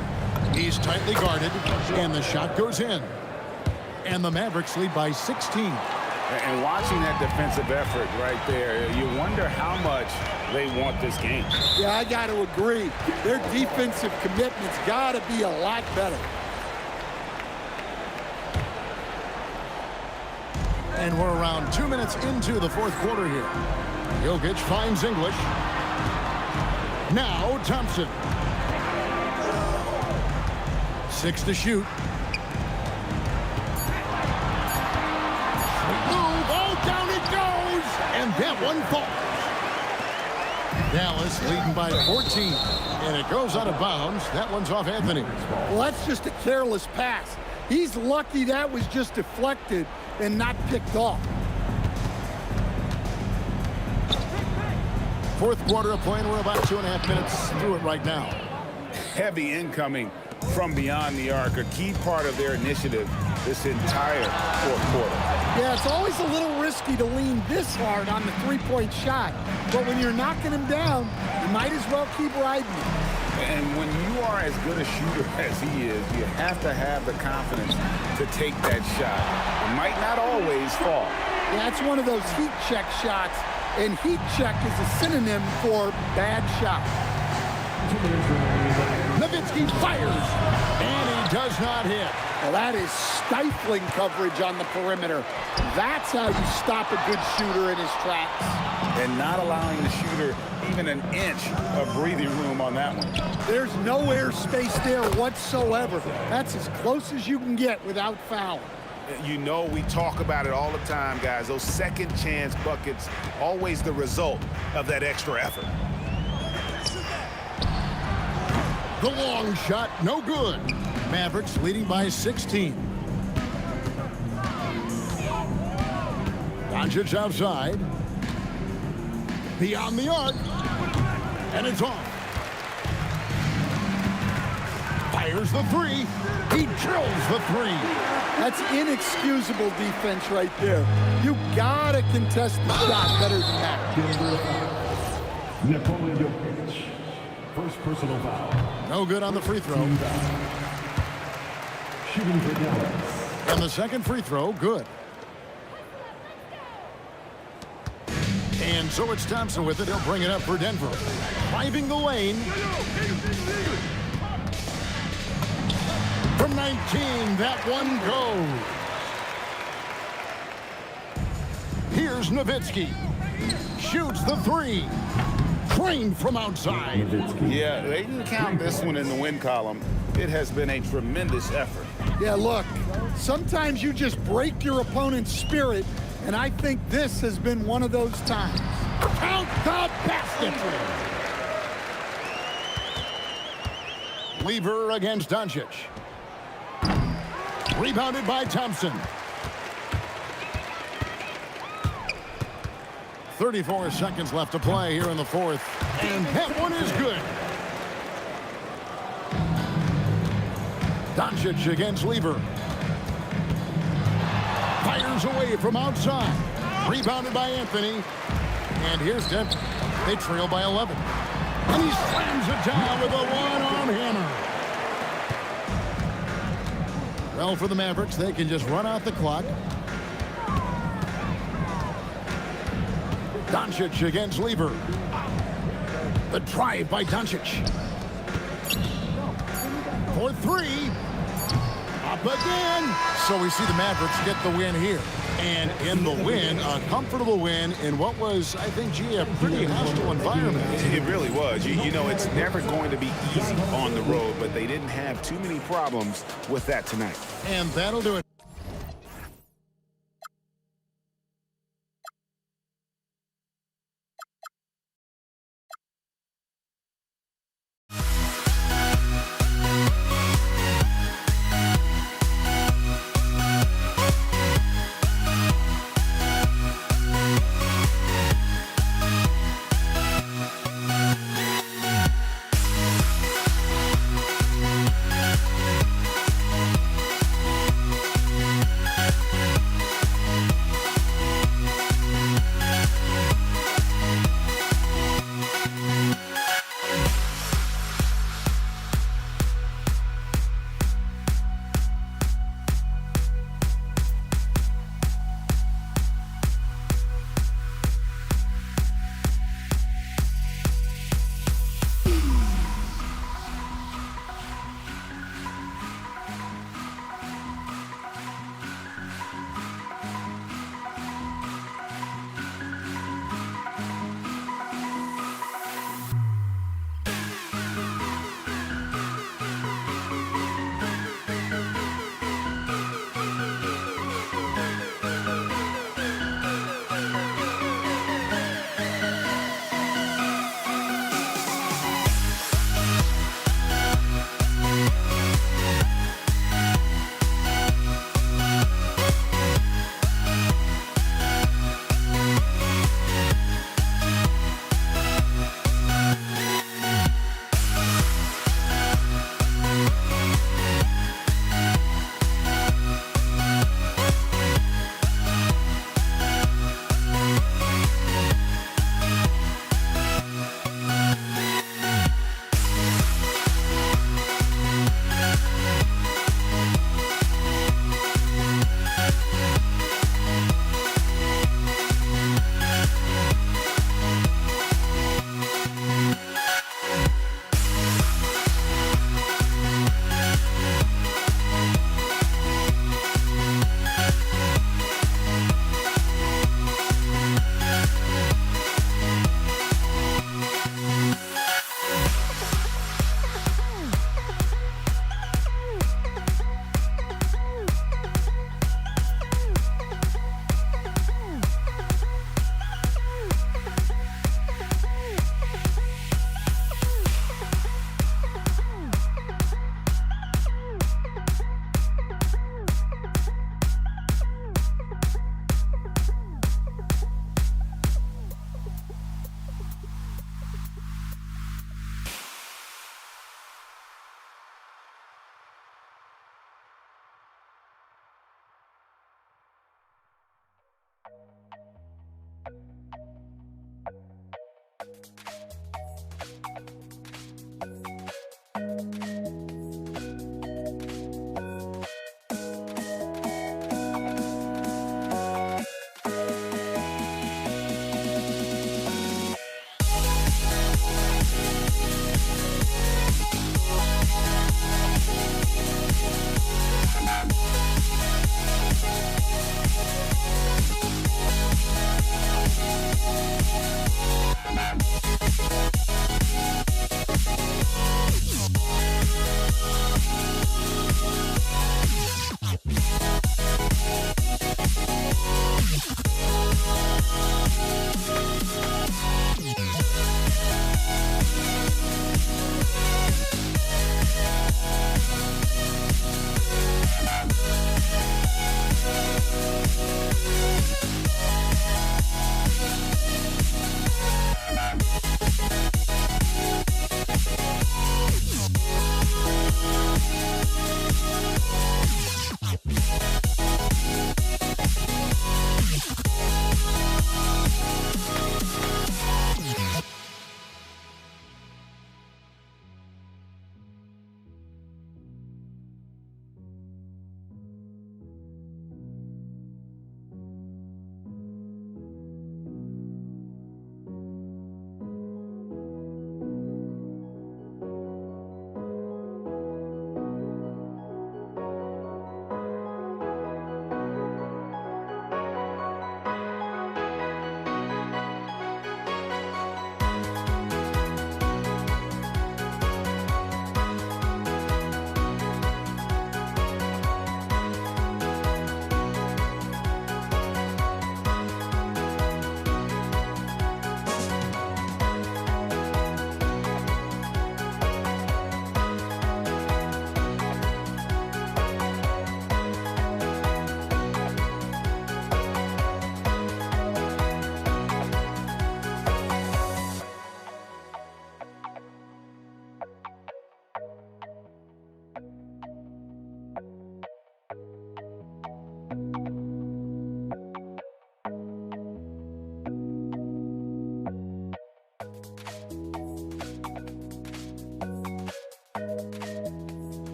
He's tightly guarded, and the shot goes in. And the Mavericks lead by 16. And watching that defensive effort right there, you wonder how much they want this game. Yeah, I got to agree. Their defensive commitment's got to be a lot better. And we're around 2 minutes into the fourth quarter here. Jokic finds English. Now Thompson. 6 to shoot. Move, oh, down it goes! And that one falls. Dallas leading by 14. And it goes out of bounds. That one's off Anthony. Well, that's just a careless pass. He's lucky that was just deflected and not picked off. Fourth quarter of play, and we're about 2.5 minutes through it right now. Heavy incoming from beyond the arc, a key part of their initiative this entire fourth quarter. Yeah, it's always a little risky to lean this hard on the three-point shot. But when you're knocking him down, you might as well keep riding him. And when you are as good a shooter as he is, you have to have the confidence to take that shot. It might not always fall. Yeah, it's one of those heat check shots, and heat check is a synonym for bad shot. Nowitzki fires, and he does not hit. Well, that is stifling coverage on the perimeter. That's how you stop a good shooter in his tracks. And not allowing the shooter even an inch of breathing room on that one. There's no airspace there whatsoever. That's as close as you can get without foul. You know, we talk about it all the time, guys. Those second chance buckets, always the result of that extra effort. The long shot, no good. Mavericks leading by 16. Doncic outside. Beyond the arc. And it's off. Fires the three. He drills the three. That's inexcusable defense right there. You gotta contest the shot better than that. Nikola Jokic. First personal foul. No good on the free throw. Shooting for Dallas. And the second free throw, good. And so it's Thompson with it. He'll bring it up for Denver. Driving the lane. From 19, that one goes. Here's Nowitzki. Shoots the three. Trained from outside. Yeah, they didn't count this one in the win column. It has been a tremendous effort. Yeah, look, sometimes you just break your opponent's spirit, and I think this has been one of those times. Count the basket. Lever against Doncic. Rebounded by Thompson. 34 seconds left to play here in the fourth. And that one is good. Doncic against Lever. Fires away from outside. Rebounded by Anthony. And here's Denver. They trail by 11. And he slams it down with a one-arm hammer. Well, for the Mavericks, they can just run out the clock. Doncic against Lever. The drive by Doncic. For three. Up again. So we see the Mavericks get the win here. And in the win, a comfortable win in what was, I think, gee, a pretty hostile environment. It really was. You know, it's never going to be easy on the road, but they didn't have too many problems with that tonight. And that'll do it.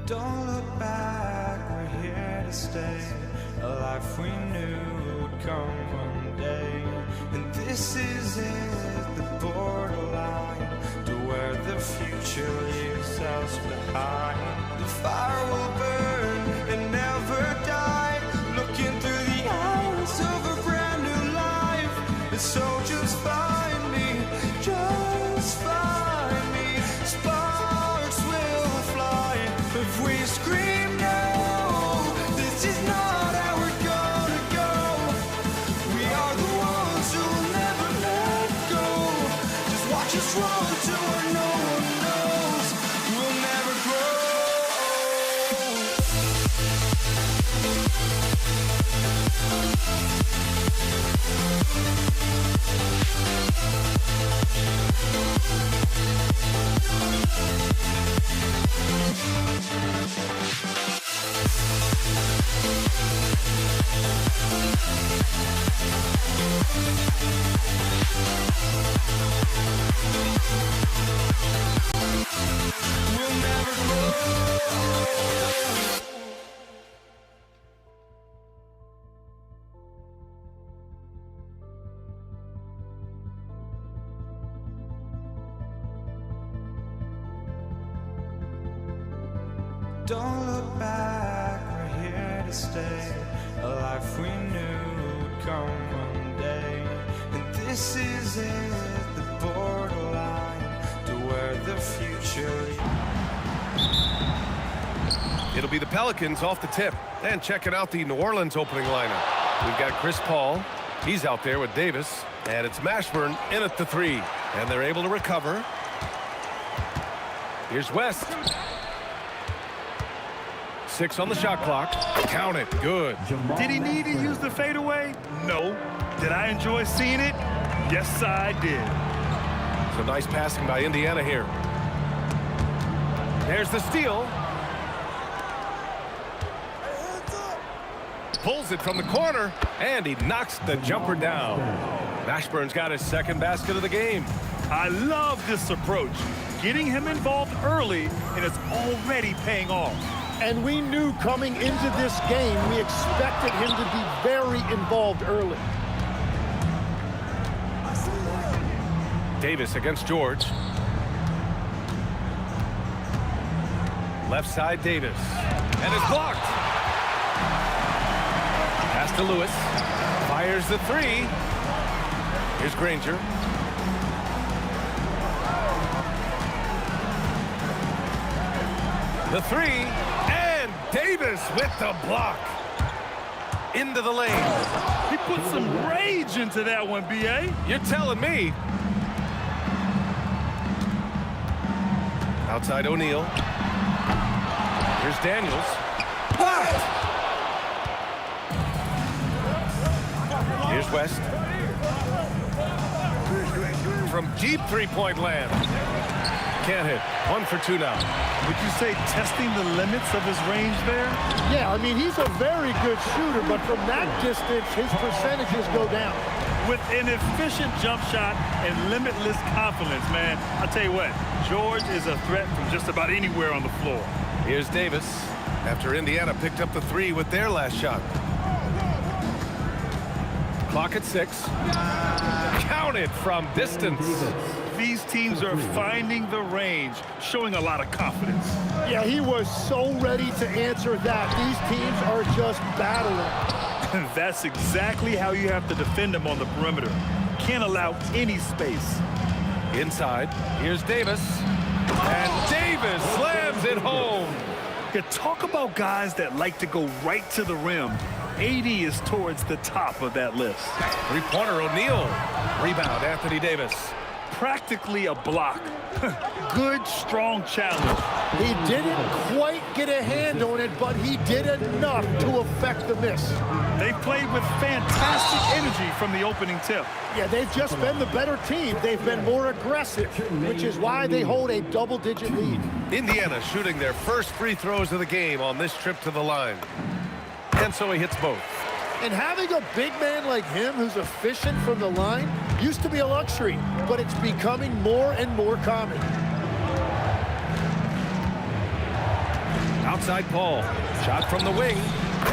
Don't look back, we're here to stay. A life we knew would come one day. And this is it, the borderline to where the future leaves us behind. The fire will burn and never die. Looking through the eyes of a brand new life. And so just find me, just find me. Sparks will fly if we scream no. This is not how we're gonna go. We are the ones who will never let go. Just watch us run to where no one knows. We'll never grow. We'll never grow. Don't look back, we're here to stay. A life we knew would come one day. And this is it, the borderline to where the future leads. It'll be the Pelicans off the tip. And checking out the New Orleans opening lineup. We've got Chris Paul. He's out there with Davis. And it's Mashburn in at the 3. And they're able to recover. Here's West. 6 on the shot clock. Count it. Good. Did he need to use the fadeaway? No. Did I enjoy seeing it? Yes, I did. So nice passing by Indiana here. There's the steal. Pulls it from the corner, and he knocks the jumper down. Mashburn's got his second basket of the game. I love this approach. Getting him involved early, and it's already paying off. And we knew coming into this game, we expected him to be very involved early. Davis against George. Left side, Davis. And it's blocked. Pass to Lewis. Fires the 3. Here's Granger. The 3, and Davis with the block. Into the lane. He put some rage into that one, B.A. You're telling me. Outside O'Neal. Here's Daniels. Blocked. Here's West. From deep three-point land. Can't hit. 1 for 2 now. Would you say testing the limits of his range there? Yeah, I mean, he's a very good shooter, but from that distance, his percentages go down. With an efficient jump shot and limitless confidence, man, I'll tell you what, George is a threat from just about anywhere on the floor. Here's Davis after Indiana picked up the 3 with their last shot. Clock at 6. Counted from distance. These teams are finding the range, showing a lot of confidence. Yeah, he was so ready to answer that. These teams are just battling. That's exactly how you have to defend them on the perimeter. Can't allow any space. Inside, here's Davis. And Davis slams it home. Yeah, talk about guys that like to go right to the rim. AD is towards the top of that list. Three-pointer O'Neal. Rebound, Anthony Davis. Practically a block. Good, strong challenge. He didn't quite get a hand on it, but he did enough to affect the miss. They played with fantastic energy from the opening tip. Yeah, they've just been the better team. They've been more aggressive, which is why they hold a double-digit lead. Indiana shooting their first free throws of the game on this trip to the line. And so he hits both. And having a big man like him who's efficient from the line used to be a luxury, but it's becoming more and more common. outside Paul. Shot from the wing.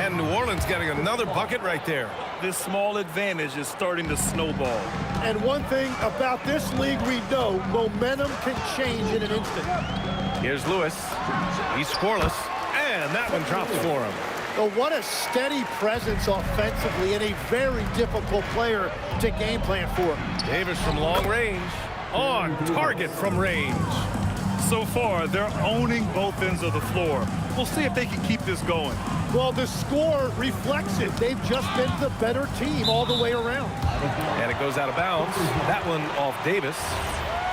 And New Orleans getting another bucket right there. This small advantage is starting to snowball. And one thing about this league we know, momentum can change in an instant. Here's Lewis. He's scoreless. And that one drops for him. So what a steady presence offensively and a very difficult player to game plan for. Davis from long range. On target from range. So far, they're owning both ends of the floor. We'll see if they can keep this going. Well, the score reflects it. They've just been the better team all the way around. And it goes out of bounds. That one off Davis.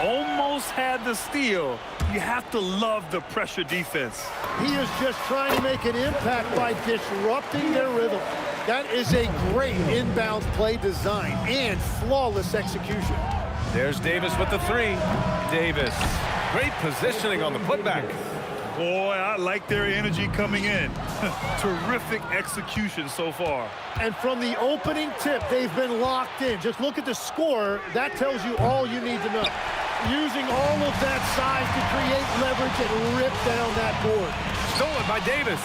Almost had the steal. You have to love the pressure defense. He is just trying to make an impact by disrupting their rhythm. That is a great inbound play design and flawless execution. There's Davis with the three. Davis. Great positioning on the putback. Boy, I like their energy coming in. Terrific execution so far. And from the opening tip, they've been locked in. Just look at the score. That tells you all you need to know. Using all of that size to create leverage and rip down that board. Stolen by Davis.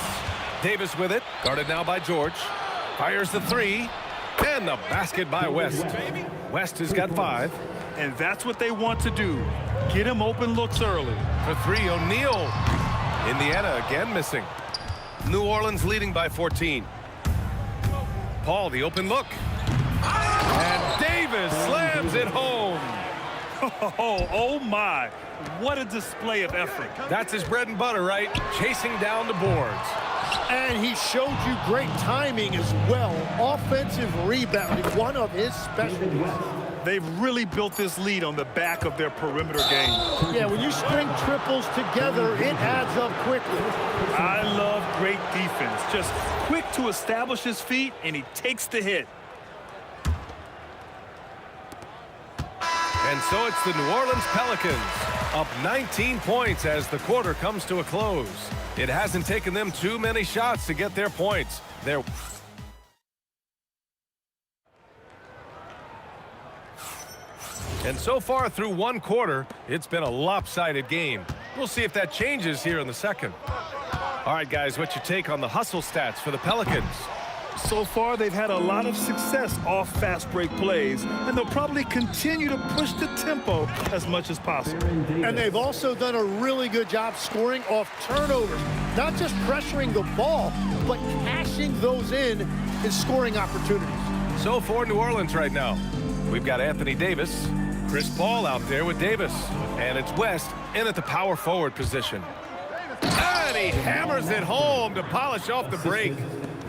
Davis with it. Guarded now by George. Fires the three. And the basket by West. West has got 5. And that's what they want to do. Get him open looks early. For 3, O'Neal. Indiana again missing. New Orleans leading by 14. Paul, the open look. And Davis slams it home. Oh my. What a display of effort. That's his bread and butter, right? Chasing down the boards. And he showed you great timing as well. Offensive rebounding, one of his specialties. They've really built this lead on the back of their perimeter game. Yeah, when you string triples together, it adds up quickly. I love great defense. Just quick to establish his feet, and he takes the hit. And so it's the New Orleans Pelicans up 19 points as the quarter comes to a close. It hasn't taken them too many shots to get their points. And so far through one quarter, it's been a lopsided game. We'll see if that changes here in the second. All right, guys, what's your take on the hustle stats for the Pelicans? So far, they've had a lot of success off fast break plays, and they'll probably continue to push the tempo as much as possible. And they've also done a really good job scoring off turnovers. Not just pressuring the ball, but cashing those in scoring opportunities. So for New Orleans right now, we've got Anthony Davis, Chris Paul out there with Davis, and it's West in at the power forward position. And he hammers it home to polish off the break.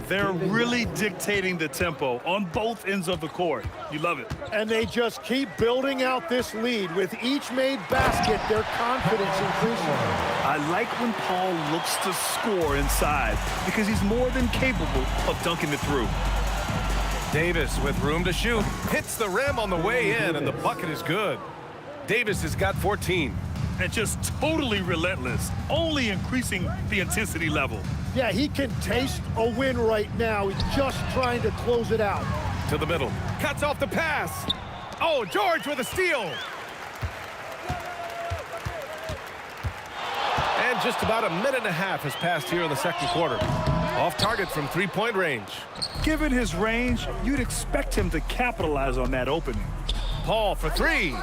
They're really dictating the tempo on both ends of the court. You love it. And they just keep building out this lead. With each made basket, their confidence increasing. I like when Paul looks to score inside because he's more than capable of dunking it through. Davis with room to shoot. Hits the rim on the way in, and the bucket is good. Davis has got 14. And just totally relentless, only increasing the intensity level. Yeah, he can taste a win right now. He's just trying to close it out. To the middle. Cuts off the pass. Oh, George with a steal. And just about a minute and a half has passed here in the second quarter. Off target from three-point range. Given his range, you'd expect him to capitalize on that opening. Paul for 3.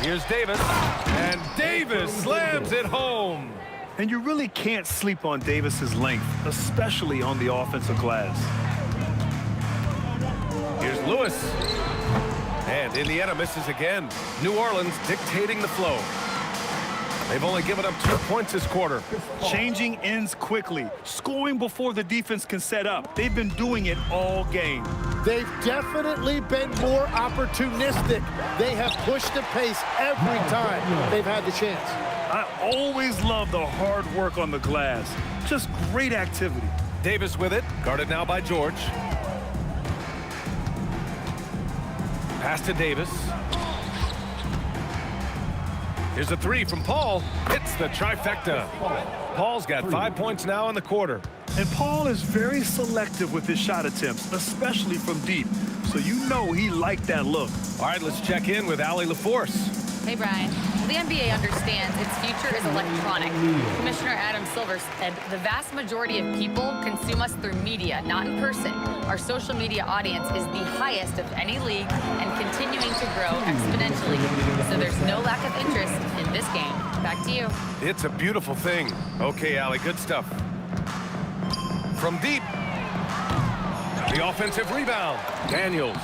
Here's Davis. And Davis slams it home. And you really can't sleep on Davis's length, especially on the offensive glass. Here's Lewis. And Indiana misses again. New Orleans dictating the flow. They've only given up 2 points this quarter. Changing ends quickly, scoring before the defense can set up. They've been doing it all game. They've definitely been more opportunistic. They have pushed the pace every time they've had the chance. I always love the hard work on the glass. Just great activity. Davis with it, guarded now by George. Pass to Davis. Here's a 3 from Paul. Hits the trifecta. Paul's got 5 points now in the quarter. And Paul is very selective with his shot attempts, especially from deep. So you know he liked that look. All right, let's check in with Allie LaForce. Hey, Brian. the NBA understands its future is electronic. Commissioner Adam Silver said the vast majority of people consume us through media, not in person. Our social media audience is the highest of any league and continuing to grow exponentially. So there's no lack of interest in this game. Back to you. It's a beautiful thing. Okay, Allie, good stuff. From deep. The offensive rebound. Daniels.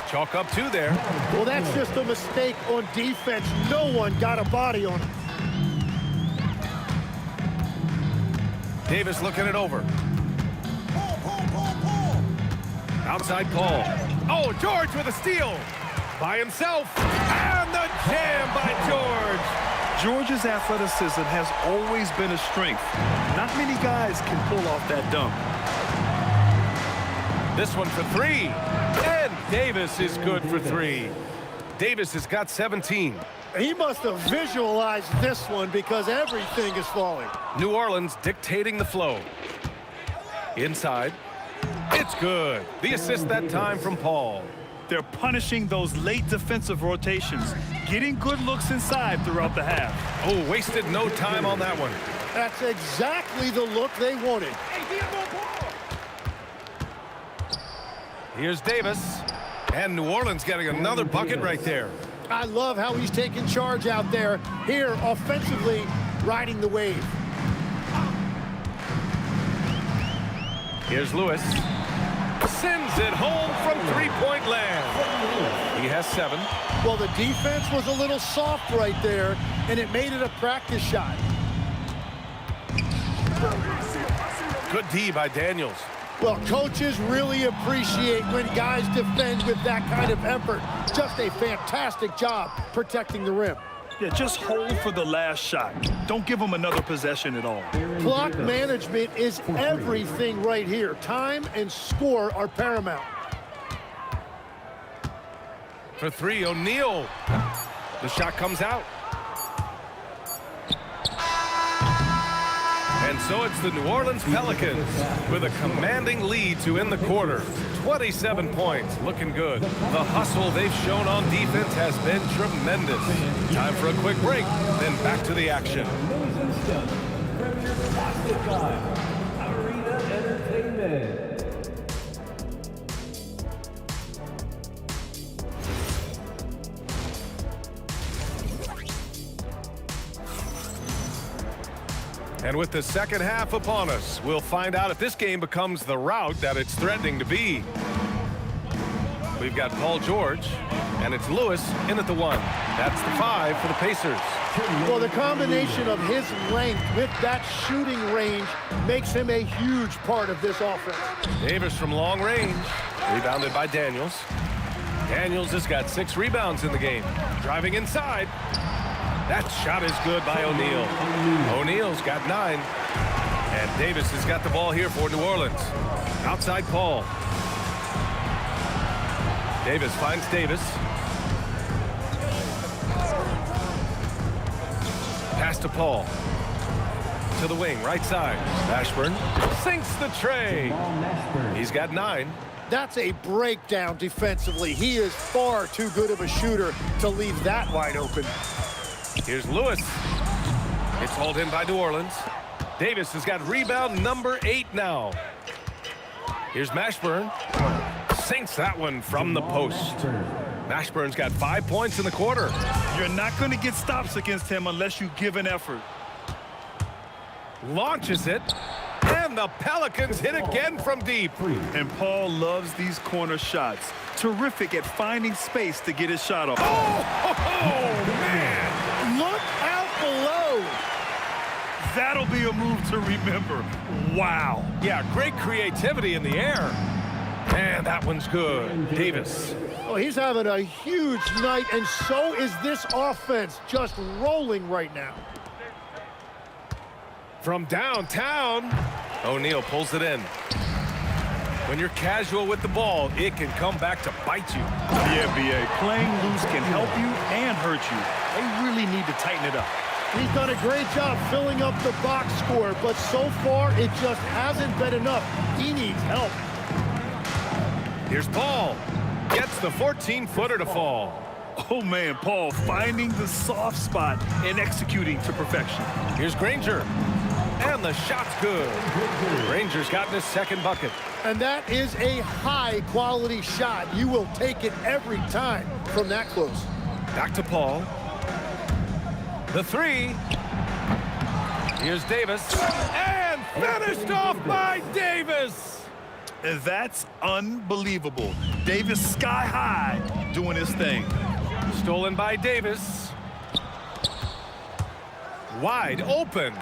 Chalk up 2 there. Well, that's just a mistake on defense. No one got a body on him. Davis looking it over. Outside Paul. Oh, George with a steal. By himself. And the jam by George. George's athleticism has always been a strength. Not many guys can pull off that dunk. This one for 3. And Davis is good for 3. Davis has got 17. He must have visualized this one because everything is falling. New Orleans dictating the flow. Inside. It's good. The assist that time from Paul. They're punishing those late defensive rotations, getting good looks inside throughout the half. Oh, wasted no time on that one. That's exactly the look they wanted. Here's Davis. And New Orleans getting another bucket right there. I love how he's taking charge out there. Here, offensively, riding the wave. Here's Lewis. Sends it home from three-point land. He has 7. Well, the defense was a little soft right there, and it made it a practice shot. Good D by Daniels. Well, coaches really appreciate when guys defend with that kind of effort. Just a fantastic job protecting the rim. Yeah, just hold for the last shot. Don't give them another possession at all. Clock management is everything right here. Time and score are paramount. For 3, O'Neal. The shot comes out. And so it's the New Orleans Pelicans with a commanding lead to end the quarter. 27 points, looking good. The hustle they've shown on defense has been tremendous. Time for a quick break, then back to the action. Arena Entertainment. And with the second half upon us, we'll find out if this game becomes the rout that it's threatening to be. We've got Paul George, and it's Lewis in at the 1. That's the 5 for the Pacers. Well, the combination of his length with that shooting range makes him a huge part of this offense. Davis from long range, rebounded by Daniels. Daniels has got 6 rebounds in the game. Driving inside. That shot is good by O'Neal. O'Neal's got 9. And Davis has got the ball here for New Orleans. Outside Paul. Davis finds Davis. Pass to Paul. To the wing, right side. Mashburn sinks the tray. He's got 9. That's a breakdown defensively. He is far too good of a shooter to leave that wide open. Here's Lewis. It's hauled in by New Orleans. Davis has got rebound number 8 now. Here's Mashburn. Sinks that one from the post. Mashburn's got 5 points in the quarter. You're not going to get stops against him unless you give an effort. Launches it. And the Pelicans hit again from deep. And Paul loves these corner shots. Terrific at finding space to get his shot off. Oh, man. Look out below. That'll be a move to remember. Wow. Yeah, great creativity in the air. And that one's good. Davis. Oh, he's having a huge night, and so is this offense, just rolling right now. From downtown, O'Neal pulls it in. When you're casual with the ball, it can come back to bite you. The NBA, playing loose can help you and hurt you. They really need to tighten it up. He's done a great job filling up the box score, but so far it just hasn't been enough. He needs help. Here's Paul. Gets the 14-footer to fall. Oh, man, Paul finding the soft spot and executing to perfection. Here's Granger. And the shot's good. Granger's gotten his second bucket. And that is a high-quality shot. You will take it every time from that close. Back to Paul. The three. Here's Davis. And finished off by Davis. That's unbelievable. Davis sky high doing his thing. Stolen by Davis. Wide open.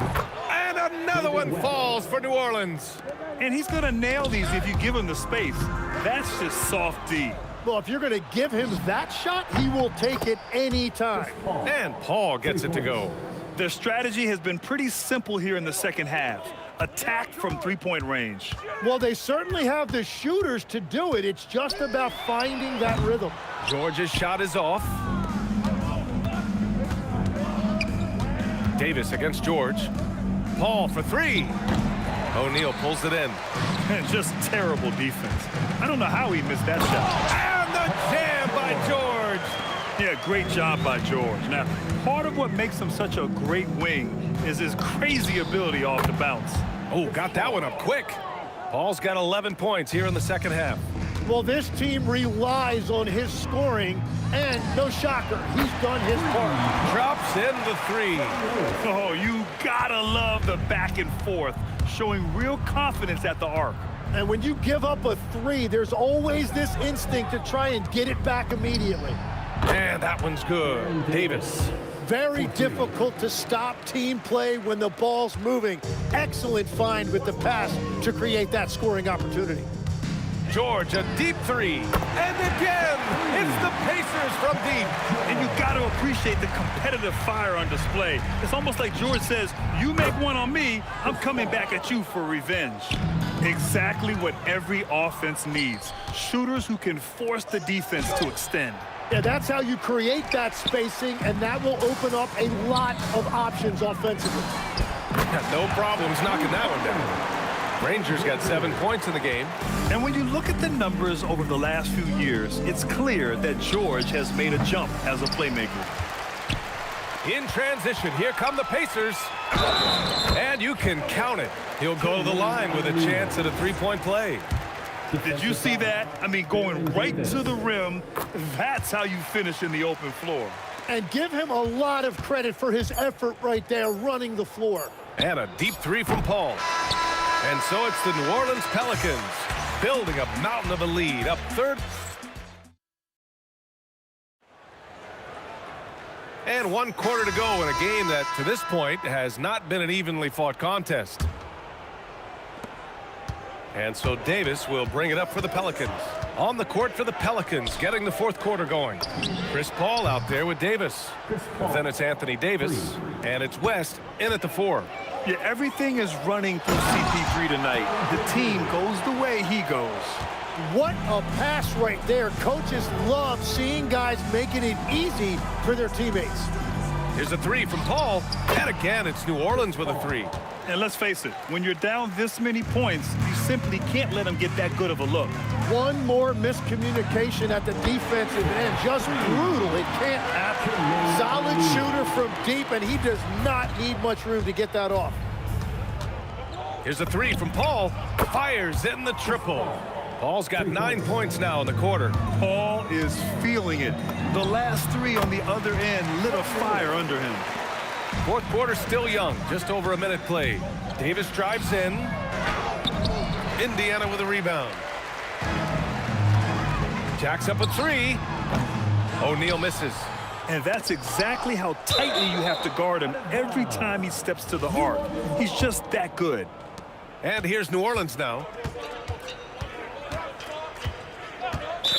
And another one falls for New Orleans. And he's going to nail these if you give him the space. That's just soft D. Well, if you're going to give him that shot, he will take it any time. And Paul gets it to go. Their strategy has been pretty simple here in the second half. Attack from three-point range. Well, they certainly have the shooters to do it. It's just about finding that rhythm. George's shot is off. Davis against George. Paul for three. O'Neal pulls it in. And just terrible defense. I don't know how he missed that shot. And the jam by George. Yeah, great job by George. Now, part of what makes him such a great wing is his crazy ability off the bounce. Oh, got that one up quick. Paul's got 11 points here in the second half. Well, this team relies on his scoring, and no shocker, he's done his part. Drops in the three. Oh, you gotta love the back and forth, showing real confidence at the arc. And when you give up a three, there's always this instinct to try and get it back immediately. And that one's good. Davis. Very difficult to stop team play when the ball's moving. Excellent find with the pass to create that scoring opportunity. George, a deep three. And again, it's the Pacers from deep. And you got to appreciate the competitive fire on display. It's almost like George says, you make one on me, I'm coming back at you for revenge. Exactly what every offense needs. Shooters who can force the defense to extend. Yeah, that's how you create that spacing, and that will open up a lot of options offensively. No problems knocking that one down. Rangers got 7 points in the game. And when you look at the numbers over the last few years, it's clear that George has made a jump as a playmaker. In transition, here come the Pacers. And you can count it. He'll go to the line with a chance at a three-point play. Did you see that? I mean, going right to the rim, that's how you finish in the open floor. And give him a lot of credit for his effort right there running the floor. And a deep three from Paul. And so it's the New Orleans Pelicans building a mountain of a lead, up third. And 1 quarter to go in a game that, to this point, has not been an evenly fought contest. And so Davis will bring it up for the Pelicans. On the court for the Pelicans, getting the fourth quarter going. Chris Paul out there with Davis. Then it's Anthony Davis, and it's West in at the 4. Yeah, everything is running through CP3 tonight. The team goes the way he goes. What a pass right there. Coaches love seeing guys making it easy for their teammates. Here's a three from Paul. And again, it's New Orleans with a three. And let's face it, when you're down this many points, you simply can't let them get that good of a look. One more miscommunication at the defensive end. Just brutal. It can't happen. Solid shooter from deep, and he does not need much room to get that off. Here's a three from Paul. Fires in the triple. Paul's got 9 points now in the quarter. Paul is feeling it. The last three on the other end lit a fire under him. Fourth quarter still young, just over a minute played. Davis drives in. Indiana with a rebound. Jacks up a three. O'Neal misses. And that's exactly how tightly you have to guard him every time he steps to the arc. He's just that good. And here's New Orleans now.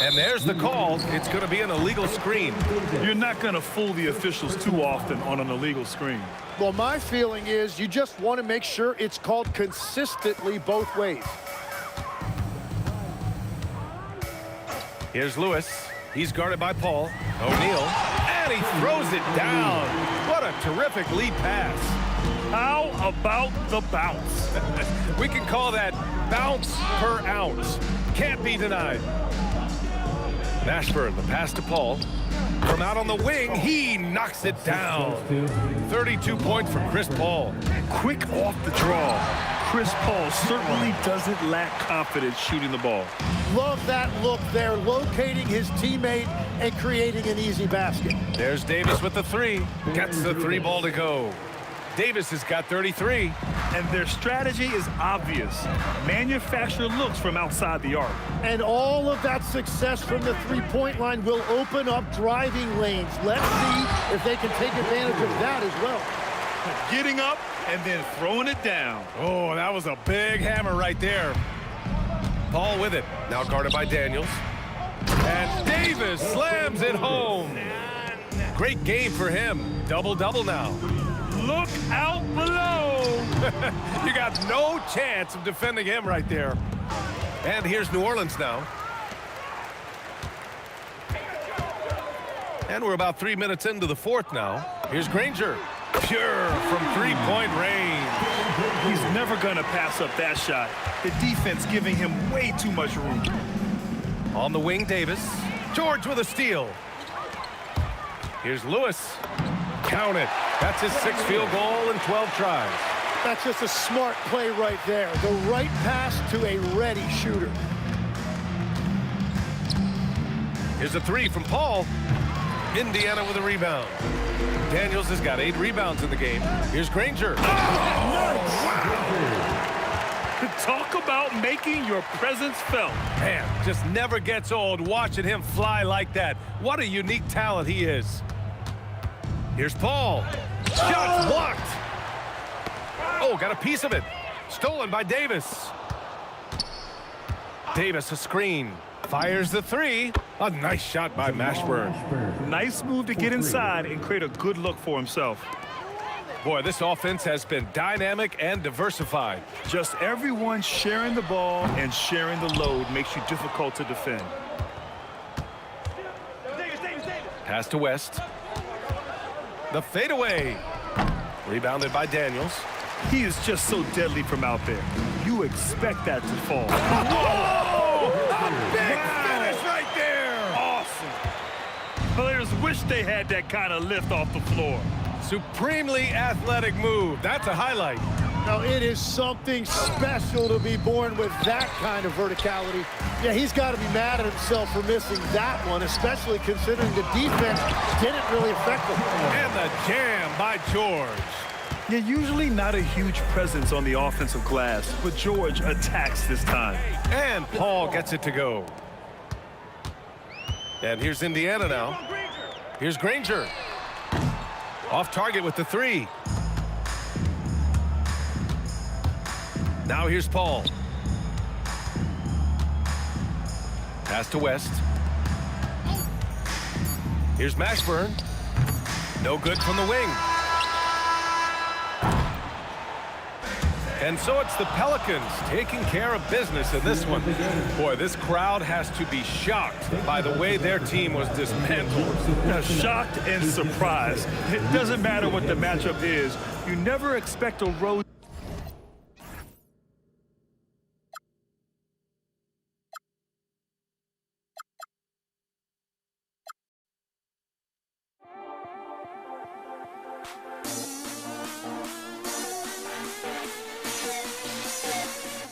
And there's the call. It's going to be an illegal screen. You're not going to fool the officials too often on an illegal screen. Well, my feeling is you just want to make sure it's called consistently both ways. Here's Lewis. He's guarded by Paul. O'Neal. And he throws it down. What a terrific lead pass. How about the bounce? We can call that bounce per ounce. Can't be denied. Mashburn, the pass to Paul. From out on the wing, he knocks it down. 32 points for Chris Paul. Quick off the draw. Chris Paul certainly doesn't lack confidence shooting the ball. Love that look there, locating his teammate and creating an easy basket. There's Davis with the three. Gets the three ball to go. Davis has got 33. And their strategy is obvious. Manufacture looks from outside the arc. And all of that success from the three-point line will open up driving lanes. Let's see if they can take advantage of that as well. Getting up and then throwing it down. Oh, that was a big hammer right there. Paul with it. Now guarded by Daniels. And Davis slams it home. Great game for him. Double-double now. Look out below. You got no chance of defending him right there. And here's New Orleans now. And we're about 3 minutes into the fourth now. Here's Granger. Pure from three-point range. He's never going to pass up that shot. The defense giving him way too much room. On the wing, Davis. George with a steal. Here's Lewis. Count it. That's his 6th field goal in 12 tries. That's just a smart play right there. The right pass to a ready shooter. Here's a three from Paul. Indiana with a rebound. Daniels has got 8 rebounds in the game. Here's Granger. Oh, nice. Wow. Talk about making your presence felt. Man, just never gets old watching him fly like that. What a unique talent he is. Here's Paul. Shot blocked. Oh, got a piece of it. Stolen by Davis. Davis a screen. Fires the three. A nice shot by Mashburn. Nice move to get inside and create a good look for himself. Boy, this offense has been dynamic and diversified. Just everyone sharing the ball and sharing the load makes you difficult to defend. Pass to West. The fadeaway. Rebounded by Daniels. He is just so deadly from out there. You expect that to fall. Whoa! A big finish right there! Awesome. Players wish they had that kind of lift off the floor. Supremely athletic move. That's a highlight. Now, it is something special to be born with that kind of verticality. Yeah, he's got to be mad at himself for missing that one, especially considering the defense didn't really affect him. And the jam by George. Yeah, usually not a huge presence on the offensive glass, but George attacks this time. And Paul gets it to go. And here's Indiana now. Here's Granger. Off target with the three. Now here's Paul. Pass to West. Here's Mashburn. No good from the wing. And so it's the Pelicans taking care of business in this one. Boy, this crowd has to be shocked by the way their team was dismantled. Shocked and surprised. It doesn't matter what the matchup is. You never expect a road.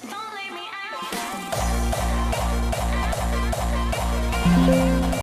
Don't leave me out.